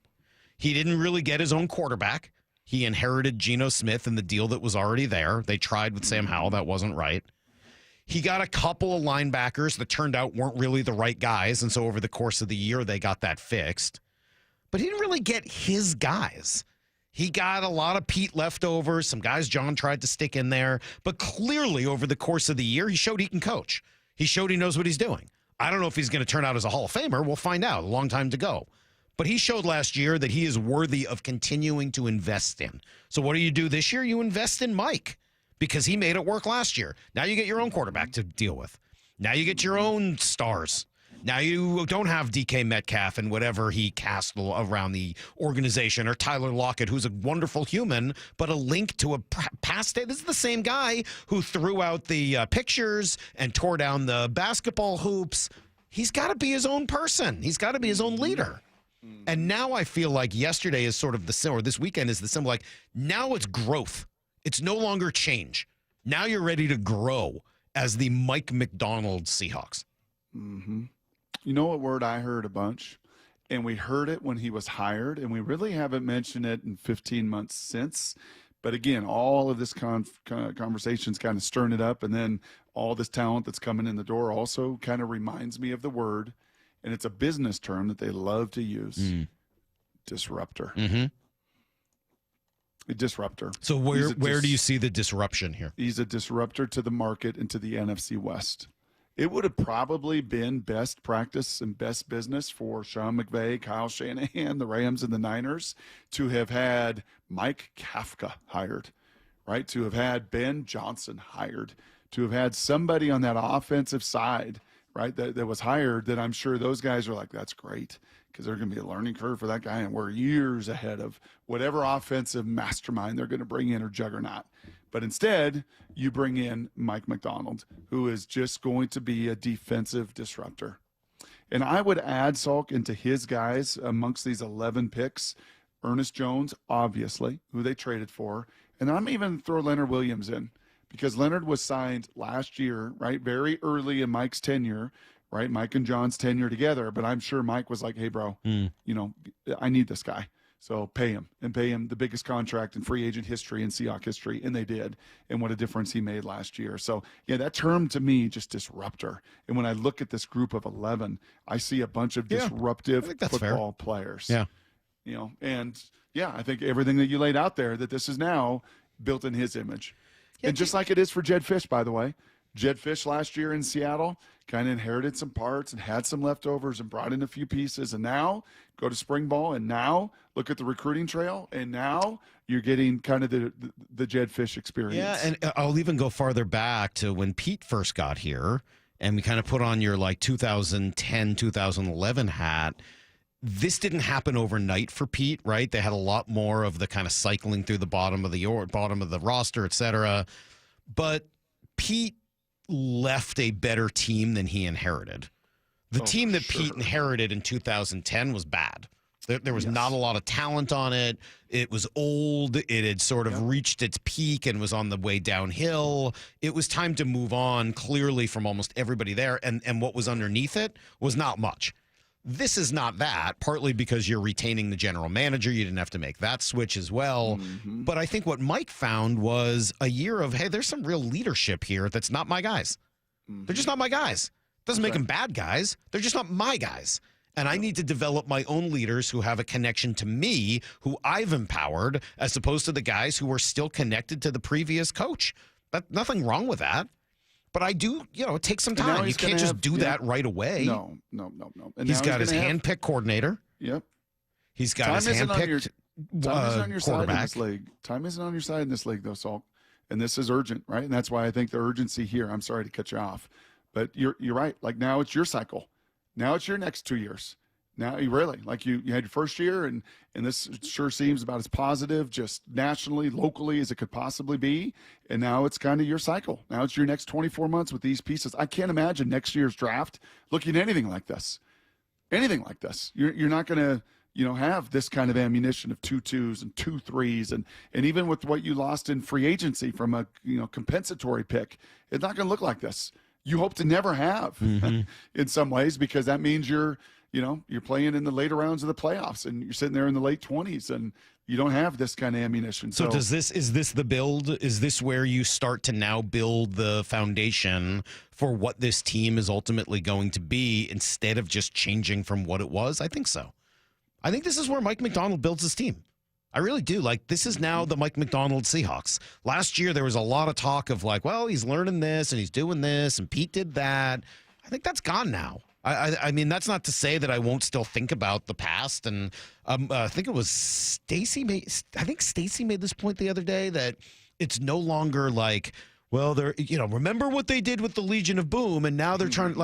He didn't really get his own quarterback. He inherited Geno Smith and the deal that was already there. They tried with Sam Howell. That wasn't right. He got a couple of linebackers that turned out weren't really the right guys, and so over the course of the year, they got that fixed. But he didn't really get his guys. He got a lot of Pete leftovers, some guys John tried to stick in there. But clearly, over the course of the year, he showed he can coach. He showed he knows what he's doing. I don't know if he's going to turn out as a Hall of Famer. We'll find out. A long time to go. But he showed last year that he is worthy of continuing to invest in. So what do you do this year? You invest in Mike because he made it work last year. Now you get your own quarterback to deal with. Now you get your own stars. Now you don't have DK Metcalf and whatever he cast around the organization, or Tyler Lockett, who's a wonderful human, but a link to a past day. This is the same guy who threw out the pictures and tore down the basketball hoops. He's got to be his own person. He's got to be his own leader. And now I feel like yesterday is sort of or this weekend is the symbol. Like, now it's growth. It's no longer change. Now you're ready to grow as the Mike Macdonald Seahawks. Mm-hmm. You know what word I heard a bunch? And we heard it when he was hired, and we really haven't mentioned it in 15 months since. But again, all of this conversation's kind of stirring it up, and then all this talent that's coming in the door also kind of reminds me of the word, and it's a business term that they love to use, disruptor. Mm-hmm. A disruptor. So where do you see the disruption here? He's a disruptor to the market and to the NFC West. It would have probably been best practice and best business for Sean McVay, Kyle Shanahan, the Rams, and the Niners to have had Mike Kafka hired, right? To have had Ben Johnson hired, to have had somebody on that offensive side, right, that was hired, that I'm sure those guys are like, that's great, because there's going to be a learning curve for that guy, and we're years ahead of whatever offensive mastermind they're going to bring in or juggernaut. But instead, you bring in Mike Macdonald, who is just going to be a defensive disruptor. And I would add Salk into his guys amongst these 11 picks, Ernest Jones, obviously, who they traded for. And I'm even throw Leonard Williams in, because Leonard was signed last year, right, very early in Mike's tenure, right, Mike and John's tenure together. But I'm sure Mike was like, hey, bro, you know, I need this guy. So pay him the biggest contract in free agent history and Seahawks history. And they did. And what a difference he made last year. So, yeah, that term to me, just disruptor. And when I look at this group of 11, I see a bunch of disruptive football players. Yeah. You know, and yeah, I think everything that you laid out there, that this is now built in his image. Yeah, and just like it is for Jed Fish, by the way. Jed Fish last year in Seattle kind of inherited some parts and had some leftovers and brought in a few pieces. And now go to spring ball, and now look at the recruiting trail, and now you're getting kind of the Jed Fish experience. Yeah, and I'll even go farther back to when Pete first got here, and we kind of put on your like 2010, 2011 hat. This didn't happen overnight for Pete, right? They had a lot more of the kind of cycling through the bottom of the roster, et cetera. But Pete left a better team than he inherited. The team that Pete inherited in 2010 was bad. There was not a lot of talent on it. It was old. It had sort of reached its peak and was on the way downhill. It was time to move on, clearly, from almost everybody there. And what was underneath it was not much. This is not that, partly because you're retaining the general manager. You didn't have to make that switch as well. Mm-hmm. But I think what Mike found was a year of, hey, there's some real leadership here that's not my guys. Mm-hmm. They're just not my guys. Doesn't make them bad guys. They're just not my guys. And I need to develop my own leaders who have a connection to me, who I've empowered, as opposed to the guys who are still connected to the previous coach. Nothing wrong with that. But I do, it takes some time. You can't just do that right away. No. And he's got his hand-picked coordinator. Yep. He's got his hand-picked time isn't on your side in quarterback. this league. Time isn't on your side in this league, though, Salk. And this is urgent, right? And that's why I think the urgency here, I'm sorry to cut you off, but you're right. Like, now it's your cycle. Now it's your next 2 years. Now, you really, like you had your first year, and this sure seems about as positive just nationally, locally as it could possibly be. And now it's kind of your cycle. Now it's your next 24 months with these pieces. I can't imagine next year's draft looking anything like this. Anything like this. You're not going to, have this kind of ammunition of 2 2s and 2 3s. And even with what you lost in free agency from a, compensatory pick, it's not going to look like this. You hope to never have in some ways, because that means you're playing in the later rounds of the playoffs, and you're sitting there in the late 20s, and you don't have this kind of ammunition. So is this the build? Is this where you start to now build the foundation for what this team is ultimately going to be, instead of just changing from what it was? I think so. I think this is where Mike Macdonald builds his team. I really do. Like, this is now the Mike Macdonald Seahawks. Last year, there was a lot of talk of like, well, he's learning this and he's doing this and Pete did that. I think that's gone now. I mean, that's not to say that I won't still think about the past. And I think it was Stacy made this point the other day, that it's no longer like, well, they're, remember what they did with the Legion of Boom, and now they're trying,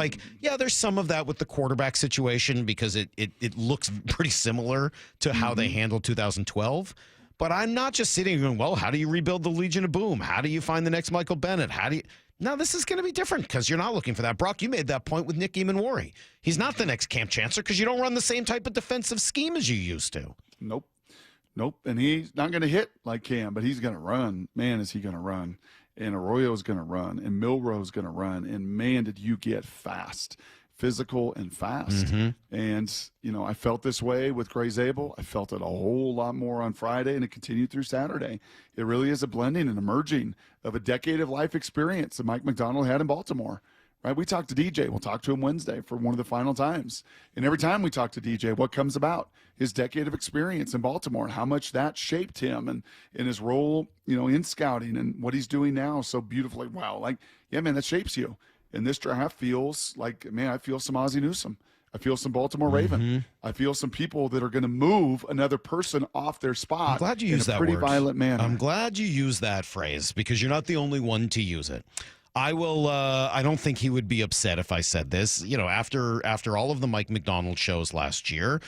there's some of that with the quarterback situation because it looks pretty similar to how they handled 2012. But I'm not just sitting going, well, how do you rebuild the Legion of Boom? How do you find the next Michael Bennett? No, this is going to be different because you're not looking for that. Brock, you made that point with Nick Eamon-Worry. He's not the next Camp Chancellor because you don't run the same type of defensive scheme as you used to. Nope. And he's not going to hit like Cam, but he's going to run. Man, is he going to run. And Arroyo's going to run, and Milroe's going to run, and man, did you get fast, physical and fast. And, I felt this way with Gray Zabel. I felt it a whole lot more on Friday, and it continued through Saturday. It really is a blending and a merging of a decade of life experience that Mike Macdonald had in Baltimore. Right? We talked to DJ. We'll talk to him Wednesday for one of the final times. And every time we talk to DJ, what comes about? His decade of experience in Baltimore and how much that shaped him and in his role, in scouting and what he's doing now so beautifully. Wow. Man, that shapes you. And this draft feels like, man, I feel some Ozzie Newsome. I feel some Baltimore Raven. I feel some people that are going to move another person off their spot. I'm glad you used that pretty word. Violent manner. I'm glad you used that phrase because you're not the only one to use it. I will. I don't think he would be upset if I said this. After all of the Mike Macdonald shows last year,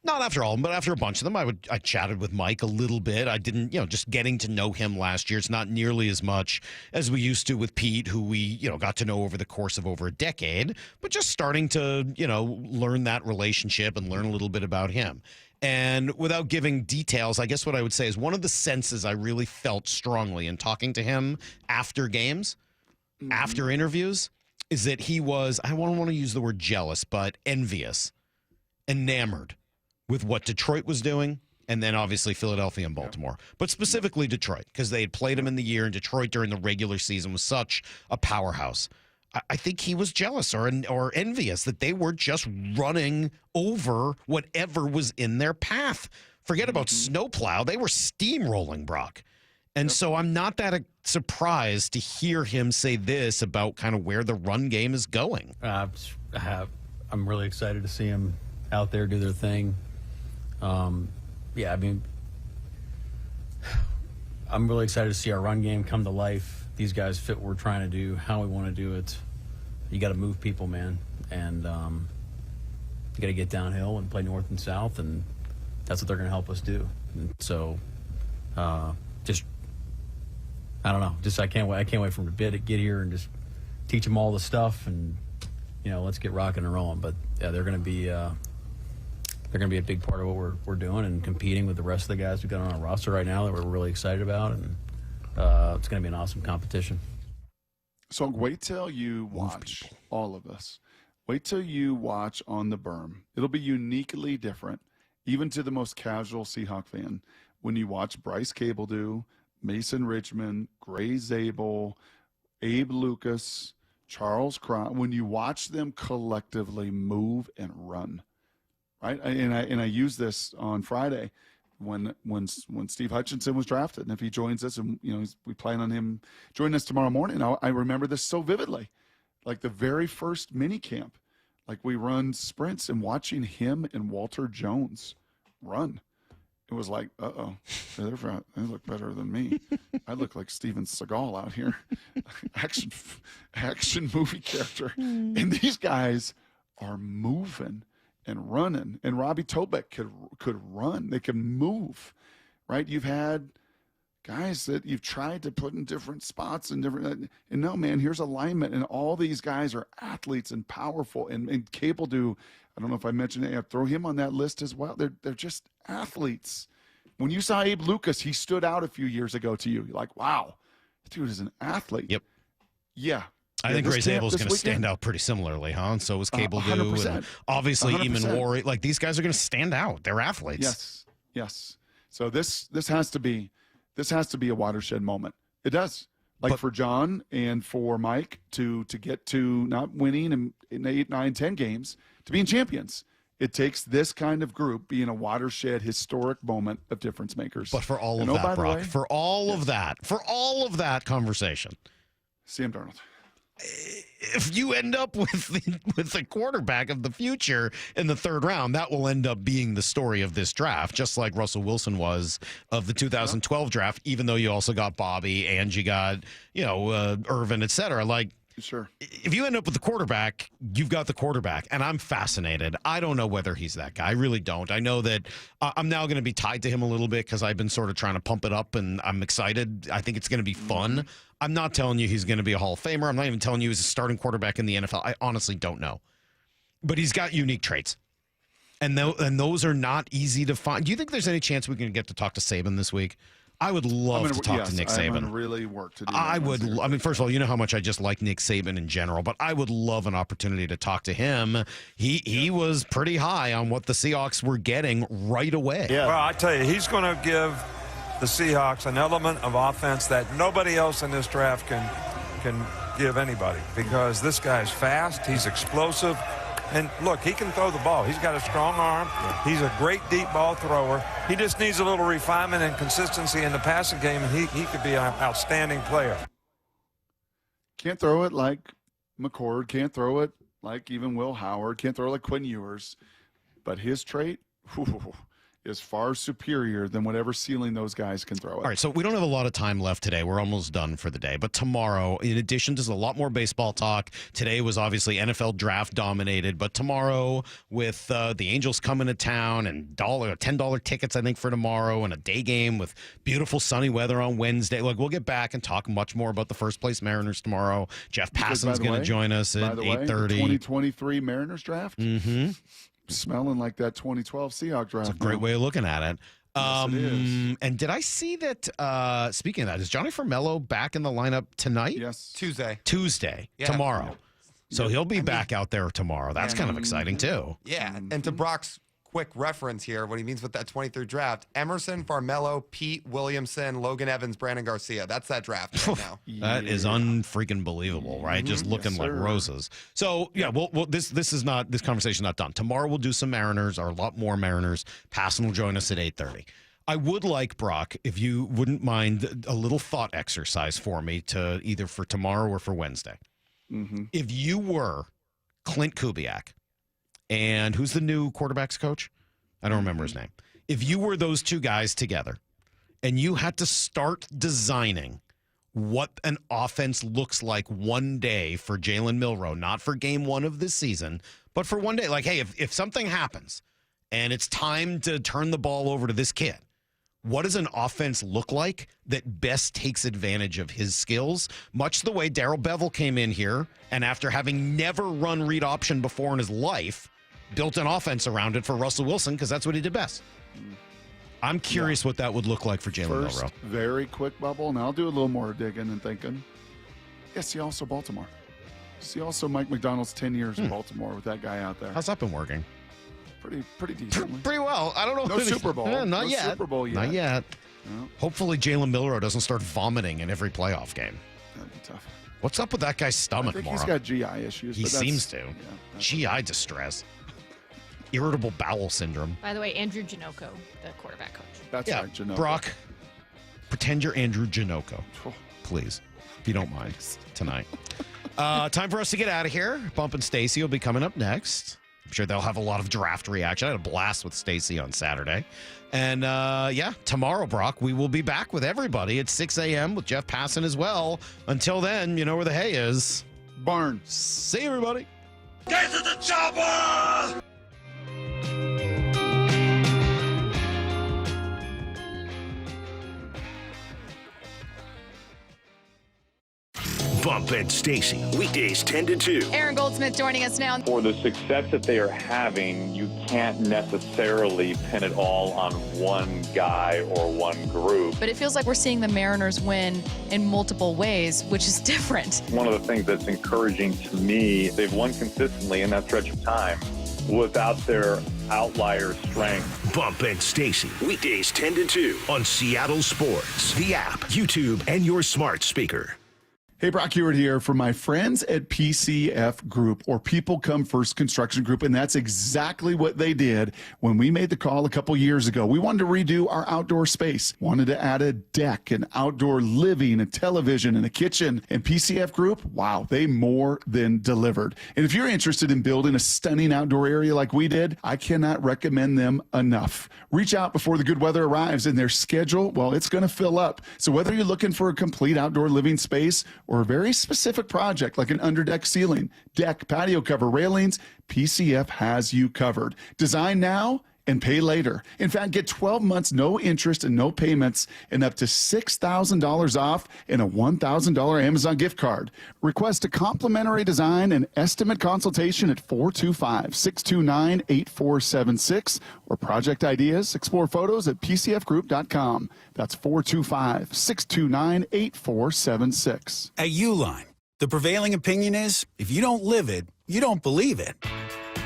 not after all of them, but after a bunch of them, I chatted with Mike a little bit. I didn't, just getting to know him last year. It's not nearly as much as we used to with Pete, who we, got to know over the course of over a decade. But just starting to, learn that relationship and learn a little bit about him. And without giving details, I guess what I would say is one of the senses I really felt strongly in talking to him after games. After interviews, is that he was, I don't want to use the word jealous, but envious, enamored with what Detroit was doing, and then obviously Philadelphia and Baltimore. But specifically Detroit, because they had played him in the year, and Detroit during the regular season was such a powerhouse. I think he was jealous or envious that they were just running over whatever was in their path. Forget about snowplow. They were steamrolling, Brock. And so I'm not that surprised to hear him say this about kind of where the run game is going. I'm really excited to see him out there do their thing. I'm really excited to see our run game come to life. These guys fit what we're trying to do, how we want to do it. You got to move people, man. And you got to get downhill and play north and south, and that's what they're going to help us do. And so I don't know. I can't wait for him to get here and just teach them all the stuff, and let's get rocking and rolling. But yeah, they're going to be a big part of what we're doing and competing with the rest of the guys we've got on our roster right now that we're really excited about, and it's going to be an awesome competition. So wait till you watch all of this. Wait till you watch on the berm. It'll be uniquely different, even to the most casual Seahawk fan, when you watch Bryce Cable do. Mason Richmond, Gray Zabel, Abe Lucas, Charles Crown, when you watch them collectively move and run, right? And I used this on Friday when Steve Hutchinson was drafted, and if he joins us, and we plan on him joining us tomorrow morning. I remember this so vividly, like the very first mini camp, like we run sprints and watching him and Walter Jones run. It was like, they look better than me. I look like Steven Seagal out here, action movie character. And these guys are moving and running. And Robbie Tobeck could run. They can move, right? You've had guys that you've tried to put in different spots and no, man, here's alignment. And all these guys are athletes and powerful. And Cable do. I don't know if I mentioned it. I throw him on that list as well. They're just athletes. When you saw Abe Lucas, he stood out a few years ago to you. You're like, wow, this dude is an athlete. Yep. Yeah. I think Gray Zabel is going to stand out pretty similarly, huh? And so is Cable do. And obviously, 100%. Eamon-Worry. Like, these guys are going to stand out. They're athletes. Yes. So this has to be a watershed moment. It does. Like for John and for Mike to get to not winning in 8, 9, 10 games to being champions. It takes this kind of group being a watershed, historic moment of difference makers. But for all of that, Brock, for all of that conversation, Sam Darnold. if you end up with the quarterback of the future in the third round, that will end up being the story of this draft, just like Russell Wilson was of the 2012 draft, even though you also got Bobby and you got, Irvin, et cetera. Like, sure. If you end up with the quarterback, you've got the quarterback, and I'm fascinated. I don't know whether he's that guy. I really don't. I know that I'm now going to be tied to him a little bit because I've been sort of trying to pump it up, and I'm excited. I think it's going to be fun. I'm not telling you he's going to be a Hall of Famer. I'm not even telling you he's a starting quarterback in the NFL. I honestly don't know. But he's got unique traits, and those are not easy to find. Do you think there's any chance we can get to talk to Saban this week? I would love to talk to Nick Saban. I'm going to really work to do that. I would. I mean, first of all, you know how much I just like Nick Saban in general, but I would love an opportunity to talk to him. He was pretty high on what the Seahawks were getting right away. Yeah. Well, I tell you, he's going to give the Seahawks an element of offense that nobody else in this draft can give anybody, because this guy's fast, he's explosive. And look, he can throw the ball. He's got a strong arm. He's a great deep ball thrower. He just needs a little refinement and consistency in the passing game, and he could be an outstanding player. Can't throw it like McCord. Can't throw it like even Will Howard. Can't throw it like Quinn Ewers. But his trait is far superior than whatever ceiling those guys can throw it. All right, so we don't have a lot of time left today. We're almost done for the day. But tomorrow, in addition to a lot more baseball talk, today was obviously NFL draft dominated. But tomorrow, with the Angels coming to town and $10 tickets, I think, for tomorrow, and a day game with beautiful sunny weather on Wednesday. Look, we'll get back and talk much more about the first place Mariners tomorrow. Jeff Passan's going to join us at 8:30. 2023 Mariners draft? Mm-hmm. Smelling like that 2012 Seahawks draft. It's a great way of looking at it. Yes, it is. And did I see that, speaking of that, is Johnny Formello back in the lineup tonight? Yes. Tuesday. Yeah. Tomorrow. So he'll be back out there tomorrow. That's kind of exciting, too. Yeah, and to Brock's quick reference here, what he means with that 23rd draft, Emerson, Farmello, Pete Williamson, Logan Evans, Brandon Garcia. That's that draft right now. That is unfreaking believable, right? Just looking like roses. So, this conversation is not done. Tomorrow we'll do some Mariners, or a lot more Mariners. Passan will join us at 8:30. I would like, Brock, if you wouldn't mind, a little thought exercise for me to either for tomorrow or for Wednesday. Mm-hmm. If you were Clint Kubiak, and who's the new quarterback's coach? I don't remember his name. If you were those two guys together and you had to start designing what an offense looks like one day for Jalen Milroe, not for game one of this season, but for one day, like, hey, if something happens and it's time to turn the ball over to this kid, what does an offense look like that best takes advantage of his skills? Much the way Darrell Bevell came in here and after having never run read option before in his life, built an offense around it for Russell Wilson because that's what he did best. I'm curious what that would look like for Jalen Milroe. Very quick bubble, and I'll do a little more digging and thinking. Yeah, see also Baltimore. See also Mike Macdonald's 10 years in Baltimore with that guy out there. How's that been working? Pretty decently. Pretty well. I don't know. No Super Bowl. Not yet. Super Bowl yet. Not yet. No. Hopefully Jalen Milroe doesn't start vomiting in every playoff game. That'd be tough. What's up with that guy's stomach, I think Maura? he's got GI issues. He but seems to. GI distress. Irritable bowel syndrome. By the way, Andrew Janocko, the quarterback coach. That's right, Janocko. Brock, pretend you're Andrew Janocko, please, if you don't mind, tonight. Time for us to get out of here. Bump and Stacy will be coming up next. I'm sure they'll have a lot of draft reaction. I had a blast with Stacy on Saturday. And, tomorrow, Brock, we will be back with everybody at 6 a.m. with Jeff Passan as well. Until then, you know where the hay is. Barn. See you, everybody. Get to the chopper! Bump and Stacy, weekdays 10 to 2. Aaron Goldsmith joining us now. For the success that they are having, you can't necessarily pin it all on one guy or one group. But it feels like we're seeing the Mariners win in multiple ways, which is different. One of the things that's encouraging to me, they've won consistently in that stretch of time without their outlier strength. Bump and Stacy, weekdays 10 to 2 on Seattle Sports, the app, YouTube, and your smart speaker. Hey, Brock Hewitt here for my friends at PCF Group, or People Come First Construction Group, and that's exactly what they did when we made the call a couple years ago. We wanted to redo our outdoor space, wanted to add a deck, an outdoor living, a television, and a kitchen. And PCF Group, wow, they more than delivered. And if you're interested in building a stunning outdoor area like we did, I cannot recommend them enough. Reach out before the good weather arrives, and their schedule, well, it's going to fill up. So whether you're looking for a complete outdoor living space or a very specific project like an underdeck ceiling, deck, patio cover, railings, PCF has you covered. Design now and pay later. In fact, get 12 months, no interest and no payments, and up to $6,000 off and a $1,000 Amazon gift card. Request a complimentary design and estimate consultation at 425-629-8476 or project ideas. Explore photos at pcfgroup.com. That's 425-629-8476. At Uline, the prevailing opinion is, if you don't live it, you don't believe it.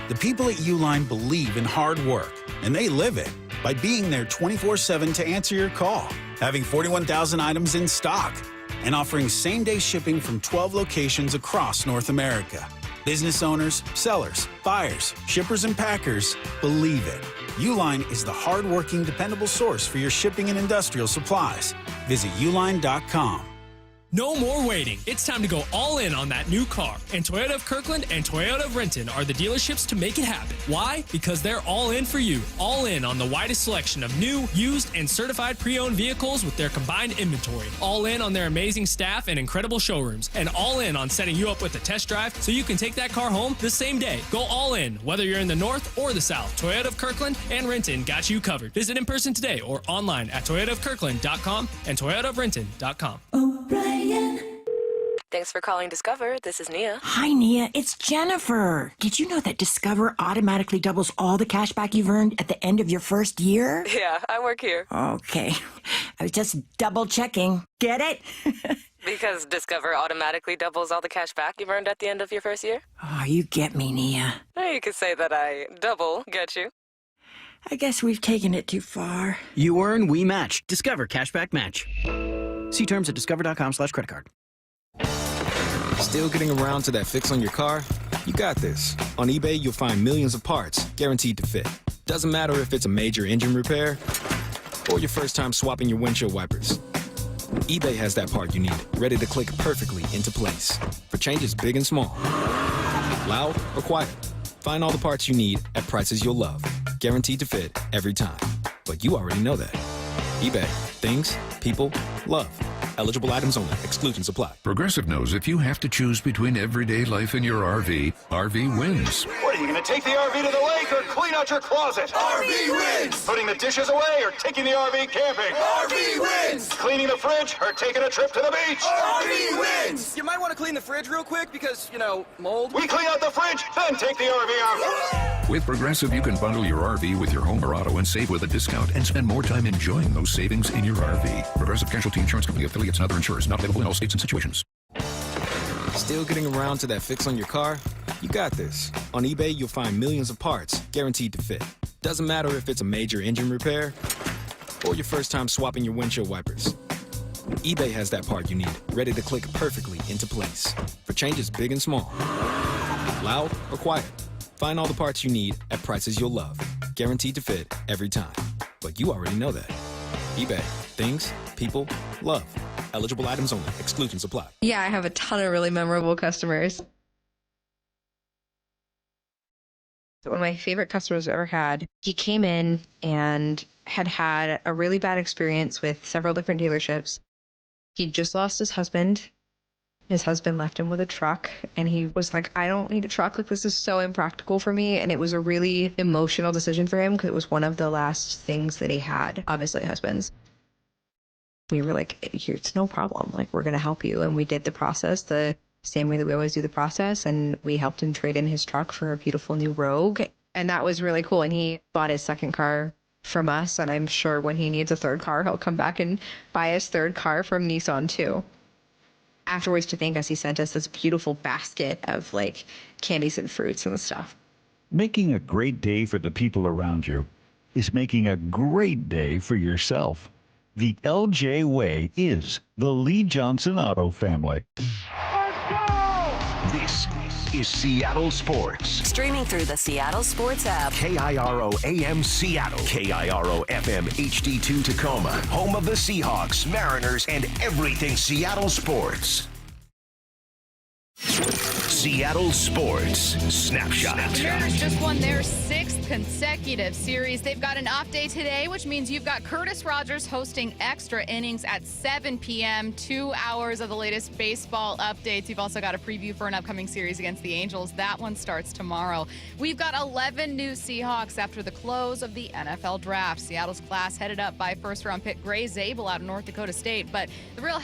The people at Uline believe in hard work, and they live it by being there 24/7 to answer your call, having 41,000 items in stock, and offering same-day shipping from 12 locations across North America. Business owners, sellers, buyers, shippers, and packers believe it. Uline is the hard-working, dependable source for your shipping and industrial supplies. Visit uline.com. No more waiting. It's time to go all in on that new car. And Toyota of Kirkland and Toyota of Renton are the dealerships to make it happen. Why? Because they're all in for you. All in on the widest selection of new, used, and certified pre-owned vehicles with their combined inventory. All in on their amazing staff and incredible showrooms. And all in on setting you up with a test drive so you can take that car home the same day. Go all in, whether you're in the north or the south. Toyota of Kirkland and Renton got you covered. Visit in person today or online at toyotaofkirkland.com and toyotaofrenton.com. Thanks for calling Discover. This is Nia. Hi, Nia. It's Jennifer. Did you know that Discover automatically doubles all the cash back you've earned at the end of your first year? Yeah, I work here. Okay. I was just double checking. Get it? Because Discover automatically doubles all the cash back you've earned at the end of your first year? Oh, you get me, Nia. You could say that I double get you. I guess we've taken it too far. You earn, we match. Discover Cashback Match. See terms at discover.com/creditcard. Still getting around to that fix on your car? You got this. On eBay, you'll find millions of parts guaranteed to fit. Doesn't matter if it's a major engine repair or your first time swapping your windshield wipers. eBay has that part you need, ready to click perfectly into place for changes big and small. Loud or quiet, find all the parts you need at prices you'll love. Guaranteed to fit every time. But you already know that. eBay. Things people love. Eligible items only. Exclusions apply. Progressive knows if you have to choose between everyday life and your RV, RV wins. What, are you going to take the RV to the lake or clean out your closet? RV wins! Putting the dishes away or taking the RV camping? RV wins! Cleaning the fridge or taking a trip to the beach? RV wins! You might want to clean the fridge real quick because, mold. We clean out the fridge, then take the RV out. With Progressive, you can bundle your RV with your home or auto and save with a discount and spend more time enjoying those savings in your RV. Progressive Casualty Insurance Company, affiliates, and other insurers not available in all states and situations. Still getting around to that fix on your car? You got this. On eBay, you'll find millions of parts guaranteed to fit. Doesn't matter if it's a major engine repair or your first time swapping your windshield wipers. eBay has that part you need, ready to click perfectly into place for changes big and small. Loud or quiet, find all the parts you need at prices you'll love. Guaranteed to fit every time. But you already know that. eBay. Things people love. Eligible items only. Exclusions apply. Yeah, I have a ton of really memorable customers. One of my favorite customers I've ever had, he came in and had a really bad experience with several different dealerships. He just lost his husband. His husband left him with a truck, and he was like, I don't need a truck. Like, this is so impractical for me. And it was a really emotional decision for him because it was one of the last things that he had, obviously husbands. We were like, it's no problem. Like, we're going to help you. And we did the process the same way that we always do the process. And we helped him trade in his truck for a beautiful new Rogue. And that was really cool. And he bought his second car from us. And I'm sure when he needs a third car, he'll come back and buy his third car from Nissan too. Afterwards, to thank us, he sent us this beautiful basket of like candies and fruits and stuff. Making a great day for the people around you is making a great day for yourself. The LJ way is the Lee Johnson Auto family. This is Seattle Sports. Streaming through the Seattle Sports app. KIRO AM Seattle. KIRO FM HD2 Tacoma. Home of the Seahawks, Mariners, and everything Seattle sports. Seattle Sports Snapshot. The Mariners just won their 6th consecutive series. They've got an off day today, which means you've got Curtis Rogers hosting Extra Innings at 7 p.m., 2 hours of the latest baseball updates. You've also got a preview for an upcoming series against the Angels. That one starts tomorrow. We've got 11 new Seahawks after the close of the NFL draft. Seattle's class headed up by first-round pick Zabel out of North Dakota State. But the real